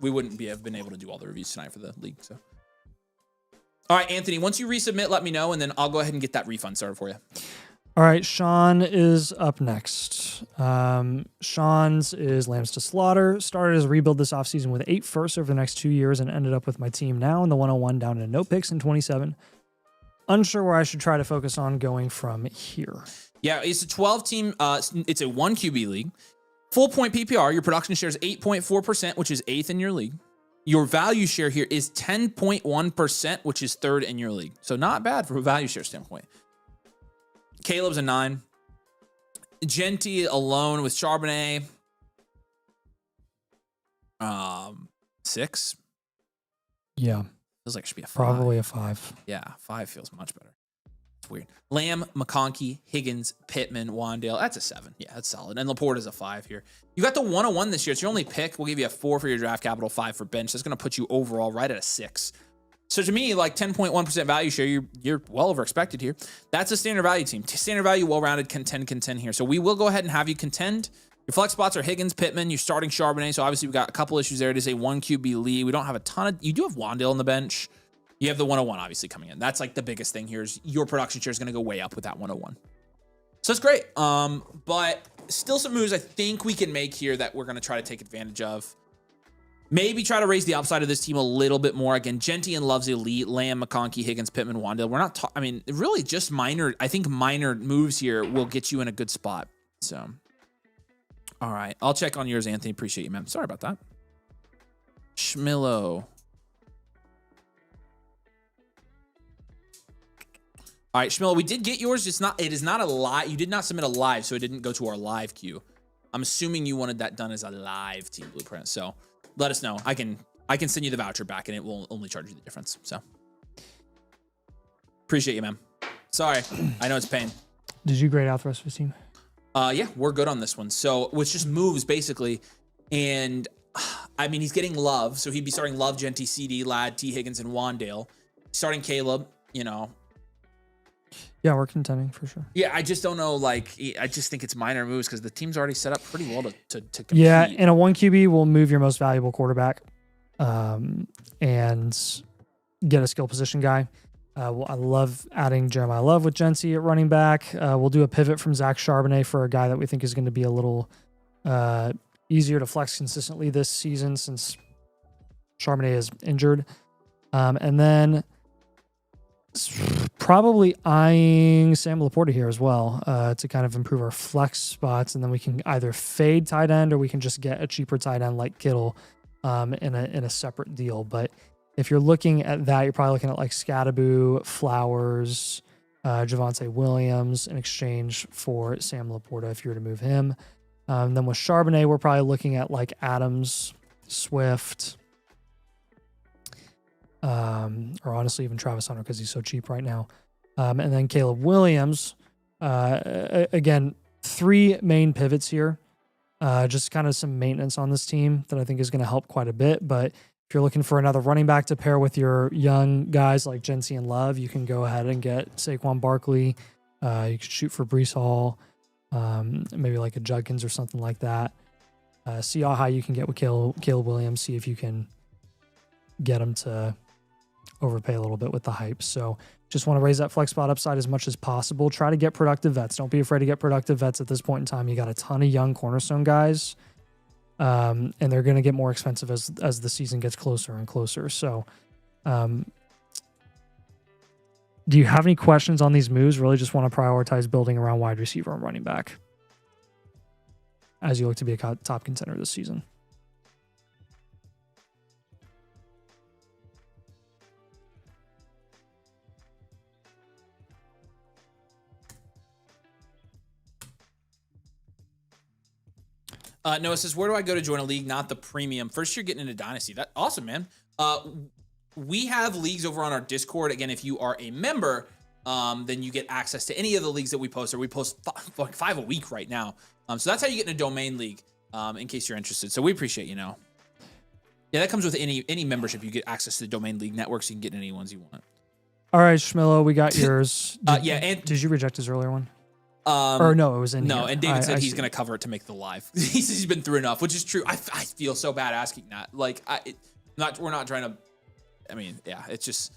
A: wouldn't have been able to do all the reviews tonight for the league. So, all right, Anthony, once you resubmit, let me know, and then I'll go ahead and get that refund started for you.
B: All right, Sean is up next. Sean's is Lambs to Slaughter. Started his rebuild this offseason with 8 firsts over the next 2 years and ended up with my team now in the 101 down to no picks in 27. Unsure where I should try to focus on going from here.
A: Yeah, it's a 12-team. It's a 1 QB league. Full point PPR. Your production share is 8.4%, which is 8th in your league. Your value share here is 10.1%, which is 3rd in your league. So not bad from a value share standpoint. Caleb's a 9. Genty alone with Charbonnet. 6.
B: Yeah.
A: Feels like it should be a 5.
B: Probably a 5.
A: Yeah, 5 feels much better. It's weird. Lamb, McConkey, Higgins, Pittman, Wandale. That's a 7. Yeah, that's solid. And Laporta's a 5 here. You got the 101 this year. It's your only pick. We'll give you a 4 for your draft capital, 5 for bench. That's going to put you overall right at a 6. So to me, like 10.1% value share, you're well over expected here. That's a standard value team. Standard value, well-rounded, contend here. So we will go ahead and have you contend. Your flex spots are Higgins, Pittman. You're starting Charbonnet. So obviously we've got a couple issues there. It is a 1 QB league. We don't have a ton of, you do have Wandale on the bench. You have the 101 obviously coming in. That's like the biggest thing here is your production share is going to go way up with that 101. So it's great. But still some moves I think we can make here that we're going to try to take advantage of. Maybe try to raise the upside of this team a little bit more. Again, Genty and Love's elite. Lamb, McConkey, Higgins, Pittman, Wandale. We're not, I mean, really just minor, I think minor moves here will get you in a good spot. So, all right. I'll check on yours, Anthony. Appreciate you, man. Sorry about that. Schmillo. All right, Schmillo, we did get yours. It is not a live. You did not submit a live, so it didn't go to our live queue. I'm assuming you wanted that done as a live team blueprint. So let us know. I can send you the voucher back and it will only charge you the difference. So appreciate you, man. Sorry. I know it's pain.
B: Did you grade out the rest of his team?
A: Yeah, we're good on this one. So it's just moves basically. And I mean, he's getting Love. So he'd be starting Love, Genty, CD, Ladd, T. Higgins, and Wandale. Starting Caleb, you know.
B: Yeah, we're contending for sure.
A: Yeah, I just don't know. Like, I just think it's minor moves because the team's already set up pretty well to compete.
B: Yeah, and a 1 QB will move your most valuable quarterback and get a skill position guy. Well, I love adding Jeremiah Love with Genty at running back. We'll do a pivot from Zach Charbonnet for a guy that we think is going to be a little easier to flex consistently this season since Charbonnet is injured. And then probably eyeing Sam Laporta here as well to kind of improve our flex spots, and then we can either fade tight end or we can just get a cheaper tight end like Kittle in a separate deal. But if you're looking at that, you're probably looking at like Scattaboo, Flowers, Javonte Williams in exchange for Sam Laporta if you were to move him. Then with Charbonnet, we're probably looking at like Adams, Swift, or honestly even Travis Hunter because he's so cheap right now. And then Caleb Williams. Again, 3 main pivots here. Just kind of some maintenance on this team that I think is going to help quite a bit. But if you're looking for another running back to pair with your young guys like Genty and Love, you can go ahead and get Saquon Barkley. You could shoot for Breece Hall, maybe like a Judkins or something like that. See how high you can get with Caleb Williams. See if you can get him to overpay a little bit with the hype. So just want to raise that flex spot upside as much as possible. Try to get productive vets. Don't be afraid to get productive vets at this point in time. You got a ton of young cornerstone guys, and they're going to get more expensive as the season gets closer and closer. So do you have any questions on these moves? Really just want to prioritize building around wide receiver and running back as you look to be a top contender this season.
A: Noah says, where do I go to join a league, not the premium? First, you're getting into Dynasty. That's awesome, man. We have leagues over on our Discord. Again, if you are a member, then you get access to any of the leagues that we post. Or we post 5 a week right now. So that's how you get in a domain league, in case you're interested. So we appreciate you know. Yeah, that comes with any membership. You get access to the domain league network, so you can get any ones you want.
B: All right, Schmillo, we got yours.
A: Did
B: you reject his earlier one? Or no, it was in
A: no,
B: here.
A: And David said he's going to cover it to make the live. He says he's been through enough, which is true. I feel so bad asking that. Like, we're not trying to. I mean, yeah, it's just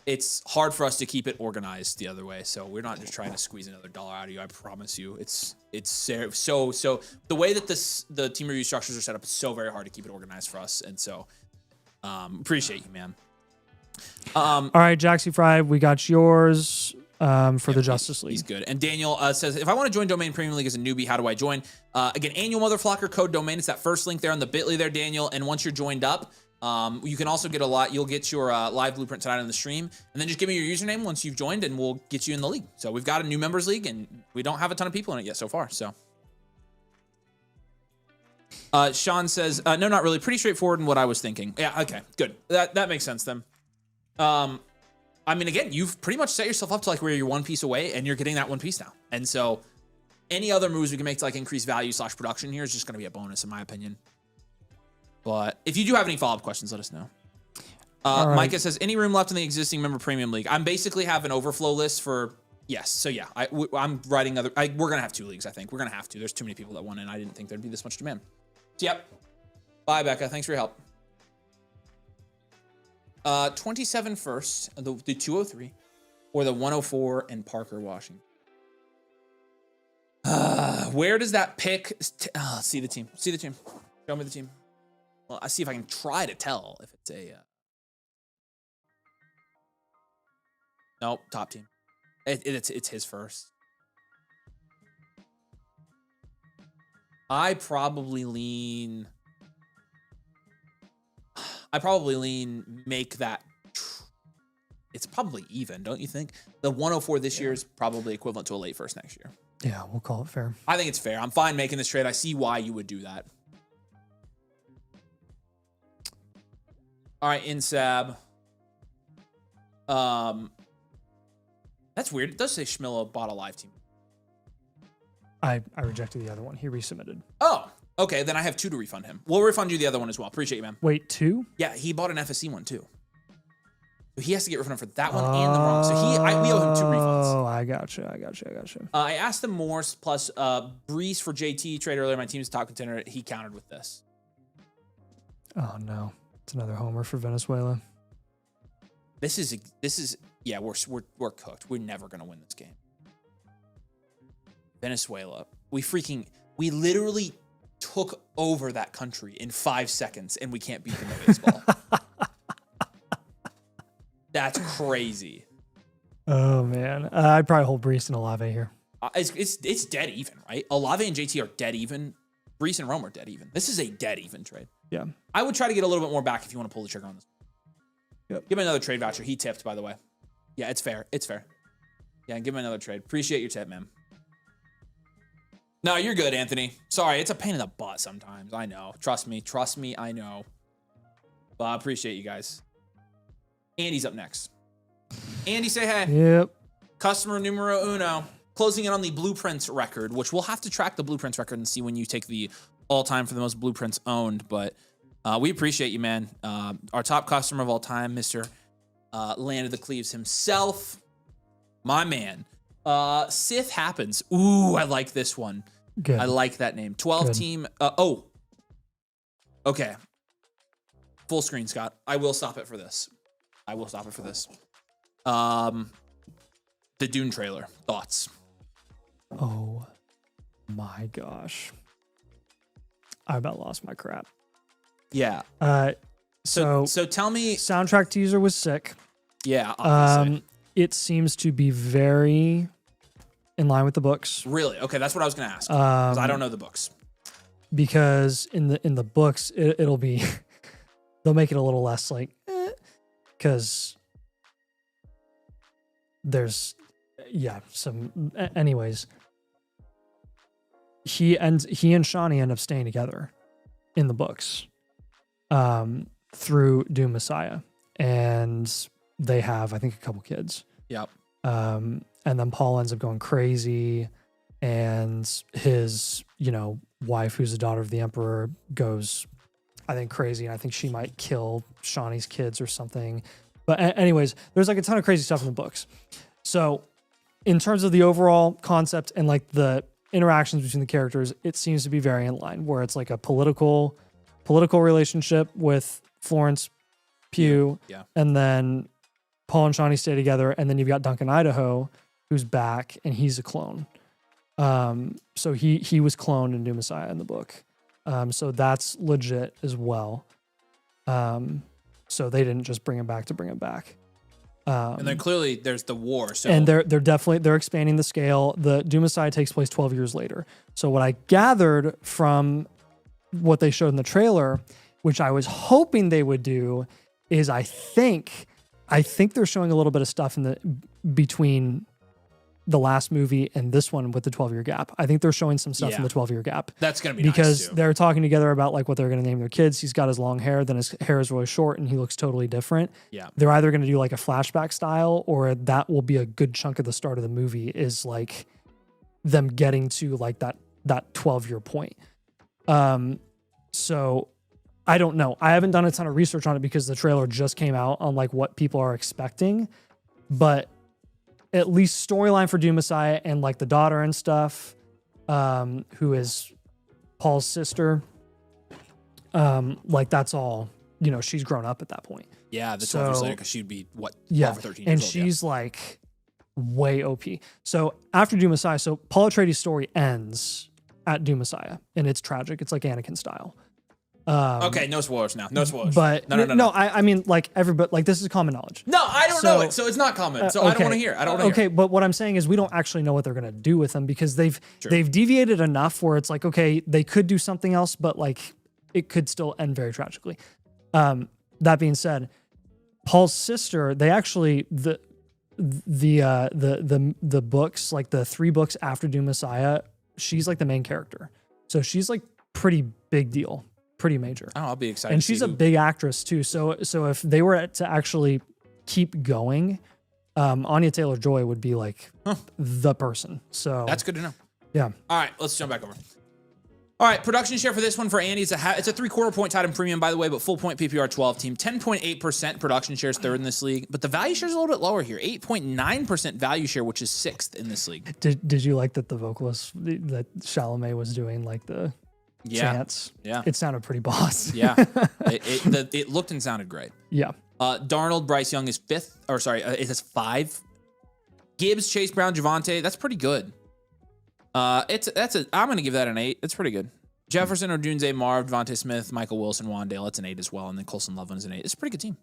A: it's hard for us to keep it organized the other way. So we're not just trying to squeeze another dollar out of you. I promise you. It's so the way that the team review structures are set up, it's so very hard to keep it organized for us. And so appreciate you, man.
B: All right, Jaxie Fry, we got yours for the Justice League.
A: He's good. And Daniel says, if I want to join Domain Premium League as a newbie, how do I join? Again, annual Motherflocker code Domain. It's that first link there on the bit.ly there, Daniel. And once you're joined up, you can also get you'll get your live blueprint tonight on the stream. And then just give me your username once you've joined and we'll get you in the league. So we've got a new members league and we don't have a ton of people in it yet so far. So Sean says, no, not really. Pretty straightforward in what I was thinking. Yeah, okay, good. That makes sense then. I mean, again, you've pretty much set yourself up to like where you're one piece away and you're getting that one piece now. And so any other moves we can make to like increase value / production here is just going to be a bonus in my opinion. But if you do have any follow-up questions, let us know. Right. Micah says, any room left in the existing member premium league? I'm basically have an overflow list for, yes. So yeah, I'm writing we're going to have 2 leagues. I think we're going to have to, there's too many people that want in. I didn't think there'd be this much demand. So yep. Bye, Becca. Thanks for your help. 27 first, the 203 or the 104 and Parker, Washington. Where does that pick? See the team. See the team. Show me the team. Well, I see if I can try to tell if it's a. Nope, top team. It's his first. I probably lean make that. It's probably even, don't you think? The 104 this year is probably equivalent to a late first next year.
B: Yeah, we'll call it fair.
A: I think it's fair. I'm fine making this trade. I see why you would do that. All right, Insab. That's weird. It does say Schmilla bought a live team.
B: I rejected the other one. He resubmitted.
A: Oh, okay. Then I have 2 to refund him. We'll refund you the other one as well. Appreciate you, man.
B: Wait, 2?
A: Yeah, he bought an FSC one too. So he has to get refunded for that one and the wrong. So we owe him 2 refunds.
B: Oh, I gotcha.
A: I asked him Morse plus Brees for JT trade earlier. My team's top contender. He countered with this.
B: Oh no, it's another homer for Venezuela.
A: This is yeah. We're cooked. We're never gonna win this game. Venezuela. We literally took over that country in 5 seconds, and we can't beat them at baseball. That's crazy.
B: Oh man, I'd probably hold Brees and Olave here.
A: It's dead even, right? Olave and JT are dead even. Brees and Rome are dead even. This is a dead even trade.
B: Yeah.
A: I would try to get a little bit more back if you want to pull the trigger on this.
B: Yep.
A: Give him another trade voucher. He tipped, by the way. Yeah, it's fair. It's fair. Yeah, give him another trade. Appreciate your tip, man. No, you're good, Anthony. Sorry, it's a pain in the butt sometimes. I know. Trust me, I know. But I appreciate you guys. Andy's up next. Andy, say hey.
B: Yep.
A: Customer numero uno. Closing in on the blueprints record, which we'll have to track the blueprints record and see when you take the all-time for the most blueprints owned. But we appreciate you, man. Our top customer of all time, Mr. Land of the Cleaves himself. My man. Sith Happens. Ooh, I like this one.
B: Good.
A: I like that name. 12
B: Good.
A: team. Okay. Full screen, Scott. I will stop it for this. The Dune trailer. Thoughts?
B: Oh my gosh. I about lost my crap.
A: Yeah.
B: So
A: tell me.
B: Soundtrack teaser was sick.
A: Yeah. Obviously.
B: It seems to be very in line with the books.
A: Really? Okay, that's what I was gonna ask. 'Cause I don't know the books.
B: Because in the books, it'll be they'll make it a little less like because there's some anyways. He and Shani end up staying together in the books through Doom Messiah, and they have, I think, a couple kids.
A: Yep.
B: And then Paul ends up going crazy, and his, wife, who's the daughter of the Emperor, goes, I think, crazy, and I think she might kill Shawnee's kids or something. But anyways, there's like a ton of crazy stuff in the books. So in terms of the overall concept and like the interactions between the characters, it seems to be very in line, where it's like a political relationship with Florence Pugh,
A: yeah.
B: and then Paul and Shawnee stay together, and then you've got Duncan Idaho, who's back, and he's a clone. So he was cloned in Doom Messiah in the book. So that's legit as well. So they didn't just bring him back to bring him back.
A: And then clearly there's the war. So
B: and they're expanding the scale. The Doom Messiah takes place 12 years later. So what I gathered from what they showed in the trailer, which I was hoping they would do, is I think they're showing a little bit of stuff in the between the last movie and this one with the 12-year gap. I think they're showing some stuff in the 12-year gap.
A: That's going to be
B: because
A: nice too.
B: They're talking together about like what they're going to name their kids. He's got his long hair, then his hair is really short, and he looks totally different.
A: Yeah.
B: They're either going to do like a flashback style, or that will be a good chunk of the start of the movie is like them getting to like that 12-year point. So I don't know. I haven't done a ton of research on it because the trailer just came out on like what people are expecting, but at least storyline for Doom Messiah and like the daughter and stuff, who is Paul's sister. Like that's all, she's grown up at that point.
A: Yeah, the 12 years later, because she'd be, 12 or 13 years
B: and
A: old.
B: she's like way OP. So after Doom Messiah, so Paul Atreides' story ends at Doom Messiah, and it's tragic. It's like Anakin style.
A: Okay, no spoilers now. No spoilers.
B: But
A: no.
B: I mean, like everybody, like this is common knowledge.
A: No, I don't know it, so it's not common. So I don't want to hear. I don't want to hear.
B: Okay, but what I'm saying is we don't actually know what they're gonna do with them because they've deviated enough where it's like, okay, they could do something else, but like it could still end very tragically. That being said, Paul's sister, they actually the books, like the 3 books after Doom Messiah, she's like the main character. So she's like pretty big deal. Pretty major.
A: Oh, I'll be excited.
B: And she's a big actress too. So if they were to actually keep going, Anya Taylor-Joy would be like the person. So
A: that's good to know.
B: Yeah.
A: All right, let's jump back over. All right, production share for this one for Andy. It's a 3/4 point tight end premium, by the way, but full point PPR 12 team. 10.8% production shares, third in this league, but the value share is a little bit lower here. 8.9% value share, which is 6th in this league.
B: Did you like that the vocalist that Chalamet was doing like the chants?
A: Yeah.
B: It sounded pretty boss.
A: Yeah. It looked and sounded great.
B: Yeah.
A: Darnold, Bryce Young is 5th, or sorry, it says 5. Gibbs, Chase Brown, Javonte, that's pretty good. I'm going to give that an 8. It's pretty good. Jefferson, Odunze, Marv, Devontae Smith, Michael Wilson, Wandale, that's an 8 as well. And then Colson Loveland is an 8. It's a pretty good team.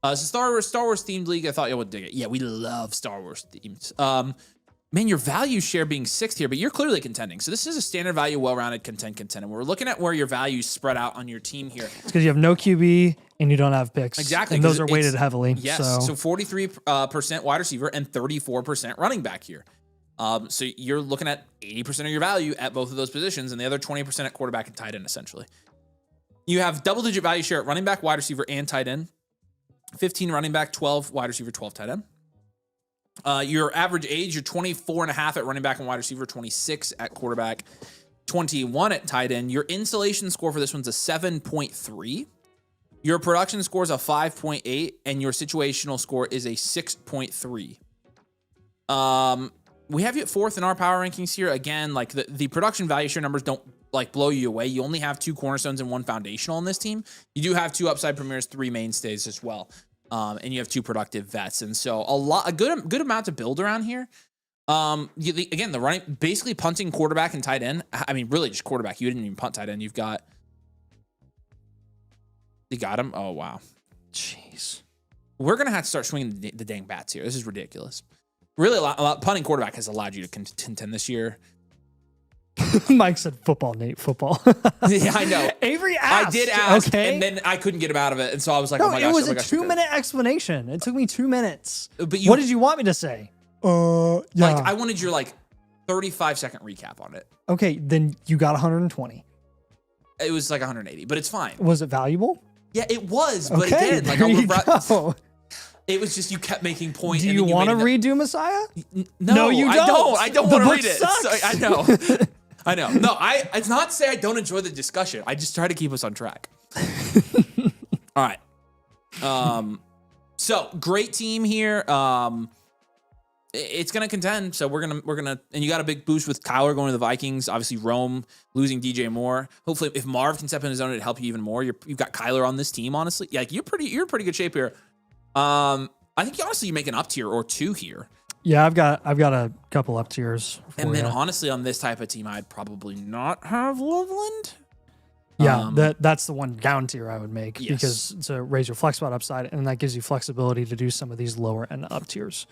A: So Star Wars themed league, I thought you would dig it. Yeah, we love Star Wars themes. Man, your value share being 6th here, but you're clearly contending. So this is a standard value, well-rounded contend. And we're looking at where your values spread out on your team here.
B: It's because you have no QB and you don't have picks.
A: Exactly.
B: And those are weighted heavily.
A: Yes. So 43% wide receiver and 34% running back here. So you're looking at 80% of your value at both of those positions and the other 20% at quarterback and tight end, essentially. You have double-digit value share at running back, wide receiver, and tight end. 15 running back, 12 wide receiver, 12 tight end. Your average age, you're 24 and a half at running back and wide receiver, 26 at quarterback, 21 at tight end. Your installation score for this one's a 7.3. Your production score is a 5.8, and your situational score is a 6.3. We have you at 4th in our power rankings here. Again, like the production value share numbers don't like blow you away. You only have 2 cornerstones and 1 foundational on this team. You do have 2 upside premiers, 3 mainstays as well. And you have 2 productive vets. And so a good amount to build around here. Again, the running, basically punting quarterback and tight end. I mean, really just quarterback. You didn't even punt tight end. You got him. Oh, wow. Jeez. We're going to have to start swinging the dang bats here. This is ridiculous. Really, a lot punting quarterback has allowed you to contend this year.
B: Mike said football, Nate, football.
A: Yeah, I know.
B: Avery asked.
A: I did ask,
B: okay.
A: and then I couldn't get him out of it. And so I was like,
B: no,
A: oh my gosh.
B: It was a 2-minute explanation. It took me 2 minutes.
A: But
B: what did you want me to say? Yeah.
A: Like, I wanted your 35-second recap on it.
B: Okay, then you got 120.
A: It was like 180, but it's fine.
B: Was it valuable?
A: Yeah, it was. But
B: okay,
A: again, it was just you kept making points.
B: Do you want to redo Messiah?
A: No,
B: you don't.
A: I don't want to read it.
B: Sucks.
A: So, I know. I know. No, it's not to say I don't enjoy the discussion. I just try to keep us on track. All right. So great team here. It's gonna contend. So we're gonna, and you got a big boost with Kyler going to the Vikings. Obviously, Rome losing DJ Moore. Hopefully, if Marv can step in his own, it'll help you even more. You've got Kyler on this team. Honestly, yeah, you're in pretty good shape here. I I think honestly you make an up tier or two here.
B: Yeah, I've got a couple up tiers.
A: And then honestly, on this type of team, I'd probably not have Loveland.
B: Yeah, that's the one down tier I would make
A: Yes.
B: because to raise your flex spot upside, and that gives you flexibility to do some of these lower end up tiers.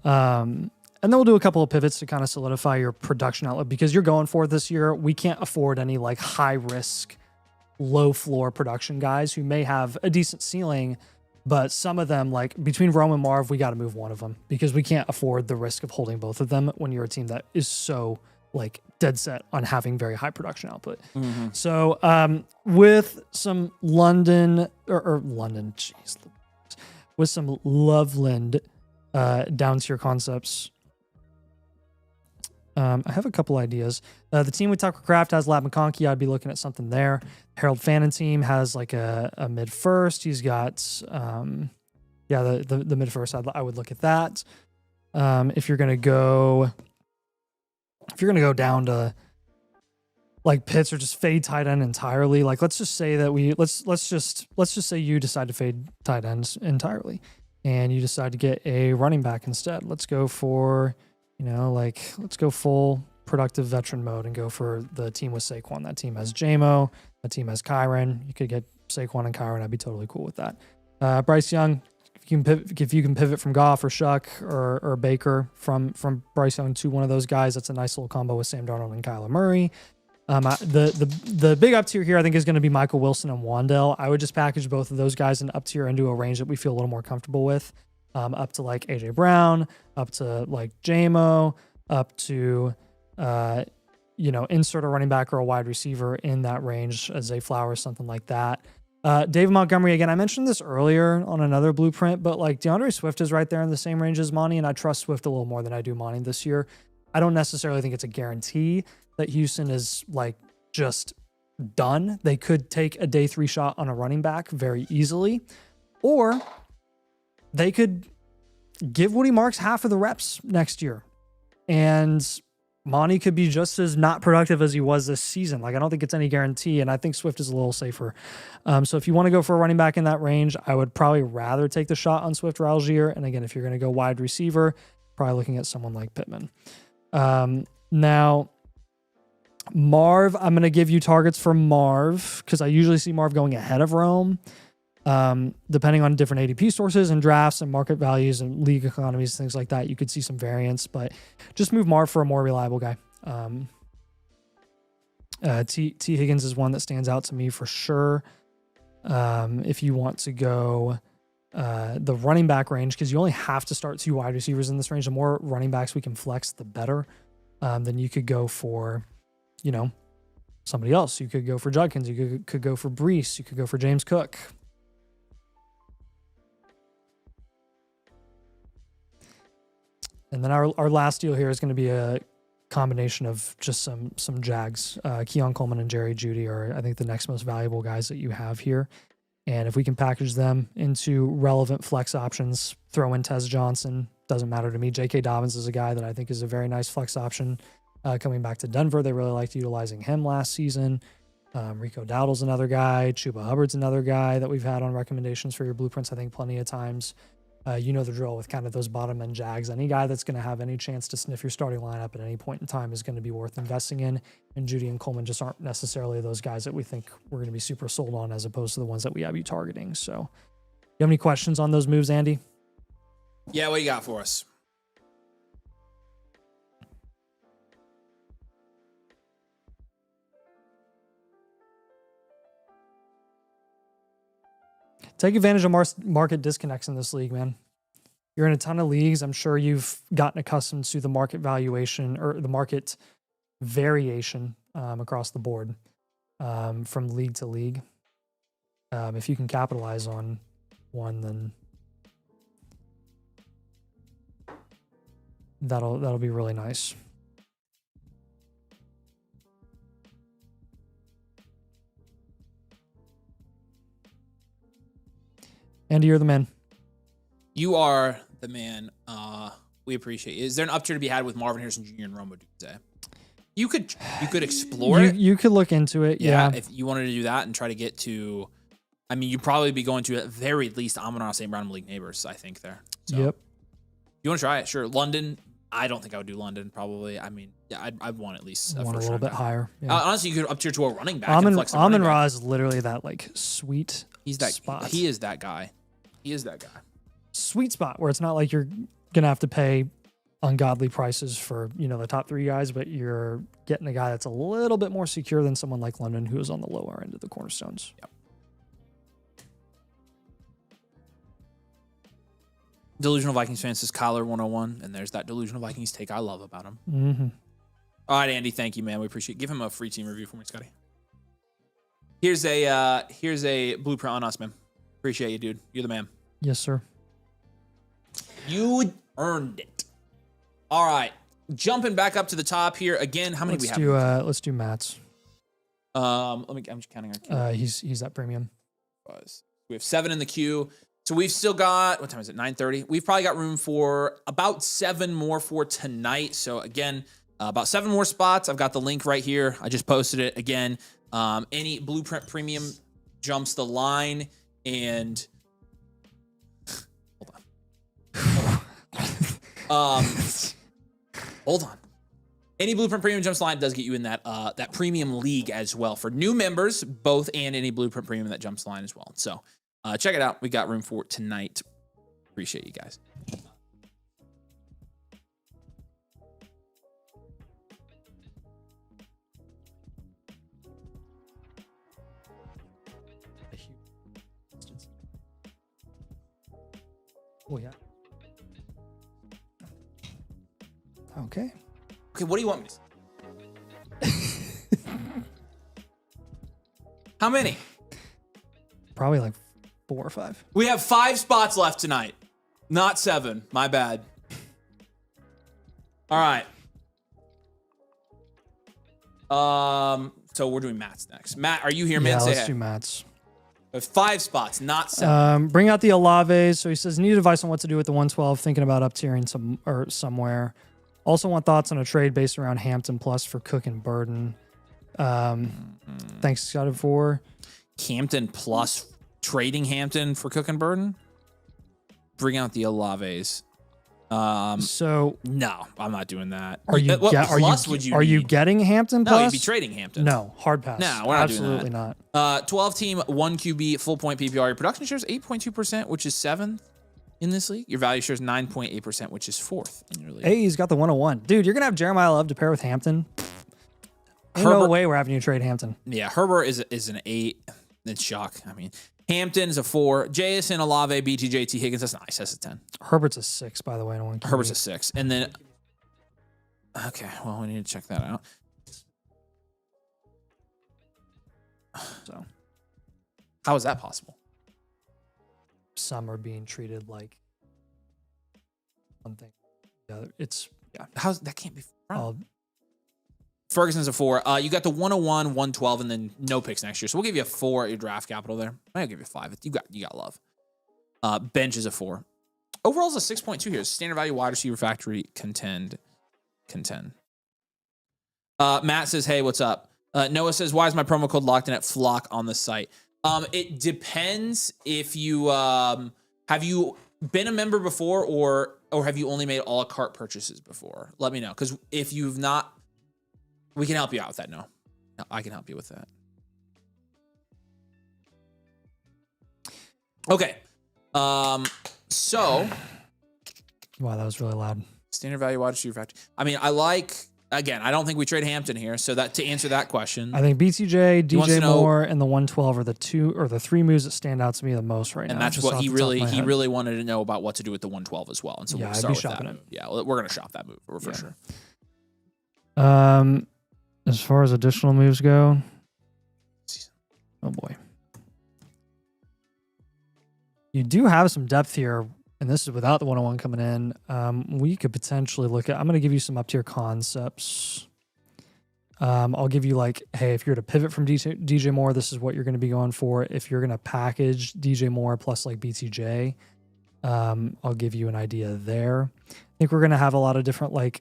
B: And then we'll do a couple of pivots to kind of solidify your production outlook because you're going for it this year. We can't afford any like high risk, low floor production guys who may have a decent ceiling. But some of them, like between Rome and Marv, we got to move one of them because we can't afford the risk of holding both of them when you're a team that is so like dead set on having very high production output.
A: Mm-hmm.
B: So with some London, with some Loveland down tier concepts, I have a couple ideas. The team with Tucker Craft has Lab McConkey. I'd be looking at something there. Harold Fannin team has like a mid first. He's got the mid first. I would look at that. If you're gonna go down to like Pitts or just fade tight end entirely, like let's just say that let's just say you decide to fade tight ends entirely, and you decide to get a running back instead. Let's go for let's go full productive veteran mode and go for the team with Saquon. That team has JMO. That team has Kyron. You could get Saquon and Kyron. I'd be totally cool with that. Bryce Young, if you can pivot from Goff or Shuck or Baker from Bryce Young to one of those guys, that's a nice little combo with Sam Darnold and Kyler Murray. The big up tier here I think is going to be Michael Wilson and Wandell. I would just package both of those guys in up tier into a range that we feel a little more comfortable with. Up to like AJ Brown, up to like JMO, up to insert a running back or a wide receiver in that range, as Zay Flowers, something like that. David Montgomery, again, I mentioned this earlier on another blueprint, but like DeAndre Swift is right there in the same range as Monty, and I trust Swift a little more than I do Monty this year. I don't necessarily think it's a guarantee that Houston is like just done. They could take a day 3 shot on a running back very easily, or they could give Woody Marks half of the reps next year. And Monty could be just as not productive as he was this season. Like, I don't think it's any guarantee, and I think Swift is a little safer. So if you want to go for a running back in that range, I would probably rather take the shot on Swift or Algier. And again, if you're going to go wide receiver, probably looking at someone like Pittman. Now, Marv, I'm going to give you targets for Marv because I usually see Marv going ahead of Rome. Depending on different ADP sources and drafts and market values and league economies, things like that, you could see some variance, but just move Marv for a more reliable guy. T Higgins is one that stands out to me for sure. If you want to go the running back range, because you only have to start 2 wide receivers in this range, the more running backs we can flex, the better. Then you could go for, somebody else. You could go for Judkins. You could go for Brees. You could go for James Cook. And then our last deal here is going to be a combination of just some Jags. Keon Coleman and Jerry Jeudy are, I think, the next most valuable guys that you have here. And if we can package them into relevant flex options, throw in Tez Johnson, doesn't matter to me. J.K. Dobbins is a guy that I think is a very nice flex option. Coming back to Denver, they really liked utilizing him last season. Rico Dowdle's another guy. Chuba Hubbard's another guy that we've had on recommendations for your blueprints, I think, plenty of times. You know the drill with kind of those bottom end Jags. Any guy that's going to have any chance to sniff your starting lineup at any point in time is going to be worth investing in. And Jeudy and Coleman just aren't necessarily those guys that we think we're going to be super sold on as opposed to the ones that we have you targeting. So, you have any questions on those moves, Andy?
A: Yeah, what you got for us?
B: Take advantage of market disconnects in this league, man. You're in a ton of leagues. I'm sure you've gotten accustomed to the market valuation or the market variation across the board from league to league. If you can capitalize on one, then that'll be really nice. Andy, you're the man.
A: You are the man. We appreciate it. Is there an up tier to be had with Marvin Harrison Jr. and Romo Dunze? You could explore it.
B: You could look into it. Yeah.
A: If you wanted to do that and try to get to, I mean, you'd probably be going to at very least Amon-Ra St. Brown League neighbors, I think, there. So,
B: Yep.
A: You want to try it? Sure. London. I don't think I would do London. Probably. I mean, yeah, I'd want at least
B: Want a
A: first
B: little
A: round
B: bit
A: guy.
B: higher. Yeah.
A: Honestly, you could up tier to a running back. and flex the running
B: Amon
A: back.
B: Ra is literally that like sweet.
A: He's that
B: spot.
A: He is that guy. He is that guy.
B: Sweet spot where it's not like you're gonna have to pay ungodly prices for the top 3 guys, but you're getting a guy that's a little bit more secure than someone like London, who is on the lower end of the cornerstones.
A: Yep. Delusional Vikings fan says Kyler 101, and there's that Delusional Vikings take I love about him.
B: Mm-hmm.
A: All right, Andy, thank you, man. We appreciate it. Give him a free team review for me, Scotty. Here's a blueprint on us, man. Appreciate you, dude. You're the man.
B: Yes, sir.
A: You earned it. All right. Jumping back up to the top here. Again, how many
B: Let's
A: we have?
B: Let's do Matt's.
A: I'm just counting our queue.
B: He's at premium.
A: We have 7 in the queue. So we've still got, what time is it? 9:30. We've probably got room for about 7 more for tonight. So again, about 7 more spots. I've got the link right here. I just posted it again. Any Blueprint Premium jumps the line, and hold on. Any Blueprint Premium jumps the line does get you in that premium league as well for new members, both, and any Blueprint Premium that jumps the line as well. So check it out. We got room for it tonight. Appreciate you guys.
B: Oh yeah. Okay.
A: Okay, what do you want me to say? How many?
B: Probably like 4 or 5.
A: We have 5 spots left tonight. Not 7. My bad. All right. So we're doing Matt's next. Matt, are you here, man?
B: Yeah,
A: Say
B: let's
A: hey.
B: do Matt's.
A: We have 5 spots, not 7.
B: Bring out the Olaves. So he says, need advice on what to do with the 112. Thinking about up tiering somewhere. Also want thoughts on a trade based around Hampton Plus for Cook and Burden. Thanks, Scott, for
A: Hampton Plus trading Hampton for Cook and Burden. Bring out the Olaves.
B: So
A: no, I'm not doing that.
B: Are you?
A: What plus would you need?
B: Getting Hampton Plus?
A: No, you'd be trading Hampton.
B: No, hard pass.
A: No, we're not
B: Absolutely
A: doing that.
B: not.
A: 12 team, 1 QB, full point PPR. Your production share is 8.2%, which is 7th in this league. Your value share is 9.8%, which is 4th in your league.
B: Hey, he's got the 101. Dude, you're gonna have Jeremiah Love to pair with Hampton. Ain't no way we're having you trade Hampton.
A: Yeah, Herbert is an 8. It's shock. I mean, Hampton is a 4. JSN, Olave, BTJ, T. Higgins. That's nice. That's a 10.
B: Herbert's a 6, by the way.
A: Herbert's a 6. And then, okay, well, we need to check that out.
B: So,
A: how is that possible?
B: some are being treated like one thing. Yeah, it's
A: How's that can't be
B: all
A: Ferguson's a 4. You got the 101, 112, and then no picks next year. So we'll give you a 4 at your draft capital there. I'll give you a 5. You got love. Bench is a 4. Overall is a 6.2 here. Standard value wide receiver factory contend. Matt says, hey, what's up? Noah says, why is my promo code locked in at Flock on the site? It depends if you have you been a member before or have you only made a la carte purchases before? Let me know. Because if you've not, we can help you out with that. No, I can help you with that. Okay. So.
B: Wow, that was really loud.
A: Standard value wide receiver factory. I mean, I don't think we trade Hampton here. So that to answer that question.
B: I think BTJ, DJ Moore, and the 112 are the 3 moves that stand out to me the most right now.
A: And that's what he really wanted to know about what to do with the 112 as well. And so we'll start with that move. Yeah, we're gonna shop that move for sure.
B: As far as additional moves go, oh boy. You do have some depth here, and this is without the 101 coming in. We could potentially look at, I'm going to give you some up tier concepts. I'll give you like, hey, if you're to pivot from DJ Moore, this is what you're going to be going for. If you're going to package DJ Moore plus like BTJ, I'll give you an idea there. I think we're going to have a lot of different like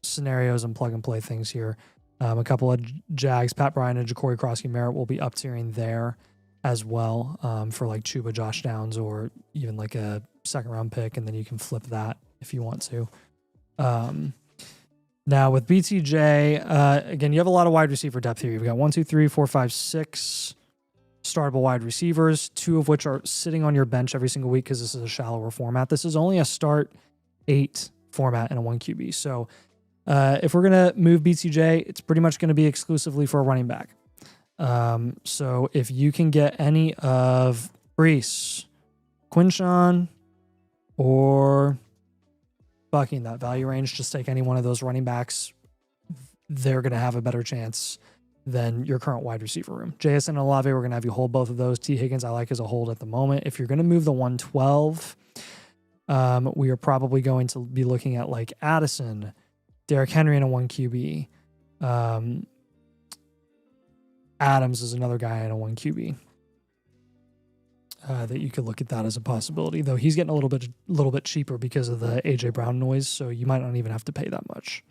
B: scenarios and plug and play things here. A couple of Jags, Pat Bryant and Ja'Cory Crossky Merritt will be up tiering there. as well for like Chuba, Josh Downs, or even like a second round pick, and then you can flip that if you want to. Now with BTJ, again, you have a lot of wide receiver depth here. You've got 1, 2, 3, 4, 5, 6 startable wide receivers, 2 of which are sitting on your bench every single week because this is a shallower format. This is only a start 8 format in a 1 QB. So if we're going to move BTJ, it's pretty much going to be exclusively for a running back. So if you can get any of Brees, Quinshawn, or Bucky in that value range, just take any one of those running backs. They're going to have a better chance than your current wide receiver room. JSN and Olave, we're going to have you hold both of those. T. Higgins, I like as a hold at the moment. If you're going to move the 112, we are probably going to be looking at like Addison, Derrick Henry in a 1 QB. Adams is another guy in a 1 QB. That you could look at that as a possibility, though he's getting a little bit cheaper because of the AJ Brown noise, so you might not even have to pay that much.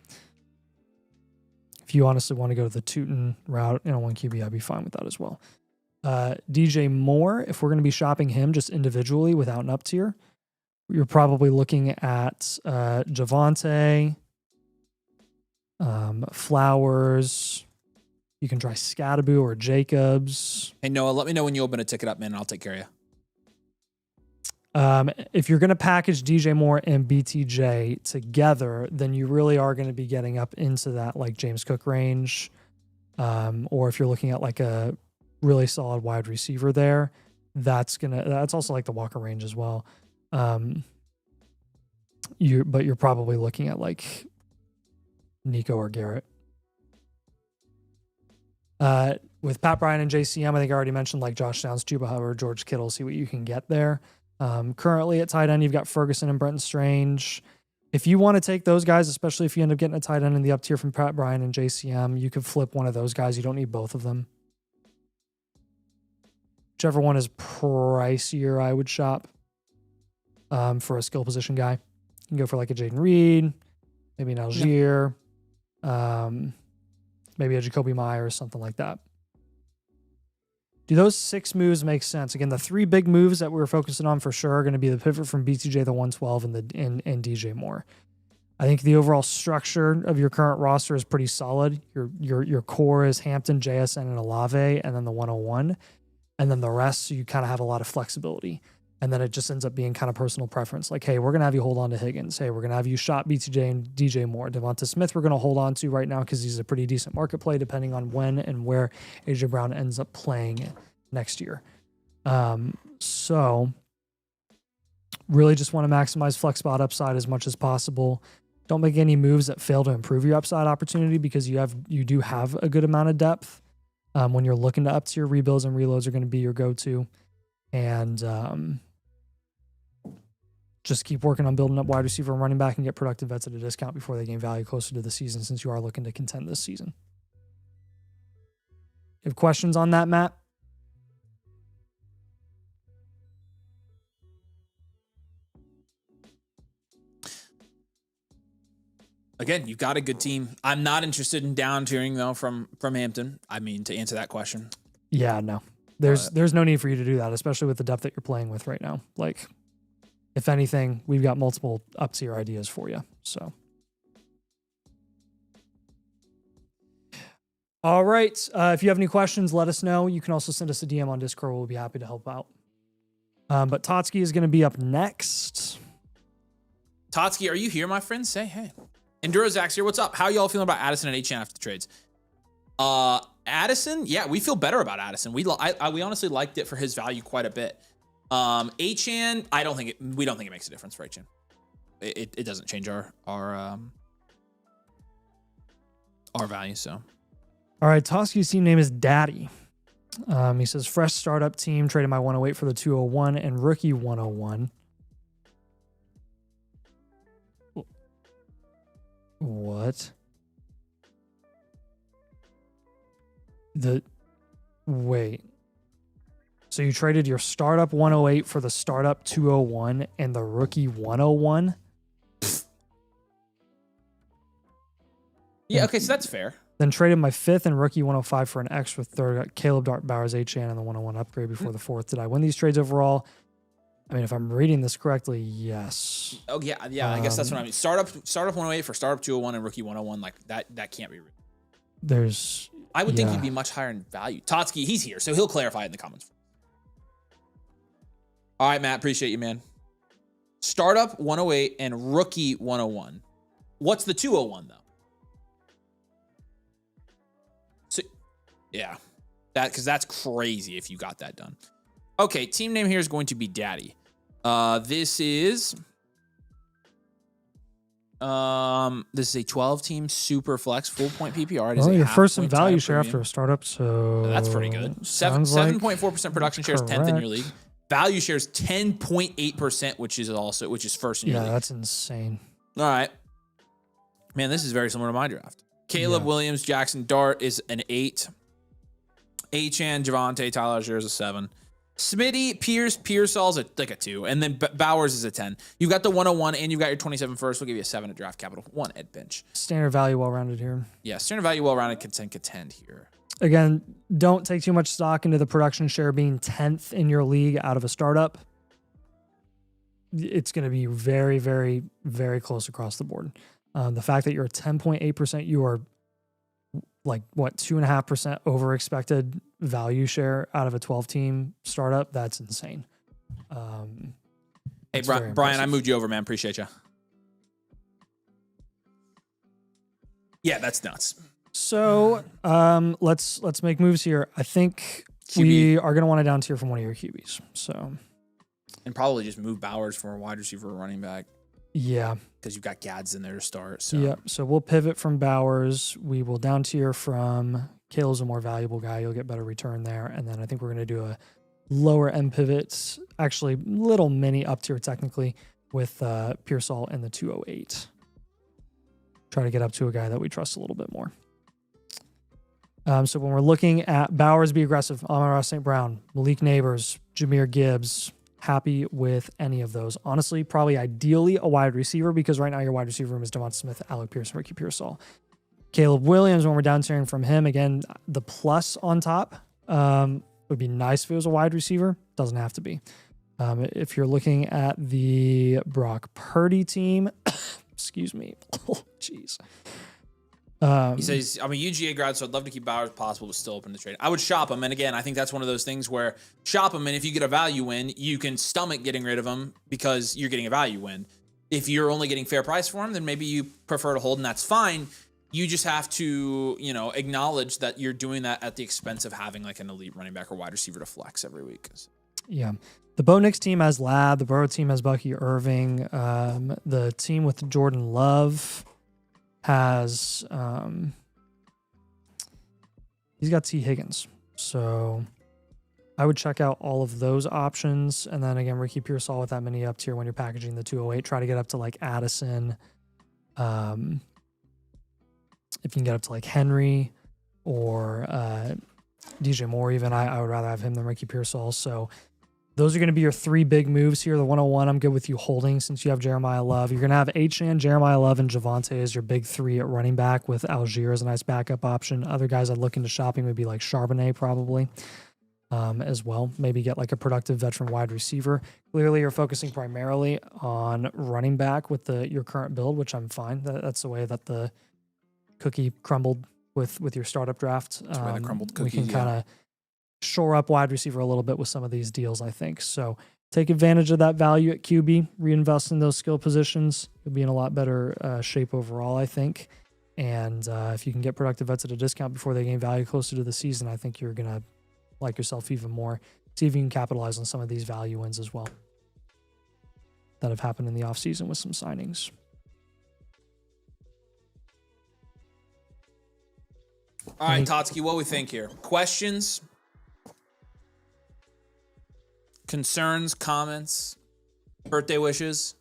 B: If you honestly want to go to the Tootin route in a 1 QB, I'd be fine with that as well. DJ Moore, if we're going to be shopping him just individually without an up tier, you're probably looking at Javonte, Flowers. You can try Scattaboo or Jacobs.
A: Hey, Noah, let me know when you open a ticket up, man, and I'll take care of you.
B: If you're going to package DJ Moore and BTJ together, then you really are going to be getting up into that like James Cook range. Or if you're looking at like a really solid wide receiver there, that's also like the Walker range as well. But you're probably looking at like Nico or Garrett. With Pat Bryant and JCM, I think I already mentioned like Josh Downs, Chuba Hubbard, George Kittle, see what you can get there. Currently at tight end, you've got Ferguson and Brenton Strange. If you want to take those guys, especially if you end up getting a tight end in the up tier from Pat Bryant and JCM, you could flip one of those guys. You don't need both of them. Whichever one is pricier, I would shop for a skill position guy. You can go for like a Jaden Reed, maybe an Algier, maybe a Jacoby Myers, something like that. Do those 6 moves make sense? Again, the 3 big moves that we're focusing on for sure are going to be the pivot from BTJ, the 112, and DJ Moore. I think the overall structure of your current roster is pretty solid. Your core is Hampton, JSN, and Olave, and then the 101. And then the rest, so you kind of have a lot of flexibility. And then it just ends up being kind of personal preference. Like, hey, we're going to have you hold on to Higgins. Hey, we're going to have you shop BTJ and DJ Moore. Devonta Smith, we're going to hold on to right now because he's a pretty decent market play depending on when and where AJ Brown ends up playing next year. So really just want to maximize flex spot upside as much as possible. Don't make any moves that fail to improve your upside opportunity because you do have a good amount of depth. When you're looking to up tier, rebuilds and reloads are going to be your go-to. And just keep working on building up wide receiver and running back and get productive vets at a discount before they gain value closer to the season since you are looking to contend this season. You have questions on that, Matt?
A: Again, you've got a good team. I'm not interested in down tiering though from Hampton. I mean, to answer that question.
B: Yeah, no. There's no need for you to do that, especially with the depth that you're playing with right now. Like, if anything, we've got multiple up tier ideas for you. So, all right. If you have any questions, let us know. You can also send us a DM on Discord. We'll be happy to help out. But Totsky is going to be up next.
A: Totsky, are you here, my friend? Say hey. EnduroZax here. What's up? How y'all feeling about Addison and Achane after the trades? Addison, yeah, we feel better about Addison. We honestly liked it for his value quite a bit. Achane, we don't think it makes a difference for Achane. It doesn't change our value. So,
B: all right, Toski's team name is Daddy. He says fresh startup team traded my 108 for the 201 and rookie 101. What? Wait. So you traded your startup 108 for the startup 201 and the rookie 101?
A: Yeah, okay, so that's fair.
B: Then traded my 5th and rookie 105 for an extra 3rd. Got Caleb Bowers, H-Chan, and the 101 upgrade before the 4th. Did I win these trades overall? I mean, if I'm reading this correctly, yes.
A: Oh yeah. I guess that's what I mean. Startup 108 for startup 201 and rookie 101. Like that can't be real. I would think he'd be much higher in value. Totsky, he's here, so he'll clarify it in the comments. All right, Matt, appreciate you, man. Startup 108 and rookie 101. What's the 201 though? So, yeah, because that's crazy if you got that done. Okay, team name here is going to be Daddy. This is a 12-team super flex full point PPR. It is
B: your first in value share
A: premium.
B: after a startup, so
A: That's pretty good. 7.4% production shares, 10th in your league. Value shares 10.8%, which is first in your league.
B: Yeah, that's insane.
A: All right, man, this is very similar to my draft. Caleb Williams, Jackson Dart is an 8. Achan, Javante, Tyler Algier is a 7. Smitty, Pearsall's like a 2, and then Bowers is a 10. You've got the 101, and you've got your 27 first. We'll give you a 7 at draft capital. 1 Ed bench.
B: Standard value, well-rounded here.
A: Yeah, standard value, well-rounded, contend here.
B: Again, don't take too much stock into the production share being 10th in your league out of a startup. It's going to be very, very, very close across the board. The fact that you're at 10.8%, you are like, 2.5% over expected value share out of a 12-team startup. That's insane.
A: Hey, Brian, I moved you over, man. Appreciate you. Yeah, that's nuts.
B: So let's make moves here. I think we are going to want to down tier from one of your QBs. So,
A: and probably just move Bowers for a wide receiver or running back.
B: Yeah,
A: because you've got Gads in there to start. So
B: yeah, so we'll pivot from Bowers. We will down tier from Caleb's a more valuable guy. You'll get better return there, and then I think we're going to do a lower end pivot, actually little mini up tier technically with Pearsall and the 208. Try to get up to a guy that we trust a little bit more. So when we're looking at Bowers, be aggressive. Amon-Ra St. Brown, Malik Neighbors, Jahmyr Gibbs. Happy with any of those. Honestly, probably ideally a wide receiver because right now your wide receiver room is Devonta Smith, Alec Pierce, Ricky Pearsall. Caleb Williams, when we're down tiering from him, again, the plus on top would be nice if it was a wide receiver. Doesn't have to be. If you're looking at the Brock Purdy team, excuse me. Oh, jeez.
A: He says, I'm a UGA grad, so I'd love to keep Bowers if possible, but still open to trade. I would shop him. And again, I think that's one of those things where shop him, and if you get a value win, you can stomach getting rid of him because you're getting a value win. If you're only getting fair price for him, then maybe you prefer to hold, and that's fine. You just have to, acknowledge that you're doing that at the expense of having like an elite running back or wide receiver to flex every week.
B: Yeah. The Bo Nix team has Lab. The Burrow team has Bucky Irving. The team with Jordan Love has he's got T. Higgins. So I would check out all of those options. And then again, Ricky Pearsall with that many up tier when you're packaging the 208. Try to get up to like Addison. If you can get up to like Henry or DJ Moore even, I would rather have him than Ricky Pearsall. So those are going to be your 3 big moves here. The 101, I'm good with you holding since you have Jeremiah Love. You're going to have H-Chan, Jeremiah Love, and Javante as your big 3 at running back with Algier as a nice backup option. Other guys I'd look into shopping would be like Charbonnet probably as well. Maybe get like a productive veteran wide receiver. Clearly, you're focusing primarily on running back with your current build, which I'm fine. That's the way that the cookie crumbled with your startup draft.
A: That's where the crumbled cookie,
B: we can kind of shore up wide receiver a little bit with some of these deals, I think. So take advantage of that value at QB, reinvest in those skill positions. You'll be in a lot better shape overall, I think. And if you can get productive vets at a discount before they gain value closer to the season, I think you're going to like yourself even more. See if you can capitalize on some of these value wins as well that have happened in the offseason with some signings.
A: All right, Totsky, what we think here? Questions? Concerns, comments, birthday wishes?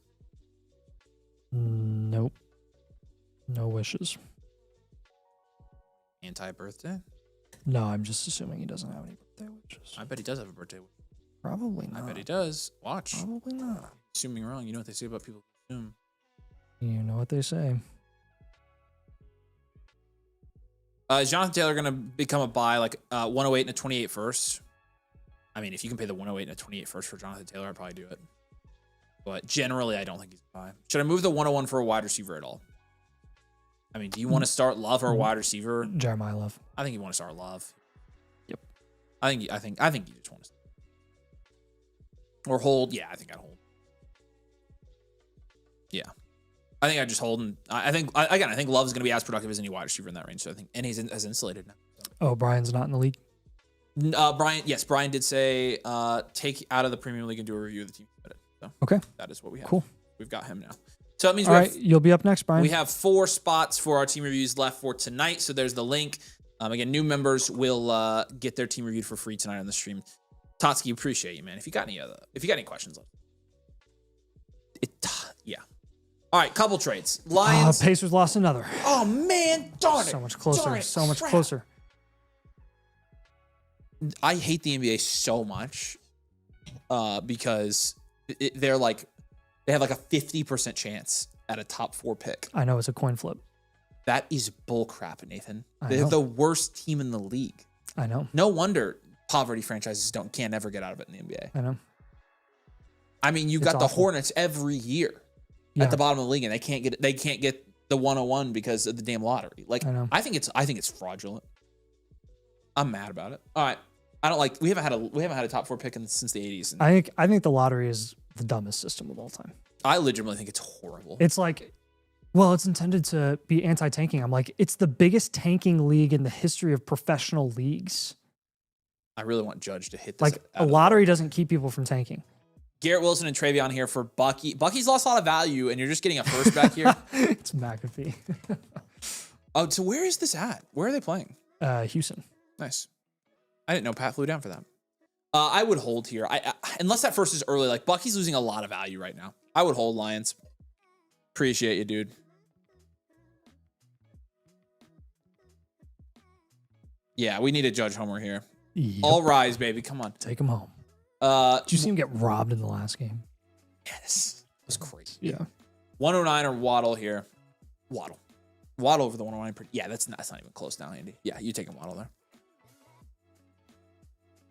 B: Nope. No wishes.
A: Anti-birthday?
B: No, I'm just assuming he doesn't have any birthday wishes.
A: I bet he does have a birthday wish.
B: Probably not.
A: I bet he does. Watch.
B: Probably not.
A: Assuming wrong. You know what they say about people who assume.
B: You know what they say.
A: Is Jonathan Taylor going to become a buy like 108 and a 28 first? I mean, if you can pay the 108 and a 28 first for Jonathan Taylor, I'd probably do it. But generally, I don't think he's a buy. Should I move the 101 for a wide receiver at all? I mean, do you want to start Love or a wide receiver?
B: Jeremiah Love.
A: I think you want to start Love.
B: Yep.
A: I think you just want to start. Or hold. Yeah, I think I'd hold. Yeah. I think I just hold. And I think Love is going to be as productive as any wide receiver in that range. So I think, and he's as insulated now. So.
B: Oh, Brian's not in the league?
A: Brian did say take out of the Premium League and do a review of the team. So
B: okay.
A: That is what we have.
B: Cool.
A: We've got him now. So that means
B: all right, you'll be up next, Brian.
A: We have 4 spots for our team reviews left for tonight. So there's the link. Again, new members will get their team reviewed for free tonight on the stream. Totsky, appreciate you, man. If you got any questions, yeah. All right, couple trades. Lions.
B: Pacers lost another.
A: Oh man, darn it!
B: So much closer. So much closer.
A: I hate the NBA so much because they have like a 50% chance at a top 4 pick.
B: I know, it's a coin flip.
A: That is bullcrap, Nathan.
B: I
A: They're
B: know.
A: the worst team in the league.
B: I know.
A: No wonder poverty franchises can't ever get out of it in the NBA.
B: I know.
A: I mean, you've got the Hornets every year at the bottom of the league, and they can't get the 101 because of the damn lottery. Like, I think it's fraudulent. I'm mad about it. All right. I don't like. We haven't had a top 4 pick since the 80s.
B: I think the lottery is the dumbest system of all time.
A: I legitimately think it's horrible.
B: It's like, well, it's intended to be anti-tanking. I'm like, it's the biggest tanking league in the history of professional leagues.
A: I really want Judge to hit this.
B: Like, a lottery doesn't keep people from tanking.
A: Garrett Wilson and Travion here for Bucky. Bucky's lost a lot of value, and you're just getting a first back here.
B: It's McAfee.
A: Oh, so where is this at? Where are they playing?
B: Houston.
A: Nice. I didn't know Pat flew down for that. I would hold here. Unless that first is early. Like, Bucky's losing a lot of value right now. I would hold Lions. Appreciate you, dude. Yeah, we need a Judge homer here.
B: Yep.
A: All rise, baby. Come on.
B: Take him home. Did you see him get robbed in the last game?
A: Yes. It was crazy.
B: Yeah.
A: 109 or Waddle here. Waddle over the 109. Yeah, that's not even close now, Andy. Yeah, you taking Waddle there.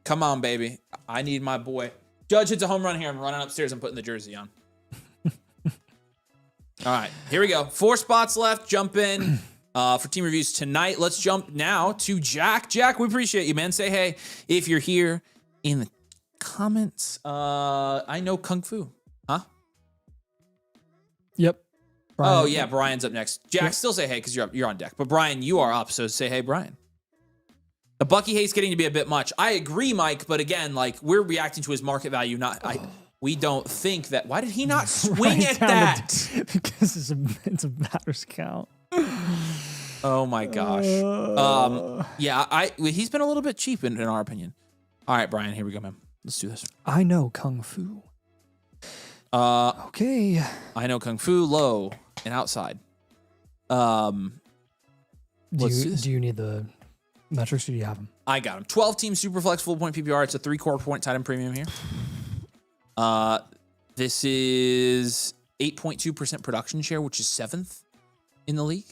A: Come on, baby. I need my boy. Judge hits a home run here. I'm running upstairs and putting the jersey on. All right, here we go. 4 spots left. Jump in for team reviews tonight. Let's jump now to Jack. Jack, we appreciate you, man. Say hey if you're here in the comments. I know Kung Fu. Huh?
B: Yep.
A: Brian, oh, yeah. Brian's up next. Jack, still say hey because you're on deck. But Brian, you are up, so say hey, Brian. The Bucky hate's getting to be a bit much. I agree, Mike, but again, like, we're reacting to his market value. We don't think that. Why did he not swing at that?
B: Because it's a batter's count.
A: Oh my gosh. Yeah, he's been a little bit cheap in our opinion. All right, Brian, here we go, man. Let's do this.
B: I know Kung Fu. Okay.
A: I know Kung Fu low and outside.
B: Do you need the metrics or do you have them?
A: I got them. 12 team Superflex full point PPR. It's a 3-core point tight end premium here. This is 8.2% production share, which is 7th in the league.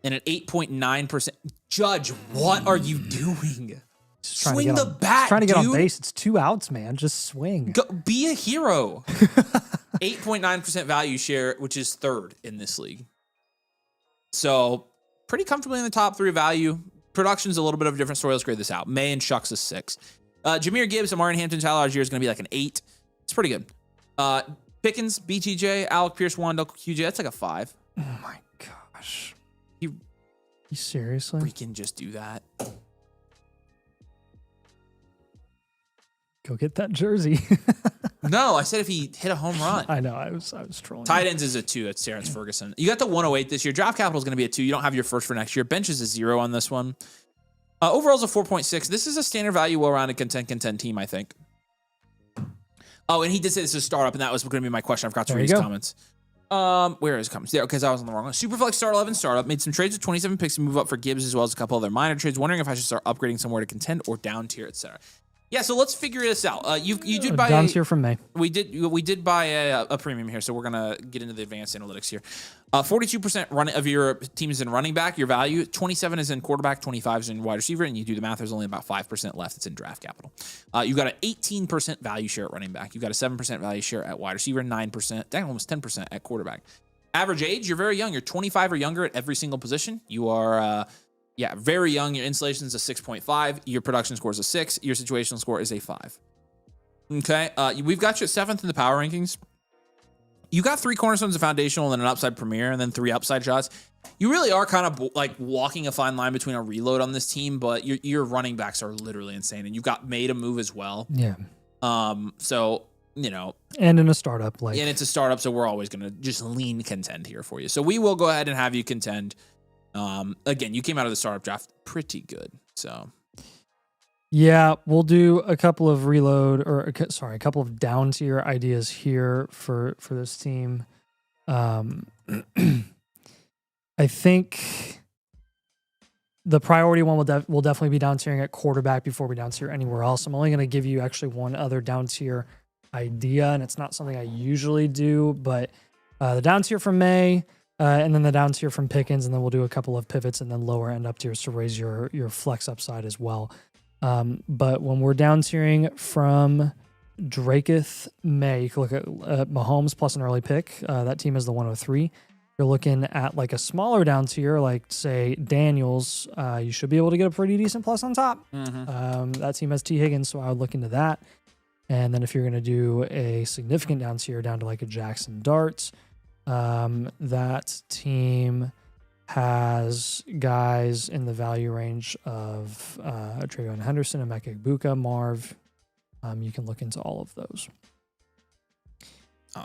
A: And at 8.9%. Judge, what are you doing? Swing the bat,
B: trying to get
A: dude.
B: on base. It's 2 outs, man. Just swing.
A: Be a hero. 8.9% value share, which is 3rd in this league. So pretty comfortably in the top 3 value. Production's a little bit of a different story. Let's grade this out. May and Shucks is 6. Jameer Gibbs, Amari Hampton, Tyler Algier is going to be like an 8. It's pretty good. Pickens, BTJ, Alec Pierce, Wandell, QJ. That's like a 5.
B: Oh my gosh. You seriously?
A: Freaking just do that.
B: Go get that jersey.
A: No, I said if he hit a home run.
B: I know. I was trolling.
A: Tight ends is a 2. That's Terrence Ferguson. You got the 108 this year. Draft capital is going to be a 2. You don't have your first for next year. Bench is a 0 on this one. Overall is a 4.6. This is a standard value, well-rounded contend team, I think. Oh, and he did say this is a startup, and that was going to be my question. I forgot to read his comments. Where are his comments? Yeah, because I was on the wrong one. Superflex start 11 startup. Made some trades with 27 picks to move up for Gibbs as well as a couple other minor trades. Wondering if I should start upgrading somewhere to contend or down tier, etc. Yeah, so let's figure this out. You did buy
B: down tier from May.
A: We did buy a premium here, so we're gonna get into the advanced analytics here. 42% of your team is in running back, your value. 27 is in quarterback, 25 is in wide receiver, and you do the math. There's only about 5% left. It's in draft capital. You got an 18% value share at running back. You got a 7% value share at wide receiver, 9%, dang, almost 10% at quarterback. Average age, you're very young. You're 25 or younger at every single position. You are. Yeah, very young. Your installation is a 6.5. Your production score is a 6. Your situational score is a 5. Okay, we've got you at 7th in the power rankings. You got 3 cornerstones of foundational and an upside premier and then 3 upside shots. You really are kind of like walking a fine line between a reload on this team, but your running backs are literally insane. And you've got made a move as well.
B: Yeah.
A: So, you know.
B: And in a startup.
A: And it's a startup, so we're always going to just lean contend here for you. So we will go ahead and have you contend. Again, you came out of the startup draft pretty good, so
B: yeah, we'll do a couple of a couple of down tier ideas here for this team. I think the priority one will definitely be down tiering at quarterback before we down tier anywhere else. I'm only going to give you actually one other down tier idea, and it's not something I usually do, but the down tier from May. And then the down tier from Pickens, and then we'll do a couple of pivots and then lower end up tiers to raise your flex upside as well. But when we're down tiering from Draketh May, you can look at Mahomes plus an early pick. That team is the 103. You're looking at like a smaller down tier, like say Daniels. You should be able to get a pretty decent plus on top. That team has T. Higgins, so I would look into that. And then if you're going to do a significant down tier down to like a Jackson Dart, that team has guys in the value range of Travion Henderson and Emeka Egbuka, Marv. You can look into all of those.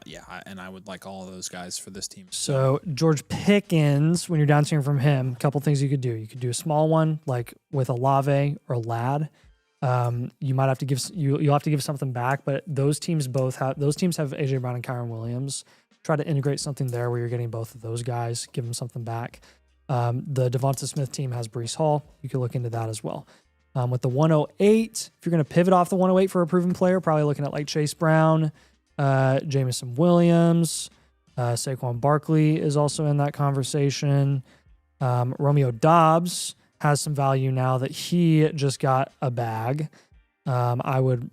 A: Yeah, and I would like all of those guys for this team.
B: So George Pickens, when you're down tiering from him, a couple things you could do. You could do a small one like with Olave or Ladd. You might have to give you'll have to give something back, but those teams have AJ Brown and Kyron Williams. Try to integrate something there where you're getting both of those guys, give them something back. The Devonta Smith team has Breece Hall. You could look into that as well. With the 108, if you're going to pivot off the 108 for a proven player, probably looking at like Chase Brown, Jameson Williams, Saquon Barkley is also in that conversation. Romeo Doubs has some value now that he just got a bag. I would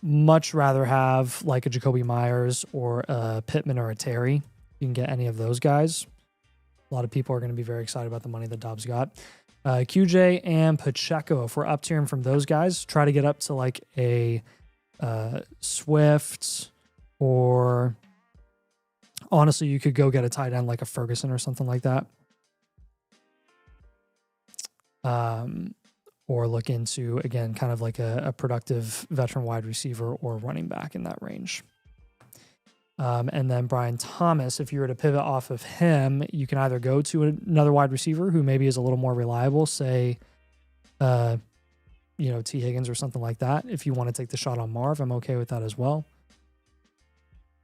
B: much rather have like a Jacoby Myers or a Pittman or a Terry. You can get any of those guys. A lot of people are going to be very excited about the money that Dobbs got. QJ and Pacheco, if we're up tiering from those guys, try to get up to like a Swift, or honestly, you could go get a tight end like a Ferguson or something like that. Or look into, again, kind of like a productive veteran wide receiver or running back in that range. And then Brian Thomas, if you were to pivot off of him, you can either go to another wide receiver who maybe is a little more reliable, say, T. Higgins or something like that. If you want to take the shot on Marv, I'm okay with that as well.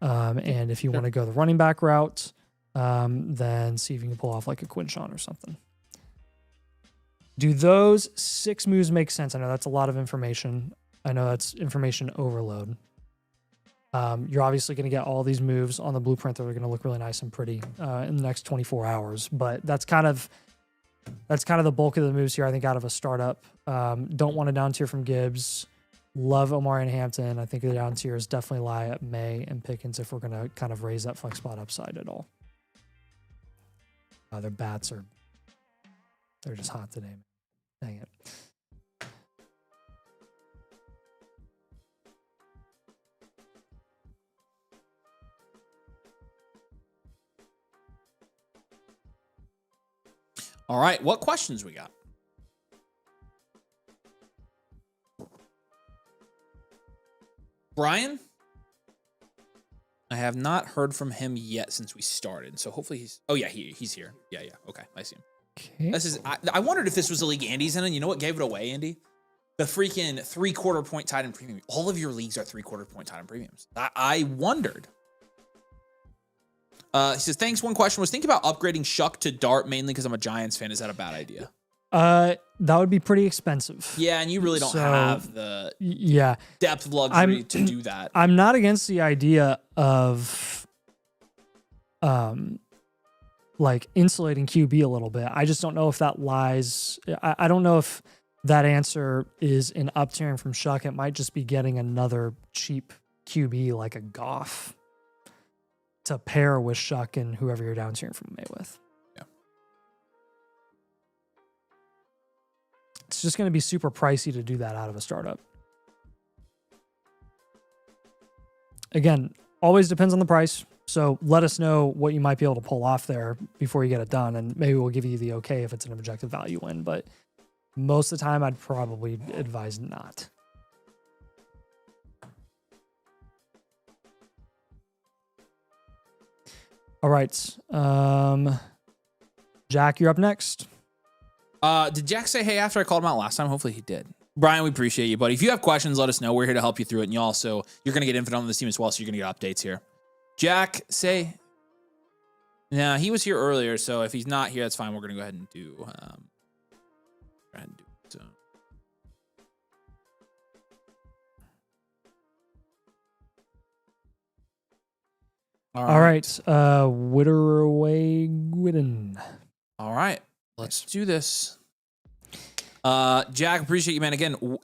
B: And if you want to go the running back route, then see if you can pull off like a Quinshawn or something. Do those 6 moves make sense? I know that's a lot of information. I know that's information overload. You're obviously going to get all these moves on the blueprint that are going to look really nice and pretty in the next 24 hours. But that's kind of the bulk of the moves here, I think, out of a startup. Don't want to down tier from Gibbs. Love Omari and Hampton. I think the down tiers definitely lie at May and Pickens if we're going to kind of raise that flex spot upside at all. Their bats they're just hot today. Dang it.
A: All right, what questions we got? Brian? I have not heard from him yet since we started, so hopefully he's... Oh, yeah, he's here. Yeah, okay, I see him.
B: Okay.
A: This is. I wondered if this was a league Andy's in, and you know what gave it away, Andy? The freaking 3/4 point tight end premium. All of your leagues are 3/4 point tight end premiums. I wondered. He says, thanks. One question was thinking about upgrading Shuck to Dart mainly because I'm a Giants fan. Is that a bad idea?
B: That would be pretty expensive.
A: Yeah, and you really don't have the depth of luxury to do that.
B: I'm not against the idea of like insulating QB a little bit. I just don't know if that lies. I don't know if that answer is an up tiering from Shuck. It might just be getting another cheap QB like a Goff to pair with Shuck and whoever you're down tiering from May with. It's just going to be super pricey to do that out of a startup. Again, always depends on the price. So let us know what you might be able to pull off there before you get it done. And maybe we'll give you the okay if it's an objective value win. But most of the time, I'd probably advise not. All right. Jack, you're up next.
A: Did Jack say hey after I called him out last time? Hopefully he did. Brian, we appreciate you, buddy. If you have questions, let us know. We're here to help you through it. And you're going to get infinite on this team as well, so you're going to get updates here. Jack, say... Nah, he was here earlier, so if he's not here, that's fine. We're going to go ahead and do... So.
B: All right. Witterway Gwidden.
A: All right. Let's do this. Jack, appreciate you, man. Again, I'm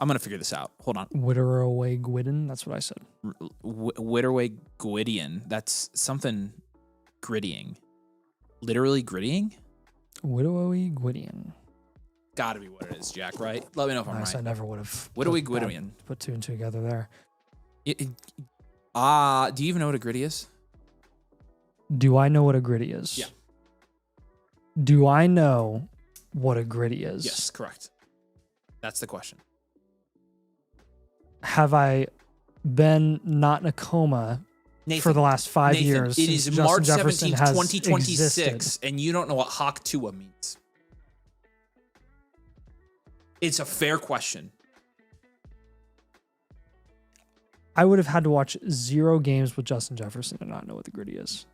A: going to figure this out. Hold on.
B: Witterway Gwidden. That's what I said.
A: Witterway Gwydion. That's something grittying. Literally grittying?
B: Witterway Gwydion.
A: Gotta be what it is, Jack, right? Let me know if I'm right.
B: I never would have
A: Witterway Gwydion.
B: Put two and two together there.
A: Do you even know what a gritty is?
B: Do I know what a gritty is?
A: Yeah.
B: Do I know what a gritty is?
A: Yes, correct. That's the question.
B: Have I been not in a coma for the last 5 years?
A: It is
B: Justin
A: March
B: Jefferson
A: 17th, 2026,
B: existed?
A: and you don't know what Hawk Tua means. It's a fair question.
B: I would have had to watch 0 games with Justin Jefferson and not know what the gritty is.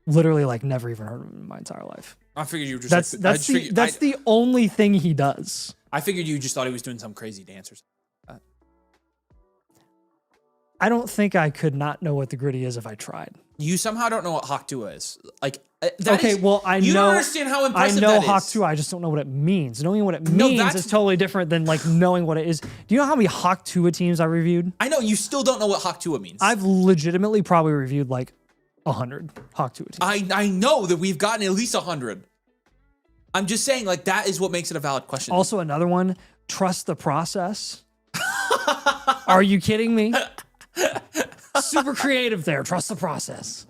B: Literally, like, never even heard of him in my entire life.
A: I figured you were just
B: that's the only thing he does.
A: I figured you just thought he was doing some crazy dance or something.
B: I don't think I could not know what the gritty is if I tried.
A: You somehow don't know what Hawk Tua is. Like,
B: I know.
A: You don't understand how impressive that is.
B: I know Hawk Tua. I just don't know what it means. Knowing what it means is totally different than like knowing what it is. Do you know how many Hawk Tua teams I reviewed?
A: I know. You still don't know what Hawk Tua means.
B: I've legitimately probably reviewed like 100 Hawk Tua teams.
A: I know that we've gotten at least 100. I'm just saying, like, that is what makes it a valid question.
B: Also, another one, trust the process. Are you kidding me? Super creative there. Trust the process.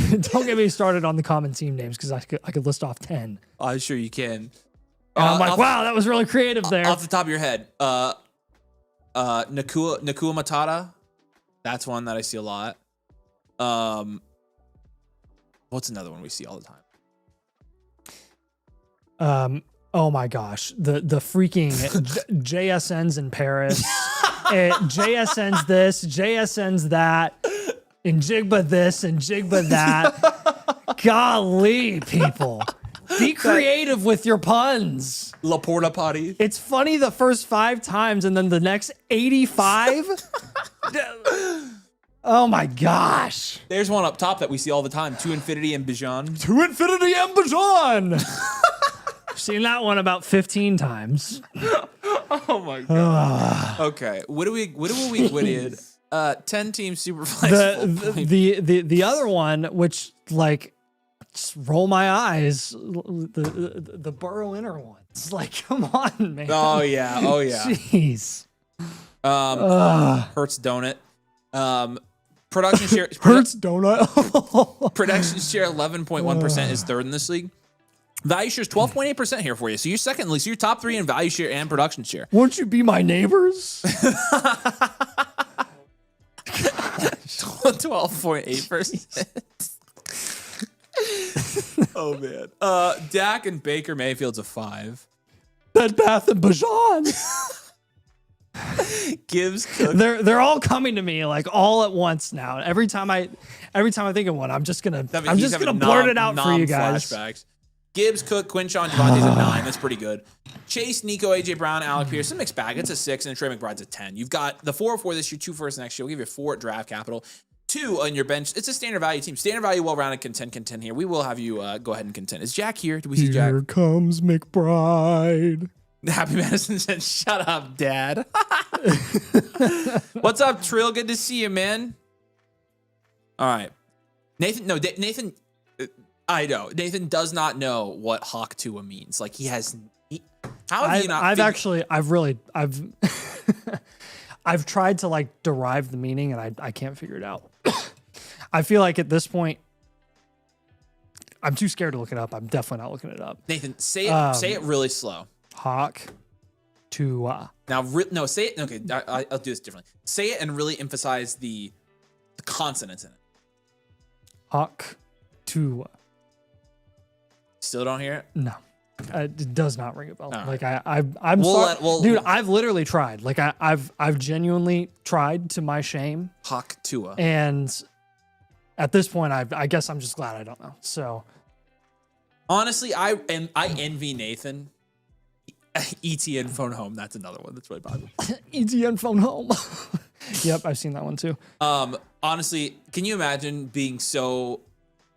B: Don't get me started on the common team names because I could list off 10.
A: I'm sure you can.
B: And I'm like, wow, that was really creative there.
A: Off the top of your head, Nakua Matata. That's one that I see a lot. What's another one we see all the time?
B: Oh my gosh, the freaking JSNs in Paris, JSNs this, JSNs that, and Jigba this and Jigba that. Golly, people, be creative with your puns.
A: La Porta Potty.
B: It's funny the first 5 times, and then the next 85. Oh my gosh.
A: There's one up top that we see all the time. To Infinity and Bijan.
B: To Infinity and Bijan. I've seen that one about 15 times.
A: Oh my god. Okay. What do we quit 10 team Superflex.
B: The other one, which like just roll my eyes, the Burrow Inner one. It's like, come on, man.
A: Oh yeah.
B: Jeez.
A: Hurts donut. Production share
B: Hurts donut.
A: production share 11.1% is third in this league. Value share is 12.8% here for you. So you're second, so you're top 3 in value share and production share.
B: Won't you be my neighbors?
A: 12.8%. Oh man. Dak and Baker Mayfield's a 5.
B: Bed Bath and Bajan.
A: Gibbs, Cook.
B: They're all coming to me like all at once now. Every time I think of one, I'm just gonna blurt it out for you guys.
A: Flashbacks. Gibbs, Cook, Quinshawn, Javonte's a 9. That's pretty good. Chase, Nico, AJ Brown, Alec Pierce, a mixed bag. It's a 6, and Trey McBride's a 10. You've got the 404 this year, 2 first next year. We'll give you 4 at draft capital, 2 on your bench. It's a standard value team. Standard value, well-rounded, contend here. We will have you go ahead and contend. Is Jack here? Do we see Jack?
B: Here comes McBride.
A: Happy Madison said, shut up, Dad. What's up, Trill? Good to see you, man. All right. Nathan, I know. Nathan does not know what Hawk Tua means. Like, how have you not?
B: I've tried to like derive the meaning and I can't figure it out. I feel like at this point, I'm too scared to look it up. I'm definitely not looking it up.
A: Nathan, say it really slow.
B: Hawk Tua.
A: Now, no, say it. Okay, I'll do this differently. Say it and really emphasize the consonants in it.
B: Hawk Tua.
A: Still don't hear it?
B: No. It does not ring a bell.
A: Right.
B: Like I'm sorry, dude. I've literally tried. Like I've genuinely tried to my shame.
A: Hawk Tua.
B: And at this point, I guess I'm just glad I don't know. So
A: honestly, I envy Nathan. ETN phone home. That's another one. That's really popular.
B: ETN phone home. Yep, I've seen that one too.
A: Honestly, can you imagine being so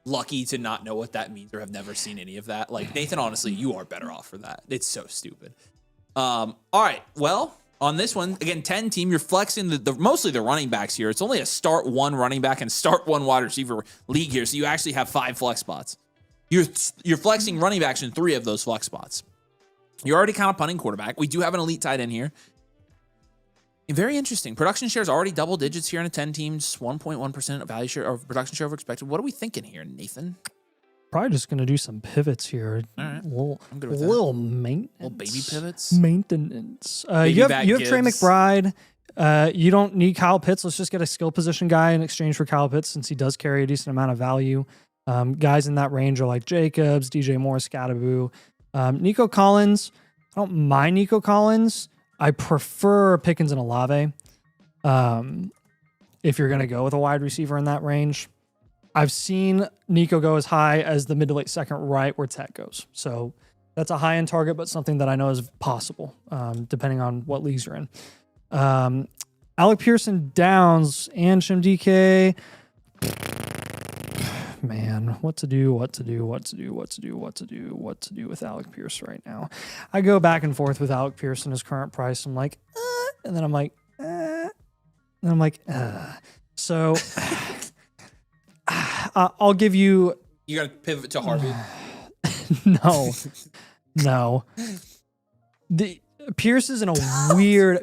A: lucky to not know what that means or have never seen any of that? Like, Nathan, honestly, you are better off for that. It's so stupid. All right. Well, on this one, again, 10 team, you're flexing mostly the running backs here. It's only a start 1 running back and start 1 wide receiver league here. So you actually have 5 flex spots. You're flexing running backs in 3 of those flex spots. You're already kind of punting quarterback. We do have an elite tight end here. Very interesting. Production share is already double digits here in a 10 teams, 1.1% of value share or production share over expected. What are we thinking here, Nathan?
B: Probably just going to do some pivots here.
A: All right.
B: I'm good with that. Little maintenance.
A: Little baby pivots.
B: Maintenance. You have Trey McBride. You don't need Kyle Pitts. Let's just get a skill position guy in exchange for Kyle Pitts since he does carry a decent amount of value. Guys in that range are like Jacobs, DJ Moore, Scattaboo. Nico Collins. I don't mind Nico Collins. I prefer Pickens and Olave. If you're going to go with a wide receiver in that range, I've seen Nico go as high as the mid to late second, right where Tech goes. So that's a high end target, but something that I know is possible, depending on what leagues you're in. Alec Pearson, Downs, and Shim DK. Man, what to do with Alec Pierce right now. I go back and forth with Alec Pierce and his current price. I'm like, and then I'm like, and I'm like, So I'll give you.
A: You got to pivot to Harvey.
B: No. The Pierce is in a weird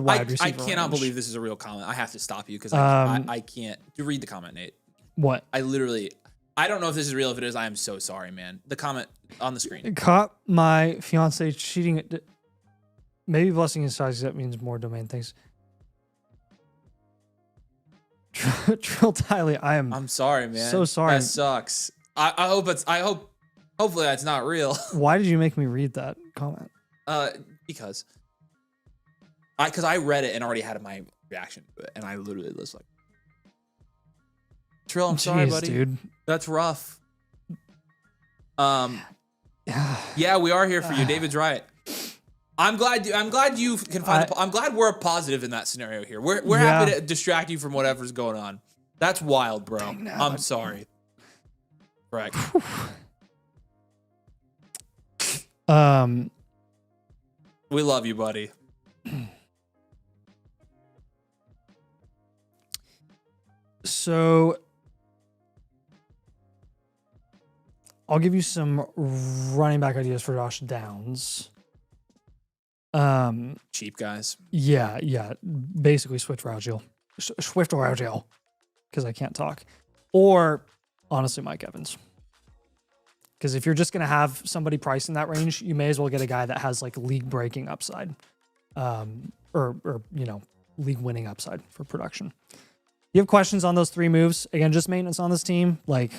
B: wide receiver.
A: I cannot believe this is a real comment. I have to stop you because I can't. You read the comment, Nate.
B: What?
A: I don't know if this is real. If it is, I am so sorry, man. The comment on the screen.
B: Caught my fiance cheating. Maybe blessing his size. That means more domain things. Trill Tiley, I'm
A: sorry, man.
B: So sorry.
A: That sucks. Hopefully that's not real.
B: Why did you make me read that comment?
A: Because I read it and already had my reaction to it, and I literally was like, Trill, I'm sorry, buddy.
B: Dude.
A: That's rough. Yeah, we are here for you. David's right. I'm glad you can find. I'm glad we're positive in that scenario here. We're happy to distract you from whatever's going on. That's wild, bro. I'm sorry. Correct. We love you, buddy.
B: So I'll give you some running back ideas for Josh Downs.
A: Cheap guys.
B: Yeah. Basically Swift Rougio, because I can't talk. Or honestly, Mike Evans. Because if you're just going to have somebody priced in that range, you may as well get a guy that has like league breaking upside, or league winning upside for production. You have questions on those 3 moves? Again, just maintenance on this team. Like,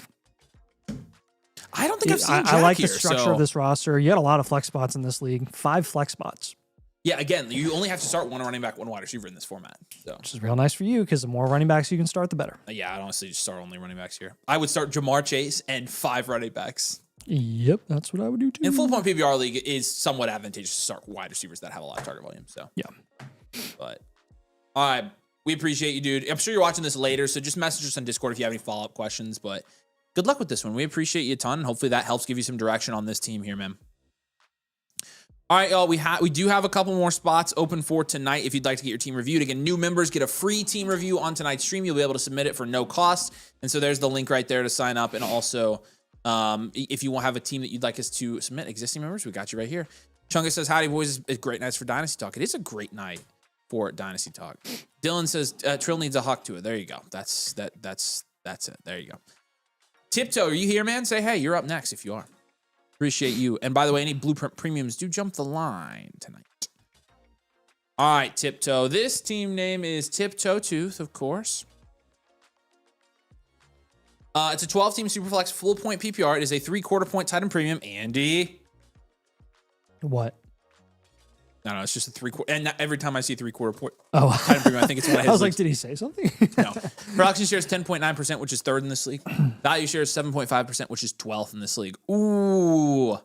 A: I don't think I've seen Jack
B: I like
A: here,
B: the structure of this roster. You had a lot of flex spots in this league. 5 flex spots.
A: Yeah, again, you only have to start one running back, one wide receiver in this format. So,
B: Which is real nice for you because the more running backs you can start, the better.
A: yeah, I'd honestly just start only running backs here. I would start Jamar Chase and 5 running backs.
B: Yep, that's what I would do too.
A: In full point PPR league, it is somewhat advantageous to start wide receivers that have a lot of target volume. So
B: yeah.
A: But all right, we appreciate you, dude. I'm sure you're watching this later, so just message us on Discord if you have any follow-up questions. But good luck with this one. We appreciate you a ton. Hopefully that helps give you some direction on this team here, man. All right, y'all, we do have a couple more spots open for tonight if you'd like to get your team reviewed. Again, new members get a free team review on tonight's stream. You'll be able to submit it for no cost. And so there's the link right there to sign up. And also, if you want to have a team that you'd like us to submit, existing members, we got you right here. Chunga says, howdy, boys. It's great nights for Dynasty Talk. It is a great night for Dynasty Talk. Dylan says, Trill needs a huck to it. There you go. That's it. There you go. Tiptoe, are you here, man? Say, hey, you're up next if you are. Appreciate you. And by the way, any Blueprint premiums do jump the line tonight. All right, Tiptoe. This team name is Tiptoe Tooth, of course. It's a 12-team Superflex full point PPR. It is a 3/4 point tight end premium. Andy.
B: What?
A: No, it's just a 3/4. And every time I see 3/4 point
B: Oh,
A: tight end premium, I think it's what I
B: I was like, did he say something?
A: No. Production share is 10.9%, which is 3rd in this league. Value share is 7.5%, which is 12th in this league. Ooh.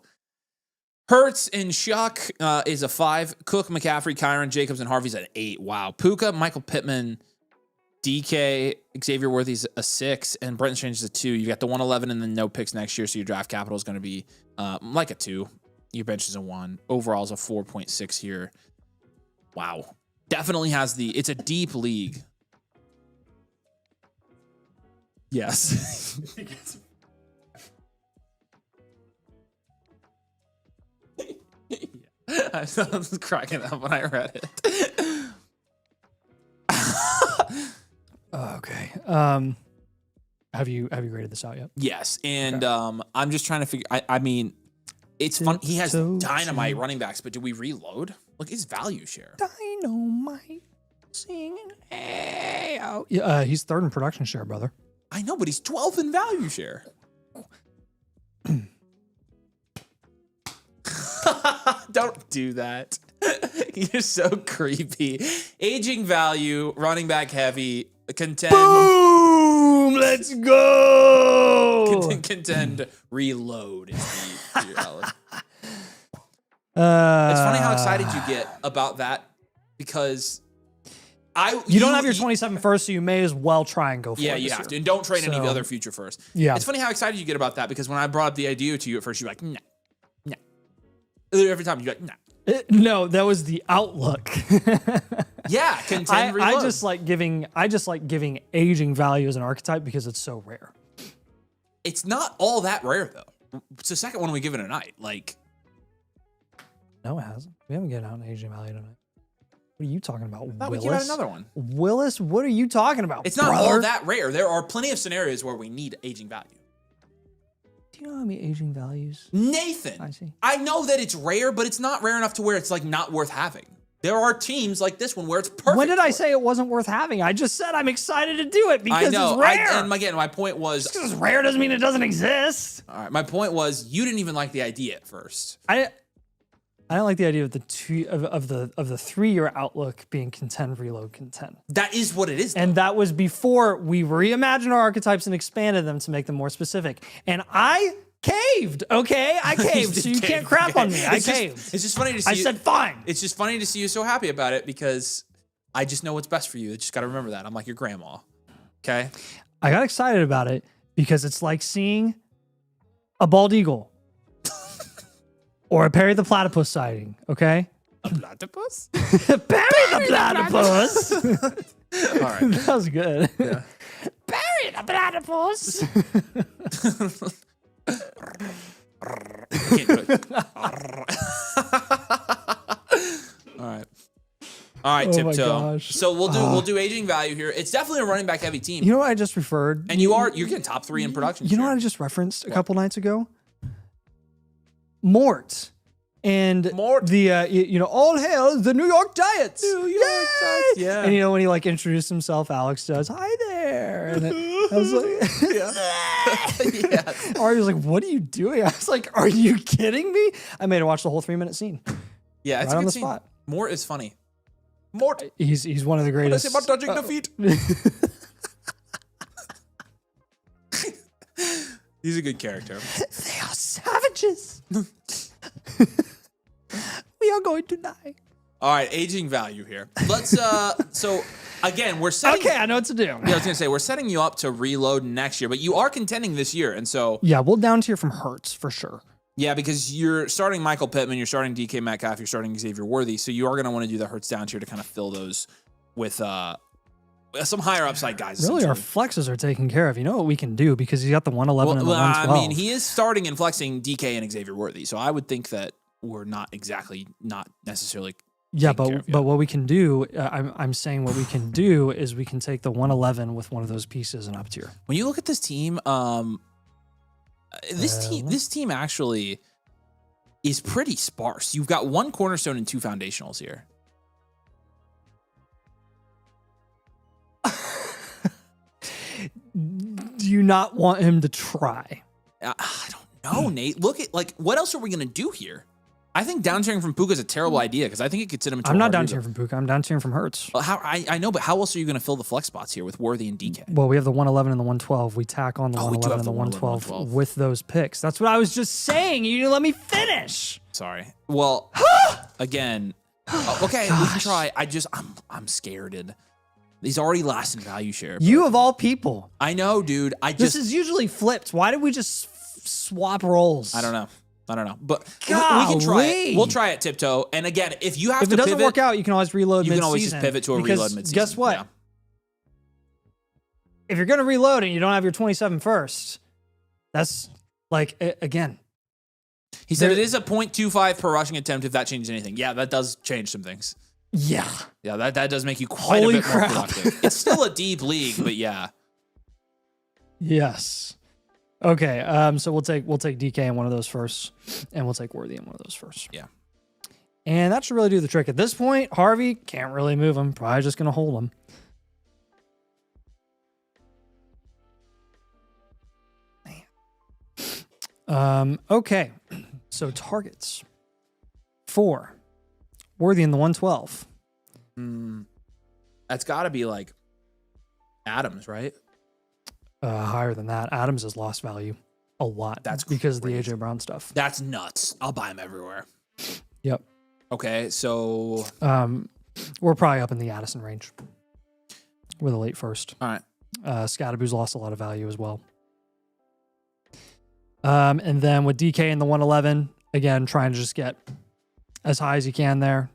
A: Hurts and Shuck is a 5. Cook, McCaffrey, Kyron, Jacobs, and Harvey's at 8. Wow. Puka, Michael Pittman, DK, Xavier Worthy's a 6, and Brenton Strange is a 2. You got the 111 and then no picks next year, so your draft capital is going to be like a 2. Your bench is a 1. Overall is a 4.6 here. Wow. Definitely has it's a deep league. Yes. I was cracking up when I read it.
B: Okay. Have you graded this out yet?
A: Yes, and okay. I'm just trying to figure. I mean, it's fun. He has dynamite running backs, but do we reload? Look, his value share.
B: Dynamite singing. Hey, oh. Yeah, he's 3rd in production share, brother.
A: I know, but he's 12th in value share. Don't do that. You're so creepy. Aging value, running back heavy, contend.
B: Boom! Let's go!
A: Contend, reload is the reality. It's funny how excited you get about that because you don't have your 27 first, so you may as well try and go for it. Yeah, you have to. And don't trade any of the other future first.
B: Yeah.
A: It's funny how excited you get about that because when I brought up the idea to you at first, you're like, nah. Every time you're like, nah.
B: No, that was the outlook.
A: Yeah, contend reload.
B: I just like giving aging value as an archetype because it's so rare.
A: It's not all that rare though. It's the second one we give it a night. Like,
B: no, it hasn't. We haven't given out an aging value tonight. What are you talking about, Willis?
A: We give out another one.
B: Willis, what are you talking about?
A: It's not all that rare. There are plenty of scenarios where we need aging value.
B: Do you know how many aging values?
A: Nathan,
B: I see.
A: I know that it's rare, but it's not rare enough to where it's like not worth having. There are teams like this one where it's perfect.
B: When did I say it wasn't worth having? I just said I'm excited to do it because it's rare.
A: And again, my point was...
B: Just because it's rare doesn't mean it doesn't exist.
A: All right, my point was you didn't even like the idea at first.
B: I don't like the idea of the 3-year outlook being contend, reload, contend.
A: That is what it is, though.
B: And that was before we reimagined our archetypes and expanded them to make them more specific. And I caved, okay? I caved, so you can't crap on me. I caved.
A: It's just funny to see
B: I said fine.
A: It's just funny to see you so happy about it because I just know what's best for you. You just got to remember that. I'm like your grandma, okay?
B: I got excited about it because it's like seeing a bald eagle or a Perry the Platypus sighting, okay?
A: A platypus?
B: Perry the Platypus!
A: All right.
B: That was good.
A: Yeah.
B: Perry the Platypus!
A: All right, Tiptoe.
B: Gosh.
A: So we'll do aging value here. It's definitely a running back heavy team.
B: You know what I just referred?
A: And you're getting top 3 in production.
B: You know what I just referenced a couple nights ago? Mort. And the all hail the New York Giants.
A: New York Giants, yeah.
B: And when he like introduced himself, Alex does, "Hi there." And I was like, yeah. Ari was like, "What are you doing?" I was like, "Are you kidding me?" I made him watch the whole 3-minute scene.
A: Yeah, it's
B: right
A: a
B: on
A: good
B: the
A: scene.
B: spot.
A: Mort is funny. Mort.
B: He's one of the greatest.
A: What did I say about touching the feet? He's a good character.
B: They are savages. We are going to die.
A: All right, aging value here. Let's so again, we're setting
B: Okay, I know what to do.
A: Yeah, I was gonna say we're setting you up to reload next year, but you are contending this year, and so
B: Yeah, we'll down tier from Hurts for sure.
A: yeah, because you're starting Michael Pittman, you're starting DK Metcalf, you're starting Xavier Worthy, so you are gonna want to do the Hurts down tier to kind of fill those with some higher upside guys.
B: Really, our flexes are taken care of. You know what we can do because he's got the 111 and the 112.
A: I mean, he is starting and flexing DK and Xavier Worthy, so I would think that we're not necessarily.
B: Yeah, but what we can do, I'm saying what we can do is we can take the 111 with one of those pieces and up tier.
A: When you look at this team, this team actually is pretty sparse. You've got one cornerstone and two foundationals here.
B: Do you not want him to try?
A: I don't know, Nate. Look at what else are we gonna do here? I think down tiering from Puka is a terrible idea because I think it could sit him into.
B: I'm not down tiering from Puka. I'm down tiering from Hurts.
A: Well, I know, but how else are you going to fill the flex spots here with Worthy and DK?
B: Well, we have the 111 and the 112. We tack on the 111 and the 112 with those picks. That's what I was just saying. You didn't let me finish.
A: Sorry. Well, again, okay, we can try. I'm scared. He's already last in value share.
B: You of all people.
A: I know, dude.
B: This is usually flipped. Why did we just swap roles?
A: I don't know, but we can try it. We'll try it tiptoe. And again, if you have to pivot,
B: if it doesn't work out, you can always reload.
A: You can always just pivot to a reload midseason.
B: Guess what?
A: Yeah.
B: If you're gonna reload and you don't have your 27 first, that's again.
A: He said it is a 0.25 per rushing attempt. If that changes anything, yeah, that does change some things.
B: Yeah,
A: that does make you quite a bit more productive. It's still a deep league, but yeah.
B: Yes. Okay, so we'll take DK in one of those first, and we'll take Worthy in one of those first.
A: Yeah.
B: And that should really do the trick. At this point, Harvey can't really move him. Probably just going to hold him. Okay, so targets. 4. Worthy in the 112.
A: That's got to be like Adams, right?
B: Higher than that. Adams has lost value a lot.
A: That's
B: because
A: crazy.
B: of the AJ Brown stuff.
A: That's nuts. I'll buy him everywhere.
B: Yep.
A: Okay, so
B: we're probably up in the Addison range with a late first.
A: All right.
B: Scadaboo's lost a lot of value as well. And then with DK in the 111, again, trying to just get as high as you can there.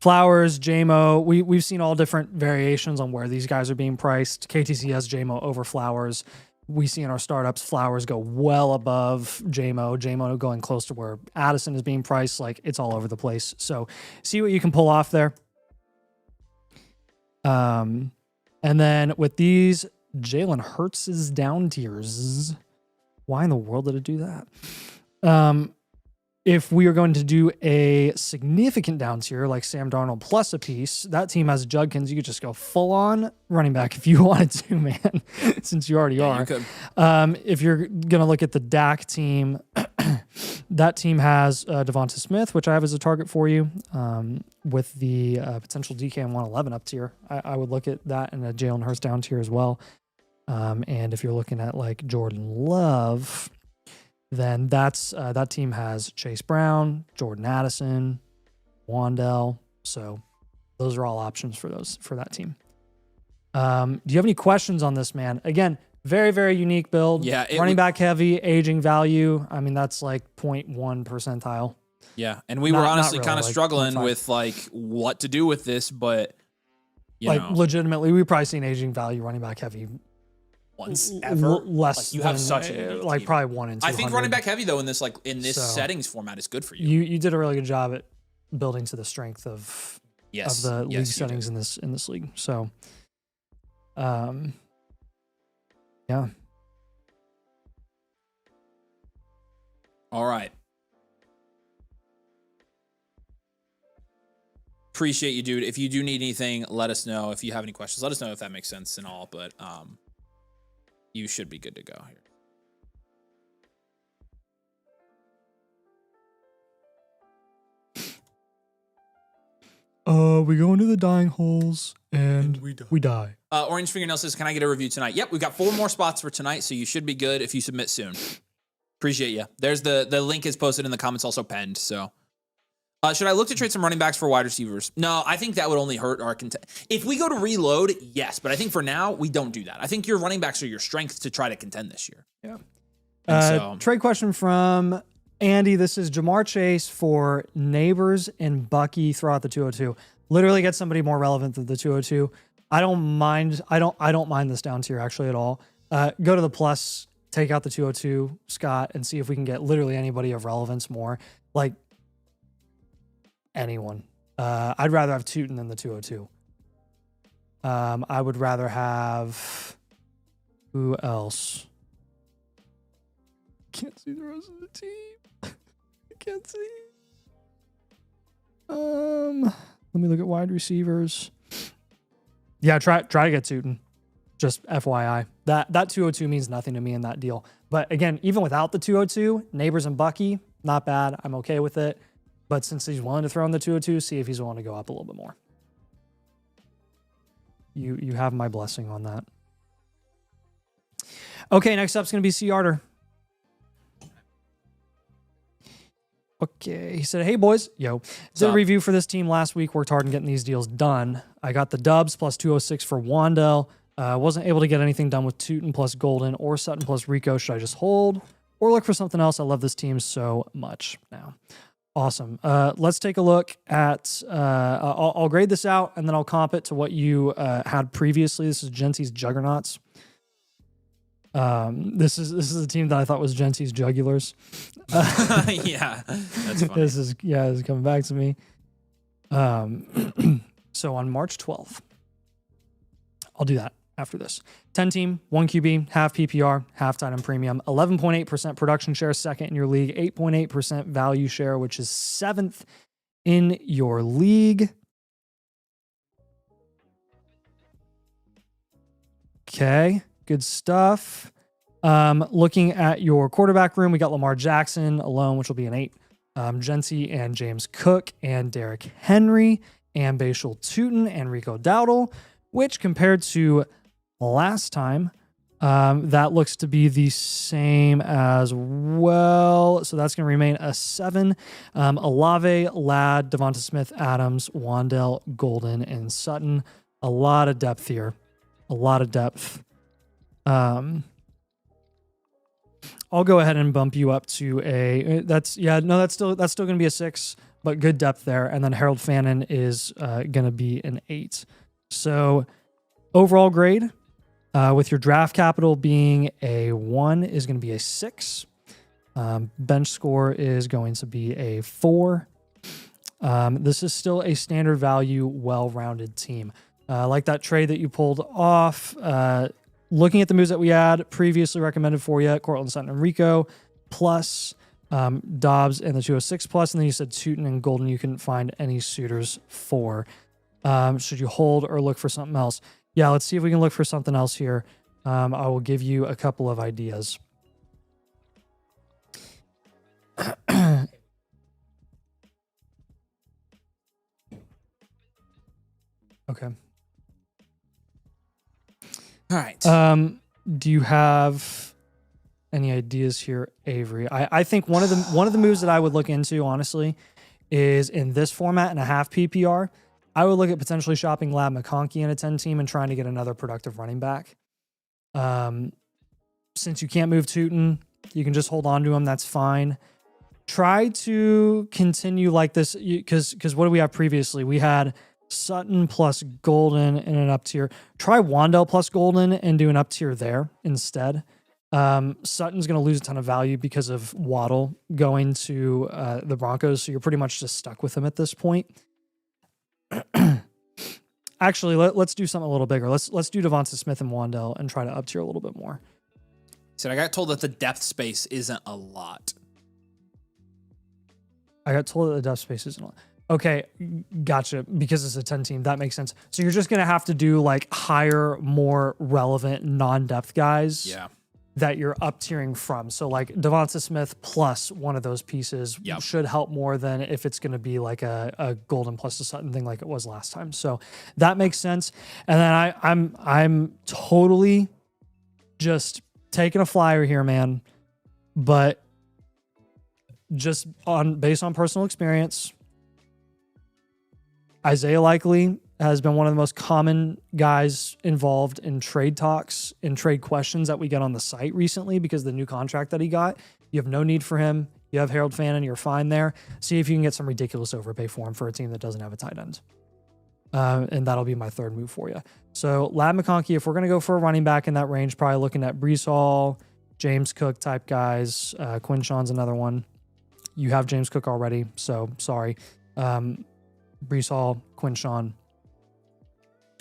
B: Flowers, JMO, we've seen all different variations on where these guys are being priced. KTC has JMO over Flowers. We see in our startups, Flowers go well above JMO. JMO going close to where Addison is being priced. Like, it's all over the place. So see what you can pull off there. And then with these, Jalen Hurts' down tiers. Why in the world did it do that? If we are going to do a significant down tier like Sam Darnold plus a piece, that team has Judkins. You could just go full on running back if you wanted to, man, since you already are.
A: You could.
B: If you're going to look at the Dak team, that team has Devonta Smith, which I have as a target for you, with the potential DK and 111 up tier. I would look at that and a Jalen Hurts down tier as well. And if you're looking at like Jordan Love, then that team has Chase Brown, Jordan Addison, Waddle. So those are all options for that team. Do you have any questions on this, man? Again, very unique build.
A: Yeah,
B: running back heavy, aging value. I mean, that's like 0.1 percentile.
A: Yeah, and we were honestly
B: really,
A: kind of
B: like
A: struggling
B: 0.5.
A: with like what to do with this, but you know,
B: legitimately, we've probably seen aging value running back heavy
A: once ever.
B: Less.
A: Like, you have
B: than,
A: such a unique
B: like
A: team.
B: probably 1 in 200.
A: I think running back heavy though in this settings format is good for you.
B: You did a really good job at building to the strength of the league settings in this league. So, yeah.
A: All right. Appreciate you, dude. If you do need anything, let us know. If you have any questions, let us know if that makes sense and all. But you should be good to go here.
B: We go into the dying holes and we die.
A: Orange Fingernail says, can I get a review tonight? Yep, we've got 4 more spots for tonight, so you should be good if you submit soon. Appreciate you. There's the link is posted in the comments, also penned. So, should I look to trade some running backs for wide receivers? No, I think that would only hurt our content. If we go to reload, yes, but I think for now we don't do that. I think your running backs are your strength to try to contend this year.
B: Yeah. Trade question from Andy. This is Jamar Chase for Neighbors and Bucky throughout the 202. Literally get somebody more relevant than the 202. I don't mind this down tier actually at all. Go to the plus, take out the 202, Scott, and see if we can get literally anybody of relevance more. Like anyone. I'd rather have Tootin than the 202. I would rather have who else? Can't see the rest of the team. I can't see. Let me look at wide receivers. Yeah, try to get Tootin. Just FYI. That 202 means nothing to me in that deal. But again, even without the 202, Neighbors and Bucky, not bad. I'm okay with it. But since he's willing to throw in the 202, see if he's willing to go up a little bit more. You have my blessing on that. Okay, next up is going to be C. Arter. Okay, he said, hey boys, did a review for this team last week, worked hard in getting these deals done. I got the dubs plus 206 for Waddle. Wasn't able to get anything done with Tootin plus Golden or Sutton plus Rico. Should I just hold or look for something else? I love this team so much now. Awesome. Let's take a look at, I'll grade this out and then I'll comp it to what you had previously. This is Genty's Juggernauts. This is a team that I thought was Genty's Jugulars.
A: Yeah, that's funny.
B: This is coming back to me. So on March 12th, I'll do that after this. 10 team, 1 QB, half PPR, half tight end premium, 11.8% production share, second in your league, 8.8% value share, which is 7th in your league. Okay, good stuff. Looking at your quarterback room, we got Lamar Jackson alone, which will be an 8. Genty and James Cook and Derrick Henry and Bashal Tootin and Rico Dowdle, which compared to last time, that looks to be the same as well. So that's going to remain a 7. Olave, Ladd, Devonta Smith, Adams, Wandell, Golden, and Sutton. A lot of depth here. A lot of depth. I'll go ahead and bump you up to that's still going to be a 6, but good depth there. And then Harold Fannin is going to be an 8. So overall grade, with your draft capital being a 1, is going to be a 6. Bench score is going to be a 4. This is still a standard value, well-rounded team. Like that trade that you pulled off, looking at the moves that we had previously recommended for you, Cortland Sutton and Rico, plus Dobbs and the 206 plus, and then you said Tootin and Golden you couldn't find any suitors for. Should you hold or look for something else? Yeah, let's see if we can look for something else here. I will give you a couple of ideas. Okay.
A: All right.
B: Do you have any ideas here, Avery? I think one of the moves that I would look into, honestly, is in this format in a half PPR. I would look at potentially shopping Lab McConkey in a 10 team and trying to get another productive running back. Since you can't move Tootin, you can just hold on to him. That's fine. Try to continue like this because what do we have previously? We had Sutton plus Golden in an up tier. Try Wandell plus Golden and do an up tier there instead. Sutton's going to lose a ton of value because of Waddle going to the Broncos, so you're pretty much just stuck with him at this point. Actually, let's do something a little bigger. Let's do Devonta Smith and Wandell and try to up tier a little bit more.
A: So I got told that the depth space isn't a lot.
B: I got told that the depth space isn't a lot. Okay, gotcha. Because it's a 10 team, that makes sense. So you're just gonna have to do like higher, more relevant non-depth guys.
A: Yeah.
B: that you're up tiering from. So like Devonta Smith plus one of those pieces should help more than if it's going to be like a Golden plus a Sutton thing like it was last time. So that makes sense. And then I'm totally just taking a flyer here, man. But just based on personal experience, Isaiah Likely has been one of the most common guys involved in trade talks and trade questions that we get on the site recently because of the new contract that he got. You have no need for him. You have Harold Fannin. You're fine there. See if you can get some ridiculous overpay for him for a team that doesn't have a tight end. And that'll be my third move for you. So Lad McConkey, if we're going to go for a running back in that range, probably looking at Breece Hall, James Cook type guys. Quinshawn's another one. You have James Cook already, so sorry. Breece Hall, Quinshawn.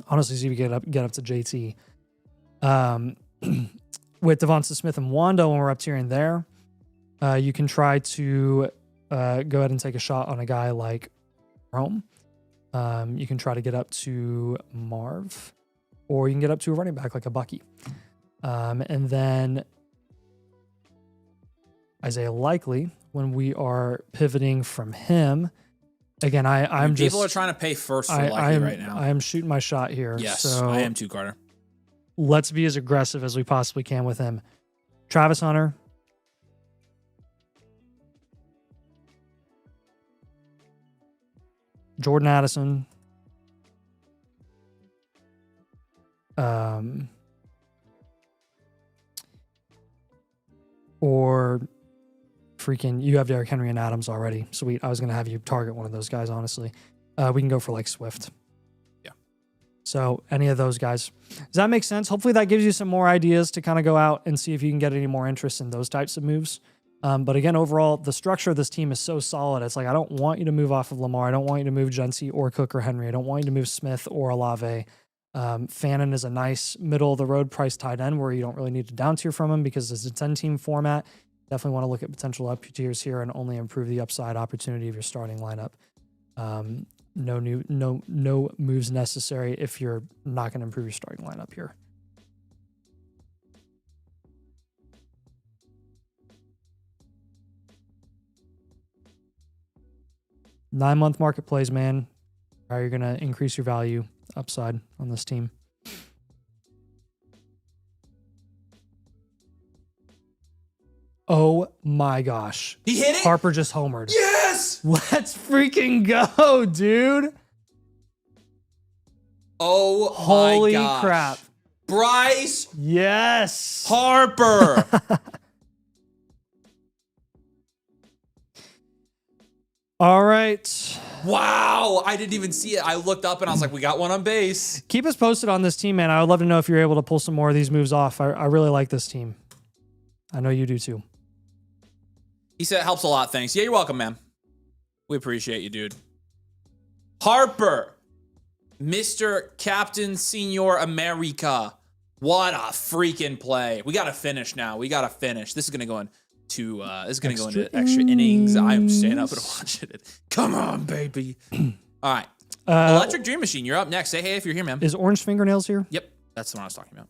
B: Honestly, see if you get up to JT. With Devonta Smith and Wando, when we're up tiering there, you can try to go ahead and take a shot on a guy like Rome. You can try to get up to Marv, or you can get up to a running back like a Bucky. And then Isaiah Likely, when we are pivoting from him, again, I'm just...
A: People are trying to pay first for Likely right now.
B: I am shooting my shot here.
A: Yes,
B: so
A: I am too, Carter.
B: Let's be as aggressive as we possibly can with him. Travis Hunter. Jordan Addison. Or freaking, you have Derrick Henry and Adams already. Sweet. I was going to have you target one of those guys, honestly. We can go for like Swift.
A: Yeah.
B: So any of those guys. Does that make sense? Hopefully that gives you some more ideas to kind of go out and see if you can get any more interest in those types of moves. But again, overall, the structure of this team is so solid. It's like, I don't want you to move off of Lamar. I don't want you to move Jency or Cook or Henry. I don't want you to move Smith or Olave. Fannin is a nice middle-of-the-road price tight end where you don't really need to down tier from him because it's a 10-team format. Definitely want to look at potential up tiers here and only improve the upside opportunity of your starting lineup. No moves necessary if you're not going to improve your starting lineup here. Nine-month market plays, man. How you're going to increase your value upside on this team. Oh my gosh.
A: He hit it?
B: Harper just homered.
A: Yes!
B: Let's freaking go, dude.
A: Oh
B: holy
A: my gosh.
B: Crap.
A: Bryce.
B: Yes.
A: Harper.
B: All right.
A: Wow. I didn't even see it. I looked up and I was like, we got one on base.
B: Keep us posted on this team, man. I would love to know if you're able to pull some more of these moves off. I really like this team. I know you do too.
A: He said it helps a lot. Thanks. Yeah, you're welcome, man. We appreciate you, dude. Harper. Mr. Captain Senior America. What a freaking play. We got to finish now. We got to finish. This is going to go into extra innings. I'm staying up and watching it. Come on, baby. All right. Electric Dream Machine, you're up next. Say hey if you're here, man.
B: Is Orange Fingernails here?
A: Yep. That's the one I was talking about.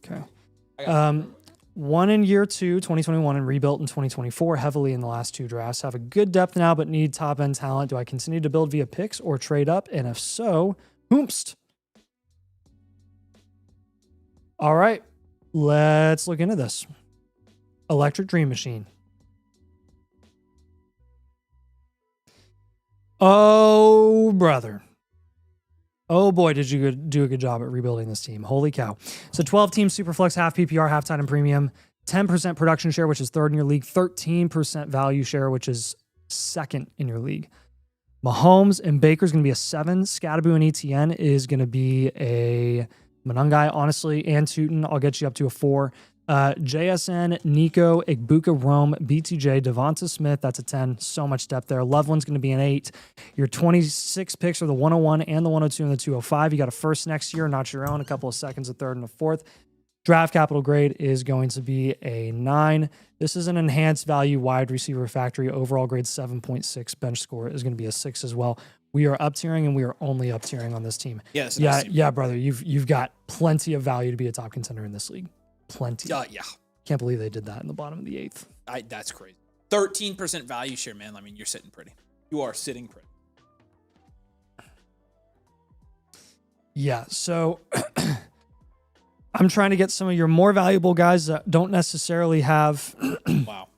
B: Okay. One in year 2, 2021, and rebuilt in 2024, heavily in the last 2 drafts. Have a good depth now, but need top-end talent. Do I continue to build via picks or trade up? And if so, whomst? All right. Let's look into this. Electric Dream Machine. Oh, brother. Oh, boy, did you do a good job at rebuilding this team. Holy cow. So 12-team Superflex, half PPR, half tight end premium, 10% production share, which is 3rd in your league, 13% value share, which is 2nd in your league. Mahomes and Baker's going to be a 7. Scatterboo and ETN is going to be a Manungai, honestly, and Tootin. I'll get you up to a 4. JSN, Nico, Igbuka, Rome, BTJ, Devonta Smith, that's a 10. So much depth there. Loveland's going to be an 8. Your 26 picks are the 101 and the 102 and the 205. You got a first next year, not your own, a couple of seconds, a 3rd and a 4th. Draft capital grade is going to be a 9. This is an enhanced value wide receiver factory. Overall grade 7.6. Bench score is going to be a 6 as well. We are up tiering and we are only up tiering on this team.
A: Yes.
B: Yeah, brother. You've got plenty of value to be a top contender in this league. Plenty.
A: Yeah.
B: Can't believe they did that in the bottom of the 8th.
A: That's crazy. 13% value share, man. I mean, you're sitting pretty. You are sitting pretty.
B: Yeah, so I'm trying to get some of your more valuable guys that don't necessarily have.
A: Wow.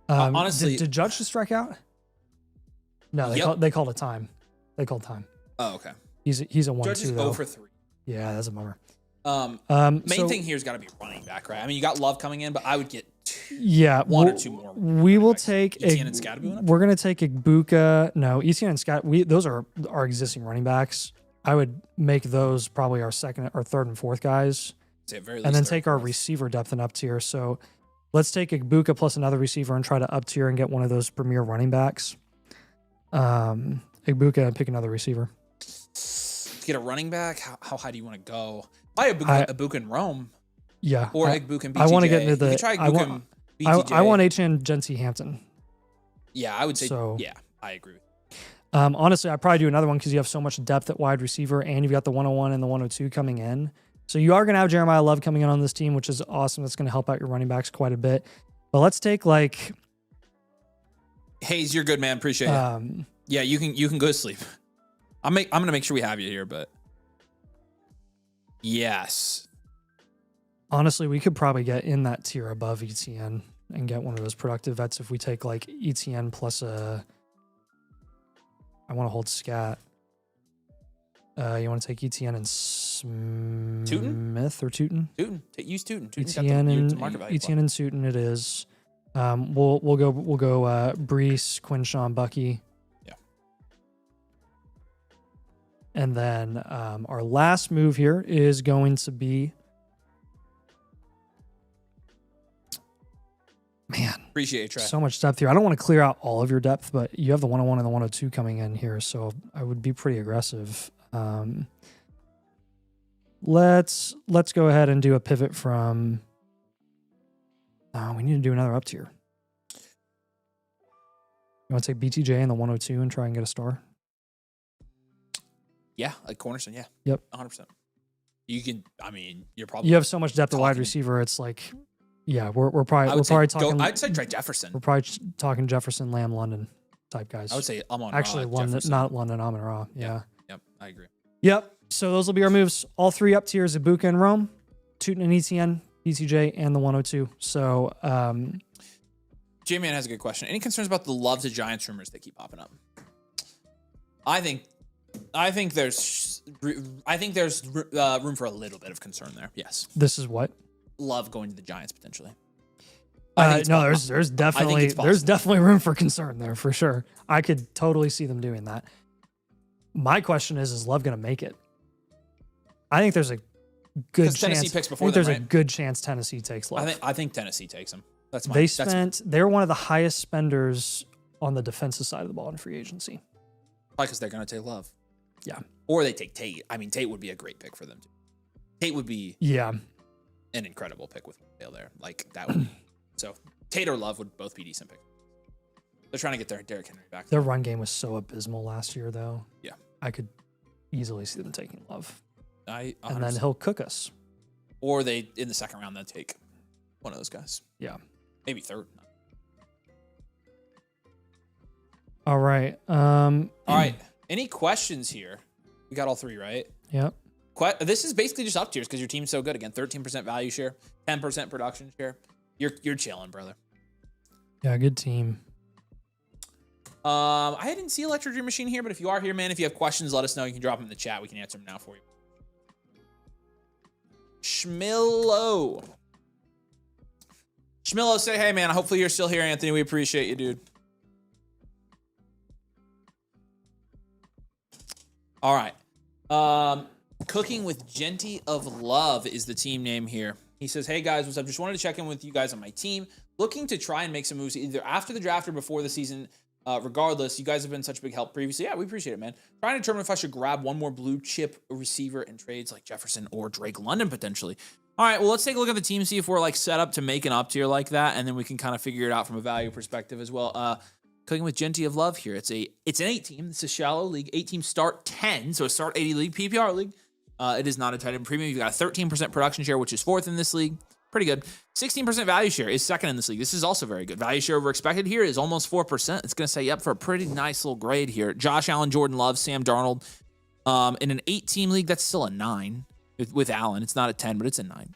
A: Honestly,
B: did Judge just strike out? No, they called a time. They called time.
A: Oh, okay.
B: He's a 1-2
A: Judge is
B: though.
A: 0 for 3.
B: Yeah, that's a bummer.
A: Main thing here's got to be running back, right? I mean, you got Love coming in, but I would get one or two more.
B: We will take
A: Etienne and Scattergoon.
B: We're gonna take Igbuka. No, Etienne and Scott. Those are our existing running backs. I would make those probably our second or third and fourth guys, and then take our receiver depth and up tier. So let's take Igbuka plus another receiver and try to up tier and get one of those premier running backs. Igbuka and pick another receiver.
A: To get a running back, how high do you want to go? Probably Igbuka and Rome.
B: Yeah.
A: Or Igbuka and BTJ.
B: I want to get into the.
A: You try Igbuka and BTJ.
B: I want HN Genty Hampton.
A: Yeah, I would say.
B: So,
A: yeah, I agree.
B: Honestly, I'd probably do another one because you have so much depth at wide receiver and you've got the 101 and the 102 coming in. So you are going to have Jeremiah Love coming in on this team, which is awesome. That's going to help out your running backs quite a bit. But let's take like.
A: Hayes, you're good, man. Appreciate it. Yeah, you can go to sleep. I'm going to make sure we have you here, but. Yes.
B: Honestly, we could probably get in that tier above ETN and get one of those productive vets if we take like ETN plus a. I want to hold Scat. You want to take ETN and Smith or Tootin?
A: Tootin. Use Tootin.
B: ETN and Tootin it is. We'll go Brees, Quinshawn, Bucky.
A: Yeah.
B: And then our last move here is going to be. Man,
A: appreciate it, Trey.
B: So much depth here. I don't want to clear out all of your depth, but you have the 101 and the 102 coming in here, so I would be pretty aggressive. Let's go ahead and do a pivot from. We need to do another up tier. You want to take BTJ and the 102 and try and get a star?
A: Yeah, like Cornerstone. Yeah.
B: Yep.
A: 100%. You can. I mean, you're probably.
B: You have so much depth at wide receiver. It's like. Yeah, we're probably talking.
A: I'd say try Jefferson.
B: We're probably talking Jefferson, Lamb, London type guys.
A: I would say Amon-Ra.
B: Actually, London,
A: Jefferson.
B: not London, Amon-Ra. Yeah.
A: Yep, I agree.
B: Yep. So those will be our moves. All three up tiers: Igbuka and Rome, Tootin and ETN, BTJ, and the 102. So,
A: J-Man has a good question. Any concerns about the Love to Giants rumors that keep popping up? I think there's room for a little bit of concern there. Yes.
B: This is what.
A: Love going to the Giants potentially.
B: No, there's definitely room for concern there for sure. I could totally see them doing that. My question is Love going to make it? I think there's a good chance.
A: Tennessee picks before them,
B: there's a good chance Tennessee takes Love.
A: I think Tennessee takes him. That's my.
B: They're one of the highest spenders on the defensive side of the ball in free agency.
A: Probably because they're going to take Love.
B: Yeah.
A: Or they take Tate. I mean, Tate would be a great pick for them too. Tate would be.
B: Yeah.
A: An incredible pick with Dale there. Like that would. So Tate or Love would both be decent picks. They're trying to get their Derrick Henry back.
B: Their run game was so abysmal last year, though.
A: Yeah.
B: I could easily see them taking Love.
A: And
B: then he'll cook us.
A: Or they, in the second round, they'll take one of those guys.
B: Yeah.
A: Maybe third.
B: All right.
A: All right. Any questions here? We got all three, right?
B: Yep.
A: This is basically just up tiers because your team's so good. Again, 13% value share, 10% production share. You're chilling, brother.
B: Yeah, good team.
A: I didn't see Electro Dream Machine here, but if you are here, man, if you have questions, let us know. You can drop them in the chat. We can answer them now for you. Schmillo, say, hey, man, hopefully you're still here, Anthony. We appreciate you, dude. All right. Cooking with Genty of Love is the team name here. He says, hey, guys, what's up? Just wanted to check in with you guys on my team. Looking to try and make some moves either after the draft or before the season. Regardless, you guys have been such a big help previously. Yeah, we appreciate it, man. Trying to determine if I should grab one more blue chip receiver in trades like Jefferson or Drake London potentially. All right, well, let's take a look at the team, see if we're like set up to make an up tier like that, and then we can kind of figure it out from a value perspective as well. Cooking with Genty of Love here. It's an 8-team. It's a shallow league. 8-team start 10, so a start 80 league, PPR league. It is not a tight end premium. You've got a 13% production share, which is fourth in this league. Pretty good. 16% value share is second in this league. This is also very good. Value share over expected here is almost 4%. It's going to set you up for a pretty nice little grade here. Josh Allen, Jordan Love, Sam Darnold. In an 8-team league, that's still a 9 with Allen. It's not a 10, but it's a 9.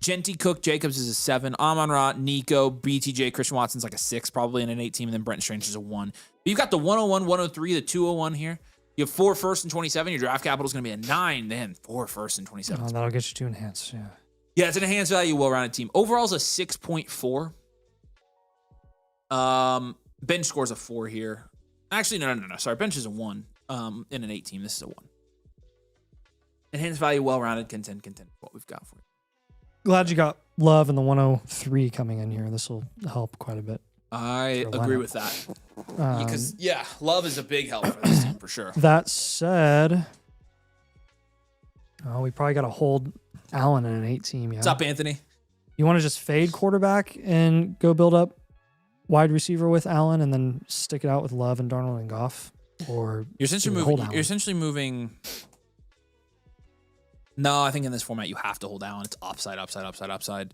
A: Genty, Cook, Jacobs is a 7. Amon-Ra, Nico, BTJ, Christian Watson's like a 6 probably in an 8-team, and then Brenton Strange is a 1. But you've got the 101, 103, the 201 here. You have 4 first and 27. Your draft capital is going to be a 9 then. 4 first and 27.
B: Oh, that'll get you 2 enhanced, yeah.
A: Yeah, it's an enhanced value, well-rounded team. Overall is a 6.4. Bench scores a 4 here. Actually, no. Sorry, bench is a 1. In an 8-team, this is a 1. Enhanced value, well-rounded, content. What we've got for you.
B: Glad you got Love and the 103 coming in here. This will help quite a bit.
A: I agree with that. Because, Love is a big help for this team, for sure.
B: That said, we probably got to hold Allen in an 8-team. Yeah.
A: What's up, Anthony?
B: You want to just fade quarterback and go build up wide receiver with Allen and then stick it out with Love and Darnold and Goff? Or
A: you're essentially moving. No, I think in this format you have to hold Allen. It's upside. So I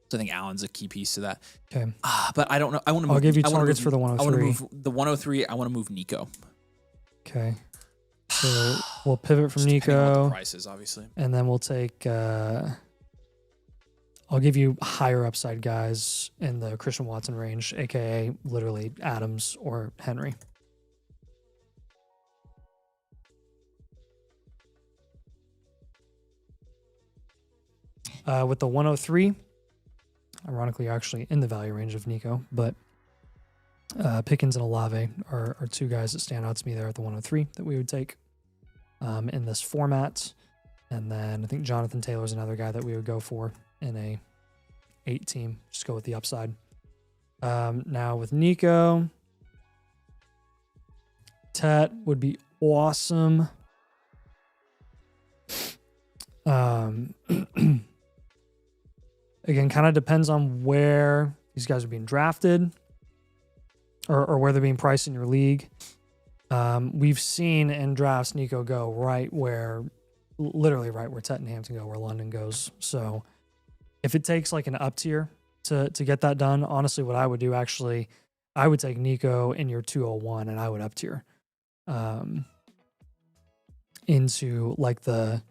A: think Allen's a key piece to that.
B: Okay.
A: But I don't know. I want to move.
B: I'll give you targets for the 103.
A: I want to move the 103. I want to move Nico.
B: Okay. So we'll pivot from Nico.
A: Depending on what the prices, obviously.
B: And then we'll take. I'll give you higher upside guys in the Christian Watson range, aka literally Adams or Henry. With the 103, ironically, actually in the value range of Nico, but Pickens and Olave are 2 guys that stand out to me there at the 103 that we would take in this format. And then I think Jonathan Taylor is another guy that we would go for in a 8-team. Just go with the upside. Now with Nico, Tet would be awesome. Again, kind of depends on where these guys are being drafted or where they're being priced in your league. We've seen in drafts Nico go literally right where Tet and Hampton go, where London goes. So if it takes like an up tier to get that done, honestly, what I would do actually, I would take Nico in your 201 and I would up tier into like the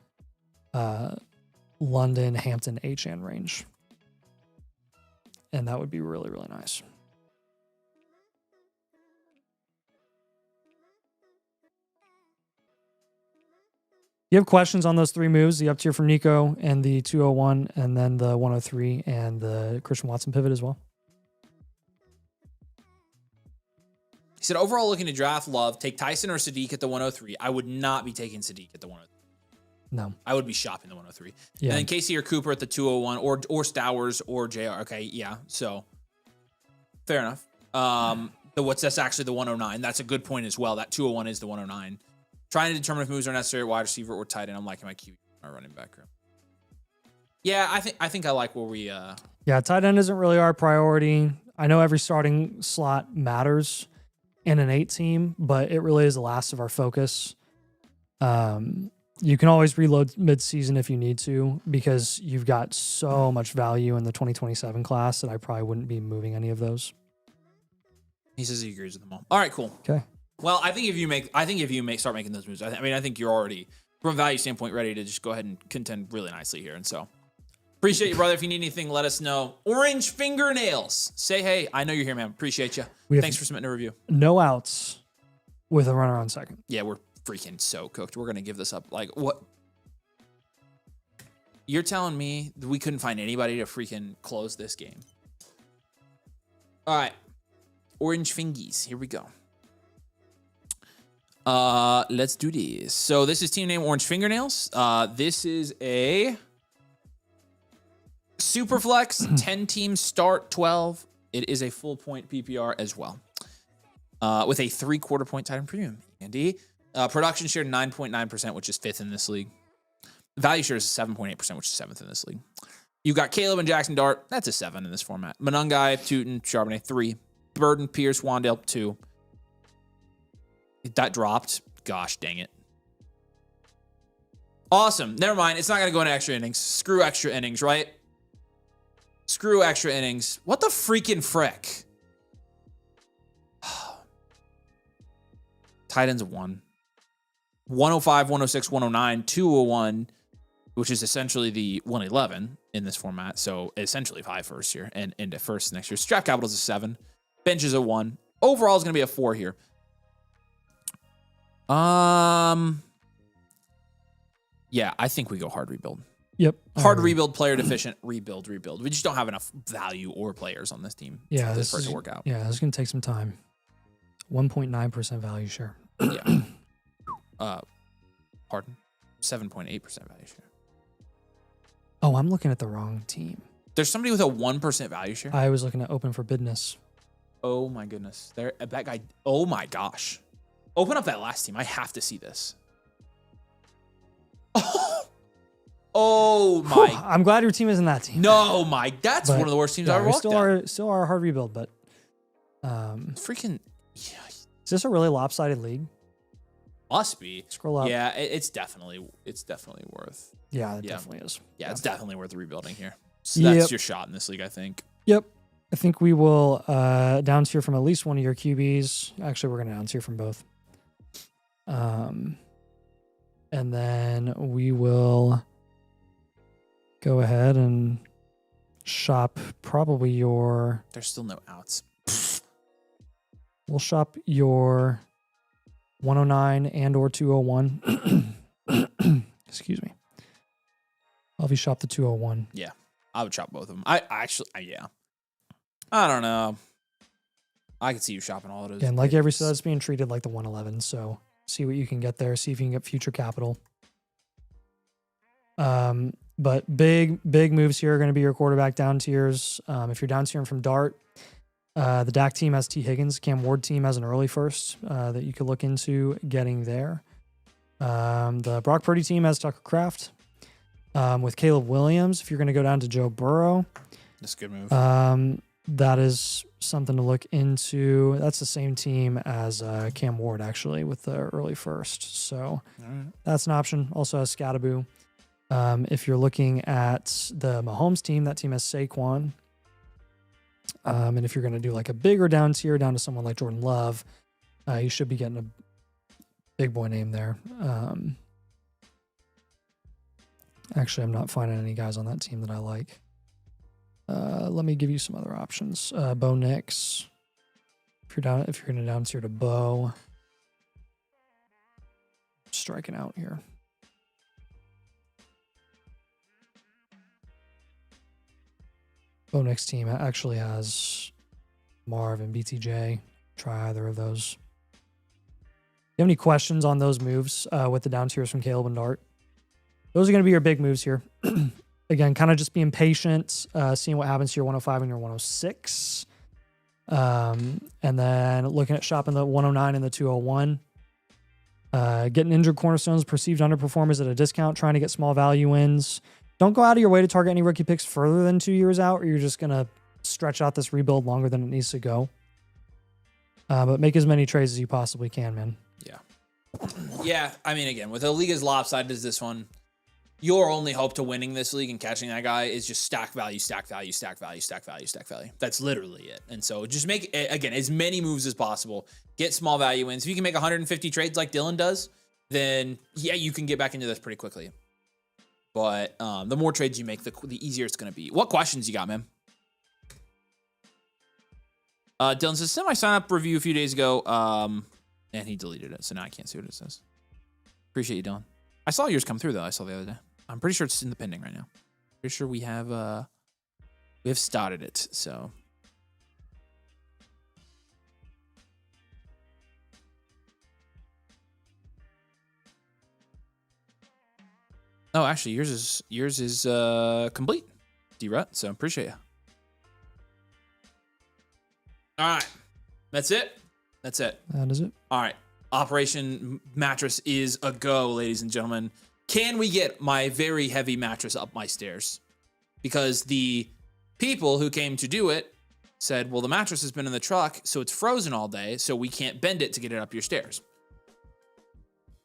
B: London, Hampton, HN range. And that would be really, really nice. You have questions on those 3 moves, the up tier from Nico and the 201 and then the 103 and the Christian Watson pivot as well?
A: He said, overall looking to draft Love, take Tyson or Sadiq at the 103. I would not be taking Sadiq at the 103.
B: No.
A: I would be shopping the 103.
B: Yeah.
A: And then Casey or Cooper at the 201 or Stowers or JR. Okay, yeah. So fair enough. That's actually the 109. That's a good point as well. That 201 is the 109. Trying to determine if moves are necessary at wide receiver or tight end. I'm liking my QB, my running back room. Yeah, I think I like where we
B: Yeah, tight end isn't really our priority. I know every starting slot matters in an 8-team, but it really is the last of our focus. You can always reload mid-season if you need to, because you've got so much value in the 2027 class that I probably wouldn't be moving any of those.
A: He says he agrees with them all. All right, cool.
B: Okay.
A: Well, I think if you start making those moves, I think you're already, from a value standpoint, ready to just go ahead and contend really nicely here. And so, appreciate you, brother. If you need anything, let us know. Orange Fingernails. Say hey. I know you're here, man. Appreciate you. Thanks for submitting a review.
B: No outs with a runner on second.
A: Yeah, we're freaking so cooked. We're gonna give this up. Like, what? You're telling me that we couldn't find anybody to freaking close this game? All right, Orange Fingies. Here we go. Let's do this. So this is team name Orange Fingernails. This is a Superflex 10-team start 12. It is a full point PPR as well. With a 3/4 point tight end premium. Andy. Production share 9.9%, which is 5th in this league. Value share is 7.8%, which is 7th in this league. You got Caleb and Jackson Dart. That's a 7 in this format. Monungai, Tootin, Charbonnet, 3. Burden, Pierce, Wandale, 2. That dropped. Gosh, dang it. Awesome. Never mind. It's not going to go into extra innings. Screw extra innings, right? Screw extra innings. What the freaking frick? Tight ends of 1. 105, 106, 109, 201, which is essentially the 111 in this format. So essentially 5 first year and into first next year. Draft capital is a 7. Bench is a 1. Overall is going to be a 4 here. Yeah, I think we go hard rebuild.
B: Yep.
A: Hard rebuild, player deficient, rebuild. We just don't have enough value or players on this team for it to work out.
B: Yeah, this is going to take some time. 1.9% value share.
A: Yeah. Pardon? 7.8% value share.
B: Oh, I'm looking at the wrong team.
A: There's somebody with a 1% value share?
B: I was looking at open for business.
A: Oh my goodness. That guy, oh my gosh. Open up that last team. I have to see this. Oh my.
B: I'm glad your team isn't that team.
A: No, that's one of the worst teams I've ever walked at.
B: Still are a hard rebuild, but
A: freaking
B: is this a really lopsided league?
A: Must be.
B: Scroll up.
A: Yeah, it's definitely worth.
B: Yeah, it definitely is.
A: Yeah, it's definitely worth rebuilding here. So that's your shot in this league, I think.
B: Yep. I think we will down tier from at least one of your QBs. Actually, we're going to down tier from both. And then we will go ahead and shop probably your...
A: There's still no outs.
B: We'll shop your 109 and or 201. Excuse me. I'll have you shop the 201.
A: Yeah, I would shop both of them. I don't know. I could see you shopping all of those.
B: And like every said, it's being treated like the 111. So see what you can get there. See if you can get future capital. But big moves here are going to be your quarterback down tiers. If you're down tiering from Dart, the DAC team has T. Higgins. Cam Ward team has an early first that you could look into getting there. The Brock Purdy team has Tucker Kraft. With Caleb Williams, if you're going to go down to Joe Burrow.
A: That's a good move.
B: That is something to look into. That's the same team as Cam Ward, actually, with the early first. So that's an option. Also has Scattaboo. If you're looking at the Mahomes team, that team has Saquon. And if you're going to do like a bigger down tier, down to someone like Jordan Love, you should be getting a big boy name there. Actually, I'm not finding any guys on that team that I like. Let me give you some other options. Bo Nix. If you're going to down tier to Bo, striking out here. Bo Nix team actually has Marv and BTJ. Try either of those. You have any questions on those moves with the down tiers from Caleb and Dart? Those are going to be your big moves here. Again, kind of just being patient, seeing what happens to your 105 and your 106. And then looking at shopping the 109 and the 201. Getting injured cornerstones, perceived underperformers at a discount, trying to get small value wins. Don't go out of your way to target any rookie picks further than 2 years out, or you're just going to stretch out this rebuild longer than it needs to go. But make as many trades as you possibly can, man.
A: Yeah. Yeah, I mean, again, with a league as lopsided as this one, your only hope to winning this league and catching that guy is just stack value, stack value, stack value, stack value, stack value. That's literally it. And so just make, again, as many moves as possible. Get small value wins. If you can make 150 trades like Dylan does, then yeah, you can get back into this pretty quickly. But the more trades you make, the easier it's going to be. What questions you got, man? Dylan says, sent my sign-up review a few days ago, and he deleted it, so now I can't see what it says. Appreciate you, Dylan. I saw yours come through, though. I saw the other day. I'm pretty sure it's in the pending right now. Pretty sure we have started it, so. Oh, actually, yours is complete, D-Rut, so appreciate you. All right. That's it. That
B: is it.
A: All right. Operation Mattress is a go, ladies and gentlemen. Can we get my very heavy mattress up my stairs? Because the people who came to do it said, well, the mattress has been in the truck, so it's frozen all day, so we can't bend it to get it up your stairs.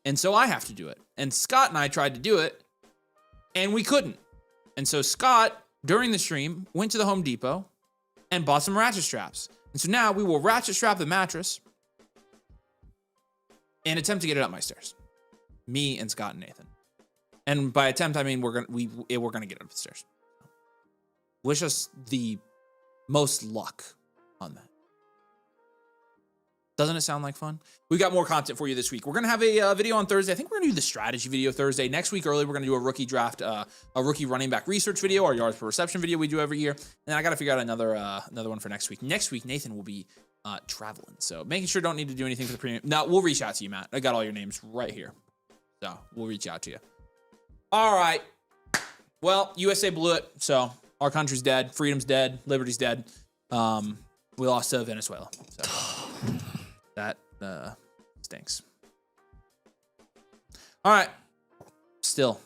A: And so I have to do it. And Scott and I tried to do it, and we couldn't. And so Scott during the stream, went to the Home Depot and bought some ratchet straps. And so now we will ratchet strap the mattress and attempt to get it up my stairs. Me and Scott and Nathan. And by attempt, I mean we're gonna get it up the stairs. Wish us the most luck on that. Doesn't it sound like fun? We've got more content for you this week. We're going to have a video on Thursday. I think we're going to do the strategy video Thursday. Next week early, we're going to do a rookie draft, a rookie running back research video, our yards per reception video we do every year. And I got to figure out another one for next week. Next week, Nathan will be traveling. So making sure don't need to do anything for the premium. No, we'll reach out to you, Matt. I got all your names right here. So we'll reach out to you. All right. Well, USA blew it. So our country's dead. Freedom's dead. Liberty's dead. We lost to Venezuela. So. That stinks. All right. Still,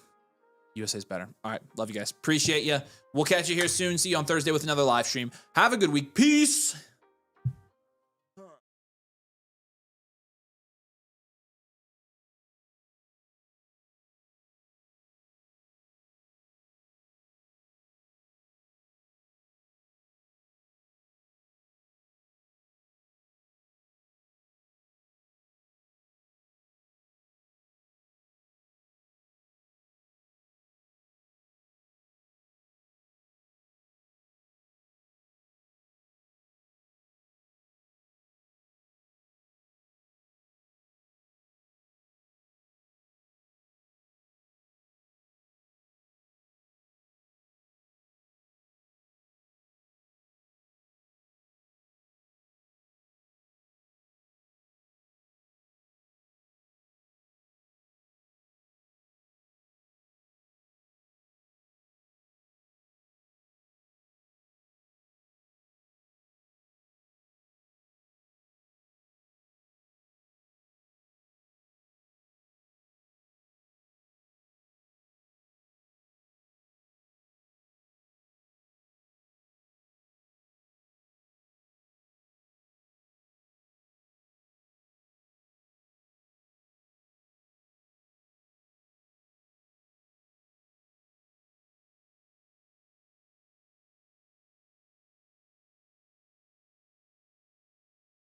A: USA's better. All right. Love you guys. Appreciate you. We'll catch you here soon. See you on Thursday with another live stream. Have a good week. Peace.